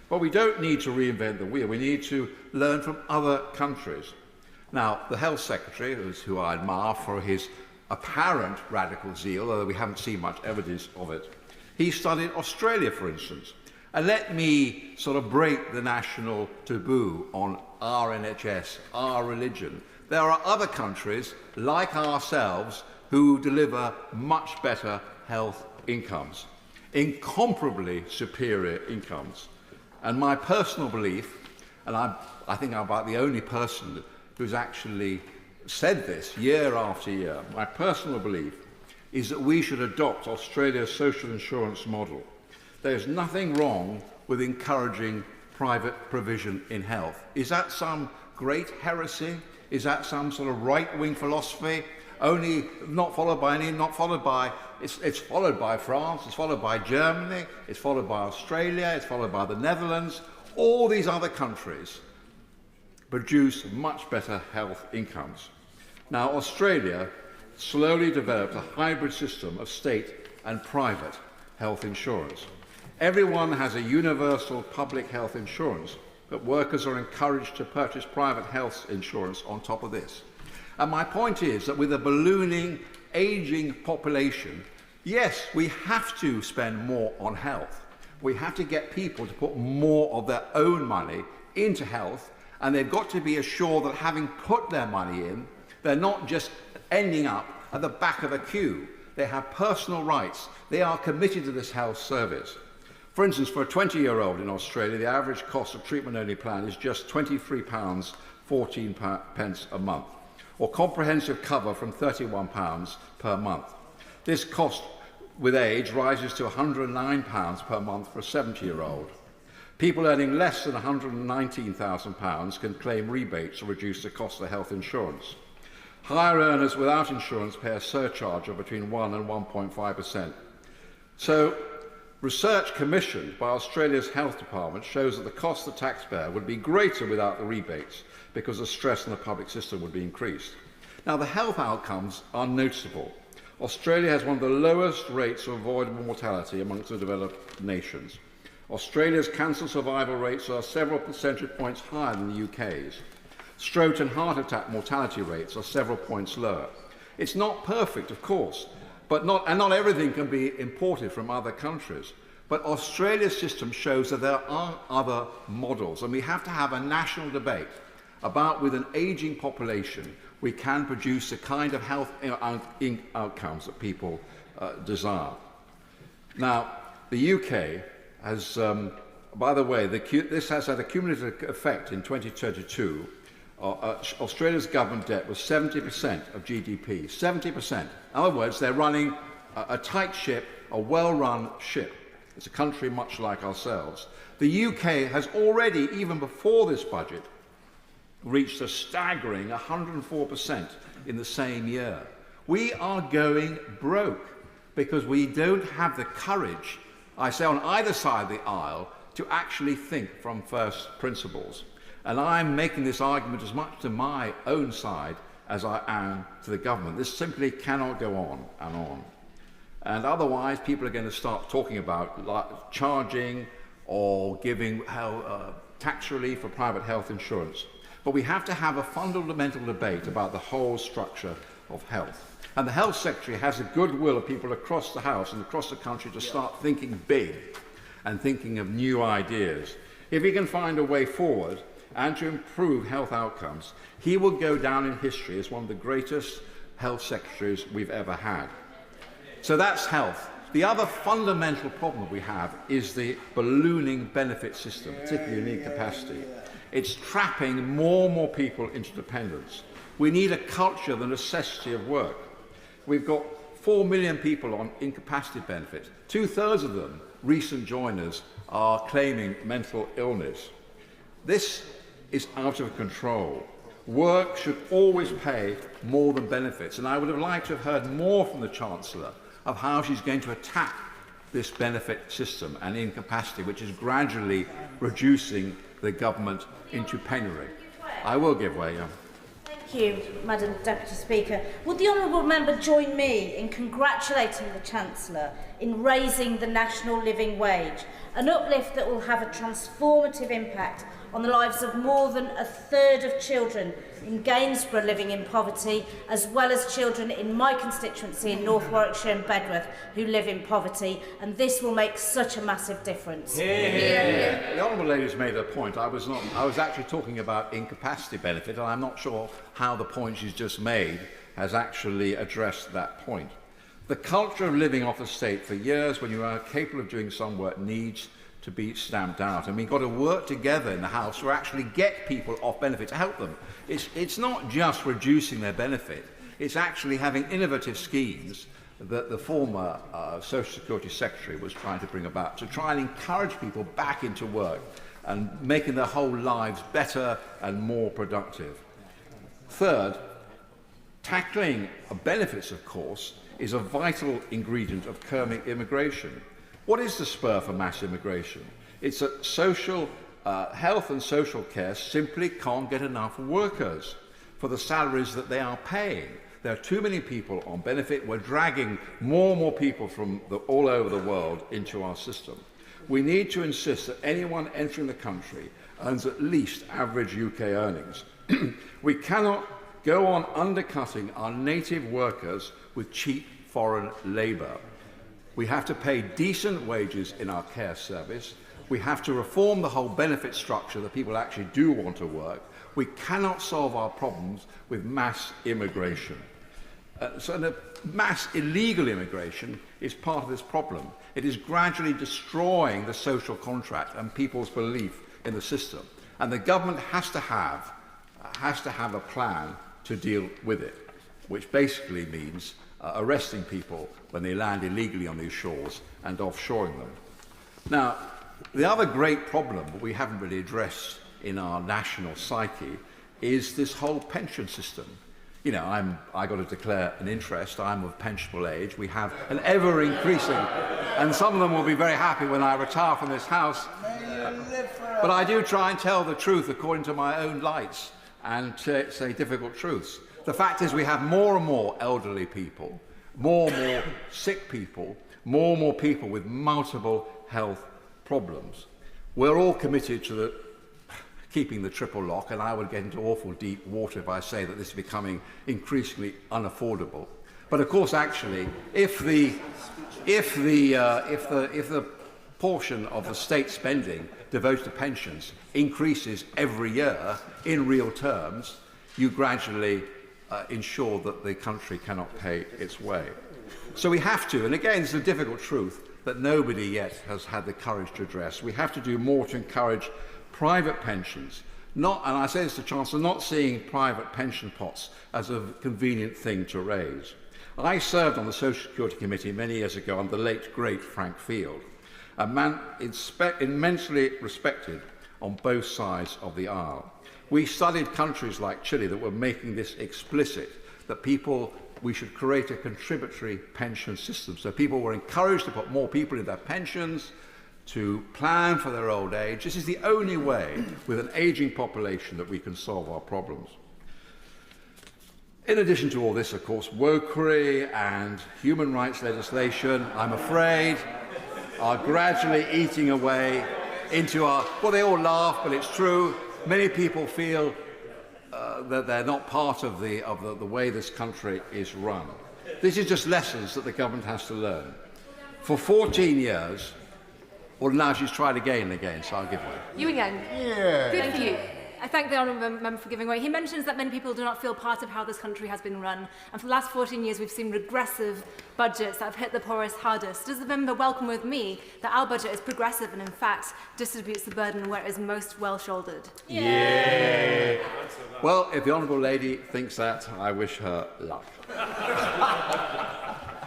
But we don't need to reinvent the wheel. We need to learn from other countries. Now, the Health Secretary, who I admire for his apparent radical zeal, although we haven't seen much evidence of it, he studied Australia, for instance. And let me sort of break the national taboo on our NHS, our religion. There are other countries, like ourselves, who deliver much better health incomes, incomparably superior incomes. And my personal belief, and I think I'm about the only person who's actually said this year after year, my personal belief is that we should adopt Australia's social insurance model. There's nothing wrong with encouraging private provision in health. Is that some great heresy? Is that some sort of right-wing philosophy? Only not followed by any, not followed by, it's followed by France, it's followed by Germany, it's followed by Australia, it's followed by the Netherlands. All these other countries produce much better health incomes. Now, Australia slowly developed a hybrid system of state and private health insurance. Everyone has a universal public health insurance, but workers are encouraged to purchase private health insurance on top of this. And my point is that with a ballooning, ageing population, yes, we have to spend more on health. We have to get people to put more of their own money into health, and they've got to be assured that having put their money in, they're not just ending up at the back of a queue. They have personal rights. They are committed to this health service. For instance, for a 20-year-old in Australia, the average cost of treatment-only plan is just £23.14 a month, or comprehensive cover from £31 per month. This cost with age rises to £109 per month for a 70-year-old. People earning less than £119,000 can claim rebates or reduce the cost of health insurance. Higher earners without insurance pay a surcharge of between 1 and 1.5%. So, research commissioned by Australia's Health Department shows that the cost to the taxpayer would be greater without the rebates because the stress on the public system would be increased. Now, the health outcomes are noticeable. Australia has one of the lowest rates of avoidable mortality amongst the developed nations. Australia's cancer survival rates are several percentage points higher than the UK's. Stroke and heart attack mortality rates are several points lower. It's not perfect, of course, but not everything can be imported from other countries. But Australia's system shows that there are other models, and we have to have a national debate about, with an ageing population, we can produce the kind of health outcomes that people desire. Now, the UK has, by the way, this has had a cumulative effect in 2022. Australia's government debt was 70% of GDP, 70%. In other words, they're running a tight ship, a well-run ship. It's a country much like ourselves. The UK has already, even before this budget, reached a staggering 104% in the same year. We are going broke because we don't have the courage, I say on either side of the aisle, to actually think from first principles. And I'm making this argument as much to my own side as I am to the government. This simply cannot go on and on. And otherwise, people are going to start talking about charging or giving tax relief for private health insurance. But we have to have a fundamental debate about the whole structure of health. And the Health Secretary has the goodwill of people across the House and across the country to start thinking big and thinking of new ideas. If he can find a way forward and to improve health outcomes, he will go down in history as one of the greatest health secretaries we've ever had. So that's health. The other fundamental problem we have is the ballooning benefit system, particularly in incapacity. It's trapping more and more people into dependence. We need a culture of the necessity of work. We've got 4 million people on incapacity benefit. 2/3 of them, recent joiners, are claiming mental illness. This is out of control. Work should always pay more than benefits, and I would have liked to have heard more from the Chancellor of how she's going to attack this benefit system and incapacity, which is gradually reducing the government into penury. I will give way. Thank you, Madam Deputy Speaker. Would the honourable member join me in congratulating the Chancellor in raising the national living wage, an uplift that will have a transformative impact on the lives of more than 1/3 of children in Gainsborough living in poverty, as well as children in my constituency in North Warwickshire and Bedworth who live in poverty, and this will make such a massive difference. The Honourable Lady's made a point. I was actually talking about incapacity benefit, and I'm not sure how the point she's just made has actually addressed that point. The culture of living off the state for years when you are capable of doing some work needs to be stamped out, and we've got to work together in the House to actually get people off benefit, to help them. It's not just reducing their benefit, it's actually having innovative schemes that the former Social Security Secretary was trying to bring about, to try and encourage people back into work and making their whole lives better and more productive. Third, tackling benefits, of course, is a vital ingredient of curbing immigration. What is the spur for mass immigration? It's that health and social care simply can't get enough workers for the salaries that they are paying. There are too many people on benefit. We're dragging more and more people from all over the world into our system. We need to insist that anyone entering the country earns at least average UK earnings. We cannot go on undercutting our native workers with cheap foreign labour. We have to pay decent wages in our care service. We have to reform the whole benefit structure that people actually do want to work. We cannot solve our problems with mass immigration. So the mass illegal immigration is part of this problem. It is gradually destroying the social contract and people's belief in the system. And the government has to have a plan to deal with it, which basically means arresting people when they land illegally on these shores and offshoring them. Now, the other great problem that we haven't really addressed in our national psyche is this whole pension system. You know, I got to declare an interest. I'm of pensionable age. We have an ever-increasing, and some of them will be very happy when I retire from this house. But I do try and tell the truth according to my own lights and say difficult truths. The fact is we have more and more elderly people, more and more sick people, more and more people with multiple health problems. We're all committed to keeping the triple lock, and I would get into awful deep water if I say that this is becoming increasingly unaffordable. But of course, actually, if the portion of the state spending devoted to pensions increases every year in real terms, you gradually ensure that the country cannot pay its way. So we have to, and again, it's a difficult truth that nobody yet has had the courage to address. We have to do more to encourage private pensions, and I say this to Chancellor, not seeing private pension pots as a convenient thing to raise. I served on the Social Security Committee many years ago under the late, great Frank Field, a man immensely respected on both sides of the aisle. We studied countries like Chile that were making this explicit, that we should create a contributory pension system. So people were encouraged to put more people in their pensions, to plan for their old age. This is the only way, with an ageing population, that we can solve our problems. In addition to all this, of course, wokery and human rights legislation, I'm afraid, are gradually eating away into our... Well, they all laugh, but it's true. Many people feel that they're not part of the way this country is run. This is just lessons that the government has to learn. For 14 years... Well, now she's tried again and again, so I'll give way. You again? Yeah. Thank you. I thank the honourable member for giving way. He mentions that many people do not feel part of how this country has been run. And for the last 14 years, we've seen regressive budgets that have hit the poorest hardest. Does the member welcome with me that our budget is progressive and, in fact, distributes the burden where it is most well-shouldered? Yeah. Well, if the honourable lady thinks that, I wish her luck.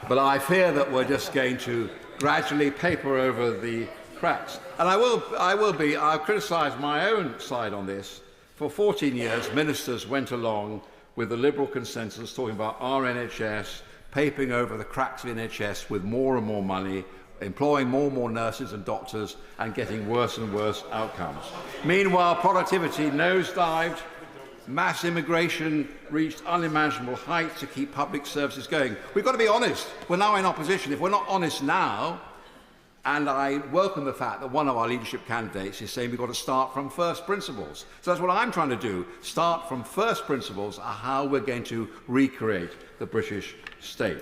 But I fear that we're just going to gradually paper over the cracks. And I'll criticise my own side on this. For 14 years, ministers went along with the Liberal consensus talking about our NHS, papering over the cracks of the NHS with more and more money, employing more and more nurses and doctors, and getting worse and worse outcomes. Meanwhile, productivity nosedived, mass immigration reached unimaginable heights to keep public services going. We've got to be honest. We're now in opposition. If we're not honest now, and I welcome the fact that one of our leadership candidates is saying we've got to start from first principles. So that's what I'm trying to do, start from first principles of how we're going to recreate the British state.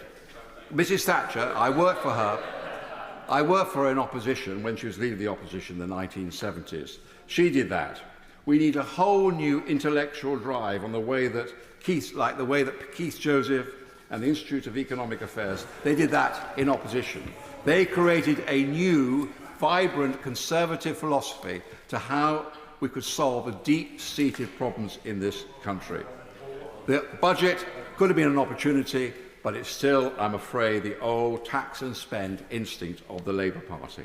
Mrs. Thatcher, I worked for her in opposition when she was leader of the opposition in the 1970s. She did that. We need a whole new intellectual drive on the way that Keith Joseph and the Institute of Economic Affairs, they did that in opposition. They created a new, vibrant, conservative philosophy to how we could solve the deep-seated problems in this country. The budget could have been an opportunity, but it's still, I'm afraid, the old tax and spend instinct of the Labour Party.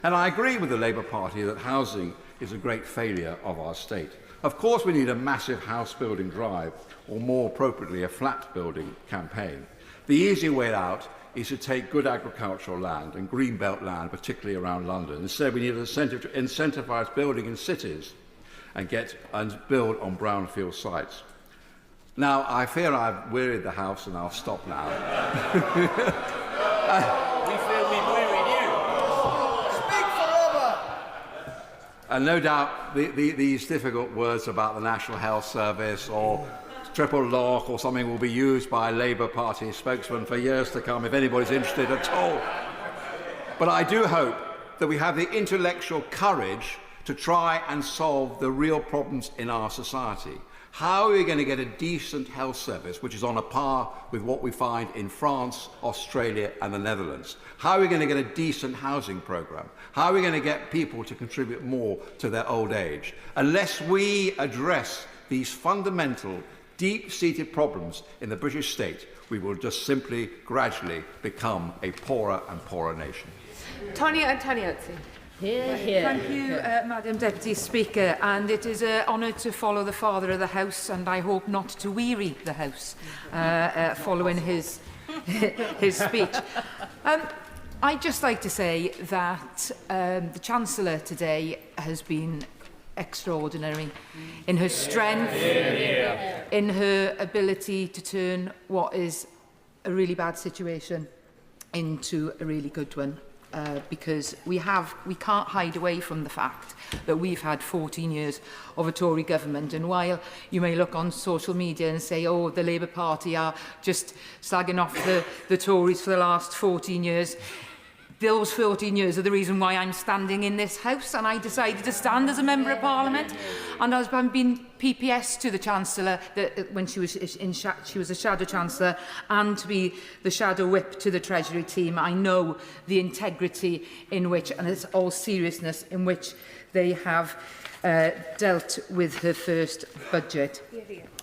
And I agree with the Labour Party that housing is a great failure of our state. Of course, we need a massive house-building drive, or more appropriately, a flat-building campaign. The easy way out is to take good agricultural land and greenbelt land, particularly around London. Instead, we need an incentive to incentivise building in cities and build on brownfield sites. Now, I fear I've wearied the House, and I'll stop now. We feel we've wearied you. Speak forever. And no doubt these difficult words about the National Health Service or triple lock or something will be used by a Labour Party spokesman for years to come, if anybody's interested at all. But I do hope that we have the intellectual courage to try and solve the real problems in our society. How are we going to get a decent health service which is on a par with what we find in France, Australia and the Netherlands? How are we going to get a decent housing programme? How are we going to get people to contribute more to their old age? Unless we address these fundamental deep-seated problems in the British state, we will just simply gradually become a poorer and poorer nation. Tanya Otzi. Thank you, Madam Deputy Speaker, and it is an honour to follow the Father of the House, and I hope not to weary the House following his speech. I'd just like to say that the Chancellor today has been extraordinary in her strength, in her ability to turn what is a really bad situation into a really good one. Because we can't hide away from the fact that we've had 14 years of a Tory government, and while you may look on social media and say, oh, the Labour Party are just slagging off the Tories for the last 14 years, those 14 years are the reason why I'm standing in this House, and I decided to stand as a Member of Parliament. And I've been PPS to the Chancellor when she was a Shadow Chancellor, and to be the Shadow Whip to the Treasury team. I know the integrity in which, and it's all seriousness, in which they have dealt with her first budget.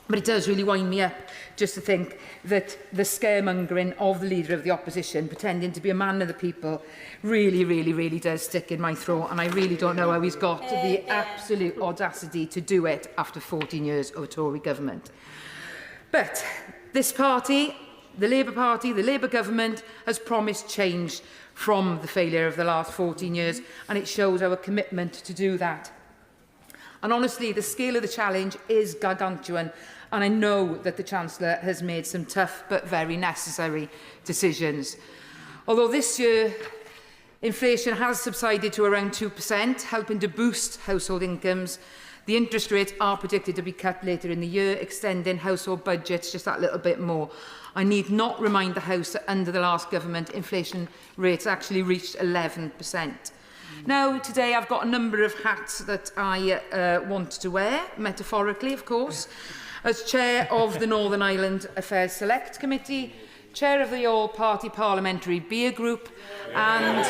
But it does really wind me up just to think that the scaremongering of the Leader of the Opposition, pretending to be a man of the people, really does stick in my throat, and I really don't know how he's got the absolute audacity to do it after 14 years of a Tory government. But this party, the Labour Party, the Labour government, has promised change from the failure of the last 14 years, and it shows our commitment to do that. And honestly, the scale of the challenge is gargantuan, and I know that the Chancellor has made some tough but very necessary decisions. Although this year inflation has subsided to around 2%, helping to boost household incomes, the interest rates are predicted to be cut later in the year, extending household budgets just that little bit more. I need not remind the House that under the last government, inflation rates actually reached 11%. Now, today I've got a number of hats that I want to wear, metaphorically, of course. As Chair of the Northern Ireland Affairs Select Committee, Chair of the All-Party Parliamentary Beer Group, and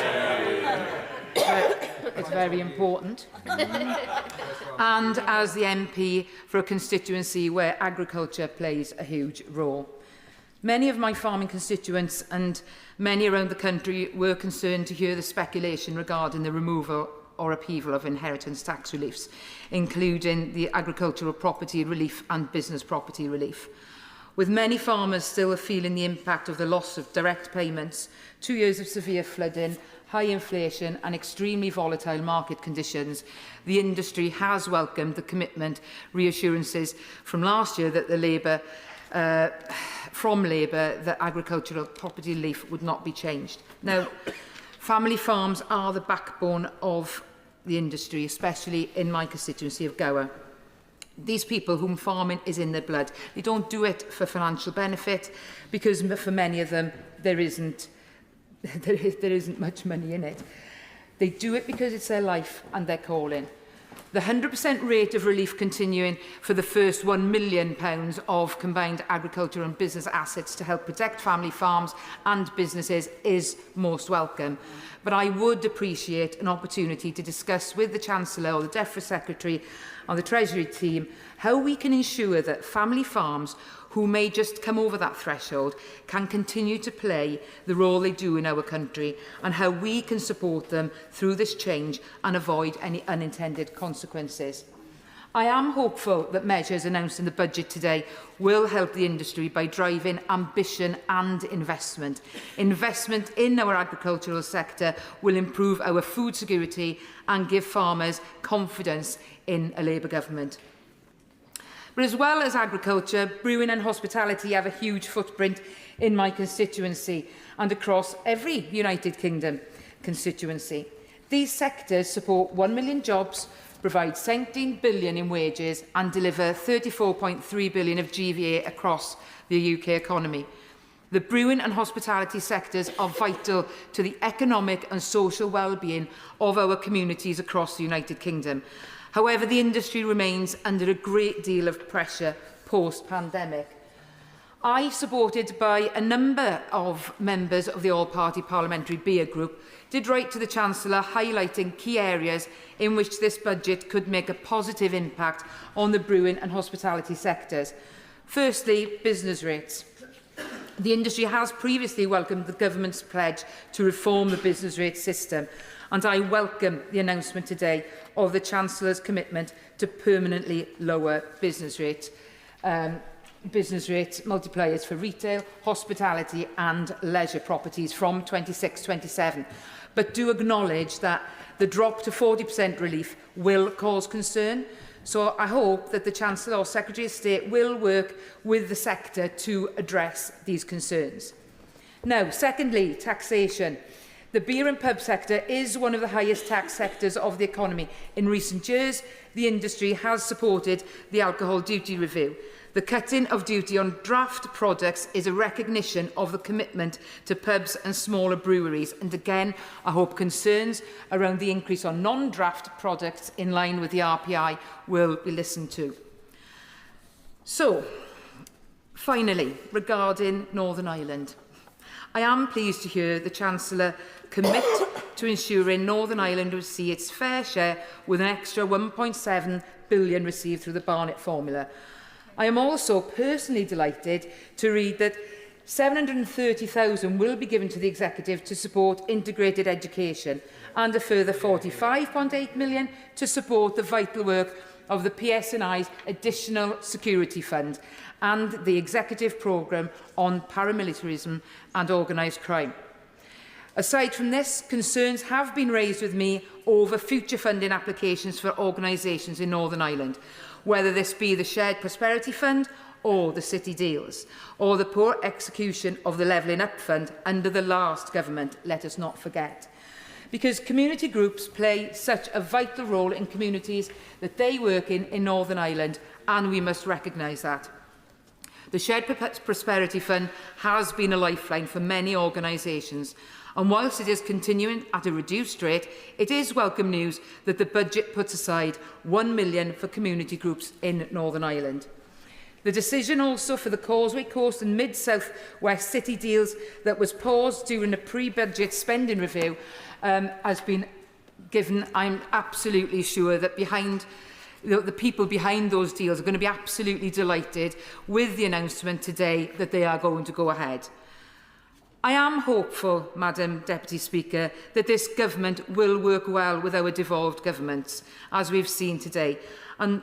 it's very important, and as the MP for a constituency where agriculture plays a huge role. Many of my farming constituents and many around the country were concerned to hear the speculation regarding the removal or upheaval of inheritance tax reliefs, including the agricultural property relief and business property relief. With many farmers still feeling the impact of the loss of direct payments, 2 years of severe flooding, high inflation and extremely volatile market conditions, the industry has welcomed the commitment reassurances from last year that from Labour that agricultural property relief would not be changed. Now, family farms are the backbone of the industry, especially in my constituency of Gower. These people whom farming is in their blood, they don't do it for financial benefit, because for many of them there isn't much money in it. They do it because it's their life and their calling. The 100% rate of relief continuing for the first £1 million of combined agriculture and business assets to help protect family farms and businesses is most welcome. But I would appreciate an opportunity to discuss with the Chancellor or the DEFRA Secretary and the Treasury team how we can ensure that family farms who may just come over that threshold can continue to play the role they do in our country, and how we can support them through this change and avoid any unintended consequences. I am hopeful that measures announced in the budget today will help the industry by driving ambition and investment. Investment in our agricultural sector will improve our food security and give farmers confidence in a Labour government. But as well as agriculture, brewing and hospitality have a huge footprint in my constituency and across every United Kingdom constituency. These sectors support 1 million jobs, provide 17 billion in wages and deliver 34.3 billion of GVA across the UK economy. The brewing and hospitality sectors are vital to the economic and social well-being of our communities across the United Kingdom. However, the industry remains under a great deal of pressure post-pandemic. I, supported by a number of members of the All-Party Parliamentary Beer Group, did write to the Chancellor highlighting key areas in which this budget could make a positive impact on the brewing and hospitality sectors. Firstly, business rates. The industry has previously welcomed the government's pledge to reform the business rate system, and I welcome the announcement today of the Chancellor's commitment to permanently lower business rate multipliers for retail, hospitality and leisure properties from 26-27. But do acknowledge that the drop to 40% relief will cause concern. So I hope that the Chancellor or Secretary of State will work with the sector to address these concerns. Now, secondly, taxation. The beer and pub sector is one of the highest tax sectors of the economy. In recent years, the industry has supported the alcohol duty review. The cutting of duty on draft products is a recognition of the commitment to pubs and smaller breweries. And again, I hope concerns around the increase on non-draft products in line with the RPI will be listened to. So, finally, regarding Northern Ireland, I am pleased to hear the Chancellor commit to ensuring Northern Ireland will see its fair share with an extra £1.7 billion received through the Barnett formula. I am also personally delighted to read that £730,000 will be given to the Executive to support integrated education and a further £45.8 million to support the vital work of the PSNI's Additional Security Fund and the Executive Programme on Paramilitarism and Organised Crime. Aside from this, concerns have been raised with me over future funding applications for organisations in Northern Ireland, whether this be the Shared Prosperity Fund or the City Deals, or the poor execution of the Levelling Up Fund under the last government, let us not forget. Because community groups play such a vital role in communities that they work in Northern Ireland, and we must recognise that. The Shared Prosperity Fund has been a lifeline for many organisations, and whilst it is continuing at a reduced rate, it is welcome news that the budget puts aside £1 million for community groups in Northern Ireland. The decision also for the Causeway Coast and Mid-South West City Deals that was paused during a pre-budget spending review has been given. I'm absolutely sure that the people behind those deals are going to be absolutely delighted with the announcement today that they are going to go ahead. I am hopeful, Madam Deputy Speaker, that this government will work well with our devolved governments, as we've seen today, and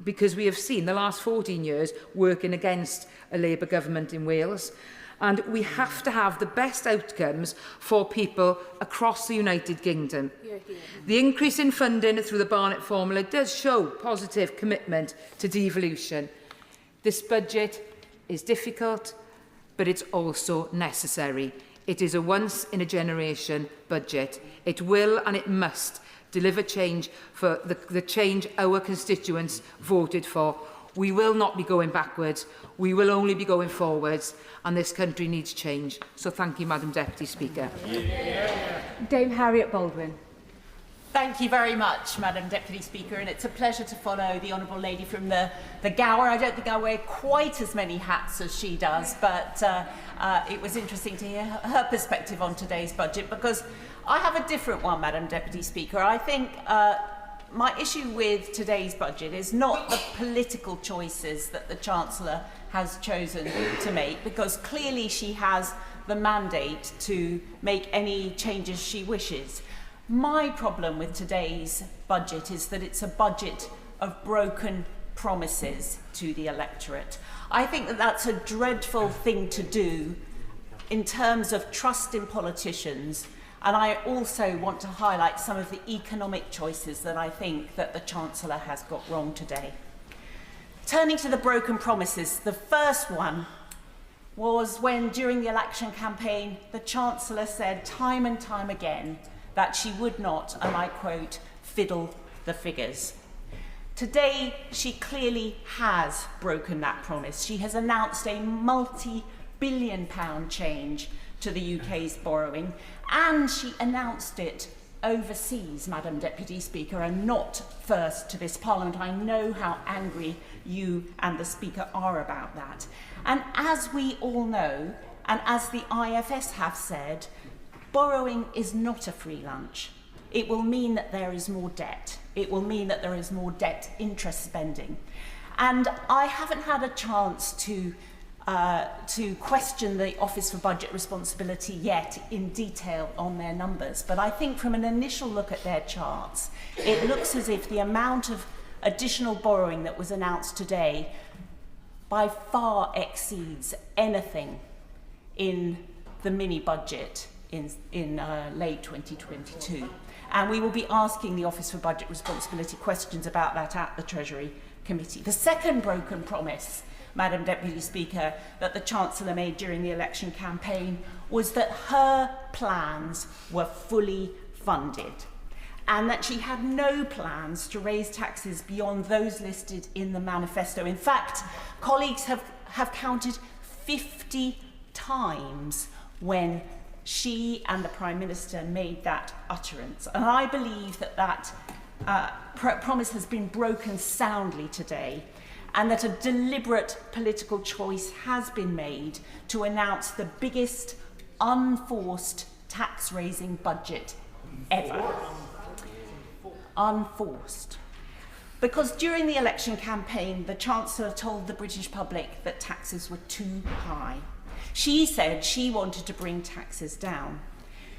because we have seen the last 14 years working against a Labour government in Wales, and we have to have the best outcomes for people across the United Kingdom. The increase in funding through the Barnett formula does show positive commitment to devolution. This budget is difficult, but it's also necessary. It is a once-in-a-generation budget. It will and it must deliver change for the change our constituents voted for. We will not be going backwards. We will only be going forwards, and this country needs change. So thank you, Madam Deputy Speaker. Dame Harriet Baldwin. Thank you very much, Madam Deputy Speaker, and it's a pleasure to follow the Honourable Lady from the Gower. I don't think I wear quite as many hats as she does, but it was interesting to hear her perspective on today's budget, because I have a different one, Madam Deputy Speaker. I think my issue with today's budget is not the political choices that the Chancellor has chosen to make, because clearly she has the mandate to make any changes she wishes. My problem with today's budget is that it's a budget of broken promises to the electorate. I think that that's a dreadful thing to do in terms of trust in politicians, and I also want to highlight some of the economic choices that I think that the Chancellor has got wrong today. Turning to the broken promises, the first one was when, during the election campaign, the Chancellor said time and time again that she would not, and I quote, fiddle the figures. Today, she clearly has broken that promise. She has announced a multi-billion-pound change to the UK's borrowing, and she announced it overseas, Madam Deputy Speaker, and not first to this Parliament. I know how angry you and the Speaker are about that. And as we all know, and as the IFS have said, borrowing is not a free lunch. It will mean that there is more debt. It will mean that there is more debt interest spending. And I haven't had a chance to question the Office for Budget Responsibility yet in detail on their numbers, but I think from an initial look at their charts, it looks as if the amount of additional borrowing that was announced today by far exceeds anything in the mini budget in late 2022. And we will be asking the Office for Budget Responsibility questions about that at the Treasury Committee. The second broken promise, Madam Deputy Speaker, that the Chancellor made during the election campaign was that her plans were fully funded and that she had no plans to raise taxes beyond those listed in the manifesto. In fact, colleagues have counted 50 times when she and the Prime Minister made that utterance. And I believe that promise has been broken soundly today, and that a deliberate political choice has been made to announce the biggest unforced tax-raising budget ever. Unforced. Because during the election campaign, the Chancellor told the British public that taxes were too high. She said she wanted to bring taxes down.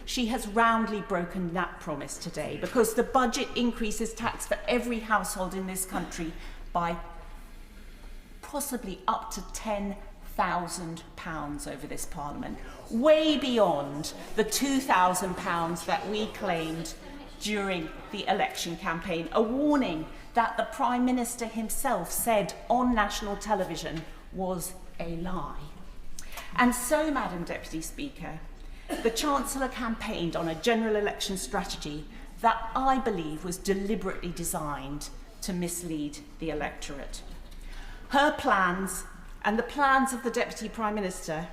She has roundly broken that promise today, because the budget increases tax for every household in this country by possibly up to £10,000 over this Parliament, way beyond the £2,000 that we claimed during the election campaign, a warning that the Prime Minister himself said on national television was a lie. And so, Madam Deputy Speaker, the Chancellor campaigned on a general election strategy that I believe was deliberately designed to mislead the electorate. Her plans and the plans of the Deputy Prime Minister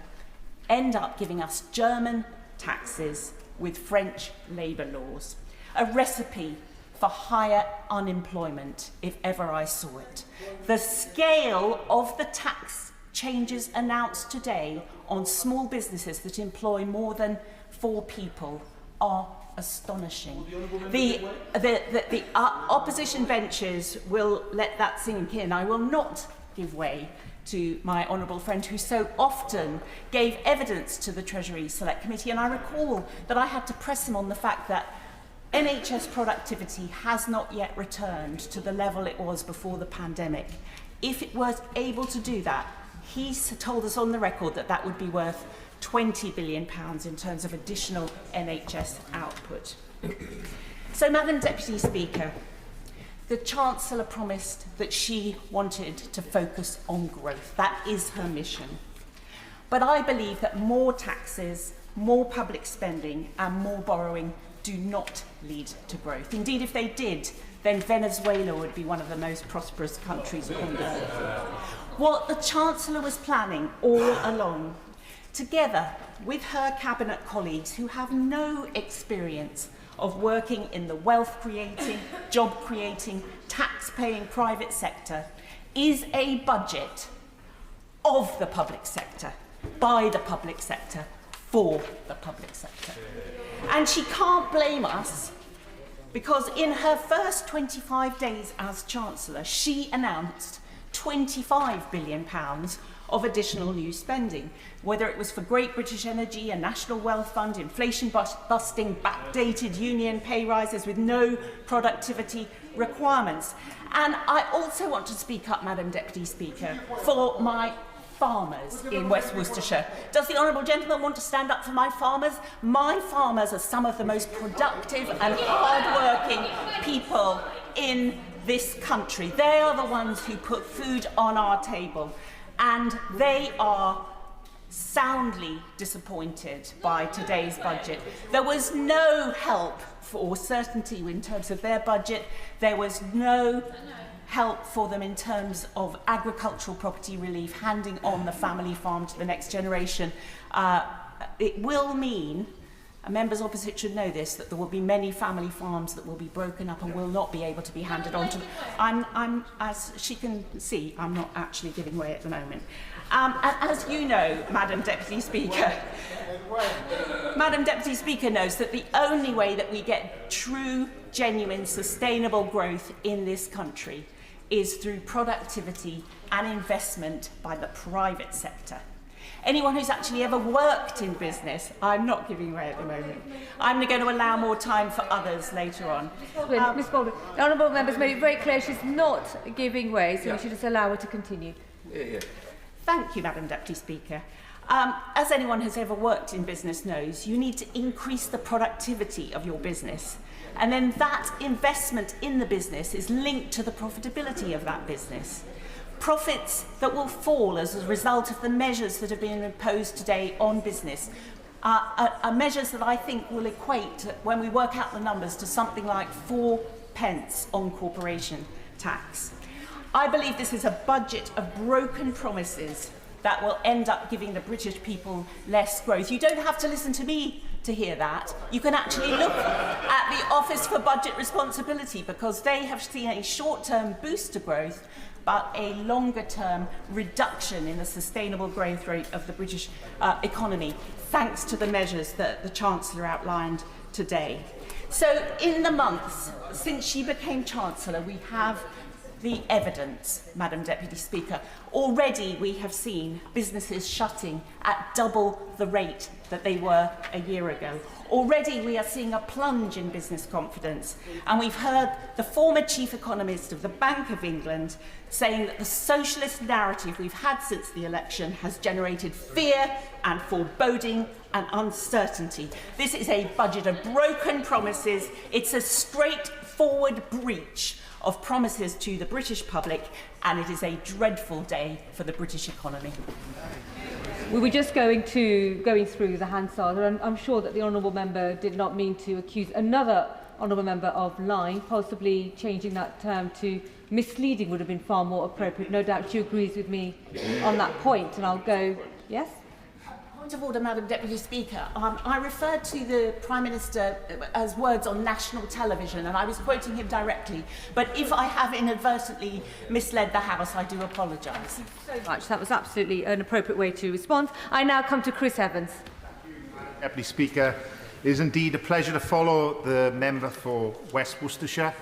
end up giving us German taxes with French labour laws, a recipe for higher unemployment if ever I saw it. The scale of the tax changes announced today on small businesses that employ more than 4 people are astonishing. The opposition benches will let that sink in. I will not give way to my honourable friend who so often gave evidence to the Treasury Select Committee, and I recall that I had to press him on the fact that NHS productivity has not yet returned to the level it was before the pandemic. If it was able to do that, he told us on the record that that would be worth £20 billion in terms of additional NHS output. So, Madam Deputy Speaker, the Chancellor promised that she wanted to focus on growth. That is her mission. But I believe that more taxes, more public spending and more borrowing do not lead to growth. Indeed, if they did, then Venezuela would be one of the most prosperous countries on earth. What the Chancellor was planning all along, together with her cabinet colleagues who have no experience of working in the wealth-creating, job-creating, tax-paying private sector, is a budget of the public sector, by the public sector, for the public sector. And she can't blame us, because in her first 25 days as Chancellor, she announced £25 billion of additional new spending, whether it was for Great British Energy, a national wealth fund, inflation-busting, backdated union pay rises with no productivity requirements. And I also want to speak up, Madam Deputy Speaker, for my farmers in West Worcestershire. Does the honourable gentleman want to stand up for my farmers? My farmers are some of the most productive and hard-working people in this country. They are the ones who put food on our table, and they are soundly disappointed by today's budget. There was no help or certainty in terms of their budget. There was no help for them in terms of agricultural property relief, handing on the family farm to the next generation. It will mean, members opposite should know this, that there will be many family farms that will be broken up and will not be able to be handed on to them. As she can see, I'm not actually giving way at the moment. And as you know, Madam Deputy Speaker, Madam Deputy Speaker knows that the only way that we get true, genuine, sustainable growth in this country is through productivity and investment by the private sector. Anyone who's actually ever worked in business, I'm not giving way at the moment. I'm going to allow more time for others later on. Ms Baldwin, the honourable member's made it very clear she's not giving way, so we should just allow her to continue. Thank you, Madam Deputy Speaker. As anyone who's ever worked in business knows, you need to increase the productivity of your business. And then that investment in the business is linked to the profitability of that business. Profits that will fall as a result of the measures that have been imposed today on business are measures that I think will equate, when we work out the numbers, to something like 4 pence on corporation tax. I believe this is a budget of broken promises that will end up giving the British people less growth. You don't have to listen to me to hear that. You can actually look at the Office for Budget Responsibility, because they have seen a short-term boost to growth but a longer-term reduction in the sustainable growth rate of the British economy, thanks to the measures that the Chancellor outlined today. So in the months since she became Chancellor, we have the evidence, Madam Deputy Speaker. Already we have seen businesses shutting at double the rate that they were a year ago. Already we are seeing a plunge in business confidence, and we've heard the former chief economist of the Bank of England saying that the socialist narrative we've had since the election has generated fear and foreboding and uncertainty. This is a budget of broken promises. It's a straightforward breach of promises to the British public, and it is a dreadful day for the British economy. We were just going through the Hansard, and I'm sure that the honourable member did not mean to accuse another honourable member of lying. Possibly changing that term to misleading would have been far more appropriate. No doubt she agrees with me on that point, and I'll go, yes? Point of order, Madam Deputy Speaker. I referred to the Prime Minister as words on national television, and I was quoting him directly. But if I have inadvertently misled the House, I do apologise. So much. That was absolutely an appropriate way to respond. I now come to Chris Evans. Deputy Speaker, it is indeed a pleasure to follow the member for West Worcestershire.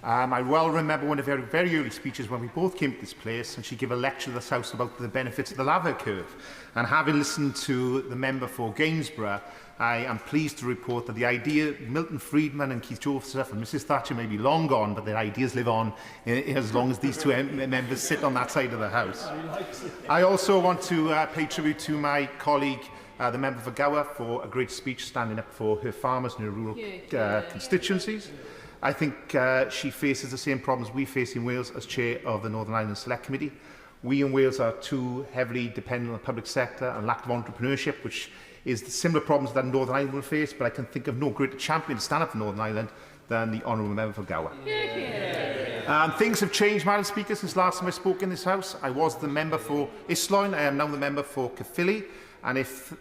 I well remember one of her very early speeches when we both came to this place, and she gave a lecture to this House about the benefits of the lava curve. And having listened to the member for Gainsborough, I am pleased to report that the idea, Milton Friedman and Keith Joseph and Mrs Thatcher may be long gone, but their ideas live on as long as these two members sit on that side of the House. I also want to pay tribute to my colleague, the member for Gower, for a great speech standing up for her farmers and her rural constituencies. I think she faces the same problems we face in Wales as chair of the Northern Ireland Select Committee. We in Wales are too heavily dependent on the public sector and lack of entrepreneurship, which is the similar problems that Northern Ireland will face, but I can think of no greater champion to stand up for Northern Ireland than the honourable member for Gower. Things have changed, Madam Speaker, since last time I spoke in this House. I was the member for Islwyn, I am now the member for Caerphilly. And if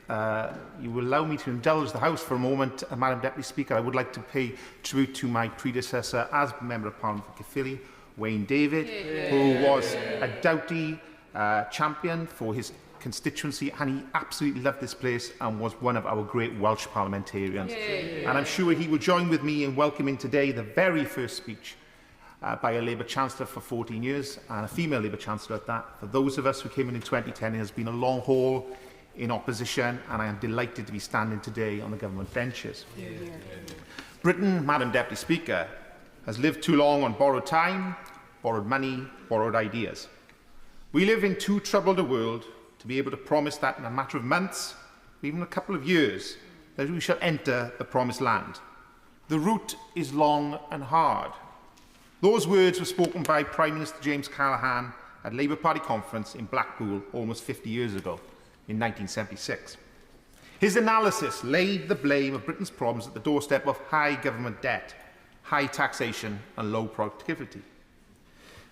you will allow me to indulge the House for a moment, Madam Deputy Speaker, I would like to pay tribute to my predecessor as Member of Parliament for Caerphilly, Wayne David, who was a doughty champion for his constituency, and he absolutely loved this place and was one of our great Welsh parliamentarians. And I'm sure he will join with me in welcoming today the very first speech by a Labour Chancellor for 14 years, and a female Labour Chancellor at that. For those of us who came in 2010, it has been a long haul in opposition, and I am delighted to be standing today on the government benches. Britain, Madam Deputy Speaker, has lived too long on borrowed time, borrowed money, borrowed ideas. We live in too troubled a world to be able to promise that in a matter of months, even a couple of years, that we shall enter the promised land. The route is long and hard. Those words were spoken by Prime Minister James Callaghan at Labour Party conference in Blackpool almost 50 years ago, in 1976. His analysis laid the blame of Britain's problems at the doorstep of high government debt, high taxation and low productivity.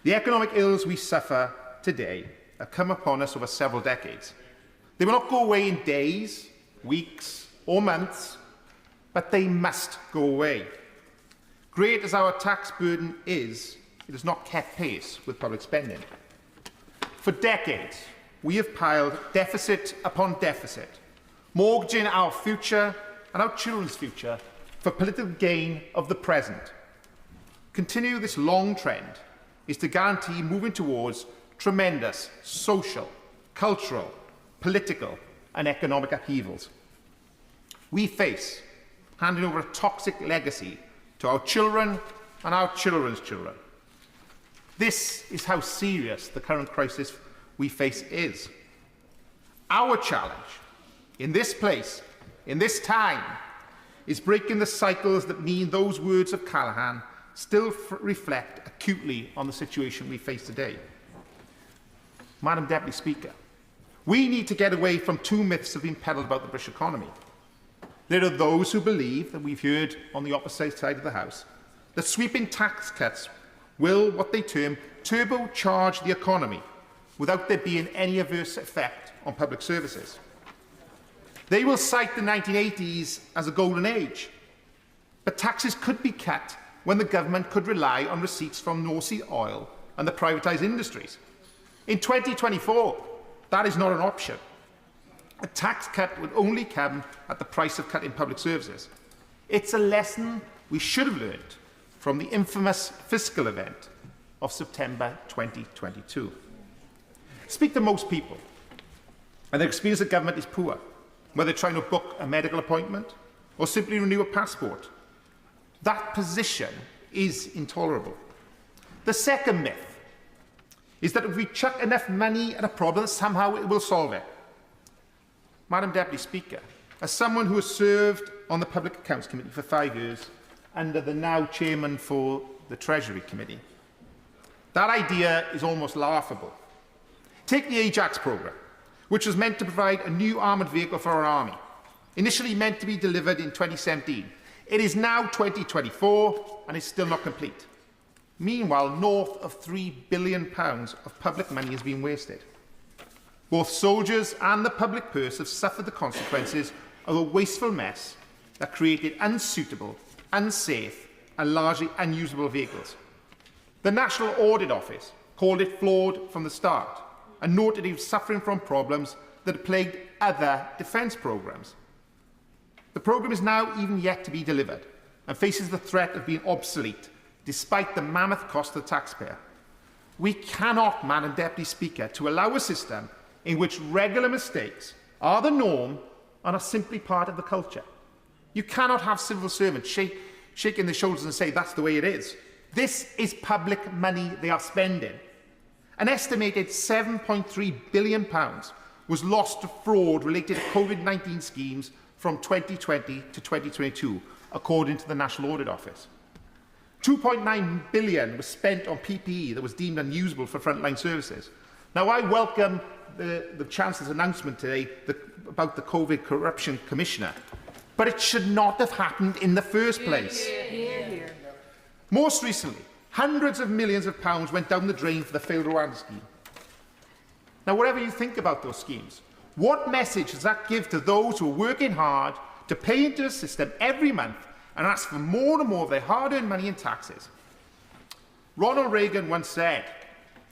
The economic ills we suffer today have come upon us over several decades. They will not go away in days, weeks or months, but they must go away. Great as our tax burden is, it has not kept pace with public spending. For decades, we have piled deficit upon deficit, mortgaging our future and our children's future for political gain of the present. Continue this long trend, is to guarantee moving towards tremendous social, cultural, political and economic upheavals. We face handing over a toxic legacy to our children and our children's children. This is how serious the current crisis we face is. Our challenge in this place, in this time, is breaking the cycles that mean those words of Callaghan still reflect acutely on the situation we face today. Madam Deputy Speaker, we need to get away from two myths that have been peddled about the British economy. There are those who believe, that we've heard on the opposite side of the House, that sweeping tax cuts will, what they term, turbocharge the economy without there being any adverse effect on public services. They will cite the 1980s as a golden age, but taxes could be cut when the government could rely on receipts from North Sea oil and the privatised industries. In 2024, that is not an option. A tax cut would only come at the price of cutting public services. It's a lesson we should have learned from the infamous Fiscal event of September 2022. Speak to most people, and their experience of government is poor, whether they're trying to book a medical appointment or simply renew a passport. That position is intolerable. The second myth is that if we chuck enough money at a problem, somehow it will solve it. Madam Deputy Speaker, as someone who has served on the Public Accounts Committee for 5 years under the now Chairman for the Treasury Committee, that idea is almost laughable. Take the Ajax programme, which was meant to provide a new armoured vehicle for our army, initially meant to be delivered in 2017. It is now 2024 and is still not complete. Meanwhile, north of £3 billion of public money has been wasted. Both soldiers and the public purse have suffered the consequences of a wasteful mess that created unsuitable, unsafe and largely unusable vehicles. The National Audit Office called it flawed from the start and noted it was suffering from problems that plagued other defence programmes. The programme is now even yet to be delivered and faces the threat of being obsolete, despite the mammoth cost to the taxpayer. We cannot, Madam Deputy Speaker, to allow a system in which regular mistakes are the norm and are simply part of the culture. You cannot have civil servants shaking their shoulders and say that's the way it is. This is public money they are spending. An estimated £7.3 billion was lost to fraud related to COVID-19 schemes from 2020 to 2022, according to the National Audit Office. £2.9 billion was spent on PPE that was deemed unusable for frontline services. Now, I welcome the Chancellor's announcement today about the COVID Corruption Commissioner, but it should not have happened in the first place. Most recently, hundreds of millions of pounds went down the drain for the failed Rwanda scheme. Now, whatever you think about those schemes, what message does that give to those who are working hard to pay into the system every month and ask for more and more of their hard-earned money in taxes? Ronald Reagan once said,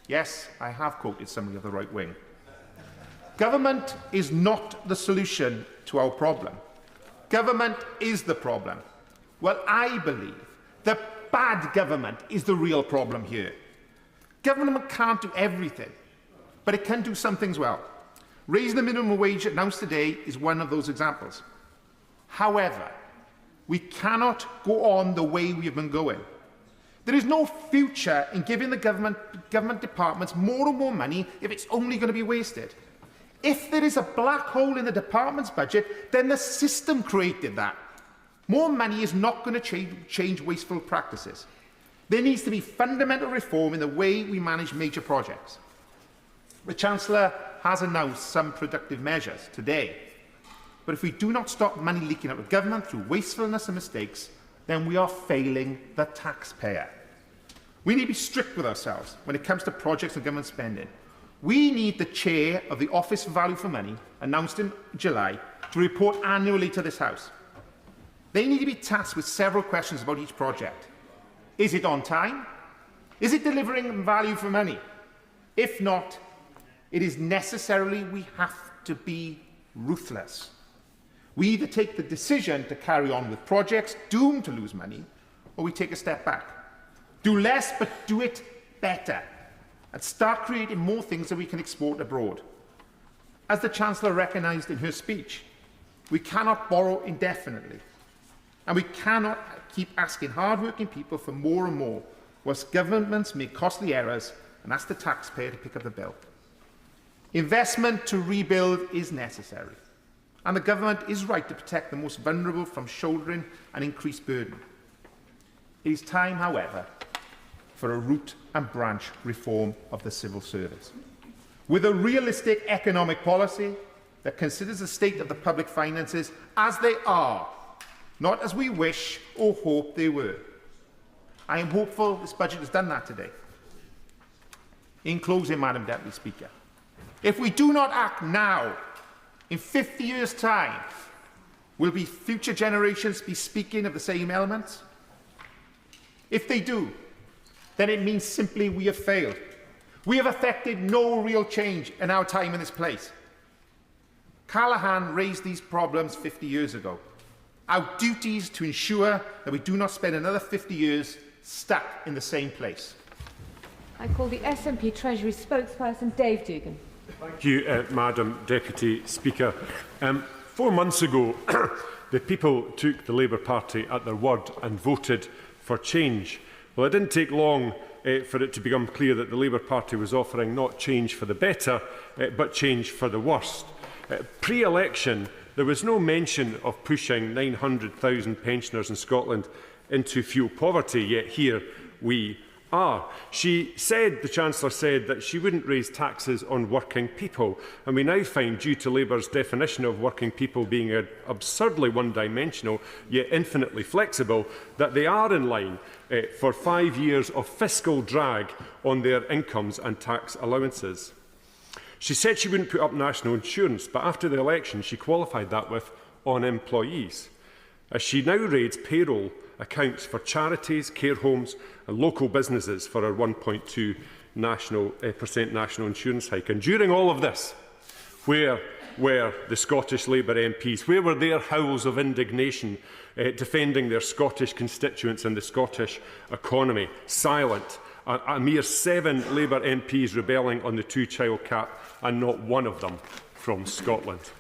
yes, I have quoted somebody of the right wing, government is not the solution to our problem. Government is the problem. Well, I believe that bad government is the real problem here. Government can't do everything, but it can do some things well. Raising the minimum wage announced today is one of those examples. However, we cannot go on the way we have been going. There is no future in giving the government departments more and more money if it's only going to be wasted. If there is a black hole in the department's budget, then the system created that. More money is not going to change wasteful practices. There needs to be fundamental reform in the way we manage major projects. The Chancellor has announced some productive measures today, but if we do not stop money leaking out of government through wastefulness and mistakes, then we are failing the taxpayer. We need to be strict with ourselves when it comes to projects and government spending. We need the chair of the Office for Value for Money, announced in July, to report annually to this House. They need to be tasked with several questions about each project. Is it on time? Is it delivering value for money? If not, it is necessarily we have to be ruthless. We either take the decision to carry on with projects doomed to lose money, or we take a step back. Do less, but do it better and start creating more things that we can export abroad. As the Chancellor recognised in her speech, we cannot borrow indefinitely, and we cannot keep asking hard-working people for more and more, whilst governments make costly errors and ask the taxpayer to pick up the bill. Investment to rebuild is necessary, and the government is right to protect the most vulnerable from shouldering an increased burden. It is time, however, for a root and branch reform of the civil service, with a realistic economic policy that considers the state of the public finances as they are, not as we wish or hope they were. I am hopeful this budget has done that today. In closing, Madam Deputy Speaker, if we do not act now, in 50 years' time, will future generations be speaking of the same elements? If they do, then it means simply we have failed. We have effected no real change in our time in this place. Callaghan raised these problems 50 years ago. Our duty is to ensure that we do not spend another 50 years stuck in the same place. I call the SNP Treasury spokesperson, Dave Dugan. Thank you, Madam Deputy Speaker. 4 months ago, the people took the Labour Party at their word and voted for change. Well, it didn't take long for it to become clear that the Labour Party was offering not change for the better, but change for the worst. Pre-election, there was no mention of pushing 900,000 pensioners in Scotland into fuel poverty, yet here we are. The Chancellor said that she wouldn't raise taxes on working people, and we now find, due to Labour's definition of working people being absurdly one-dimensional, yet infinitely flexible, that they are in line for 5 years of fiscal drag on their incomes and tax allowances. She said she wouldn't put up national insurance, but after the election she qualified that with on employees. As she now raids payroll accounts for charities, care homes and local businesses for our 1.2% national insurance hike. And during all of this, where were the Scottish Labour MPs? Where were their howls of indignation defending their Scottish constituents and the Scottish economy? Silent. A mere 7 Labour MPs rebelling on the 2-child cap, and not one of them from Scotland.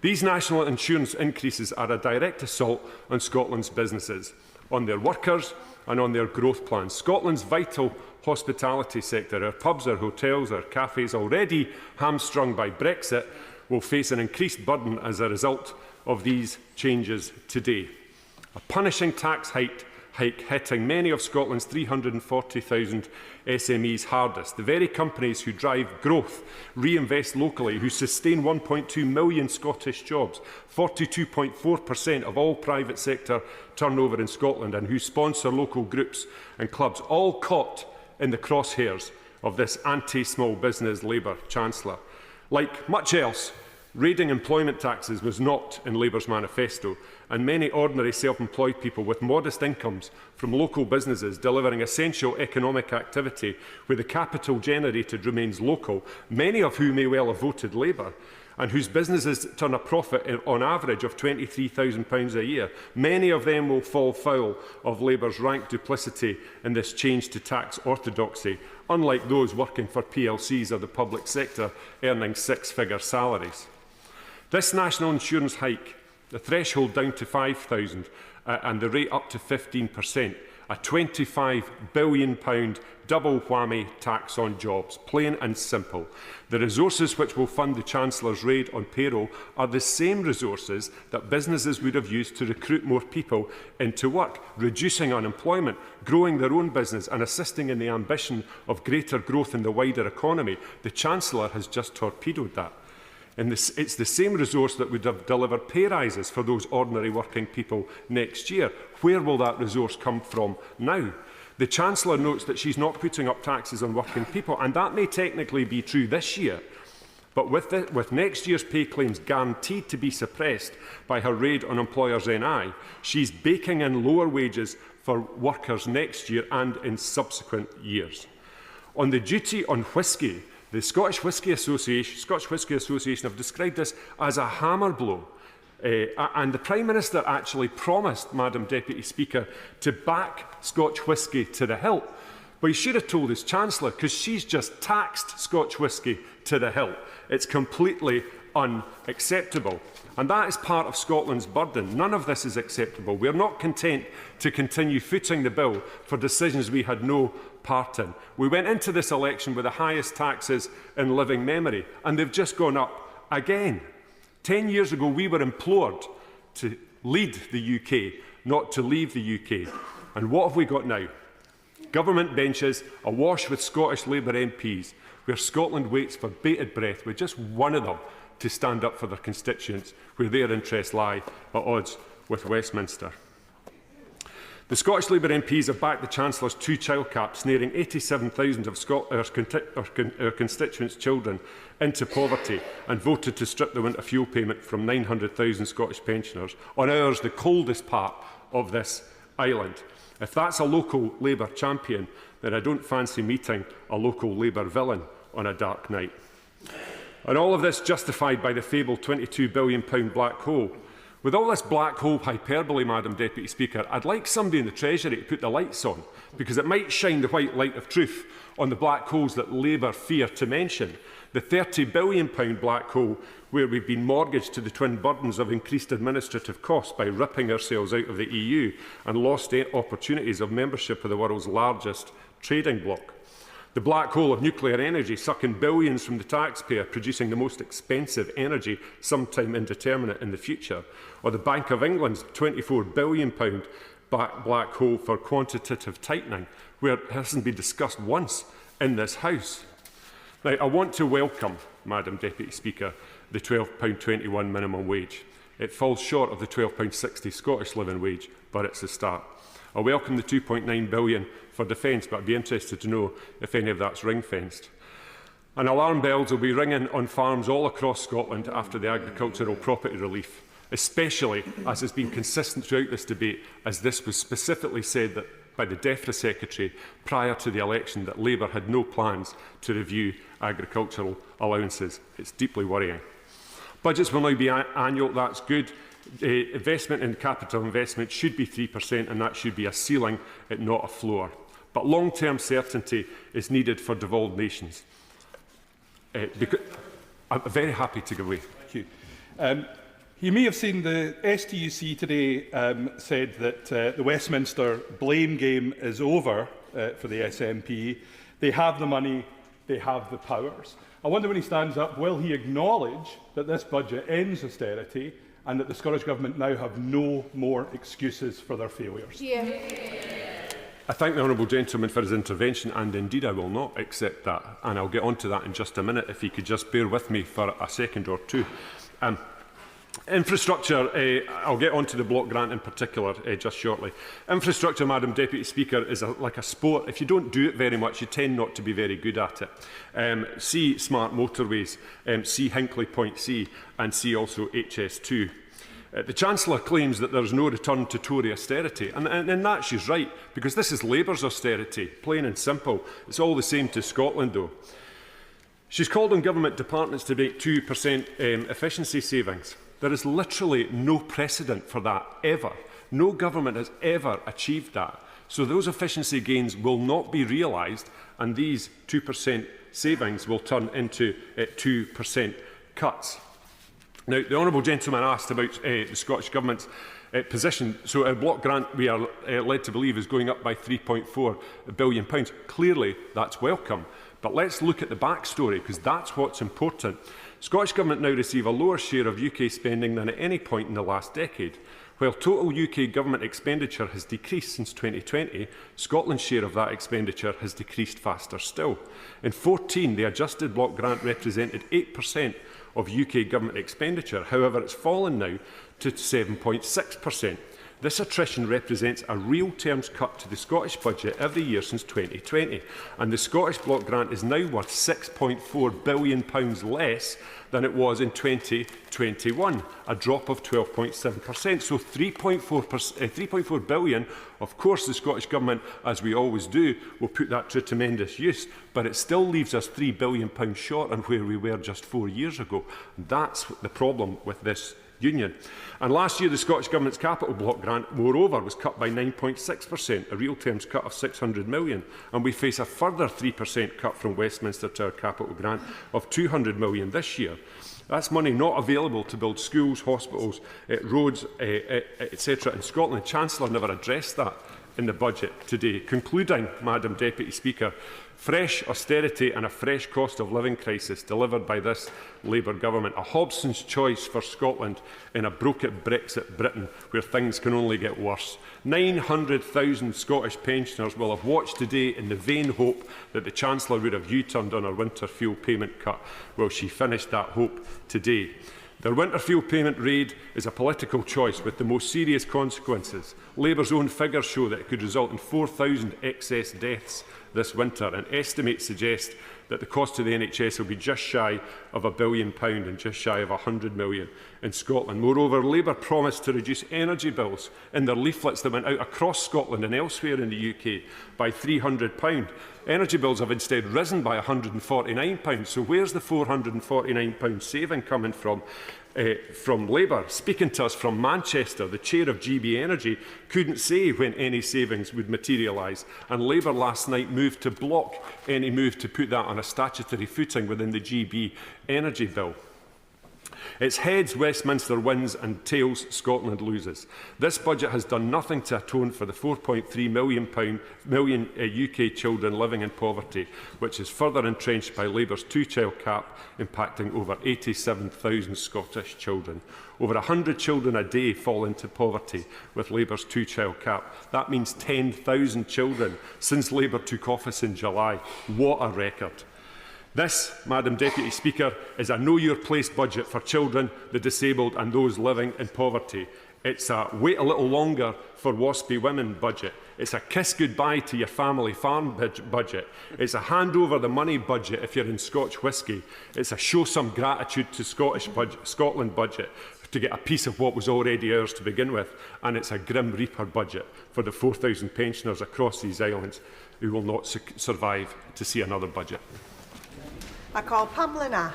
These national insurance increases are a direct assault on Scotland's businesses, on their workers and on their growth plans. Scotland's vital hospitality sector, our pubs, our hotels, our cafes, already hamstrung by Brexit, will face an increased burden as a result of these changes today. A punishing tax hike hitting many of Scotland's 340,000 SMEs hardest. The very companies who drive growth, reinvest locally, who sustain 1.2 million Scottish jobs, 42.4% of all private sector turnover in Scotland, and who sponsor local groups and clubs, all caught in the crosshairs of this anti-small business Labour Chancellor. Like much else, raiding employment taxes was not in Labour's manifesto, and many ordinary self-employed people with modest incomes from local businesses delivering essential economic activity where the capital generated remains local, many of whom may well have voted Labour, and whose businesses turn a profit on average of £23,000 a year, many of them will fall foul of Labour's rank duplicity in this change to tax orthodoxy, unlike those working for PLCs or the public sector earning 6-figure salaries. This national insurance hike, the threshold down to £5,000 and the rate up to 15%, a £25 billion double whammy tax on jobs, plain and simple. The resources which will fund the Chancellor's raid on payroll are the same resources that businesses would have used to recruit more people into work, reducing unemployment, growing their own business and assisting in the ambition of greater growth in the wider economy. The Chancellor has just torpedoed that. And it's the same resource that would have delivered pay rises for those ordinary working people next year. Where will that resource come from now? The Chancellor notes that she's not putting up taxes on working people, and that may technically be true this year. But with next year's pay claims guaranteed to be suppressed by her raid on employers' NI, she's baking in lower wages for workers next year and in subsequent years. On the duty on whisky, the Scottish Whisky Association have described this as a hammer blow. And the Prime Minister actually promised, Madam Deputy Speaker, to back Scotch whisky to the hilt. Well, he should have told his Chancellor, because she's just taxed Scotch whisky to the hilt. It's completely unacceptable. And that is part of Scotland's burden. None of this is acceptable. We are not content to continue footing the bill for decisions we had no part in. We went into this election with the highest taxes in living memory, and they've just gone up again. 10 years ago, we were implored to lead the UK, not to leave the UK. And what have we got now? Government benches awash with Scottish Labour MPs, where Scotland waits for bated breath with just one of them to stand up for their constituents, where their interests lie at odds with Westminster. The Scottish Labour MPs have backed the Chancellor's two-child cap, snaring 87,000 of our constituents' children into poverty, and voted to strip the winter fuel payment from 900,000 Scottish pensioners on ours, the coldest part of this island. If that's a local Labour champion, then I don't fancy meeting a local Labour villain on a dark night. And all of this justified by the fabled £22 billion black hole. With all this black hole hyperbole, Madam Deputy Speaker, I'd like somebody in the Treasury to put the lights on, because it might shine the white light of truth on the black holes that Labour fear to mention. The £30 billion black hole, where we've been mortgaged to the twin burdens of increased administrative costs by ripping ourselves out of the EU and lost opportunities of membership of the world's largest trading bloc. The black hole of nuclear energy, sucking billions from the taxpayer, producing the most expensive energy sometime indeterminate in the future. Or the Bank of England's £24 billion black hole for quantitative tightening, where it hasn't been discussed once in this House. Now, I want to welcome, Madam Deputy Speaker, the £12.21 minimum wage. It falls short of the £12.60 Scottish living wage, but it's a start. I welcome the £2.9 billion for defence, but I'd be interested to know if any of that's ring-fenced. And alarm bells will be ringing on farms all across Scotland after the agricultural property relief, especially as has been consistent throughout this debate, as this was specifically said that by the DEFRA Secretary prior to the election that Labour had no plans to review agricultural allowances. It's deeply worrying. Budgets will now be annual, that's good. Investment in capital investment should be 3%, and that should be a ceiling, not a floor. But long-term certainty is needed for devolved nations. I'm very happy to give way. Thank you. You may have seen the STUC today said that the Westminster blame game is over for the SNP. They have the money, they have the powers. I wonder when he stands up, will he acknowledge that this budget ends austerity and that the Scottish Government now have no more excuses for their failures? Yeah. I thank the honourable gentleman for his intervention, and indeed I will not accept that. And I'll get on to that in just a minute, if he could just bear with me for a second or two. Infrastructure, I'll get on to the block grant in particular just shortly. Infrastructure, Madam Deputy Speaker, is like a sport. If you don't do it very much, you tend not to be very good at it. See smart motorways, see Hinkley Point C, and see also HS2. The Chancellor claims that there is no return to Tory austerity, and in that she's right, because this is Labour's austerity, plain and simple. It's all the same to Scotland, though. She's called on government departments to make 2% efficiency savings. There is literally no precedent for that, ever. No government has ever achieved that. So those efficiency gains will not be realised, and these 2% savings will turn into 2% cuts. Now, the honourable gentleman asked about the Scottish Government's position. So a block grant, we are led to believe, is going up by £3.4 billion. Clearly, that's welcome. But let's look at the backstory, because that's what's important. Scottish Government now receive a lower share of UK spending than at any point in the last decade. While total UK government expenditure has decreased since 2020, Scotland's share of that expenditure has decreased faster still. In 2014, the adjusted block grant represented 8% of UK government expenditure. However, it's fallen now to 7.6%. This attrition represents a real terms cut to the Scottish budget every year since 2020, and the Scottish block grant is now worth £6.4 billion less than it was in 2021, a drop of 12.7%. So £3.4 billion, of course the Scottish Government, as we always do, will put that to tremendous use, but it still leaves us £3 billion short on where we were just 4 years ago. That's the problem with this Union. And last year, the Scottish Government's capital block grant, moreover, was cut by 9.6%, a real terms cut of £600 million. And we face a further 3% cut from Westminster to our capital grant of £200 million this year. That's money not available to build schools, hospitals, roads, etc. in Scotland. The Chancellor never addressed that in the budget today. Concluding, Madam Deputy Speaker, fresh austerity and a fresh cost of living crisis delivered by this Labour government. A Hobson's choice for Scotland in a broken Brexit Britain where things can only get worse. 900,000 Scottish pensioners will have watched today in the vain hope that the Chancellor would have U-turned on her winter fuel payment cut. Well, she finished that hope today. Their winter fuel payment raid is a political choice with the most serious consequences. Labour's own figures show that it could result in 4,000 excess deaths this winter, and estimates suggest that the cost to the NHS will be just shy of £1 billion and just shy of £100 million in Scotland. Moreover, Labour promised to reduce energy bills in their leaflets that went out across Scotland and elsewhere in the UK by £300. Energy bills have instead risen by £149. So where's the £449 saving coming from? From Labour. Speaking to us from Manchester, the chair of GB Energy couldn't say when any savings would materialise, and Labour last night moved to block any move to put that on a statutory footing within the GB Energy bill. It's heads Westminster wins and tails Scotland loses. This budget has done nothing to atone for the 4.3 million UK children living in poverty, which is further entrenched by Labour's two-child cap, impacting over 87,000 Scottish children. Over 100 children a day fall into poverty with Labour's two-child cap. That means 10,000 children since Labour took office in July. What a record. This, Madam Deputy Speaker, is a know-your-place budget for children, the disabled and those living in poverty. It's a wait a little longer for waspy women budget. It's a kiss goodbye to your family farm budget. It's a hand over the money budget if you're in Scotch whisky. It's a show some gratitude to Scotland budget to get a piece of what was already ours to begin with. And it's a Grim Reaper budget for the 4,000 pensioners across these islands who will not survive to see another budget. I call Pamela Nash.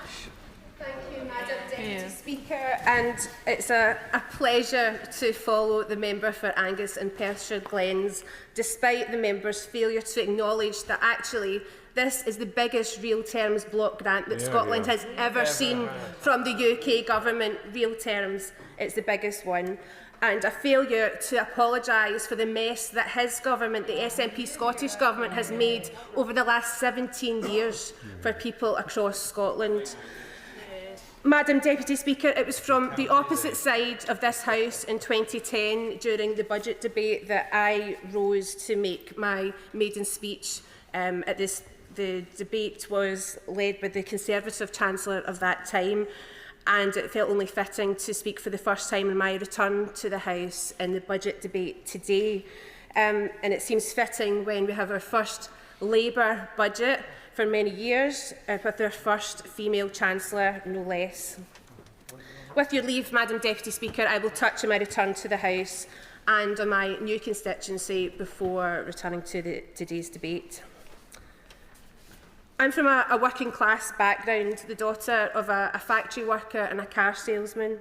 Thank you, Madam Deputy Speaker, and it's a pleasure to follow the member for Angus and Perthshire Glens, despite the member's failure to acknowledge that actually this is the biggest real terms block grant that Scotland has ever seen from the UK government. Real terms, it's the biggest one. And a failure to apologise for the mess that his government, the SNP Scottish Government, has made over the last 17 years for people across Scotland. Madam Deputy Speaker, it was from the opposite side of this House in 2010 during the budget debate that I rose to make my maiden speech at this. The debate was led by the Conservative Chancellor of that time, and it felt only fitting to speak for the first time in my return to the House in the budget debate today. And it seems fitting when we have our first Labour budget for many years, with our first female Chancellor, no less. With your leave, Madam Deputy Speaker, I will touch on my return to the House and on my new constituency before returning to today's debate. I'm from a working class background, the daughter of a factory worker and a car salesman,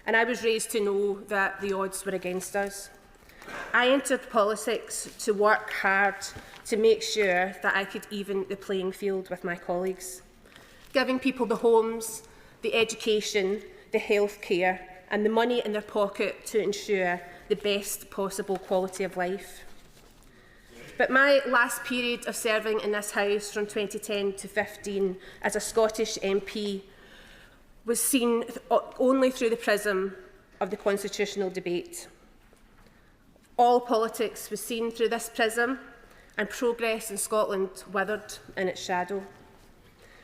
and I was raised to know that the odds were against us. I entered politics to work hard to make sure that I could even the playing field with my colleagues, giving people the homes, the education, the health care and the money in their pocket to ensure the best possible quality of life. But my last period of serving in this House from 2010 to 15 as a Scottish MP was seen only through the prism of the constitutional debate. All politics was seen through this prism, and progress in Scotland withered in its shadow.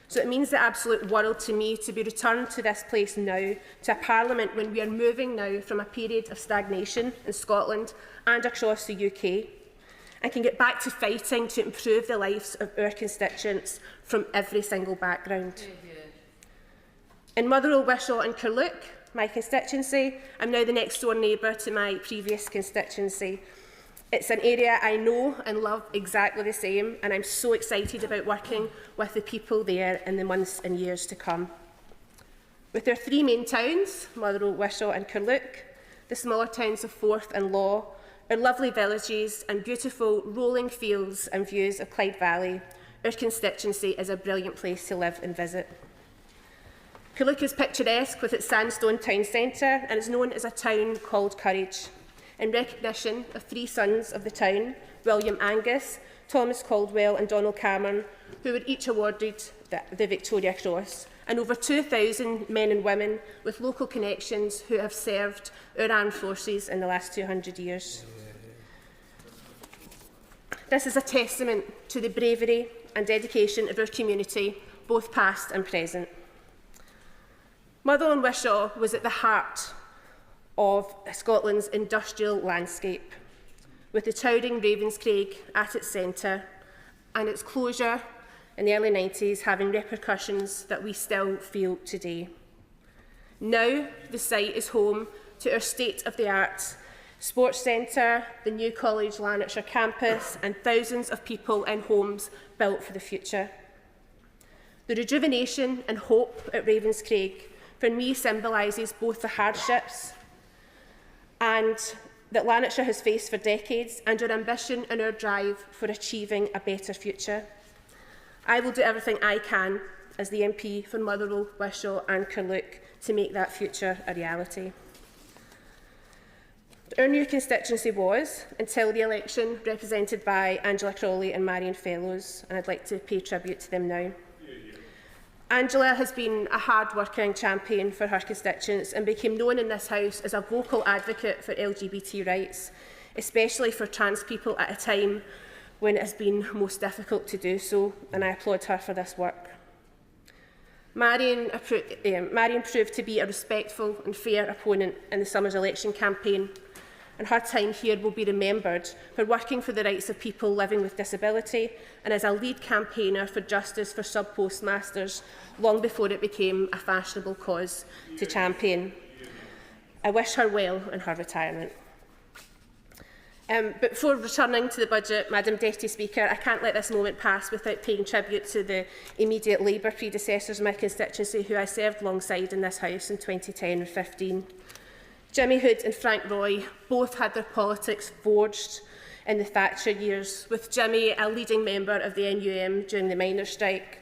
So it means the absolute world to me to be returned to this place now, to a Parliament when we are moving now from a period of stagnation in Scotland and across the UK, and can get back to fighting to improve the lives of our constituents from every single background. In Motherwell, Wishaw and Carluke, my constituency, I'm now the next door neighbour to my previous constituency. It's an area I know and love exactly the same, and I'm so excited about working with the people there in the months and years to come. With their three main towns, Motherwell, Wishaw and Carluke, the smaller towns of Forth and Law, our lovely villages and beautiful rolling fields and views of Clyde Valley, our constituency is a brilliant place to live and visit. Carluke is picturesque with its sandstone town centre and is known as a town called Courage, in recognition of three sons of the town, William Angus, Thomas Caldwell and Donald Cameron, who were each awarded the Victoria Cross, and over 2,000 men and women with local connections who have served our armed forces in the last 200 years. This is a testament to the bravery and dedication of our community, both past and present. Motherwell and Wishaw was at the heart of Scotland's industrial landscape, with the towering Ravenscraig at its centre and its closure in the early 90s having repercussions that we still feel today. Now the site is home to our state-of-the-art sports centre, the new College Lanarkshire campus and thousands of people in homes built for the future. The rejuvenation and hope at Ravenscraig for me symbolises both the hardships and that Lanarkshire has faced for decades and our ambition and our drive for achieving a better future. I will do everything I can as the MP for Motherwell, Wishaw and Carluke to make that future a reality. Our new constituency was, until the election, represented by Angela Crawley and Marion Fellows, and I'd like to pay tribute to them now. Angela has been a hard-working champion for her constituents and became known in this House as a vocal advocate for LGBT rights, especially for trans people at a time when it has been most difficult to do so, and I applaud her for this work. Marion proved to be a respectful and fair opponent in the summer's election campaign, and her time here will be remembered for working for the rights of people living with disability and as a lead campaigner for justice for sub-postmasters long before it became a fashionable cause to champion. I wish her well in her retirement. But before returning to the budget, Madam Deputy Speaker, I can't let this moment pass without paying tribute to the immediate Labour predecessors in my constituency who I served alongside in this House in 2010 and 15. Jimmy Hood and Frank Roy both had their politics forged in the Thatcher years, with Jimmy a leading member of the NUM during the miners' strike,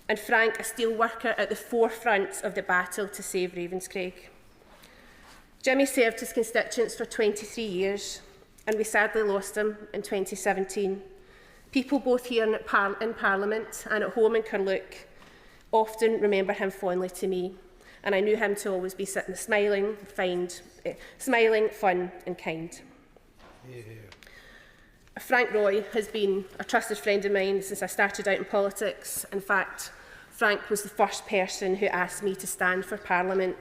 and Frank a steel worker at the forefront of the battle to save Ravenscraig. Jimmy served his constituents for 23 years, and we sadly lost him in 2017. People both here in Parliament and at home in Carluke often remember him fondly to me, and I knew him to always be sitting smiling, fun and kind. Yeah. Frank Roy has been a trusted friend of mine since I started out in politics. In fact, Frank was the first person who asked me to stand for Parliament,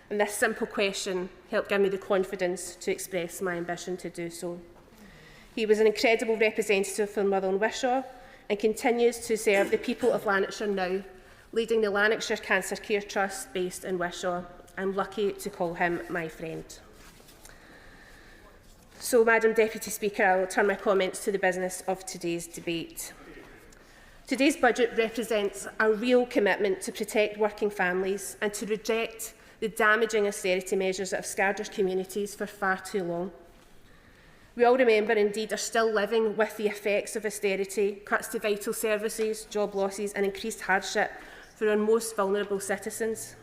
and this simple question helped give me the confidence to express my ambition to do so. He was an incredible representative for Motherwell and Wishaw and continues to serve the people of Lanarkshire now, leading the Lanarkshire Cancer Care Trust based in Wishaw. I'm lucky to call him my friend. So, Madam Deputy Speaker, I will turn my comments to the business of today's debate. Today's budget represents a real commitment to protect working families and to reject the damaging austerity measures that have scarred our communities for far too long. We all remember, indeed, are still living with the effects of austerity, cuts to vital services, job losses and increased hardship for our most vulnerable citizens.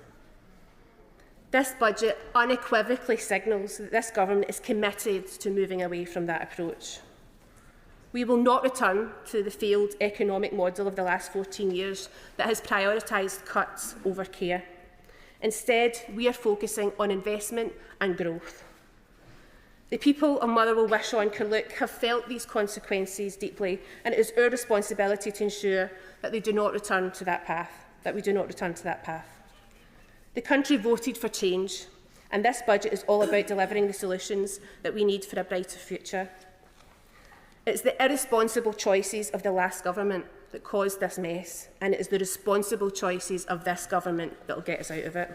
This budget unequivocally signals that this government is committed to moving away from that approach. We will not return to the failed economic model of the last 14 years that has prioritised cuts over care. Instead, we are focusing on investment and growth. The people of Motherwell, Wishaw and Carluke have felt these consequences deeply, and it is our responsibility to ensure that they do not return to that path. The country voted for change, and this budget is all about delivering the solutions that we need for a brighter future. It's the irresponsible choices of the last government that caused this mess, and it is the responsible choices of this government that will get us out of it.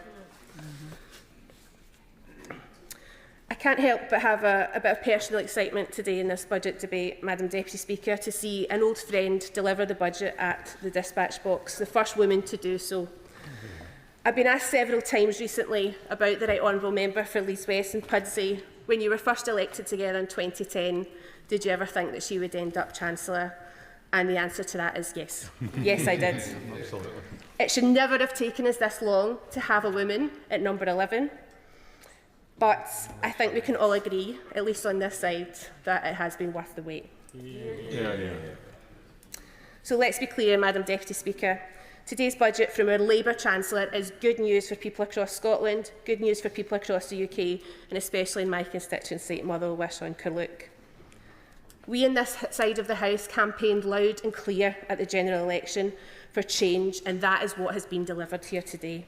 I can't help but have a bit of personal excitement today in this budget debate, Madam Deputy Speaker, to see an old friend deliver the budget at the Despatch Box, the first woman to do so. I've been asked several times recently about the Right Honourable Member for Leeds West and Pudsey. When you were first elected together in 2010, did you ever think that she would end up Chancellor? And the answer to that is yes. Yes, I did. Absolutely. It should never have taken us this long to have a woman at number 11. But I think we can all agree, at least on this side, that it has been worth the wait. Yeah. So let's be clear, Madam Deputy Speaker. Today's budget from our Labour Chancellor is good news for people across Scotland, good news for people across the UK, and especially in my constituency, Motherwell, Wishaw and Carluke. We in this side of the House campaigned loud and clear at the general election for change, and that is what has been delivered here today.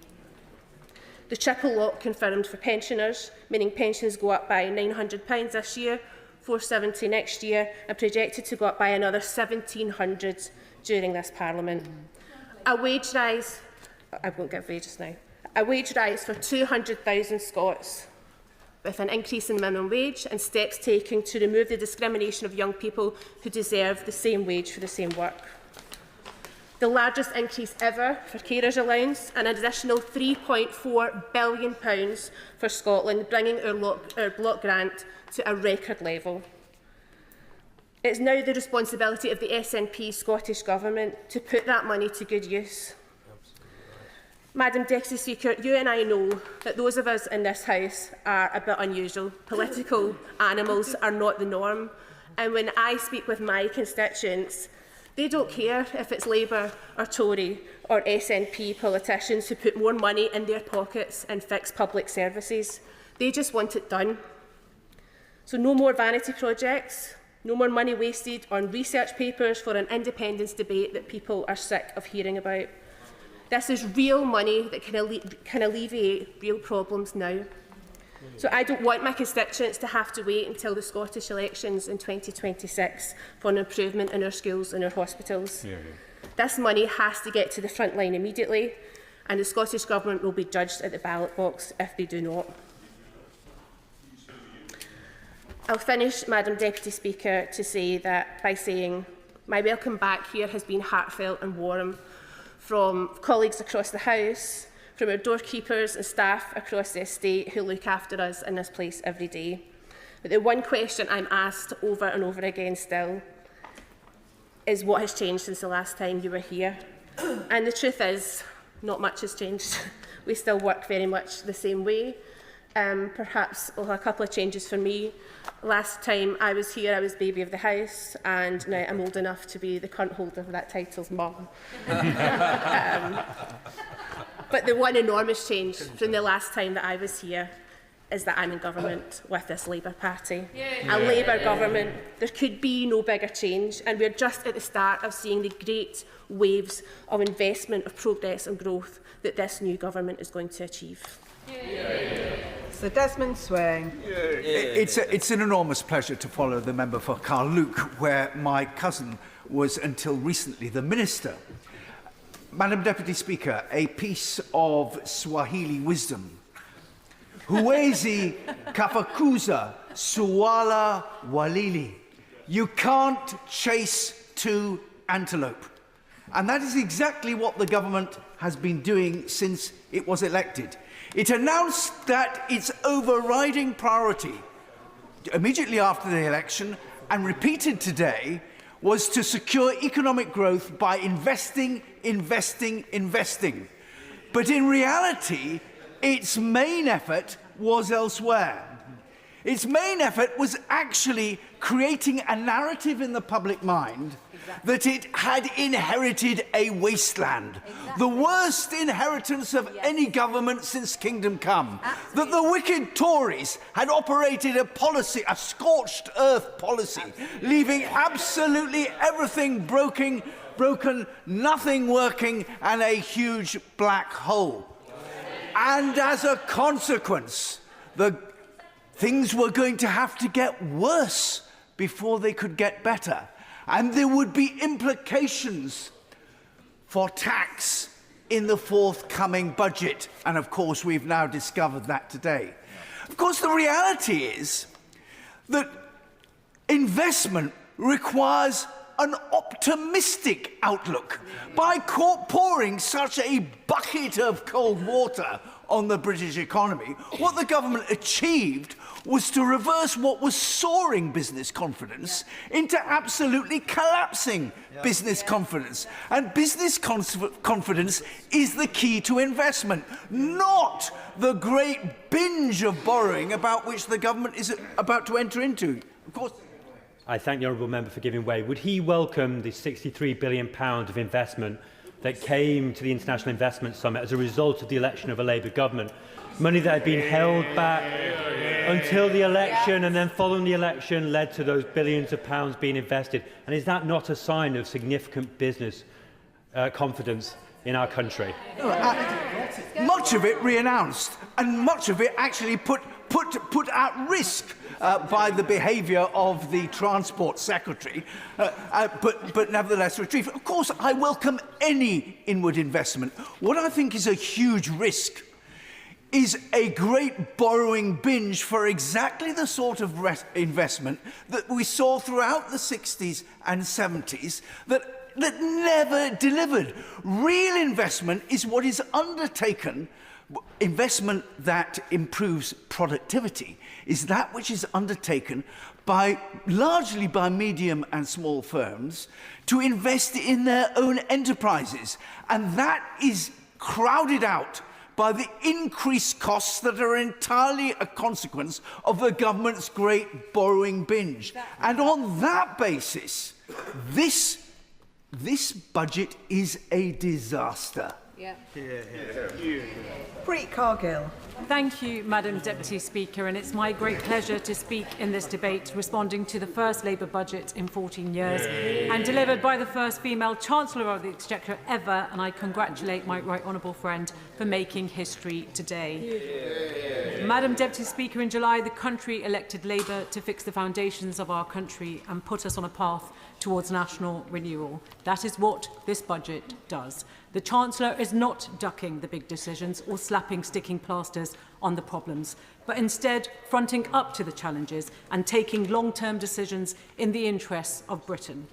The triple lock confirmed for pensioners, meaning pensions go up by £900 this year, £470 next year, and projected to go up by another £1,700 during this Parliament. A wage rise, I won't give wages now, a wage rise for 200,000 Scots, with an increase in the minimum wage and steps taken to remove the discrimination of young people who deserve the same wage for the same work. The largest increase ever for carers allowance, an additional £3.4 billion for Scotland, bringing our block grant to a record level. It's now the responsibility of the SNP Scottish Government to put that money to good use. Madam Deputy Speaker, you and I know that those of us in this House are a bit unusual. Political animals are not the norm. And when I speak with my constituents, they don't care if it's Labour or Tory or SNP politicians who put more money in their pockets and fix public services. They just want it done. So no more vanity projects, no more money wasted on research papers for an independence debate that people are sick of hearing about. This is real money that can alleviate real problems now. So I don't want my constituents to have to wait until the Scottish elections in 2026 for an improvement in our schools and our hospitals. This money has to get to the front line immediately, and the Scottish Government will be judged at the ballot box if they do not. I'll finish, Madam Deputy Speaker, by saying my welcome back here has been heartfelt and warm from colleagues across the House, from our doorkeepers and staff across the estate who look after us in this place every day. But the one question I'm asked over and over again still is what has changed since the last time you were here? And the truth is, not much has changed. We still work very much the same way. Perhaps a couple of changes for me. Last time I was here, I was baby of the house, and now I'm old enough to be the current holder of that title's mum. But the one enormous change from the last time that I was here is that I'm in government with this Labour Party. A Labour government. There could be no bigger change, and we're just at the start of seeing the great waves of investment, of progress and growth that this new government is going to achieve. Sir Desmond Swing. It's an enormous pleasure to follow the member for Carluke, where my cousin was until recently the minister. Madam Deputy Speaker, a piece of Swahili wisdom. Huwezi kafakuza suala walili. You can't chase two antelope. And that is exactly what the government has been doing since it was elected. It announced that its overriding priority, immediately after the election, and repeated today, was to secure economic growth by investing. But in reality, its main effort was elsewhere. Its main effort was actually creating a narrative in the public mind that it had inherited a wasteland, the worst inheritance of any government since Kingdom Come, that the wicked Tories had operated a policy, a scorched earth policy, leaving absolutely everything broken, nothing working, and a huge black hole. And as a consequence, things were going to have to get worse before they could get better. And there would be implications for tax in the forthcoming budget. And of course, we've now discovered that today. Of course, the reality is that investment requires an optimistic outlook by pouring such a bucket of cold water on the British economy. What the government achieved was to reverse what was soaring business confidence into absolutely collapsing business confidence. And business confidence is the key to investment, not the great binge of borrowing about which the government is about to enter into. Of course. I thank the honourable member for giving way. Would he welcome the £63 billion of investment that came to the International Investment Summit as a result of the election of a Labour government? Money that had been held back until the election, and then following the election led to those billions of pounds being invested. And is that not a sign of significant business confidence in our country? Much of it re-announced, and much of it actually put at risk by the behaviour of the Transport Secretary, but nevertheless retrieved. Of course, I welcome any inward investment. What I think is a huge risk is a great borrowing binge for exactly the sort of investment that we saw throughout the 60s and 70s that never delivered. Real investment is what is undertaken. Investment that improves productivity is that which is undertaken largely by medium and small firms to invest in their own enterprises. And that is crowded out by the increased costs that are entirely a consequence of the government's great borrowing binge. And on that basis, this budget is a disaster. Preet Cargill. Thank you, Madam Deputy Speaker, and it's my great pleasure to speak in this debate, responding to the first Labour budget in 14 years and delivered by the first female Chancellor of the Exchequer ever, and I congratulate my right honourable friend for making history today. Madam Deputy Speaker, in July, the country elected Labour to fix the foundations of our country and put us on a path towards national renewal. That is what this budget does. The Chancellor is not ducking the big decisions or slapping sticking plasters on the problems, but instead fronting up to the challenges and taking long-term decisions in the interests of Britain.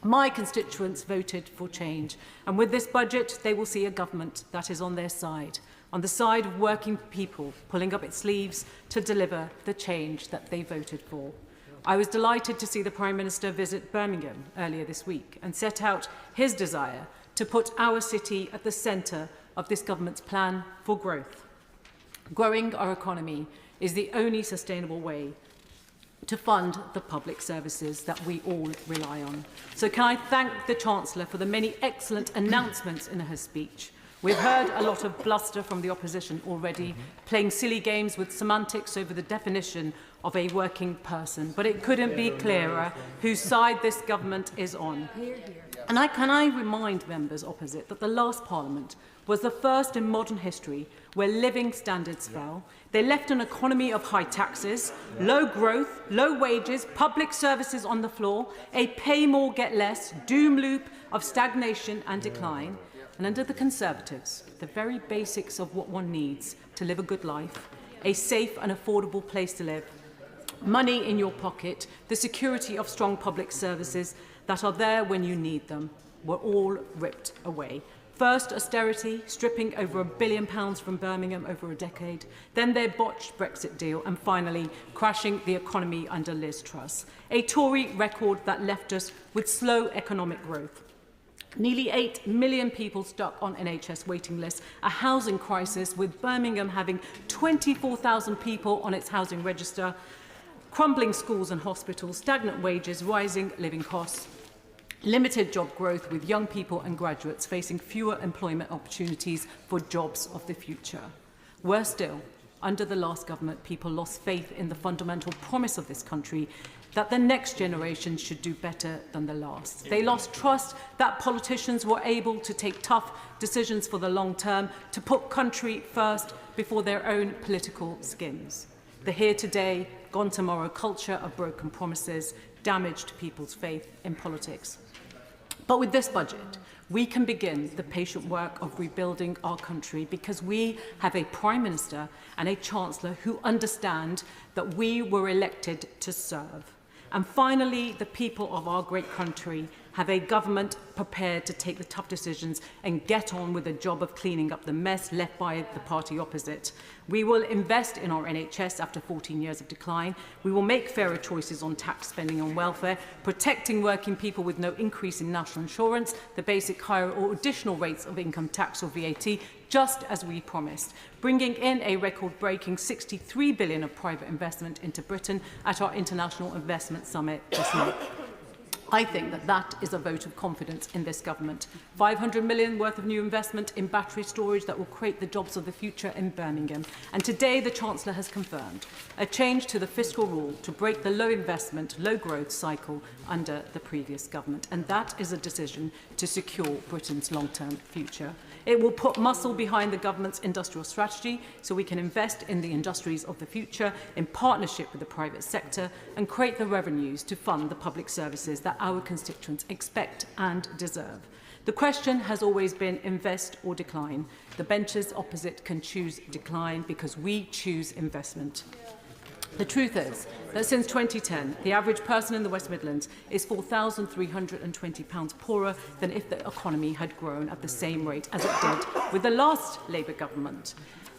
My constituents voted for change, and with this budget they will see a government that is on their side, on the side of working people, pulling up its sleeves to deliver the change that they voted for. I was delighted to see the Prime Minister visit Birmingham earlier this week and set out his desire to put our city at the centre of this government's plan for growth. Growing our economy is the only sustainable way to fund the public services that we all rely on. So can I thank the Chancellor for the many excellent announcements in her speech. We've heard a lot of bluster from the opposition already, playing silly games with semantics over the definition of a working person, but it couldn't be clearer whose side this government is on. And can I remind members opposite that the last Parliament was the first in modern history where living standards fell. They left an economy of high taxes, low growth, low wages, public services on the floor, a pay more, get less, doom loop of stagnation and decline. And under the Conservatives, the very basics of what one needs to live a good life, a safe and affordable place to live, money in your pocket, the security of strong public services that are there when you need them, were all ripped away. First, austerity, stripping over £1 billion from Birmingham over a decade, then their botched Brexit deal, and finally, crashing the economy under Liz Truss. A Tory record that left us with slow economic growth. Nearly 8 million people stuck on NHS waiting lists, a housing crisis with Birmingham having 24,000 people on its housing register, crumbling schools and hospitals, stagnant wages, rising living costs, limited job growth with young people and graduates facing fewer employment opportunities for jobs of the future. Worse still, under the last government, people lost faith in the fundamental promise of this country that the next generation should do better than the last. They lost trust that politicians were able to take tough decisions for the long term, to put country first before their own political skins. The here today, gone tomorrow culture of broken promises damaged people's faith in politics. But with this budget, we can begin the patient work of rebuilding our country because we have a Prime Minister and a Chancellor who understand that we were elected to serve. And finally, the people of our great country have a government prepared to take the tough decisions and get on with the job of cleaning up the mess left by the party opposite. We will invest in our NHS after 14 years of decline. We will make fairer choices on tax spending on welfare, protecting working people with no increase in national insurance, the basic higher or additional rates of income tax or VAT, just as we promised, bringing in a record-breaking £63 billion of private investment into Britain at our International Investment Summit this month. I think that that is a vote of confidence in this government. £500 million worth of new investment in battery storage that will create the jobs of the future in Birmingham. And today the Chancellor has confirmed a change to the fiscal rule to break the low investment, low growth cycle under the previous government. And that is a decision to secure Britain's long-term future. It will put muscle behind the government's industrial strategy so we can invest in the industries of the future in partnership with the private sector and create the revenues to fund the public services that our constituents expect and deserve. The question has always been invest or decline. The benches opposite can choose decline because we choose investment. The truth is that since 2010, the average person in the West Midlands is £4,320 poorer than if the economy had grown at the same rate as it did with the last Labour government.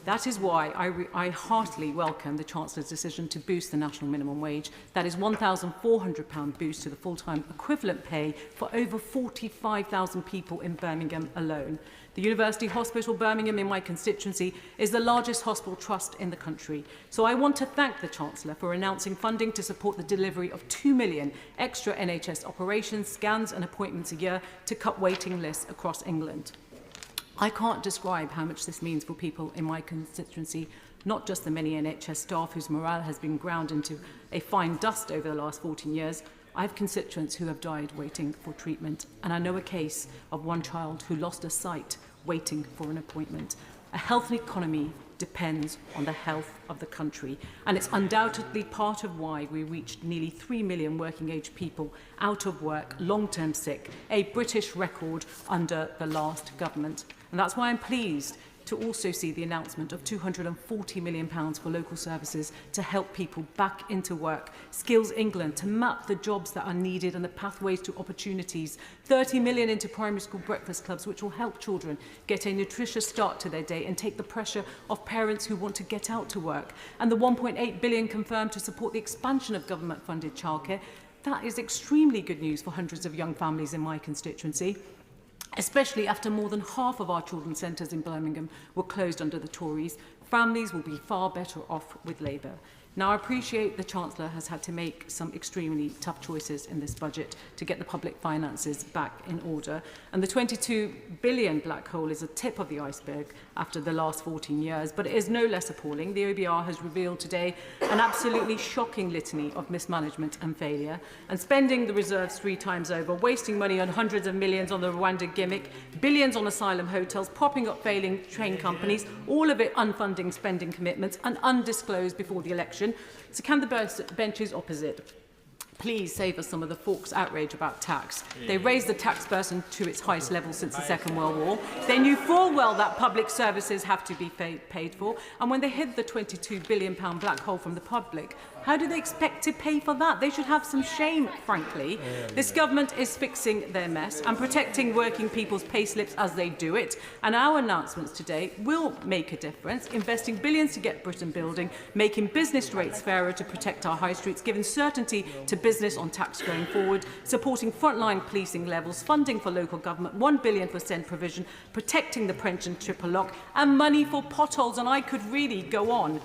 That is why I heartily welcome the Chancellor's decision to boost the national minimum wage. That is £1,400 boost to the full-time equivalent pay for over 45,000 people in Birmingham alone. The University Hospital Birmingham in my constituency is the largest hospital trust in the country. So I want to thank the Chancellor for announcing funding to support the delivery of 2 million extra NHS operations, scans and appointments a year to cut waiting lists across England. I can't describe how much this means for people in my constituency, not just the many NHS staff whose morale has been ground into a fine dust over the last 14 years. I have constituents who have died waiting for treatment, and I know a case of one child who lost her sight waiting for an appointment. A healthy economy depends on the health of the country, and it's undoubtedly part of why we reached nearly 3 million working-age people out of work, long-term sick, a British record under the last government. And that's why I'm pleased to also see the announcement of £240 million for local services to help people back into work, Skills England to map the jobs that are needed and the pathways to opportunities, £30 million into primary school breakfast clubs, which will help children get a nutritious start to their day and take the pressure off parents who want to get out to work, and the £1.8 billion confirmed to support the expansion of government-funded childcare. That is extremely good news for hundreds of young families in my constituency, especially after more than half of our children's centres in Birmingham were closed under the Tories. Families will be far better off with Labour. Now, I appreciate the Chancellor has had to make some extremely tough choices in this budget to get the public finances back in order. And the £22 billion black hole is a tip of the iceberg after the last 14 years, but it is no less appalling. The OBR has revealed today an absolutely shocking litany of mismanagement and failure, and spending the reserves 3 times over, wasting money on hundreds of millions on the Rwanda gimmick, billions on asylum hotels, propping up failing train companies, all of it unfunding spending commitments and undisclosed before the election. So can the benches opposite please save us some of the Forks outrage about tax? They raised the tax burden to its highest level since the Second World War. They knew full well that public services have to be paid for. And when they hid the £22 billion black hole from the public, how do they expect to pay for that? They should have some shame, frankly. This government is fixing their mess and protecting working people's payslips as they do it. And our announcements today will make a difference, investing billions to get Britain building, making business rates fairer to protect our high streets, giving certainty to business on tax going forward, supporting frontline policing levels, funding for local government, £1 billion for SEND provision, protecting the pension triple lock, and money for potholes. And I could really go on.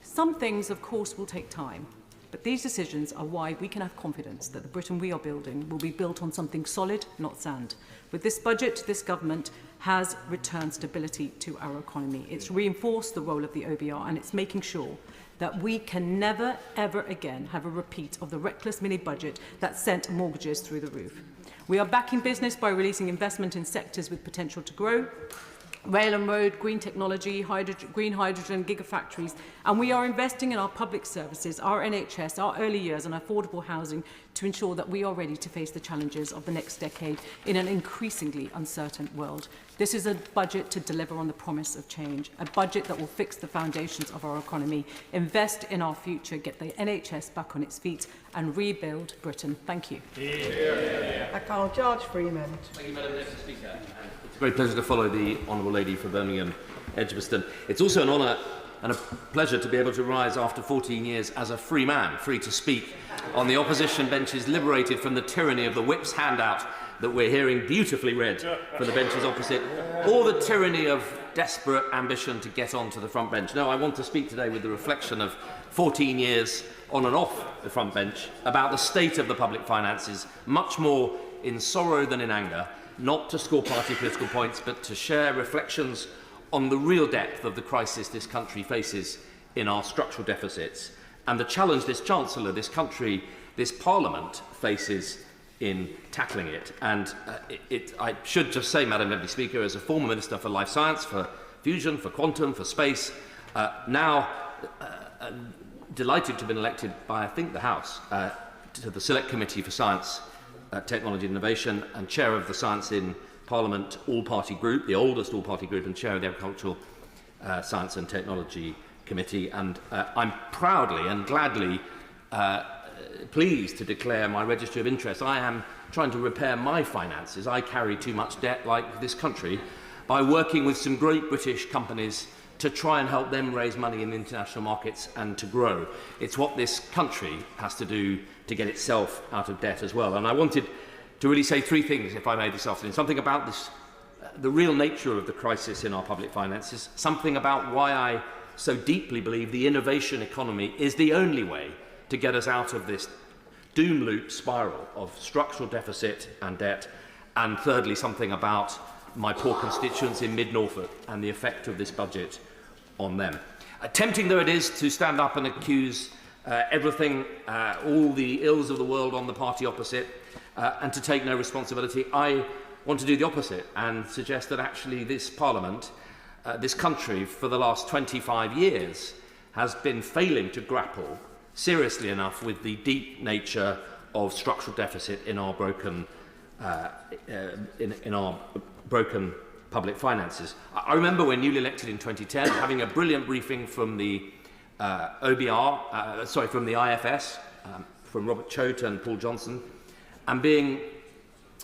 Some things, of course, will take time, but these decisions are why we can have confidence that the Britain we are building will be built on something solid, not sand. With this budget, this government has returned stability to our economy. It's reinforced the role of the OBR, and it's making sure that we can never, ever again have a repeat of the reckless mini-budget that sent mortgages through the roof. We are backing business by releasing investment in sectors with potential to grow. rail and road, green technology, green hydrogen, gigafactories, and we are investing in our public services, our NHS, our early years and affordable housing to ensure that we are ready to face the challenges of the next decade in an increasingly uncertain world. This is a budget to deliver on the promise of change, a budget that will fix the foundations of our economy, invest in our future, get the NHS back on its feet and rebuild Britain. Thank you. I call George Freeman. Thank you, Madam Deputy Speaker. It's a great pleasure to follow the Honourable Lady for Birmingham Edgbaston. It's also an honour and a pleasure to be able to rise after 14 years as a free man, free to speak on the opposition benches, liberated from the tyranny of the whip's handout that we're hearing beautifully read from the benches opposite, or the tyranny of desperate ambition to get onto the front bench. No, I want to speak today with the reflection of 14 years on and off the front bench about the state of the public finances, much more in sorrow than in anger, not to score party political points, but to share reflections on the real depth of the crisis this country faces in our structural deficits and the challenge this Chancellor, this country, this Parliament faces in tackling it. And I should just say, Madam Deputy Speaker, as a former Minister for Life Science, for fusion, for quantum, for space, now delighted to have been elected by, I think, the House to the Select Committee for Science, Technology and Innovation, and Chair of the Science in Parliament All-Party Group, the oldest all-party group, and Chair of the Agricultural Science and Technology Committee. And I'm proudly and gladly pleased to declare my registry of interest. I am trying to repair my finances. I carry too much debt, like this country, by working with some great British companies to try and help them raise money in the international markets and to grow. It's what this country has to do to get itself out of debt as well. And I wanted to really say three things, if I may, this afternoon. Something about this, the real nature of the crisis in our public finances, something about why I so deeply believe the innovation economy is the only way to get us out of this doom loop spiral of structural deficit and debt, and thirdly, something about my poor constituents in mid-Norfolk and the effect of this budget on them. Tempting though it is to stand up and accuse everything, all the ills of the world on the party opposite, and to take no responsibility, I want to do the opposite and suggest that actually this Parliament, this country, for the last 25 years, has been failing to grapple seriously enough with the deep nature of structural deficit in our broken broken public finances. I remember when newly elected in 2010, having a brilliant briefing from the from the IFS, from Robert Choate and Paul Johnson, and being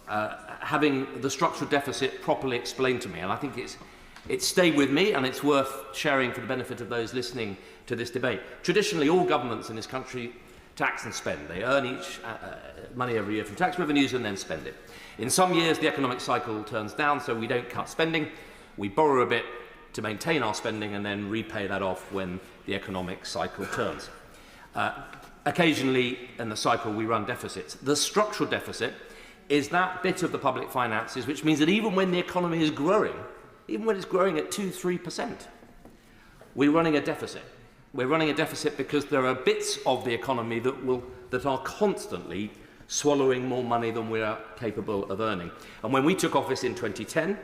having the structural deficit properly explained to me. And I think it's stayed with me, and it's worth sharing for the benefit of those listening to this debate. Traditionally, all governments in this country tax and spend. They earn each money every year from tax revenues and then spend it. In some years, the economic cycle turns down, so we don't cut spending. We borrow a bit to maintain our spending and then repay that off when the economic cycle turns. Occasionally, in the cycle, we run deficits. The structural deficit is that bit of the public finances which means that even when the economy is growing, even when it's growing at 2-3%, we're running a deficit. We're running a deficit because there are bits of the economy that are constantly swallowing more money than we are capable of earning. And when we took office in 2010,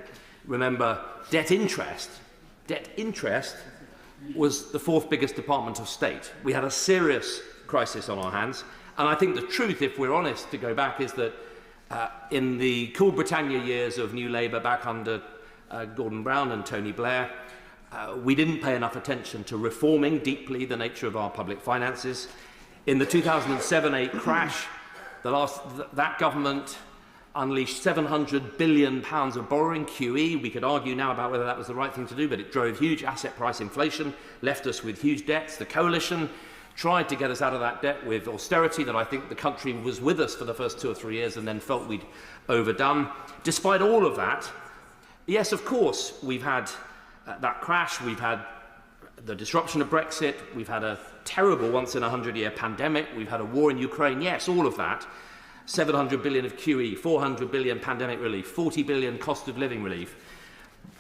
remember, debt interest was the fourth biggest department of state. We had a serious crisis on our hands. And I think the truth, if we're honest to go back, is that in the cool Britannia years of New Labour back under Gordon Brown and Tony Blair, we didn't pay enough attention to reforming deeply the nature of our public finances. In the 2007-8 crash, that government unleashed £700 billion of borrowing, QE. We could argue now about whether that was the right thing to do, but it drove huge asset price inflation, left us with huge debts. The coalition tried to get us out of that debt with austerity that I think the country was with us for the first 2 or 3 years and then felt we'd overdone. Despite all of that, yes, of course, we've had that crash, we've had the disruption of Brexit, we've had a terrible once-in-a-100-year pandemic, we've had a war in Ukraine, yes, all of that. 700 billion of QE, 400 billion pandemic relief, 40 billion cost of living relief.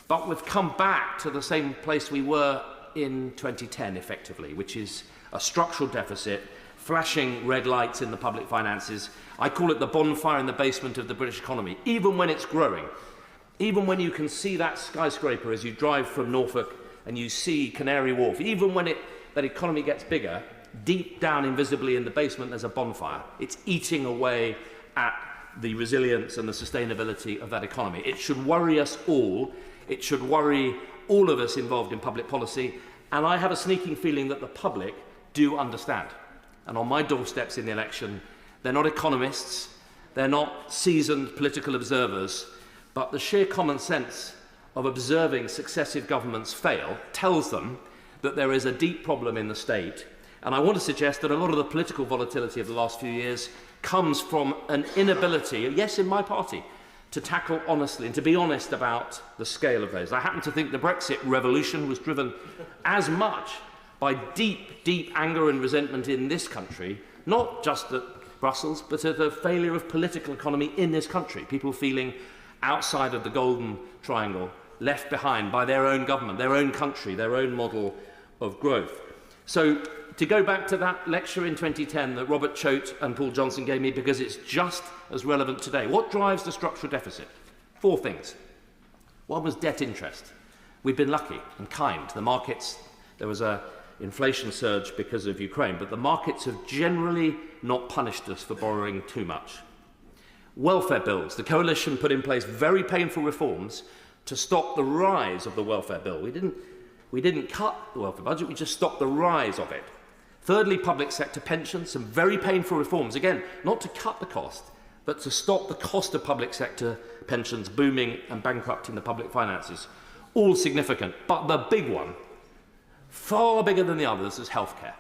But we've come back to the same place we were in 2010, effectively, which is a structural deficit, flashing red lights in the public finances. I call it the bonfire in the basement of the British economy. Even when it's growing, even when you can see that skyscraper as you drive from Norfolk and you see Canary Wharf, even when that economy gets bigger, deep down invisibly in the basement there's a bonfire. It's eating away at the resilience and the sustainability of that economy. It should worry us all. It should worry all of us involved in public policy. And I have a sneaking feeling that the public do understand. And on my doorsteps in the election, they're not economists, they're not seasoned political observers, but the sheer common sense of observing successive governments fail tells them that there is a deep problem in the state. And I want to suggest that a lot of the political volatility of the last few years comes from an inability, yes, in my party, to tackle honestly and to be honest about the scale of those. I happen to think the Brexit revolution was driven as much by deep, deep anger and resentment in this country, not just at Brussels, but at the failure of political economy in this country. People feeling outside of the golden triangle, left behind by their own government, their own country, their own model of growth. So to go back to that lecture in 2010 that Robert Choate and Paul Johnson gave me, because it's just as relevant today. What drives the structural deficit? 4 things. One was debt interest. We've been lucky and kind. The markets, there was an inflation surge because of Ukraine, but the markets have generally not punished us for borrowing too much. Welfare bills. The coalition put in place very painful reforms to stop the rise of the welfare bill. We didn't cut the welfare budget, we just stopped the rise of it. Thirdly, public sector pensions, some very painful reforms. Again, not to cut the cost, but to stop the cost of public sector pensions booming and bankrupting the public finances. All significant. But the big one, far bigger than the others, is healthcare.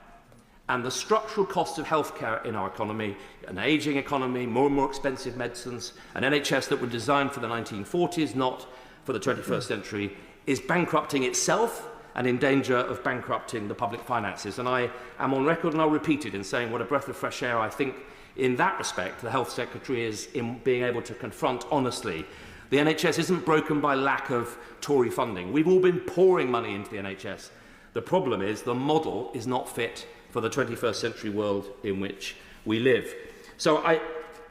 And the structural cost of healthcare in our economy, an ageing economy, more and more expensive medicines, an NHS that was designed for the 1940s, not for the 21st century, is bankrupting itself and in danger of bankrupting the public finances. And I am on record, and I'll repeat it, in saying what a breath of fresh air I think in that respect the Health Secretary is in being able to confront honestly. The NHS isn't broken by lack of Tory funding. We've all been pouring money into the NHS. The problem is the model is not fit for the 21st century world in which we live. So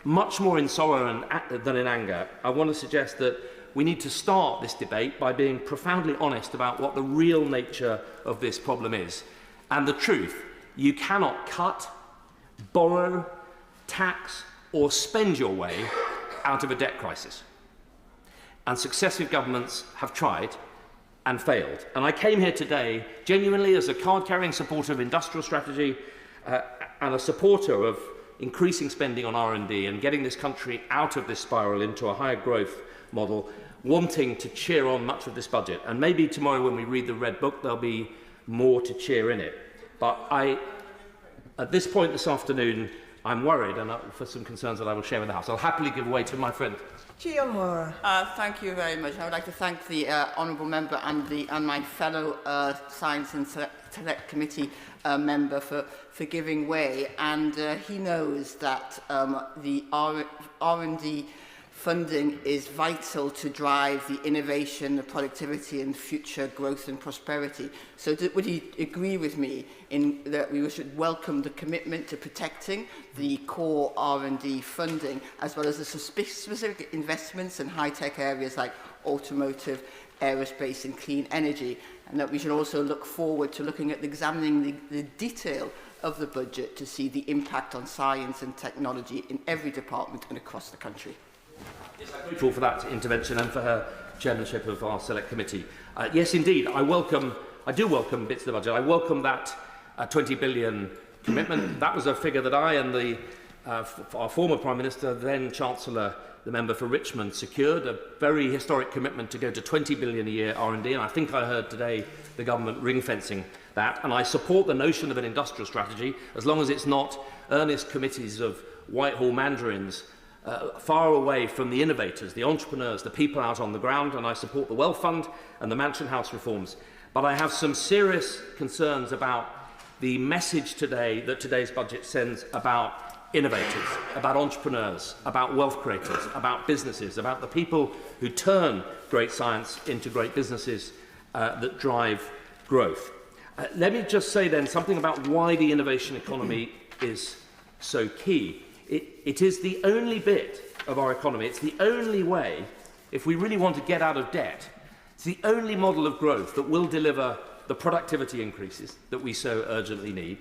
much more in sorrow than in anger, I want to suggest that we need to start this debate by being profoundly honest about what the real nature of this problem is. And the truth, you cannot cut, borrow, tax, or spend your way out of a debt crisis. And successive governments have tried and failed. And I came here today genuinely as a card-carrying supporter of industrial strategy and a supporter of increasing spending on R&D and getting this country out of this spiral into a higher growth model, wanting to cheer on much of this budget. And maybe tomorrow when we read the Red Book, there'll be more to cheer in it. But at this point this afternoon, I'm worried and for some concerns that I will share with the House. I'll happily give way to my friend. Thank you very much. I would like to thank the honourable member and my fellow Science and Select Committee member for giving way. And he knows that the R&D funding is vital to drive the innovation, the productivity and future growth and prosperity. So would he agree with me in that we should welcome the commitment to protecting the core R&D funding, as well as the specific investments in high-tech areas like automotive, aerospace and clean energy, and that we should also look forward to looking at examining the detail of the budget to see the impact on science and technology in every department and across the country? I'm grateful for that intervention and for her chairmanship of our Select Committee. Yes, indeed, I do welcome bits of the budget. I welcome that 20 billion commitment. That was a figure that I and our former Prime Minister, then Chancellor, the member for Richmond, secured, a very historic commitment to go to 20 billion a year R&D, and I think I heard today the government ring-fencing that, and I support the notion of an industrial strategy, as long as it's not earnest committees of Whitehall mandarins far away from the innovators, the entrepreneurs, the people out on the ground, and I support the Wealth Fund and the Mansion House reforms. But I have some serious concerns about the message today that today's budget sends about innovators, about entrepreneurs, about wealth creators, about businesses, about the people who turn great science into great businesses that drive growth. Let me just say then something about why the innovation economy is so key. It is the only bit of our economy, it's the only way if we really want to get out of debt, it's the only model of growth that will deliver the productivity increases that we so urgently need,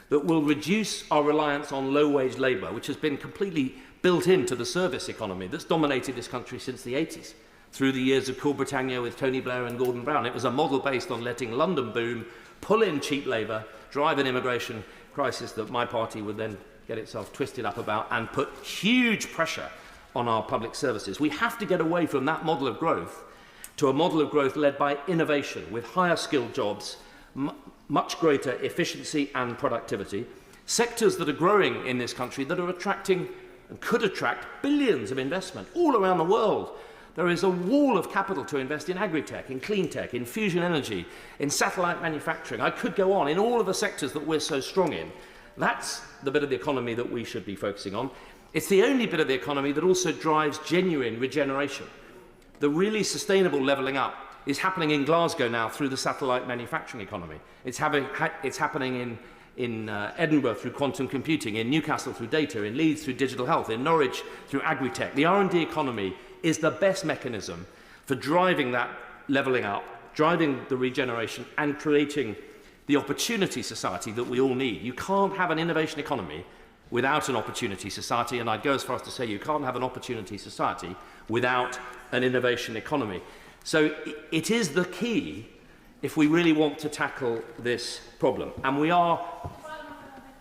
that will reduce our reliance on low-wage labour, which has been completely built into the service economy that's dominated this country since the 80s. Through the years of Cool Britannia with Tony Blair and Gordon Brown, it was a model based on letting London boom, pull in cheap labour, drive an immigration crisis that my party would then get itself twisted up about, and put huge pressure on our public services. We have to get away from that model of growth to a model of growth led by innovation, with higher skilled jobs, much greater efficiency and productivity, sectors that are growing in this country that are attracting and could attract billions of investment all around the world. There is a wall of capital to invest in agri-tech, in clean tech, in fusion energy, in satellite manufacturing. I could go on in all of the sectors that we're so strong in. That's the bit of the economy that we should be focusing on. It's the only bit of the economy that also drives genuine regeneration. The really sustainable levelling up is happening in Glasgow now through the satellite manufacturing economy. It's happening in Edinburgh through quantum computing, in Newcastle through data, in Leeds through digital health, in Norwich through agri-tech. The R&D economy is the best mechanism for driving that levelling up, driving the regeneration, and creating the opportunity society that we all need. You can't have an innovation economy without an opportunity society, and I'd go as far as to say you can't have an opportunity society without an innovation economy. So it is the key if we really want to tackle this problem. And we are...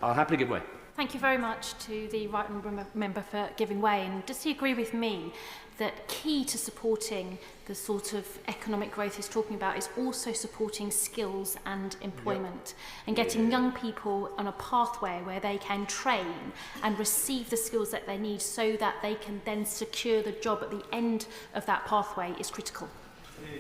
I'll happily give way. Thank you very much to the right honourable member for giving way. And does he agree with me that key to supporting the sort of economic growth he's talking about is also supporting skills and employment, and getting young people on a pathway where they can train and receive the skills that they need so that they can then secure the job at the end of that pathway is critical?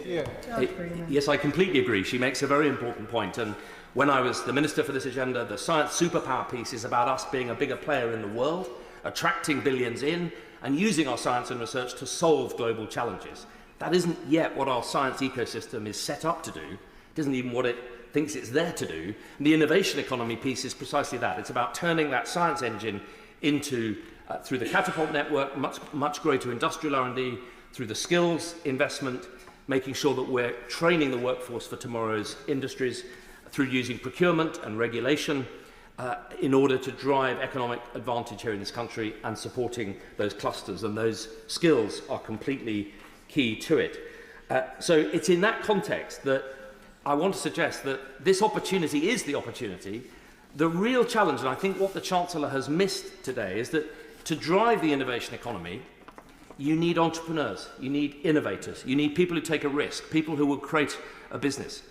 Yes, I completely agree. She makes a very important point. And when I was the Minister for this agenda, the science superpower piece is about us being a bigger player in the world, attracting billions in, and using our science and research to solve global challenges. That isn't yet what our science ecosystem is set up to do. It isn't even what it thinks it's there to do. And the innovation economy piece is precisely that. It's about turning that science engine into, through the catapult network, much greater industrial R&D, through the skills investment, making sure that we're training the workforce for tomorrow's industries, through using procurement and regulation, in order to drive economic advantage here in this country and supporting those clusters, and those skills are completely key to it. So it's in that context that I want to suggest that this opportunity is the opportunity. The real challenge, and I think what the Chancellor has missed today, is that to drive the innovation economy, you need entrepreneurs, you need innovators, you need people who take a risk, people who will create a business.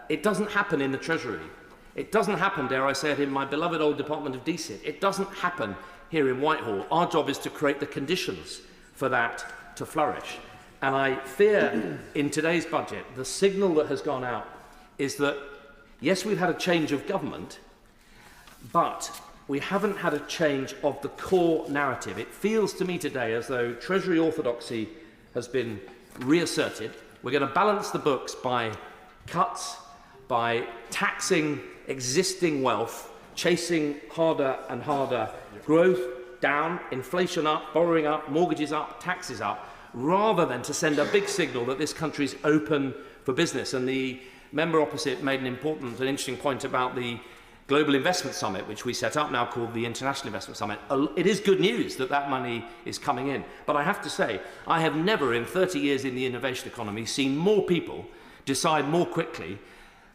It doesn't happen in the Treasury. It doesn't happen, dare I say it, in my beloved old Department of DCIT. It doesn't happen here in Whitehall. Our job is to create the conditions for that to flourish. And I fear in today's budget, the signal that has gone out is that, yes, we've had a change of government, but we haven't had a change of the core narrative. It feels to me today as though Treasury orthodoxy has been reasserted. We're going to balance the books by cuts, by taxing existing wealth, chasing harder and harder growth down, inflation up, borrowing up, mortgages up, taxes up, rather than to send a big signal that this country is open for business. And the member opposite made an important and interesting point about the Global Investment Summit, which we set up now, called the International Investment Summit. It is good news that that money is coming in. But I have to say, I have never in 30 years in the innovation economy seen more people decide more quickly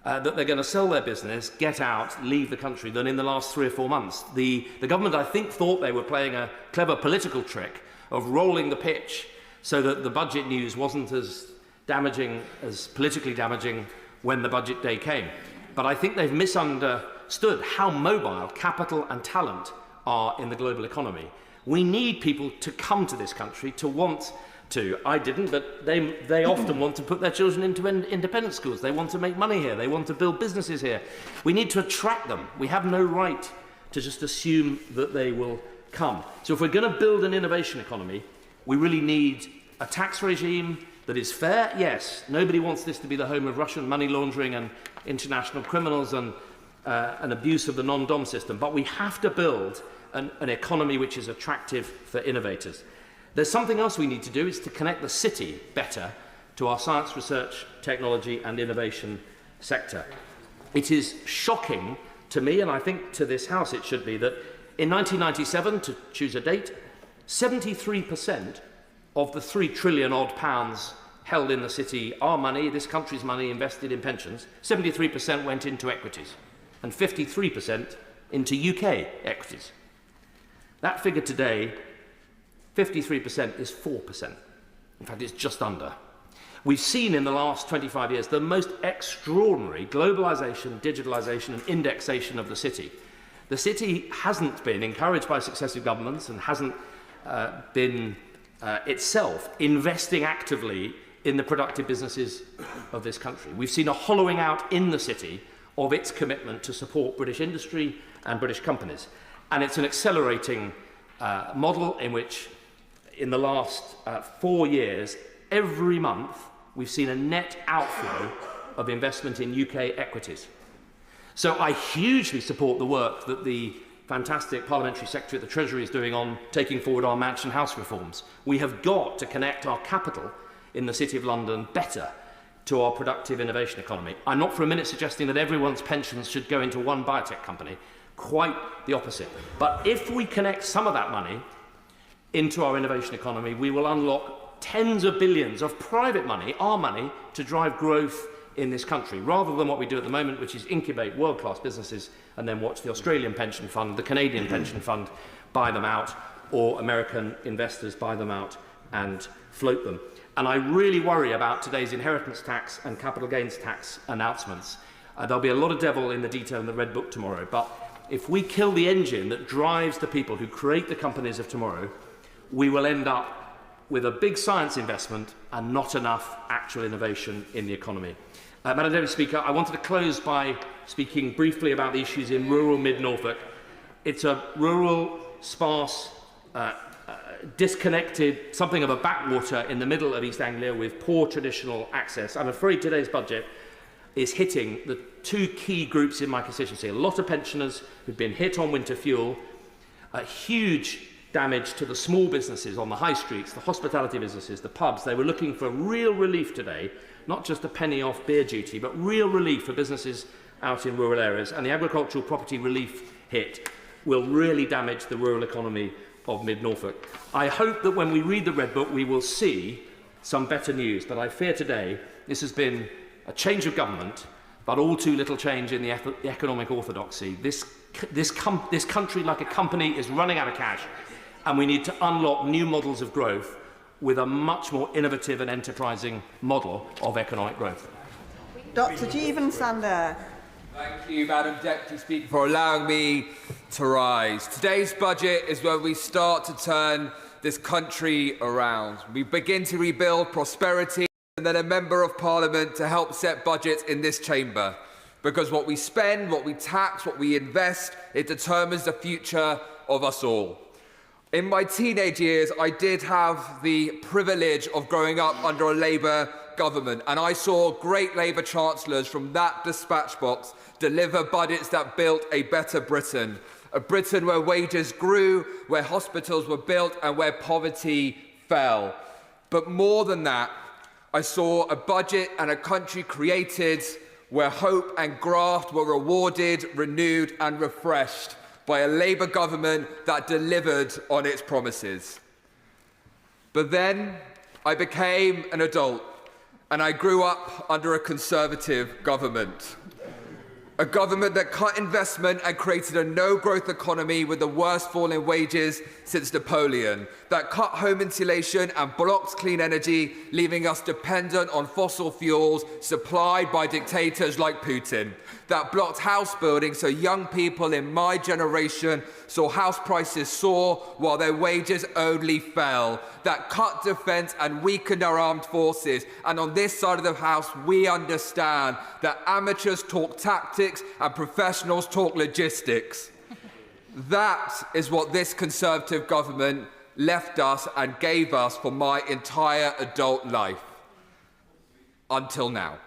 that they're going to sell their business, get out, leave the country than in the last 3 or 4 months. The government, I think, thought they were playing a clever political trick of rolling the pitch so that the budget news wasn't as damaging, as politically damaging when the budget day came. But I think they've misunderstood how mobile capital and talent are in the global economy. We need people to come to this country to want to. I didn't, but they often want to put their children into independent schools. They want to make money here. They want to build businesses here. We need to attract them. We have no right to just assume that they will come. So if we're going to build an innovation economy, we really need a tax regime that is fair. Yes, nobody wants this to be the home of Russian money laundering and international criminals and an abuse of the non-dom system. But we have to build an economy which is attractive for innovators. There's something else we need to do, is to connect the city better to our science, research, technology and innovation sector. It is shocking to me, and I think to this House it should be, that in 1997, to choose a date, 73% of the £3 trillion odd held in the city, our money, this country's money invested in pensions, 73% went into equities and 53% into UK equities. That figure today, 53%, is 4%. In fact, it's just under. We've seen in the last 25 years the most extraordinary globalisation, digitalisation and indexation of the city. The city hasn't been encouraged by successive governments and hasn't been itself investing actively in the productive businesses of this country. We've seen a hollowing out in the city of its commitment to support British industry and British companies. And it's an accelerating model in which, in the last 4 years, every month we've seen a net outflow of investment in UK equities. So I hugely support the work that the fantastic Parliamentary Secretary at the Treasury is doing on taking forward our Mansion House reforms. We have got to connect our capital in the City of London better to our productive innovation economy. I'm not for a minute suggesting that everyone's pensions should go into one biotech company. Quite the opposite. But if we connect some of that money into our innovation economy, we will unlock tens of billions of private money, our money, to drive growth in this country, rather than what we do at the moment, which is incubate world-class businesses and then watch the Australian pension fund, the Canadian pension fund buy them out, or American investors buy them out and float them. And I really worry about today's inheritance tax and capital gains tax announcements. There'll be a lot of devil in the detail in the Red Book tomorrow, but if we kill the engine that drives the people who create the companies of tomorrow, we will end up with a big science investment and not enough actual innovation in the economy. Madam Deputy Speaker, I wanted to close by speaking briefly about the issues in rural mid-Norfolk. It's a rural, sparse, disconnected, something of a backwater in the middle of East Anglia with poor traditional access. I'm afraid today's budget is hitting the two key groups in my constituency. A lot of pensioners who've been hit on winter fuel, a huge damage to the small businesses on the high streets, the hospitality businesses, the pubs. They were looking for real relief today, not just a penny off beer duty, but real relief for businesses out in rural areas. And the agricultural property relief hit will really damage the rural economy of mid-Norfolk. I hope that when we read the Red Book, we will see some better news. But I fear today this has been a change of government, but all too little change in the economic orthodoxy. This country, like a company, is running out of cash, and we need to unlock new models of growth with a much more innovative and enterprising model of economic growth. Dr. Jeevan Sander. Thank you, Madam Deputy Speaker, for allowing me to rise. Today's budget is where we start to turn this country around. We begin to rebuild prosperity, and then a Member of Parliament to help set budgets in this chamber. Because what we spend, what we tax, what we invest, it determines the future of us all. In my teenage years, I did have the privilege of growing up under a Labour government, and I saw great Labour chancellors from that dispatch box deliver budgets that built a better Britain. A Britain where wages grew, where hospitals were built, and where poverty fell. But more than that, I saw a budget and a country created where hope and graft were rewarded, renewed, and refreshed by a Labour government that delivered on its promises. But then I became an adult, and I grew up under a Conservative government. A government that cut investment and created a no-growth economy with the worst fall in wages since Napoleon, that cut home insulation and blocked clean energy, leaving us dependent on fossil fuels supplied by dictators like Putin, that blocked house building so young people in my generation saw house prices soar while their wages only fell, that cut defence and weakened our armed forces. And on this side of the House, we understand that amateurs talk tactics and professionals talk logistics. That is what this Conservative government left us and gave us for my entire adult life. Until now.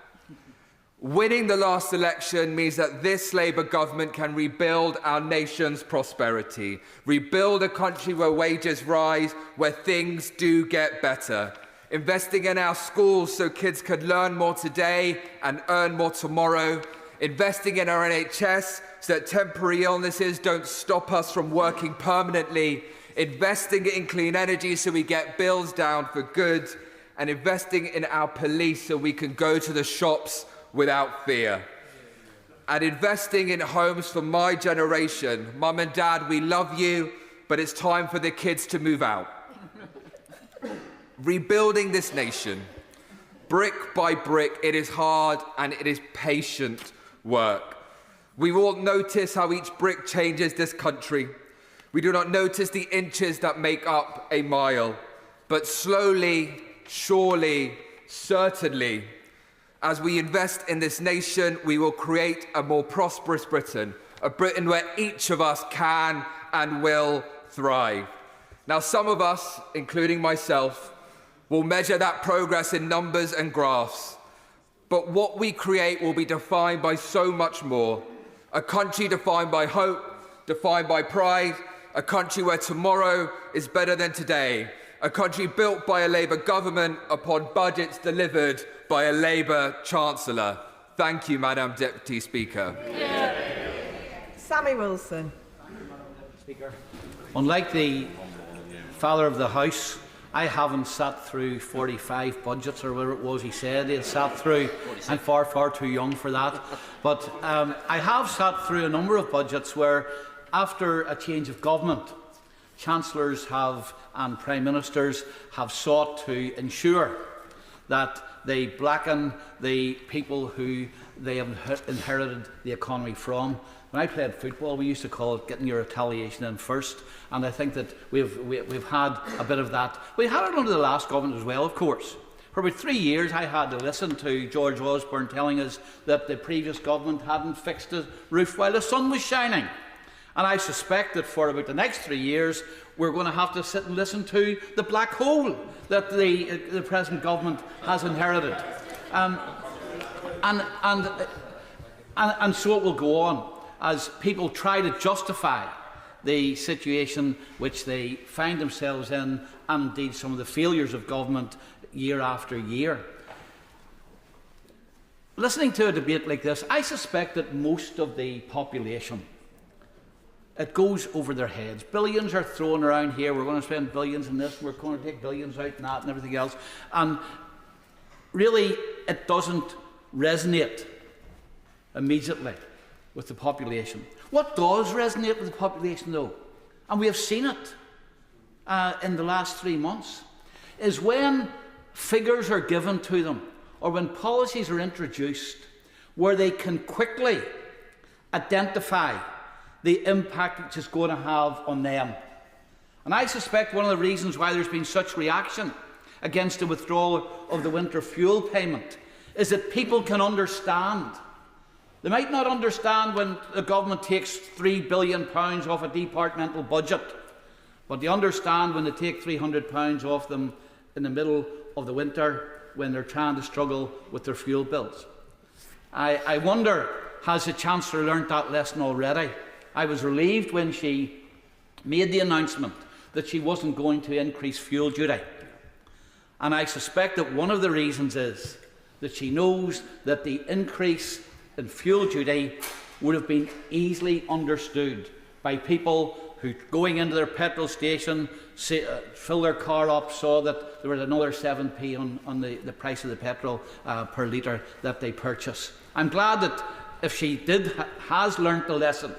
Winning the last election means that this Labour government can rebuild our nation's prosperity, rebuild a country where wages rise, where things do get better, investing in our schools so kids can learn more today and earn more tomorrow, investing in our NHS so that temporary illnesses don't stop us from working permanently, investing in clean energy so we get bills down for good, and investing in our police so we can go to the shops without fear. And investing in homes for my generation. Mum and Dad, we love you, but it's time for the kids to move out. Rebuilding this nation, brick by brick, it is hard and it is patient work. We won't notice how each brick changes this country. We do not notice the inches that make up a mile. But slowly, surely, certainly, as we invest in this nation, we will create a more prosperous Britain, a Britain where each of us can and will thrive. Now, some of us, including myself, will measure that progress in numbers and graphs. But what we create will be defined by so much more. A country defined by hope, defined by pride, a country where tomorrow is better than today, a country built by a Labour government upon budgets delivered by a Labour Chancellor. Thank you, Madam Deputy Speaker. Sammy Wilson. Speaker. Unlike the Father of the House, I haven't sat through 45 budgets or whatever it was he said he had sat through. I'm far, far too young for that. But I have sat through a number of budgets where, after a change of government, Chancellors and Prime Ministers have sought to ensure that they blacken the people who they have inherited the economy from. When I played football, we used to call it getting your retaliation in first, and I think that we've had a bit of that. We had it under the last government as well, of course. For about 3 years, I had to listen to George Osborne telling us that the previous government hadn't fixed the roof while the sun was shining. And I suspect that for about the next 3 years, we're going to have to sit and listen to the black hole that the present government has inherited. And so it will go on as people try to justify the situation which they find themselves in, and indeed some of the failures of government year after year. Listening to a debate like this, I suspect that most of the population, it goes over their heads. Billions are thrown around here. We're going to spend billions in this, we're going to take billions out in that and everything else. And really, it doesn't resonate immediately with the population. What does resonate with the population, though, and we have seen it in the last 3 months, is when figures are given to them or when policies are introduced where they can quickly identify the impact which it's going to have on them. And I suspect one of the reasons why there's been such reaction against the withdrawal of the winter fuel payment is that people can understand. They might not understand when the government takes £3 billion off a departmental budget, but they understand when they take £300 off them in the middle of the winter when they're trying to struggle with their fuel bills. I wonder, has the Chancellor learnt that lesson already? I was relieved when she made the announcement that she wasn't going to increase fuel duty. And I suspect that one of the reasons is that she knows that the increase in fuel duty would have been easily understood by people who, going into their petrol station, fill their car up, saw that there was another 7p on the price of the petrol per litre that they purchase. I'm glad that if she has learnt the lesson,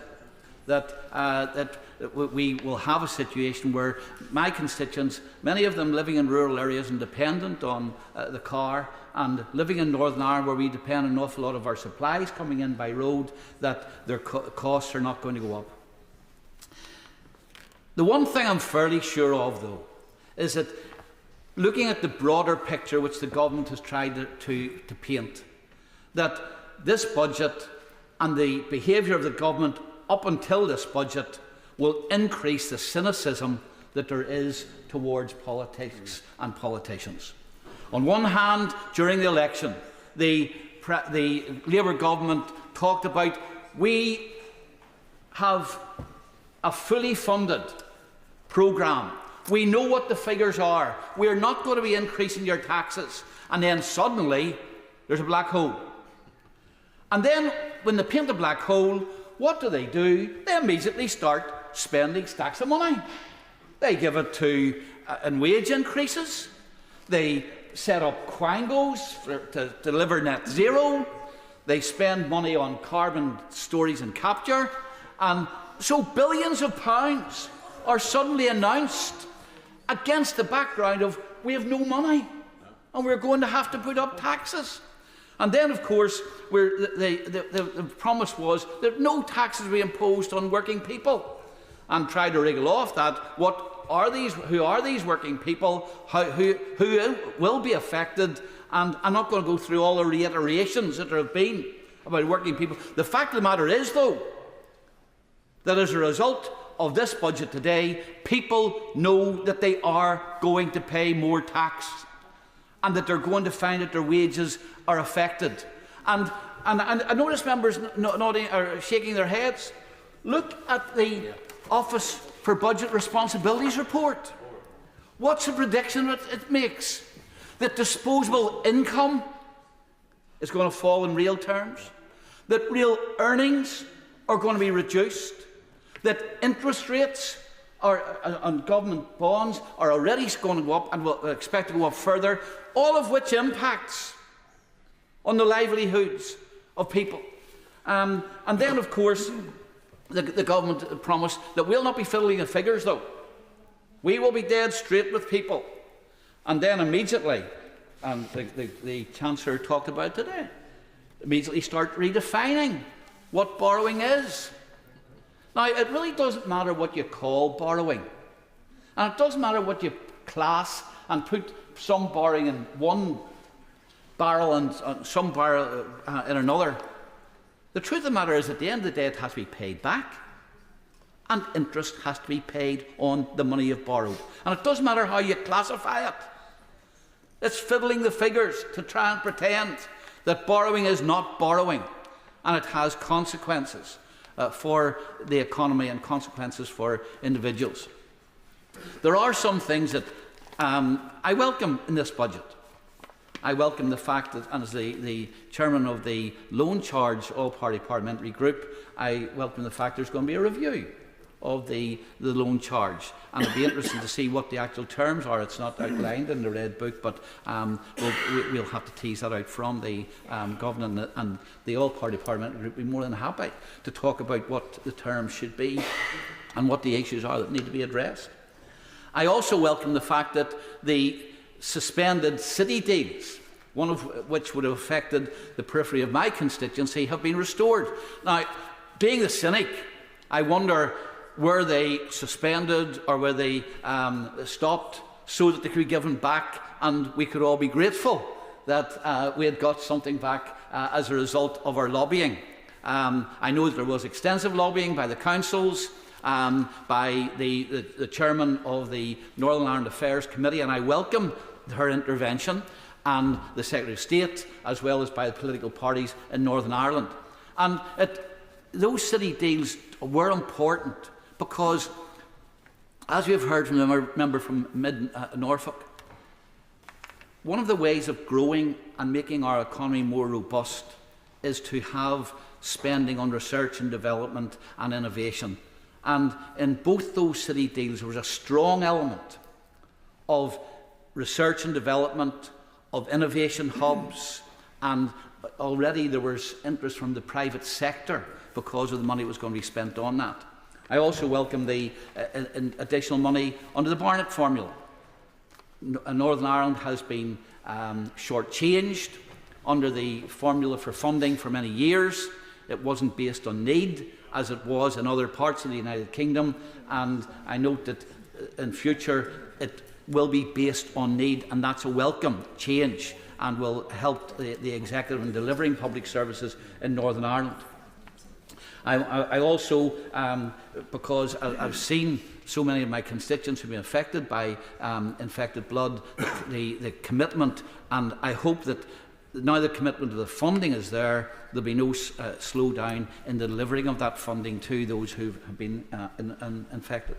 that we will have a situation where my constituents, many of them living in rural areas and dependent on the car, and living in Northern Ireland where we depend on an awful lot of our supplies coming in by road, that their costs are not going to go up. The one thing I'm fairly sure of, though, is that looking at the broader picture which the government has tried to paint, that this budget and the behaviour of the government up until this budget will increase the cynicism that there is towards politics and politicians. On one hand, during the election, the Labour government talked about, we have a fully funded programme. We know what the figures are. We're not going to be increasing your taxes. And then suddenly, there's a black hole. And then, when they paint a black hole, what do? They immediately start spending stacks of money. They give it to in wage increases. They set up quangos to deliver net zero. They spend money on carbon storage and capture. And so billions of pounds are suddenly announced against the background of we have no money and we're going to have to put up taxes. And then, of course, the promise was that no taxes will be imposed on working people, and try to wriggle off that. Who are these working people? Who will be affected? And I'm not going to go through all the reiterations that there have been about working people. The fact of the matter is, though, that as a result of this budget today, people know that they are going to pay more tax, and that they're going to find that their wages are affected. And I notice members nodding or shaking their heads. Look at the Office for Budget Responsibilities report. What's the prediction that it makes? That disposable income is going to fall in real terms, that real earnings are going to be reduced, that interest rates on government bonds are already going to go up and will expect to go up further, all of which impacts on the livelihoods of people. And then, of course, the government promised that we'll not be fiddling the figures, though. We will be dead straight with people. And then immediately, and the Chancellor talked about today, immediately start redefining what borrowing is. Now, it really doesn't matter what you call borrowing. And it doesn't matter what you class and put some borrowing in one barrel and some barrel in another. The truth of the matter is, at the end of the day, it has to be paid back, and interest has to be paid on the money you've borrowed. And it doesn't matter how you classify it. It's fiddling the figures to try and pretend that borrowing is not borrowing, and it has consequences for the economy and consequences for individuals. There are some things that I welcome in this budget. I welcome the fact that, and as the chairman of the loan charge all-party parliamentary group, I welcome the fact there's going to be a review of the loan charge, and it'll be interesting to see what the actual terms are. It's not outlined in the Red Book, but we'll have to tease that out from the government, and the all-party parliamentary group will be more than happy to talk about what the terms should be and what the issues are that need to be addressed. I also welcome the fact that the suspended city deals, one of which would have affected the periphery of my constituency, have been restored. Now, being the cynic, I wonder, were they suspended or were they stopped so that they could be given back and we could all be grateful that we had got something back as a result of our lobbying? I know that there was extensive lobbying by the councils, by the chairman of the Northern Ireland Affairs Committee, and I welcome her intervention, and the Secretary of State, as well as by the political parties in Northern Ireland. And those city deals were important because, as we have heard from the member from Mid-Norfolk, one of the ways of growing and making our economy more robust is to have spending on research and development and innovation. And in both those city deals, there was a strong element of research and development, of innovation hubs, and already there was interest from the private sector because of the money that was going to be spent on that. I also welcome the additional money under the Barnett formula. Northern Ireland has been shortchanged under the formula for funding for many years. It wasn't based on need, as it was in other parts of the United Kingdom, and I note that in future it will be based on need, and that's a welcome change and will help the executive in delivering public services in Northern Ireland. I also, because I've seen so many of my constituents who have been affected by infected blood, the commitment, and I hope that now the commitment to the funding is there, there'll be no slowdown in the delivering of that funding to those who have been infected.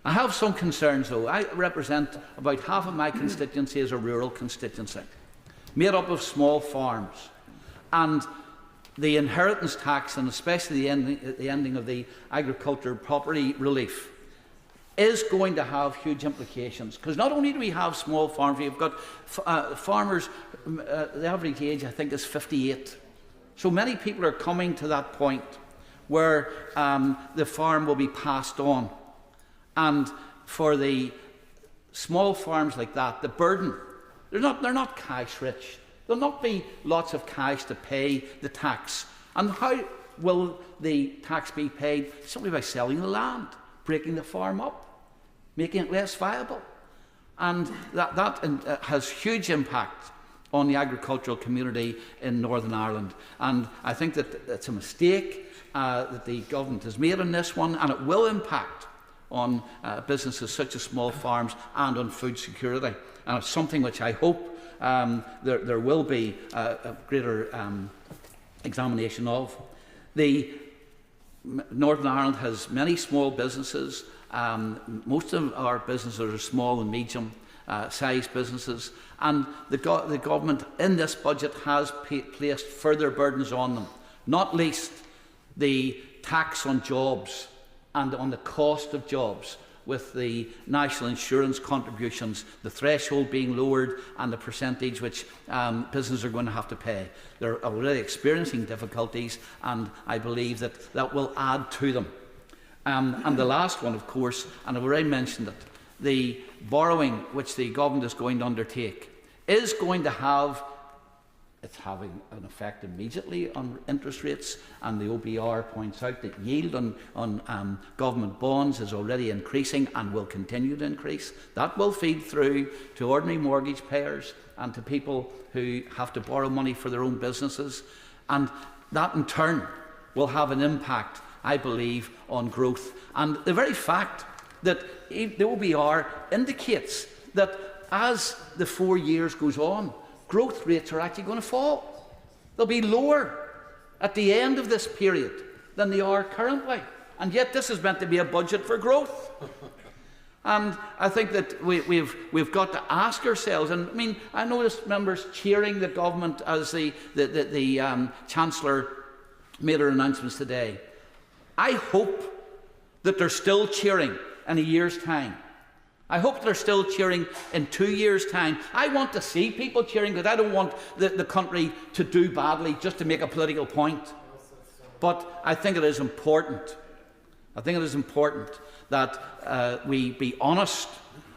I have some concerns though. I represent about half of my constituency as a rural constituency, made up of small farms, and the inheritance tax, and especially the ending of the agricultural property relief, is going to have huge implications, because not only do we have small farms, we've got farmers, the average age I think is 58. So many people are coming to that point where the farm will be passed on. And for the small farms like that, the burden, they're not cash rich. There'll not be lots of cash to pay the tax. And how will the tax be paid? Simply by selling the land, breaking the farm up, making it less viable. And that has huge impact on the agricultural community in Northern Ireland. And I think that it's a mistake that the government has made on this one, and it will impact on businesses such as small farms and on food security. And it's something which I hope there will be a greater examination of. Northern Ireland has many small businesses. Most of our businesses are small and medium sized businesses, and the government in this budget has placed further burdens on them, not least the tax on jobs and on the cost of jobs, with the national insurance contributions, the threshold being lowered and the percentage which businesses are going to have to pay. They're already experiencing difficulties, and I believe that will add to them. And the last one, of course, and I've already mentioned it, the borrowing which the government is going to undertake is going to have, it's having an effect immediately on interest rates, and the OBR points out that yield on government bonds is already increasing and will continue to increase. That will feed through to ordinary mortgage payers and to people who have to borrow money for their own businesses, and that in turn will have an impact, I believe, on growth. And the very fact that the OBR indicates that as the 4 years goes on, growth rates are actually going to fall. They'll be lower at the end of this period than they are currently. And yet this is meant to be a budget for growth. And I think that we've got to ask ourselves, and I mean, I noticed members cheering the government as the Chancellor made her announcements today. I hope that they're still cheering in a year's time. I hope they're still cheering in 2 years' time. I want to see people cheering, because I don't want the country to do badly just to make a political point. But I think it is important. I think it is important that we be honest,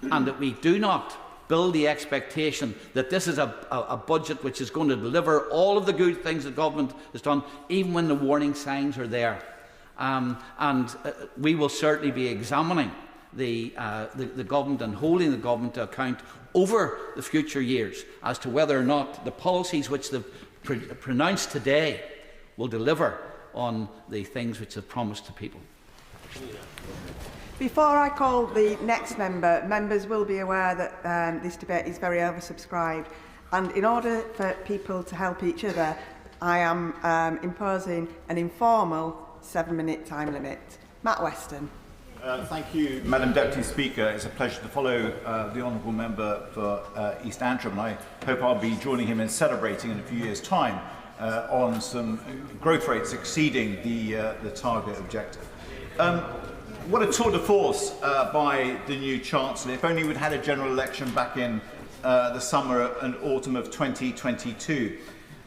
and that we do not build the expectation that this is a budget which is going to deliver all of the good things the government has done, even when the warning signs are there. We will certainly be examining the government and holding the government to account over the future years as to whether or not the policies which they've pronounced today will deliver on the things which they've promised to people. Before I call the next member, members will be aware that this debate is very oversubscribed, and in order for people to help each other, I am imposing an informal 7-minute time limit. Matt Weston. Thank you, Madam Deputy Speaker. It's a pleasure to follow the Honourable Member for East Antrim, and I hope I'll be joining him in celebrating in a few years' time on some growth rates exceeding the target objective. What a tour de force by the new Chancellor. If only we'd had a general election back in the summer and autumn of 2022.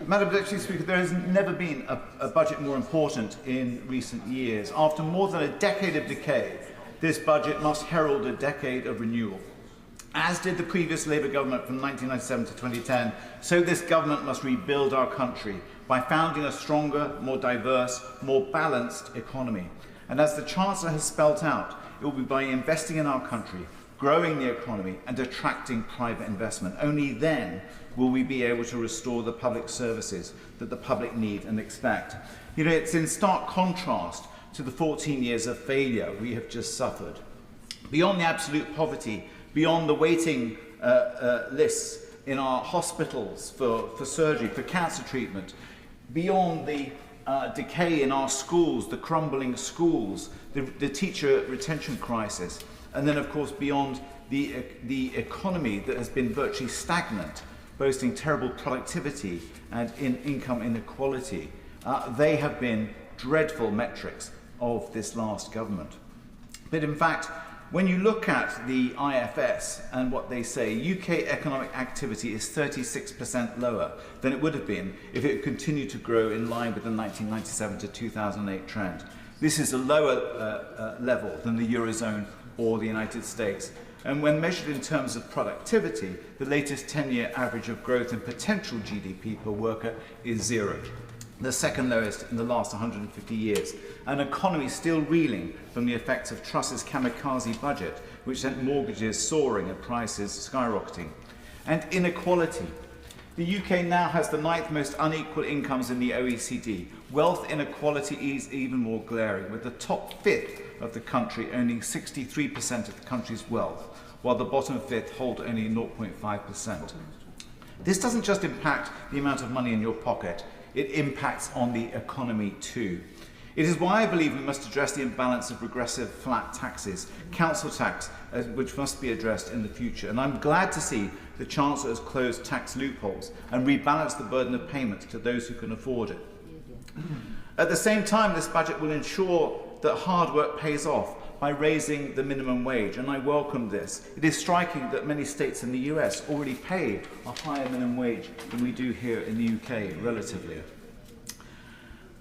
Madam Deputy Speaker, there has never been a budget more important in recent years. After more than a decade of decay, this budget must herald a decade of renewal. As did the previous Labour government from 1997 to 2010, so this government must rebuild our country by founding a stronger, more diverse, more balanced economy. And as the Chancellor has spelt out, it will be by investing in our country, growing the economy and attracting private investment. Only then will we be able to restore the public services that the public need and expect. You know, it's in stark contrast to the 14 years of failure we have just suffered. Beyond the absolute poverty, beyond the waiting lists in our hospitals for surgery, for cancer treatment, beyond the decay in our schools, the crumbling schools, the teacher retention crisis, and then of course beyond the economy that has been virtually stagnant, boasting terrible productivity and income inequality. They have been dreadful metrics of this last government. But in fact, when you look at the IFS and what they say, UK economic activity is 36% lower than it would have been if it continued to grow in line with the 1997 to 2008 trend. This is a lower level than the Eurozone or the United States. And when measured in terms of productivity, the latest 10-year average of growth in potential GDP per worker is 0. The second lowest in the last 150 years. An economy still reeling from the effects of Truss's kamikaze budget, which sent mortgages soaring and prices skyrocketing. And inequality. The UK now has the 9th most unequal incomes in the OECD. Wealth inequality is even more glaring, with the top fifth of the country owning 63% of the country's wealth, while the bottom fifth hold only 0.5%. This doesn't just impact the amount of money in your pocket, it impacts on the economy too. It is why I believe we must address the imbalance of regressive flat taxes, council tax, which must be addressed in the future. And I'm glad to see the Chancellor has closed tax loopholes and rebalanced the burden of payments to those who can afford it. At the same time, this budget will ensure that hard work pays off by raising the minimum wage, and I welcome this. It is striking that many states in the US already pay a higher minimum wage than we do here in the UK, relatively.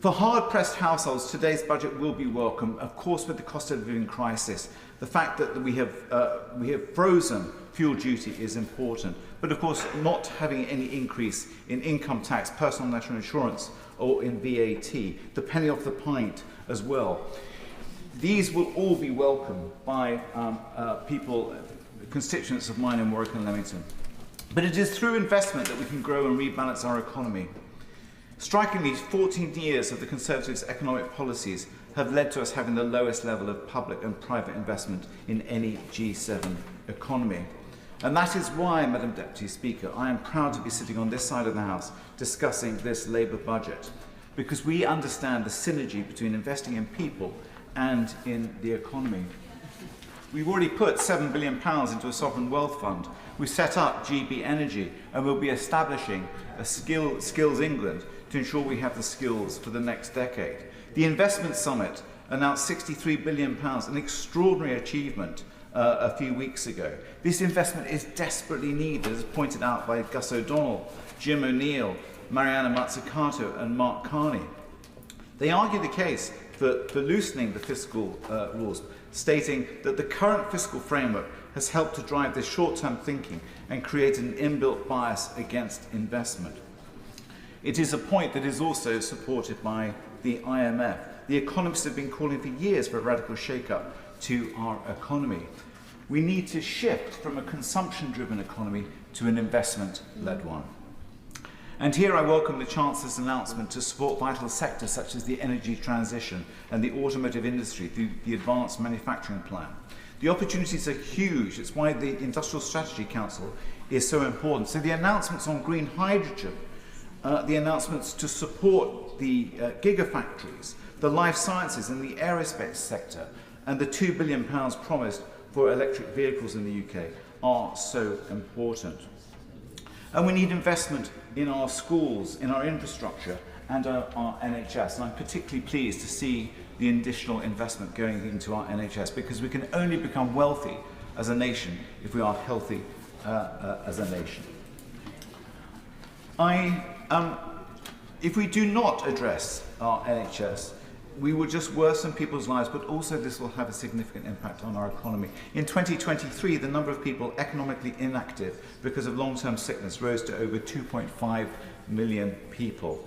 For hard-pressed households, today's budget will be welcome, of course, with the cost of living crisis. The fact that we have frozen fuel duty is important, but of course not having any increase in income tax, personal national insurance, or in VAT, the penny off the pint as well. These will all be welcomed by people, constituents of mine in Warwick and Leamington. But it is through investment that we can grow and rebalance our economy. Strikingly, 14 years of the Conservatives' economic policies have led to us having the lowest level of public and private investment in any G7 economy. And that is why, Madam Deputy Speaker, I am proud to be sitting on this side of the House discussing this Labour budget, because we understand the synergy between investing in people and in the economy. We've already put £7 billion into a sovereign wealth fund. We set up GB Energy, and we'll be establishing a Skills England to ensure we have the skills for the next decade. The Investment Summit announced £63 billion, an extraordinary achievement a few weeks ago. This investment is desperately needed, as pointed out by Gus O'Donnell, Jim O'Neill, Mariana Mazzucato and Mark Carney. They argue the case for loosening the fiscal rules, stating that the current fiscal framework has helped to drive this short-term thinking and create an inbuilt bias against investment. It is a point that is also supported by the IMF. The economists have been calling for years for a radical shake-up to our economy. We need to shift from a consumption-driven economy to an investment-led one. And here I welcome the Chancellor's announcement to support vital sectors such as the energy transition and the automotive industry through the Advanced Manufacturing Plan. The opportunities are huge. It's why the Industrial Strategy Council is so important. So the announcements on green hydrogen, the announcements to support the gigafactories, the life sciences and the aerospace sector, and the £2 billion promised for electric vehicles in the UK are so important. And we need investment in our schools, in our infrastructure, and our NHS. And I'm particularly pleased to see the additional investment going into our NHS, because we can only become wealthy as a nation if we are healthy as a nation. If we do not address our NHS, we will just worsen people's lives, but also this will have a significant impact on our economy. In 2023, the number of people economically inactive because of long-term sickness rose to over 2.5 million people.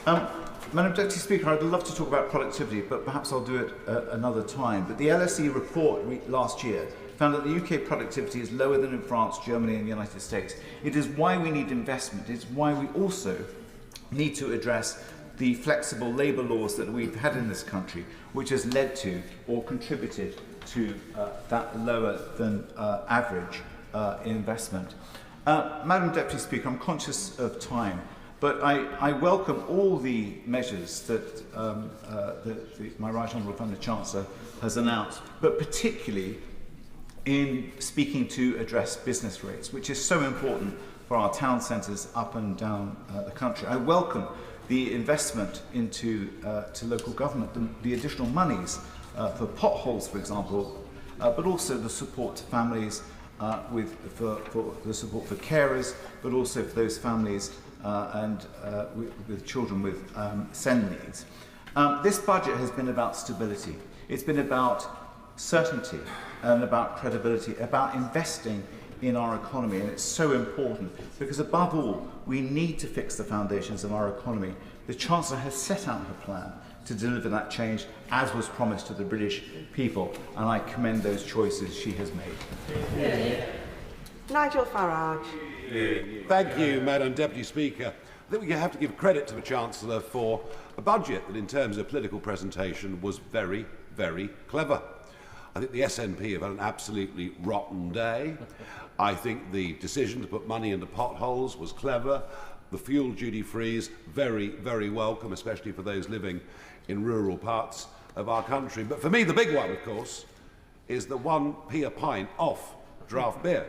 Madam Deputy Speaker, I'd love to talk about productivity, but perhaps I'll do it another time. But the LSE report last year found that the UK productivity is lower than in France, Germany and the United States. It is why we need investment. It's why we also need to address the flexible labour laws that we've had in this country, which has led to or contributed to that lower than average investment. Madam Deputy Speaker, I'm conscious of time, but I welcome all the measures that my Right Honourable the Chancellor has announced, but particularly in speaking to address business rates, which is so important for our town centres up and down the country. I welcome the investment into to local government, the additional monies for potholes, for example, but also the support to families for the support for carers, but also for those families with children with SEND needs. This budget has been about stability. It's been about certainty and about credibility, about investing in our economy, and it's so important because above all we need to fix the foundations of our economy. The Chancellor has set out her plan to deliver that change as was promised to the British people, and I commend those choices she has made. Nigel Farage. Thank you, Madam Deputy Speaker. I think we have to give credit to the Chancellor for a budget that in terms of political presentation was very, very clever. I think the SNP have had an absolutely rotten day. I think the decision to put money into potholes was clever. The fuel duty-frees, very, very welcome, especially for those living in rural parts of our country. But for me, the big one, of course, is the 1p a pint off draft beer,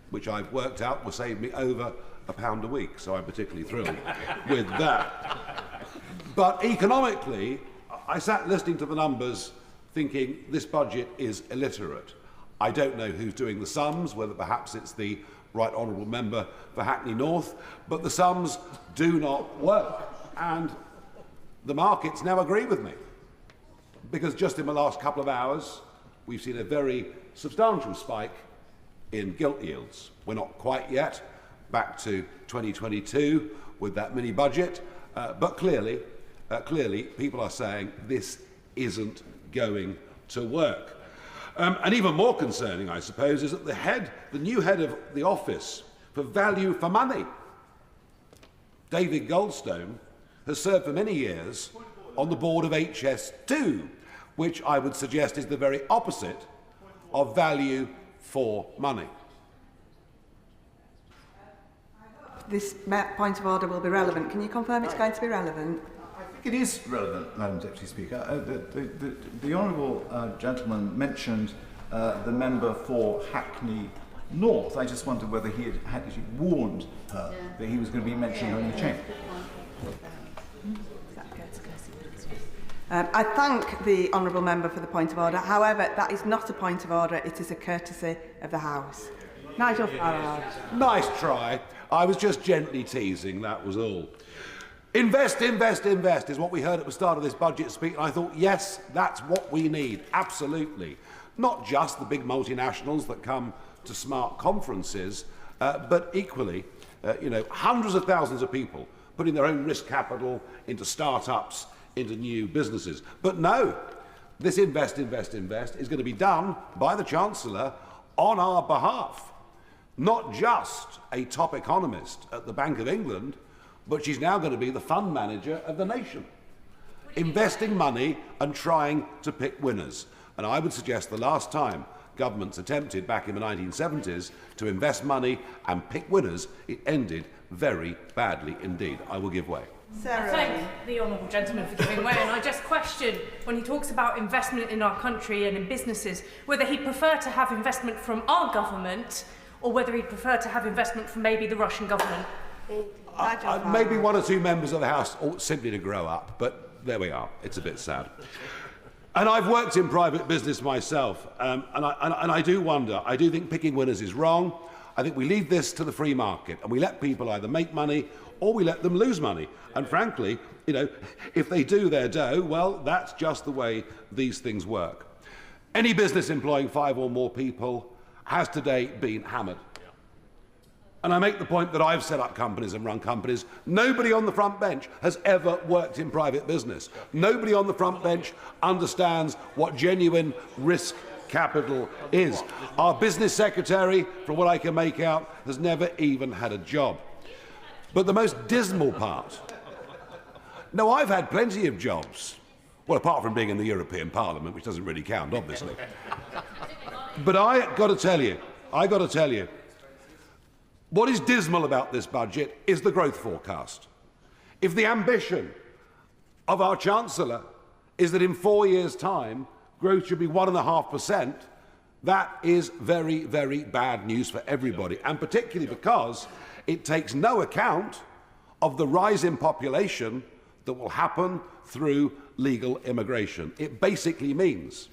which I've worked out will save me over £1 a week, so I'm particularly thrilled with that. But economically, I sat listening to the numbers thinking this budget is illiterate. I don't know who's doing the sums, whether perhaps it's the Right Honourable Member for Hackney North, but the sums do not work. And the markets now agree with me, because just in the last couple of hours, we've seen a very substantial spike in gilt yields. We're not quite yet back to 2022 with that mini budget, but clearly people are saying this isn't going to work. And even more concerning, I suppose, is that the new head of the Office for Value for Money, David Goldstone, has served for many years on the board of HS2, which I would suggest is the very opposite of value for money. This point of order will be relevant. Can you confirm it's going to be relevant? It is relevant, Madam Deputy Speaker. The honourable gentleman mentioned the member for Hackney North. I just wondered whether he had actually warned her that he was going to be mentioning her in the chamber. I thank the honourable member for the point of order. However, that is not a point of order. It is a courtesy of the House. Nigel Farage. Nice try. I was just gently teasing, that was all. Invest, invest, invest is what we heard at the start of this budget speech, and I thought, yes, that's what we need, absolutely. Not just the big multinationals that come to smart conferences, but equally, hundreds of thousands of people putting their own risk capital into start-ups, into new businesses. But no, this invest, invest, invest is going to be done by the Chancellor on our behalf. Not just a top economist at the Bank of England, but she's now going to be the fund manager of the nation, investing money and trying to pick winners. And I would suggest the last time governments attempted back in the 1970s to invest money and pick winners, it ended very badly indeed. I will give way. I thank the honourable gentleman for giving way, and I just question, when he talks about investment in our country and in businesses, whether he'd prefer to have investment from our government or whether he'd prefer to have investment from maybe the Russian government. Maybe one or two members of the House ought simply to grow up, but there we are. It's a bit sad. And I've worked in private business myself, and I do wonder, I do think picking winners is wrong. I think we leave this to the free market, and we let people either make money or we let them lose money. And frankly, if they do their dough, well, that's just the way these things work. Any business employing 5 or more people has today been hammered. And I make the point that I've set up companies and run companies. Nobody on the front bench has ever worked in private business. Nobody on the front bench understands what genuine risk capital is. Our business secretary, from what I can make out, has never even had a job. But the most dismal part, no, I've had plenty of jobs. Well, apart from being in the European Parliament, which doesn't really count, obviously. But I got to tell you, What is dismal about this budget is the growth forecast. If the ambition of our Chancellor is that in 4 years' time growth should be 1.5%, that is very, very bad news for everybody, and particularly because it takes no account of the rise in population that will happen through legal immigration. It basically means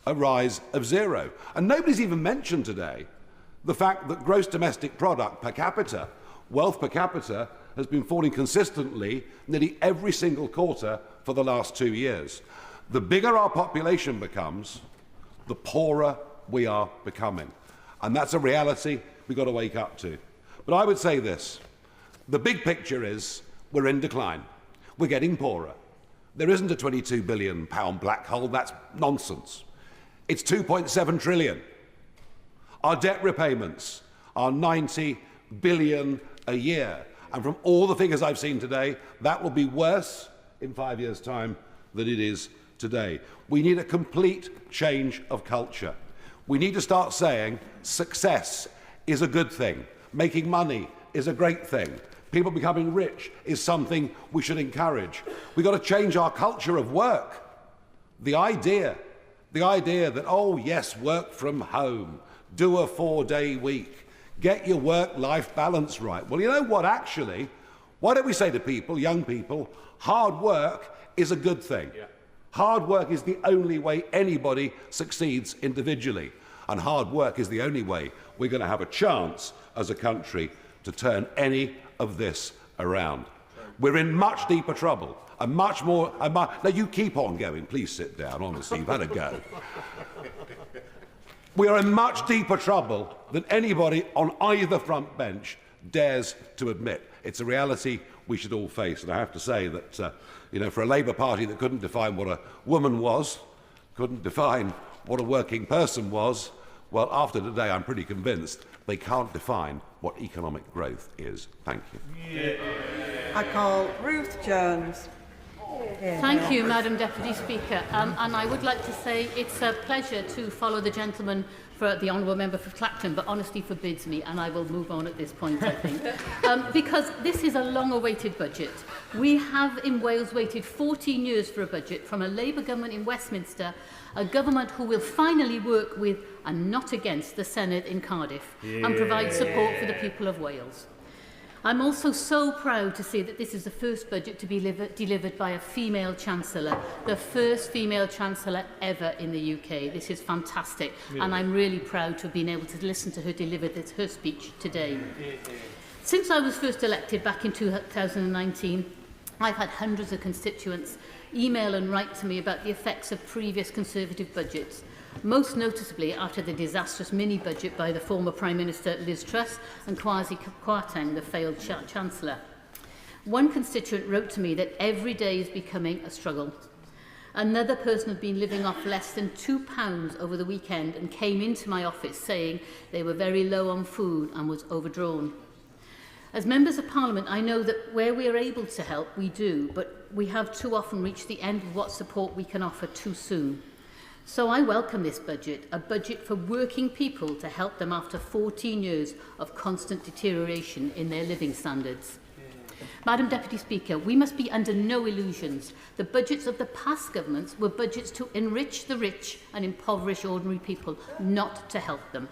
a rise of zero. And nobody's even mentioned today the fact that gross domestic product per capita, wealth per capita, has been falling consistently nearly every single quarter for the last 2 years. The bigger our population becomes, the poorer we are becoming. And that's a reality we've got to wake up to. But I would say this. The big picture is we're in decline. We're getting poorer. There isn't a £22 billion black hole. That's nonsense. It's 2.7 trillion. Our debt repayments are 90 billion a year. And from all the figures I've seen today, that will be worse in 5 years' time than it is today. We need a complete change of culture. We need to start saying success is a good thing. Making money is a great thing. People becoming rich is something we should encourage. We've got to change our culture of work. The idea that, oh yes, work from home, do a 4-day week, get your work-life balance right. Well, you know what, actually, why don't we say to people, young people, hard work is a good thing. Yeah. Hard work is the only way anybody succeeds individually. And hard work is the only way we're going to have a chance as a country to turn any of this around. We're in much deeper trouble. And much more. Now, you keep on going. Please sit down. Honestly, you've had a go. We are in much deeper trouble than anybody on either front bench dares to admit. It's a reality we should all face. And I have to say that, for a Labour Party that couldn't define what a woman was, couldn't define what a working person was, well, after today, I'm pretty convinced they can't define what economic growth is. Thank you. I call Ruth Jones. Thank you, Madam Deputy Speaker. And I would like to say it's a pleasure to follow the gentleman for the Honourable Member for Clacton, but honesty forbids me, and I will move on at this point, I think. Because this is a long-awaited budget. We have in Wales waited 14 years for a budget from a Labour government in Westminster, a government who will finally work with and not against the Senedd in Cardiff and provide support for the people of Wales. I'm also so proud to see that this is the first budget to be delivered by a female Chancellor, the first female Chancellor ever in the UK. This is fantastic, and I'm really proud to have been able to listen to her deliver her speech today. Since I was first elected back in 2019, I've had hundreds of constituents email and write to me about the effects of previous Conservative budgets, most noticeably after the disastrous mini-budget by the former Prime Minister Liz Truss and Kwasi Kwarteng, the failed Chancellor. One constituent wrote to me that every day is becoming a struggle. Another person had been living off less than £2 over the weekend and came into my office saying they were very low on food and was overdrawn. As Members of Parliament, I know that where we are able to help, we do, but we have too often reached the end of what support we can offer too soon. So I welcome this budget, a budget for working people to help them after 14 years of constant deterioration in their living standards. Madam Deputy Speaker, we must be under no illusions. The budgets of the past governments were budgets to enrich the rich and impoverish ordinary people, not to help them.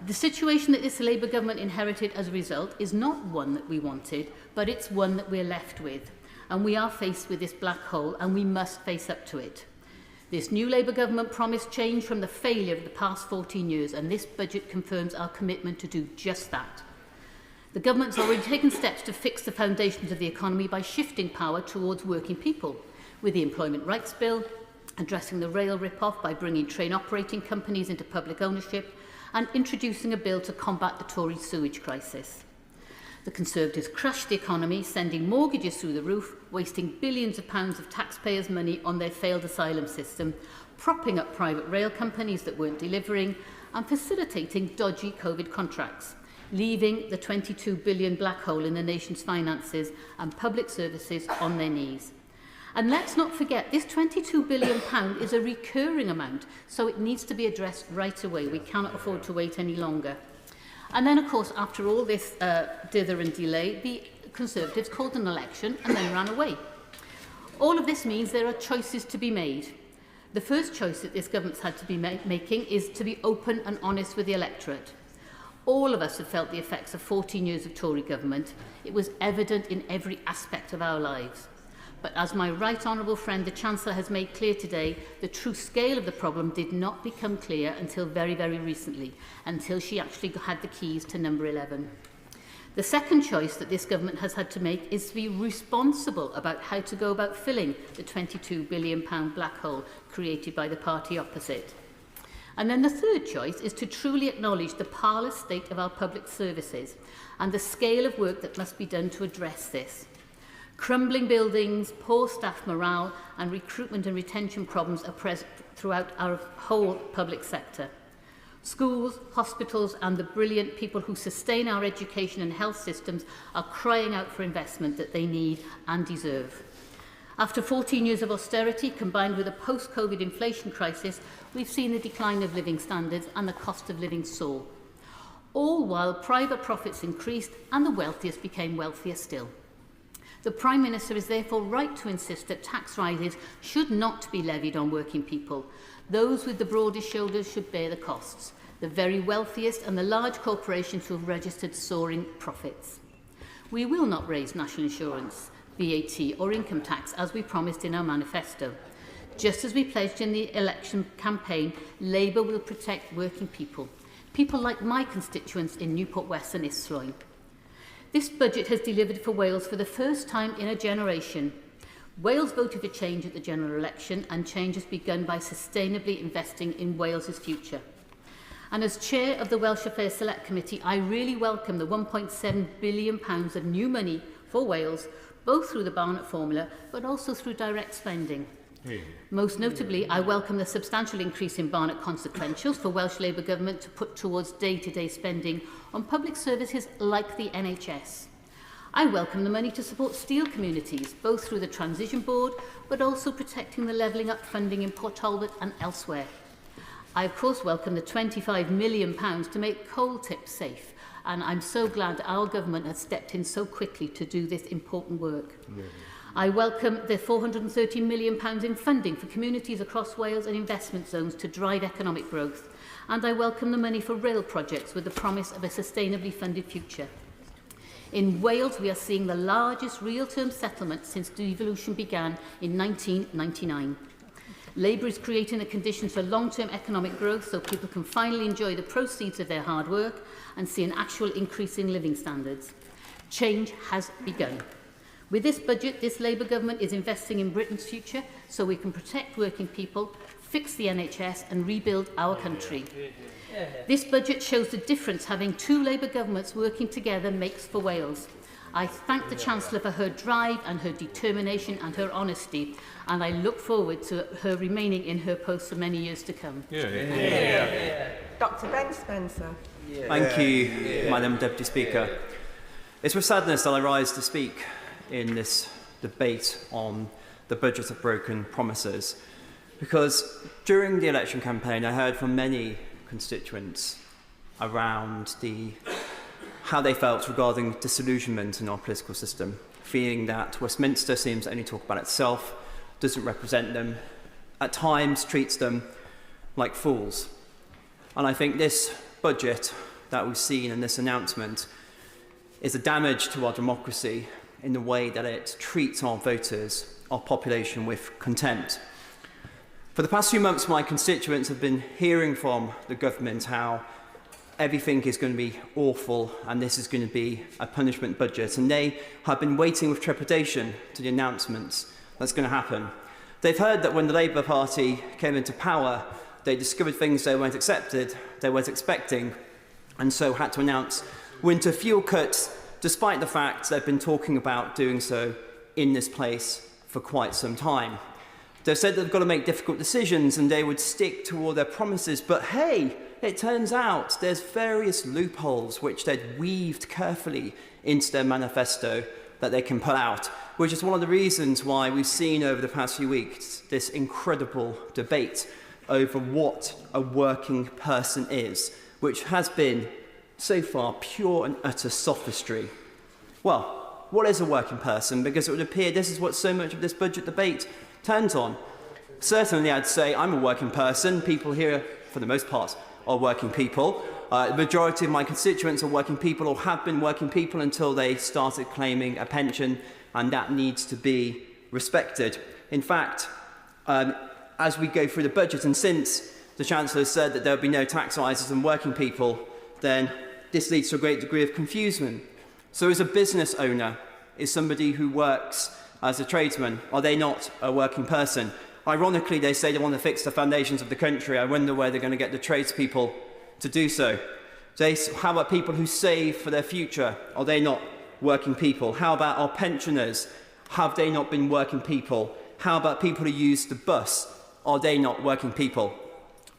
The situation that this Labour government inherited as a result is not one that we wanted, but it's one that we're left with. And we are faced with this black hole, and we must face up to it. This new Labour government promised change from the failure of the past 14 years, and this budget confirms our commitment to do just that. The government's already taken steps to fix the foundations of the economy by shifting power towards working people, with the Employment Rights Bill, addressing the rail rip-off by bringing train operating companies into public ownership, and introducing a bill to combat the Tory sewage crisis. The Conservatives crushed the economy, sending mortgages through the roof, wasting billions of pounds of taxpayers' money on their failed asylum system, propping up private rail companies that weren't delivering, and facilitating dodgy COVID contracts, leaving the £22 billion black hole in the nation's finances and public services on their knees. And let's not forget, this £22 billion is a recurring amount, so it needs to be addressed right away. We cannot afford to wait any longer. And then, of course, after all this dither and delay, the Conservatives called an election and then ran away. All of this means there are choices to be made. The first choice that this government's had to be making is to be open and honest with the electorate. All of us have felt the effects of 14 years of Tory government. It was evident in every aspect of our lives. But as my right honourable friend, the Chancellor, has made clear today, the true scale of the problem did not become clear until very, very recently, until she actually had the keys to number 11. The second choice that this government has had to make is to be responsible about how to go about filling the £22 billion black hole created by the party opposite. And then the third choice is to truly acknowledge the parlous state of our public services and the scale of work that must be done to address this. Crumbling buildings, poor staff morale and recruitment and retention problems are present throughout our whole public sector. Schools, hospitals and the brilliant people who sustain our education and health systems are crying out for investment that they need and deserve. After 14 years of austerity, combined with a post-COVID inflation crisis, we've seen the decline of living standards and the cost of living soar. All while private profits increased and the wealthiest became wealthier still. The Prime Minister is therefore right to insist that tax rises should not be levied on working people. Those with the broadest shoulders should bear the costs, the very wealthiest and the large corporations who have registered soaring profits. We will not raise national insurance, VAT or income tax as we promised in our manifesto. Just as we pledged in the election campaign, Labour will protect working people, people like my constituents in Newport West and Isthloyn. This budget has delivered for Wales for the first time in a generation. Wales voted for change at the general election, and change has begun by sustainably investing in Wales's future. And as chair of the Welsh Affairs Select Committee, I really welcome the £1.7 billion of new money for Wales, both through the Barnett formula, but also through direct spending. Most notably, I welcome the substantial increase in Barnett consequentials for Welsh Labour Government to put towards day-to-day spending on public services like the NHS. I welcome the money to support steel communities, both through the Transition Board, but also protecting the levelling up funding in Port Talbot and elsewhere. I, of course, welcome the £25 million to make coal tips safe, and I'm so glad that our government has stepped in so quickly to do this important work. I welcome the £430 million in funding for communities across Wales and investment zones to drive economic growth. And I welcome the money for rail projects with the promise of a sustainably funded future. In Wales, we are seeing the largest real-term settlement since devolution began in 1999. Labour is creating the conditions for long-term economic growth so people can finally enjoy the proceeds of their hard work and see an actual increase in living standards. Change has begun. With this budget, this Labour government is investing in Britain's future so we can protect working people, fix the NHS and rebuild our country. This budget shows the difference having two Labour governments working together makes for Wales. I thank the Chancellor for her drive and her determination and her honesty, and I look forward to her remaining in her post for many years to come. Dr Ben Spencer. Thank you, Madam Deputy Speaker. It's with sadness that I rise to speak in this debate on the budget of broken promises, because during the election campaign I heard from many constituents around how they felt regarding disillusionment in our political system, feeling that Westminster seems to only talk about itself, doesn't represent them, at times treats them like fools. And I think this budget that we've seen in this announcement is a damage to our democracy in the way that it treats our voters, our population, with contempt. For the past few months, my constituents have been hearing from the government how everything is going to be awful and this is going to be a punishment budget, and they have been waiting with trepidation to the announcements that's going to happen. They've heard that when the Labour Party came into power, they discovered things they weren't expecting, and so had to announce winter fuel cuts, despite the fact they've been talking about doing so in this place for quite some time. They've said they've got to make difficult decisions and they would stick to all their promises, but hey, it turns out there's various loopholes which they'd weaved carefully into their manifesto that they can pull out, which is one of the reasons why we've seen over the past few weeks this incredible debate over what a working person is, which has been so far pure and utter sophistry. Well, what is a working person? Because it would appear this is what so much of this budget debate turns on. Certainly, I'd say I'm a working person. People here, for the most part, are working people. The majority of my constituents are working people or have been working people until they started claiming a pension, and that needs to be respected. In fact, as we go through the budget, and since the Chancellor said that there would be no tax rises on working people, then this leads to a great degree of confusion. So as a business owner, is somebody who works as a tradesman, are they not a working person? Ironically, they say they want to fix the foundations of the country. I wonder where they're going to get the tradespeople to do so. How about people who save for their future? Are they not working people? How about our pensioners? Have they not been working people? How about people who use the bus? Are they not working people?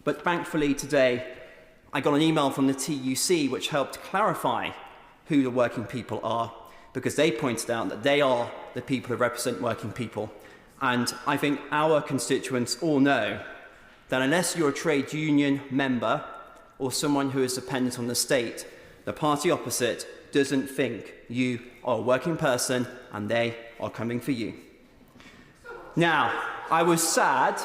But thankfully today, I got an email from the TUC which helped clarify who the working people are, because they pointed out that they are the people who represent working people. And I think our constituents all know that unless you're a trade union member or someone who is dependent on the state, the party opposite doesn't think you are a working person and they are coming for you. Now, I was sad.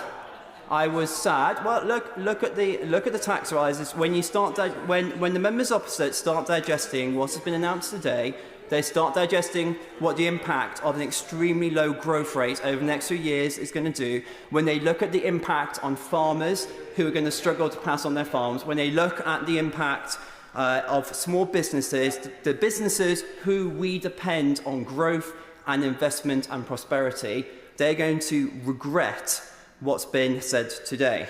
Well, look at the tax rises. When you start, when the members opposite start digesting what has been announced today, they start digesting what the impact of an extremely low growth rate over the next few years is going to do. When they look at the impact on farmers who are going to struggle to pass on their farms, when they look at the impact of small businesses, the businesses who we depend on growth and investment and prosperity, they're going to regret what's been said today.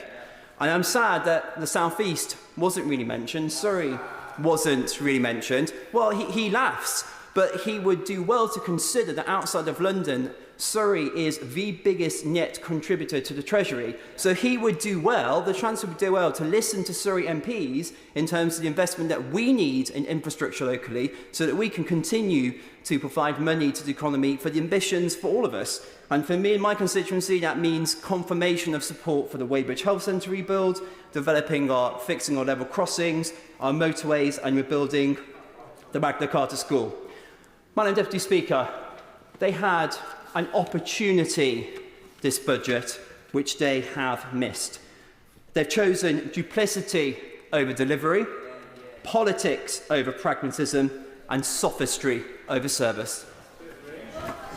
And I'm sad that the South East wasn't really mentioned. Surrey wasn't really mentioned. Well, he laughs, but he would do well to consider that outside of London, Surrey is the biggest net contributor to the Treasury. So he would do well, the Chancellor would do well to listen to Surrey MPs in terms of the investment that we need in infrastructure locally so that we can continue to provide money to the economy for the ambitions for all of us. And for me and my constituency, that means confirmation of support for the Weybridge Health Centre rebuild, fixing our level crossings, our motorways, and rebuilding the Magna Carta School. Madam Deputy Speaker, they had an opportunity, this budget, which they have missed. They've chosen duplicity over delivery, politics over pragmatism, and sophistry over service.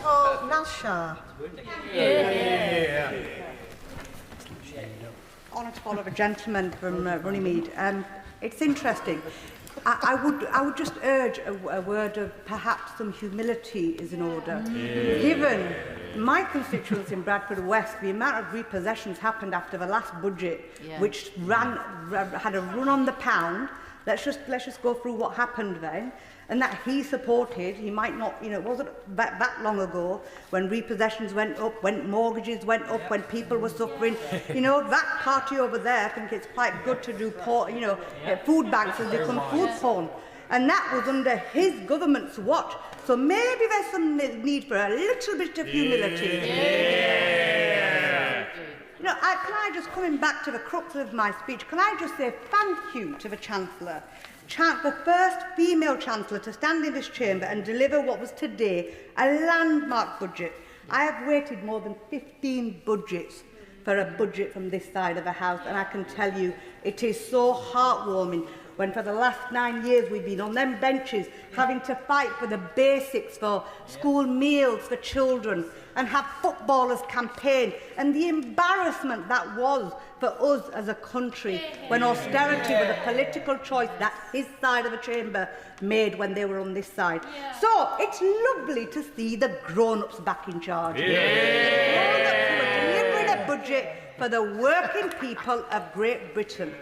Oh, Nasha. Honour to follow a gentleman from Runnymede. It's interesting. I would just urge a word of perhaps some humility is in order. Given my constituents in Bradford West, the amount of repossessions happened after the last budget, which had a run on the pound. Let's just go through what happened then. And that he supported, he might not, it wasn't that long ago when repossessions went up, when mortgages went up, when people were suffering. That party over there, I think it's quite good to do, food banks has become food porn. And that was under his government's watch. So maybe there's some need for a little bit of humility. Can I just, coming back to the crux of my speech, can I just say thank you to the Chancellor? The first female Chancellor to stand in this chamber and deliver what was today a landmark budget. I have waited more than 15 budgets for a budget from this side of the House, and I can tell you it is so heartwarming when for the last 9 years we've been on them benches having to fight for the basics, for school meals for children, and have footballers campaign, and the embarrassment that was for us as a country when austerity was a political choice that his side of the chamber made when they were on this side. So it's lovely to see the grown-ups back in charge. The grown-ups who are delivering a budget for the working people of Great Britain.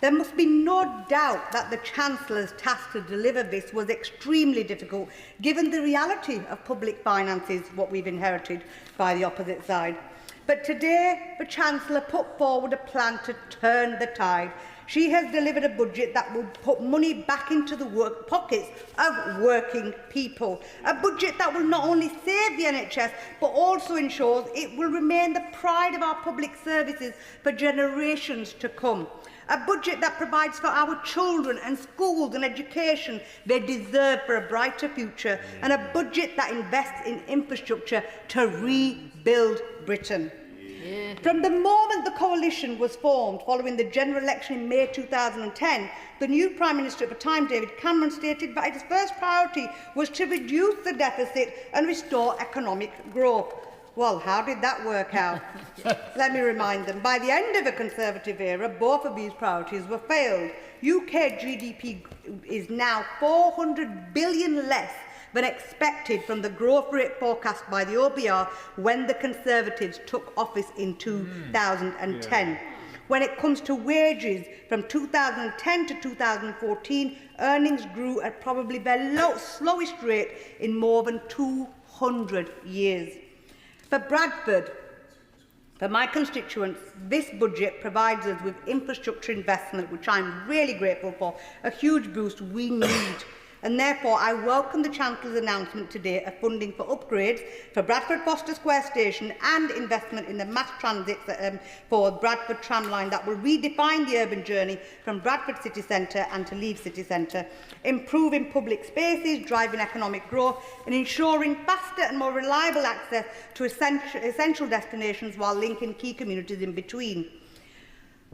There must be no doubt that the Chancellor's task to deliver this was extremely difficult, given the reality of public finances, what we've inherited by the opposite side. But today, the Chancellor put forward a plan to turn the tide, She has delivered a budget that will put money back into the pockets of working people. A budget that will not only save the NHS, but also ensures it will remain the pride of our public services for generations to come. A budget that provides for our children and schools and education they deserve for a brighter future, and a budget that invests in infrastructure to rebuild Britain. From the moment the coalition was formed following the general election in May 2010, the new Prime Minister at the time, David Cameron, stated that his first priority was to reduce the deficit and restore economic growth. Well, how did that work out? Let me remind them. By the end of the Conservative era, both of these priorities were failed. UK GDP is now 400 billion less than expected from the growth rate forecast by the OBR when the Conservatives took office in 2010. When it comes to wages, from 2010 to 2014, earnings grew at probably the slowest rate in more than 200 years. For Bradford, for my constituents, this budget provides us with infrastructure investment, which I'm really grateful for, a huge boost we need. And therefore, I welcome the Chancellor's announcement today of funding for upgrades for Bradford Foster Square Station and investment in the mass transit for Bradford tram line that will redefine the urban journey from Bradford City Centre and to Leeds City Centre, improving public spaces, driving economic growth and ensuring faster and more reliable access to essential destinations while linking key communities in between.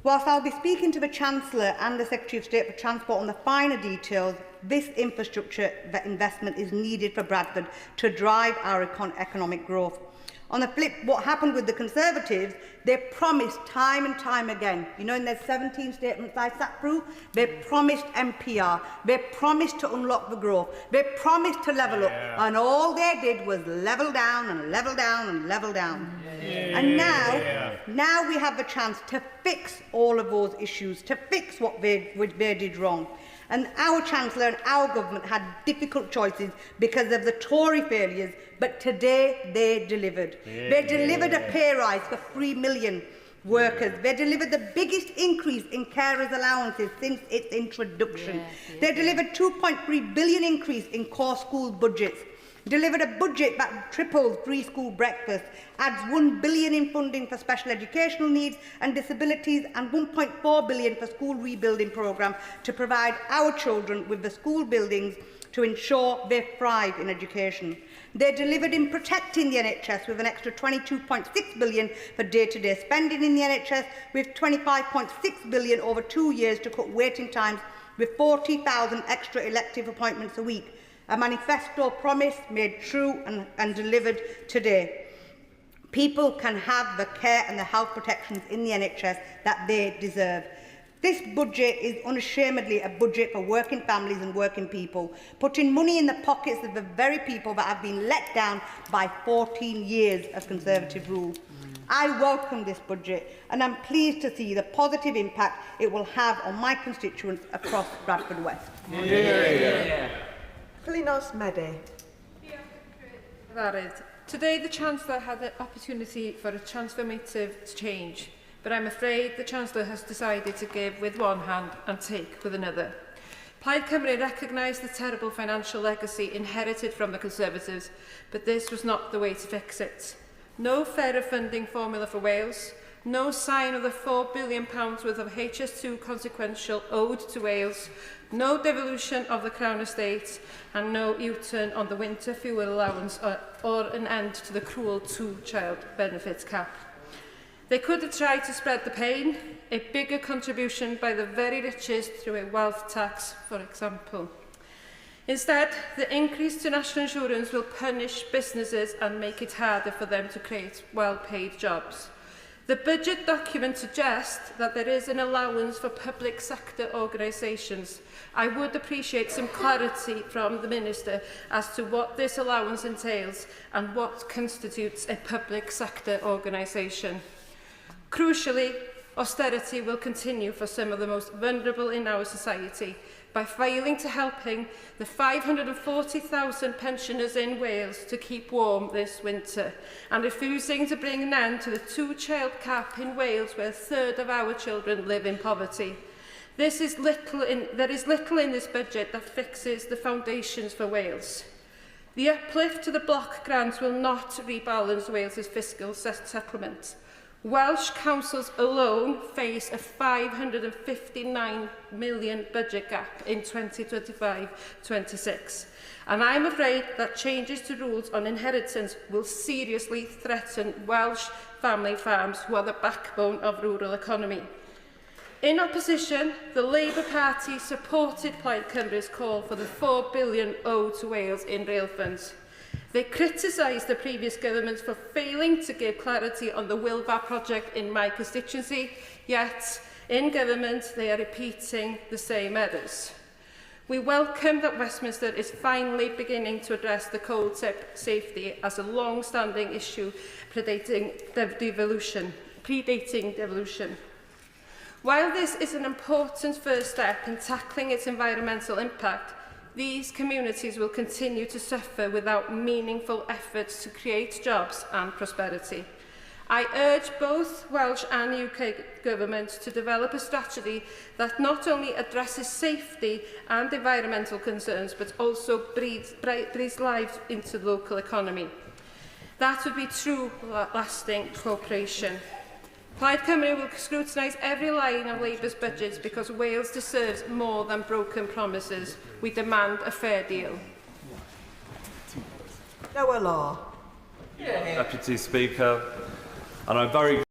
Whilst I'll be speaking to the Chancellor and the Secretary of State for Transport on the finer details, this infrastructure investment is needed for Bradford to drive our economic growth. On the flip, what happened with the Conservatives, they promised time and time again, you know, in their 17 statements I sat through, they promised MPR, they promised to unlock the growth, they promised to level up, and all they did was level down and level down and level down. And now we have the chance to fix all of those issues, to fix what they did wrong. And our Chancellor and our government had difficult choices because of the Tory failures, but today they delivered. They delivered a pay rise for 3 million workers. They delivered the biggest increase in carers' allowances since its introduction. They delivered 2.3 billion increase in core school budgets. Delivered a budget that triples free school breakfast, adds 1 billion in funding for special educational needs and disabilities and 1.4 billion for school rebuilding programme to provide our children with the school buildings to ensure they thrive in education. They delivered in protecting the NHS with an extra 22.6 billion for day-to-day spending in the NHS, with 25.6 billion over 2 years to cut waiting times, with 40,000 extra elective appointments a week. A manifesto promise made true and delivered today. People can have the care and the health protections in the NHS that they deserve. This budget is unashamedly a budget for working families and working people, putting money in the pockets of the very people that have been let down by 14 years of Conservative rule. I welcome this budget and I'm pleased to see the positive impact it will have on my constituents across Bradford West. Linos Mede. Today the Chancellor had the opportunity for a transformative change, but I'm afraid the Chancellor has decided to give with one hand and take with another. Plaid Cymru recognised the terrible financial legacy inherited from the Conservatives, but this was not the way to fix it. No fairer funding formula for Wales, no sign of the £4 billion worth of HS2 consequential owed to Wales, no devolution of the Crown Estate, and no U-turn on the winter fuel allowance or an end to the cruel two-child benefits cap. They could have tried to spread the pain, a bigger contribution by the very richest through a wealth tax, for example. Instead, the increase to national insurance will punish businesses and make it harder for them to create well-paid jobs. The budget document suggests that there is an allowance for public sector organisations. I would appreciate some clarity from the Minister as to what this allowance entails and what constitutes a public sector organisation. Crucially, austerity will continue for some of the most vulnerable in our society by failing to helping the 540,000 pensioners in Wales to keep warm this winter and refusing to bring an end to the two-child cap in Wales where a third of our children live in poverty. there is little in this budget that fixes the foundations for Wales. The uplift to the block grant will not rebalance Wales's fiscal settlement. Welsh councils alone face a £559 million budget gap in 2025-26. And I'm afraid that changes to rules on inheritance will seriously threaten Welsh family farms, who are the backbone of rural economy. In opposition, the Labour Party supported Plaid Cymru's call for the £4 billion owed to Wales in rail funds. They criticised the previous government for failing to give clarity on the Wilbur project in my constituency, yet in government they are repeating the same errors. We welcome that Westminster is finally beginning to address the coal tip safety as a long-standing issue predating devolution. While this is an important first step in tackling its environmental impact, these communities will continue to suffer without meaningful efforts to create jobs and prosperity. I urge both Welsh and UK governments to develop a strategy that not only addresses safety and environmental concerns, but also breathes life into the local economy. That would be true, lasting cooperation. Plaid Cymru will scrutinise every line of Labour's budget because Wales deserves more than broken promises. We demand a fair deal. Noah Law. Deputy Speaker, and I'm very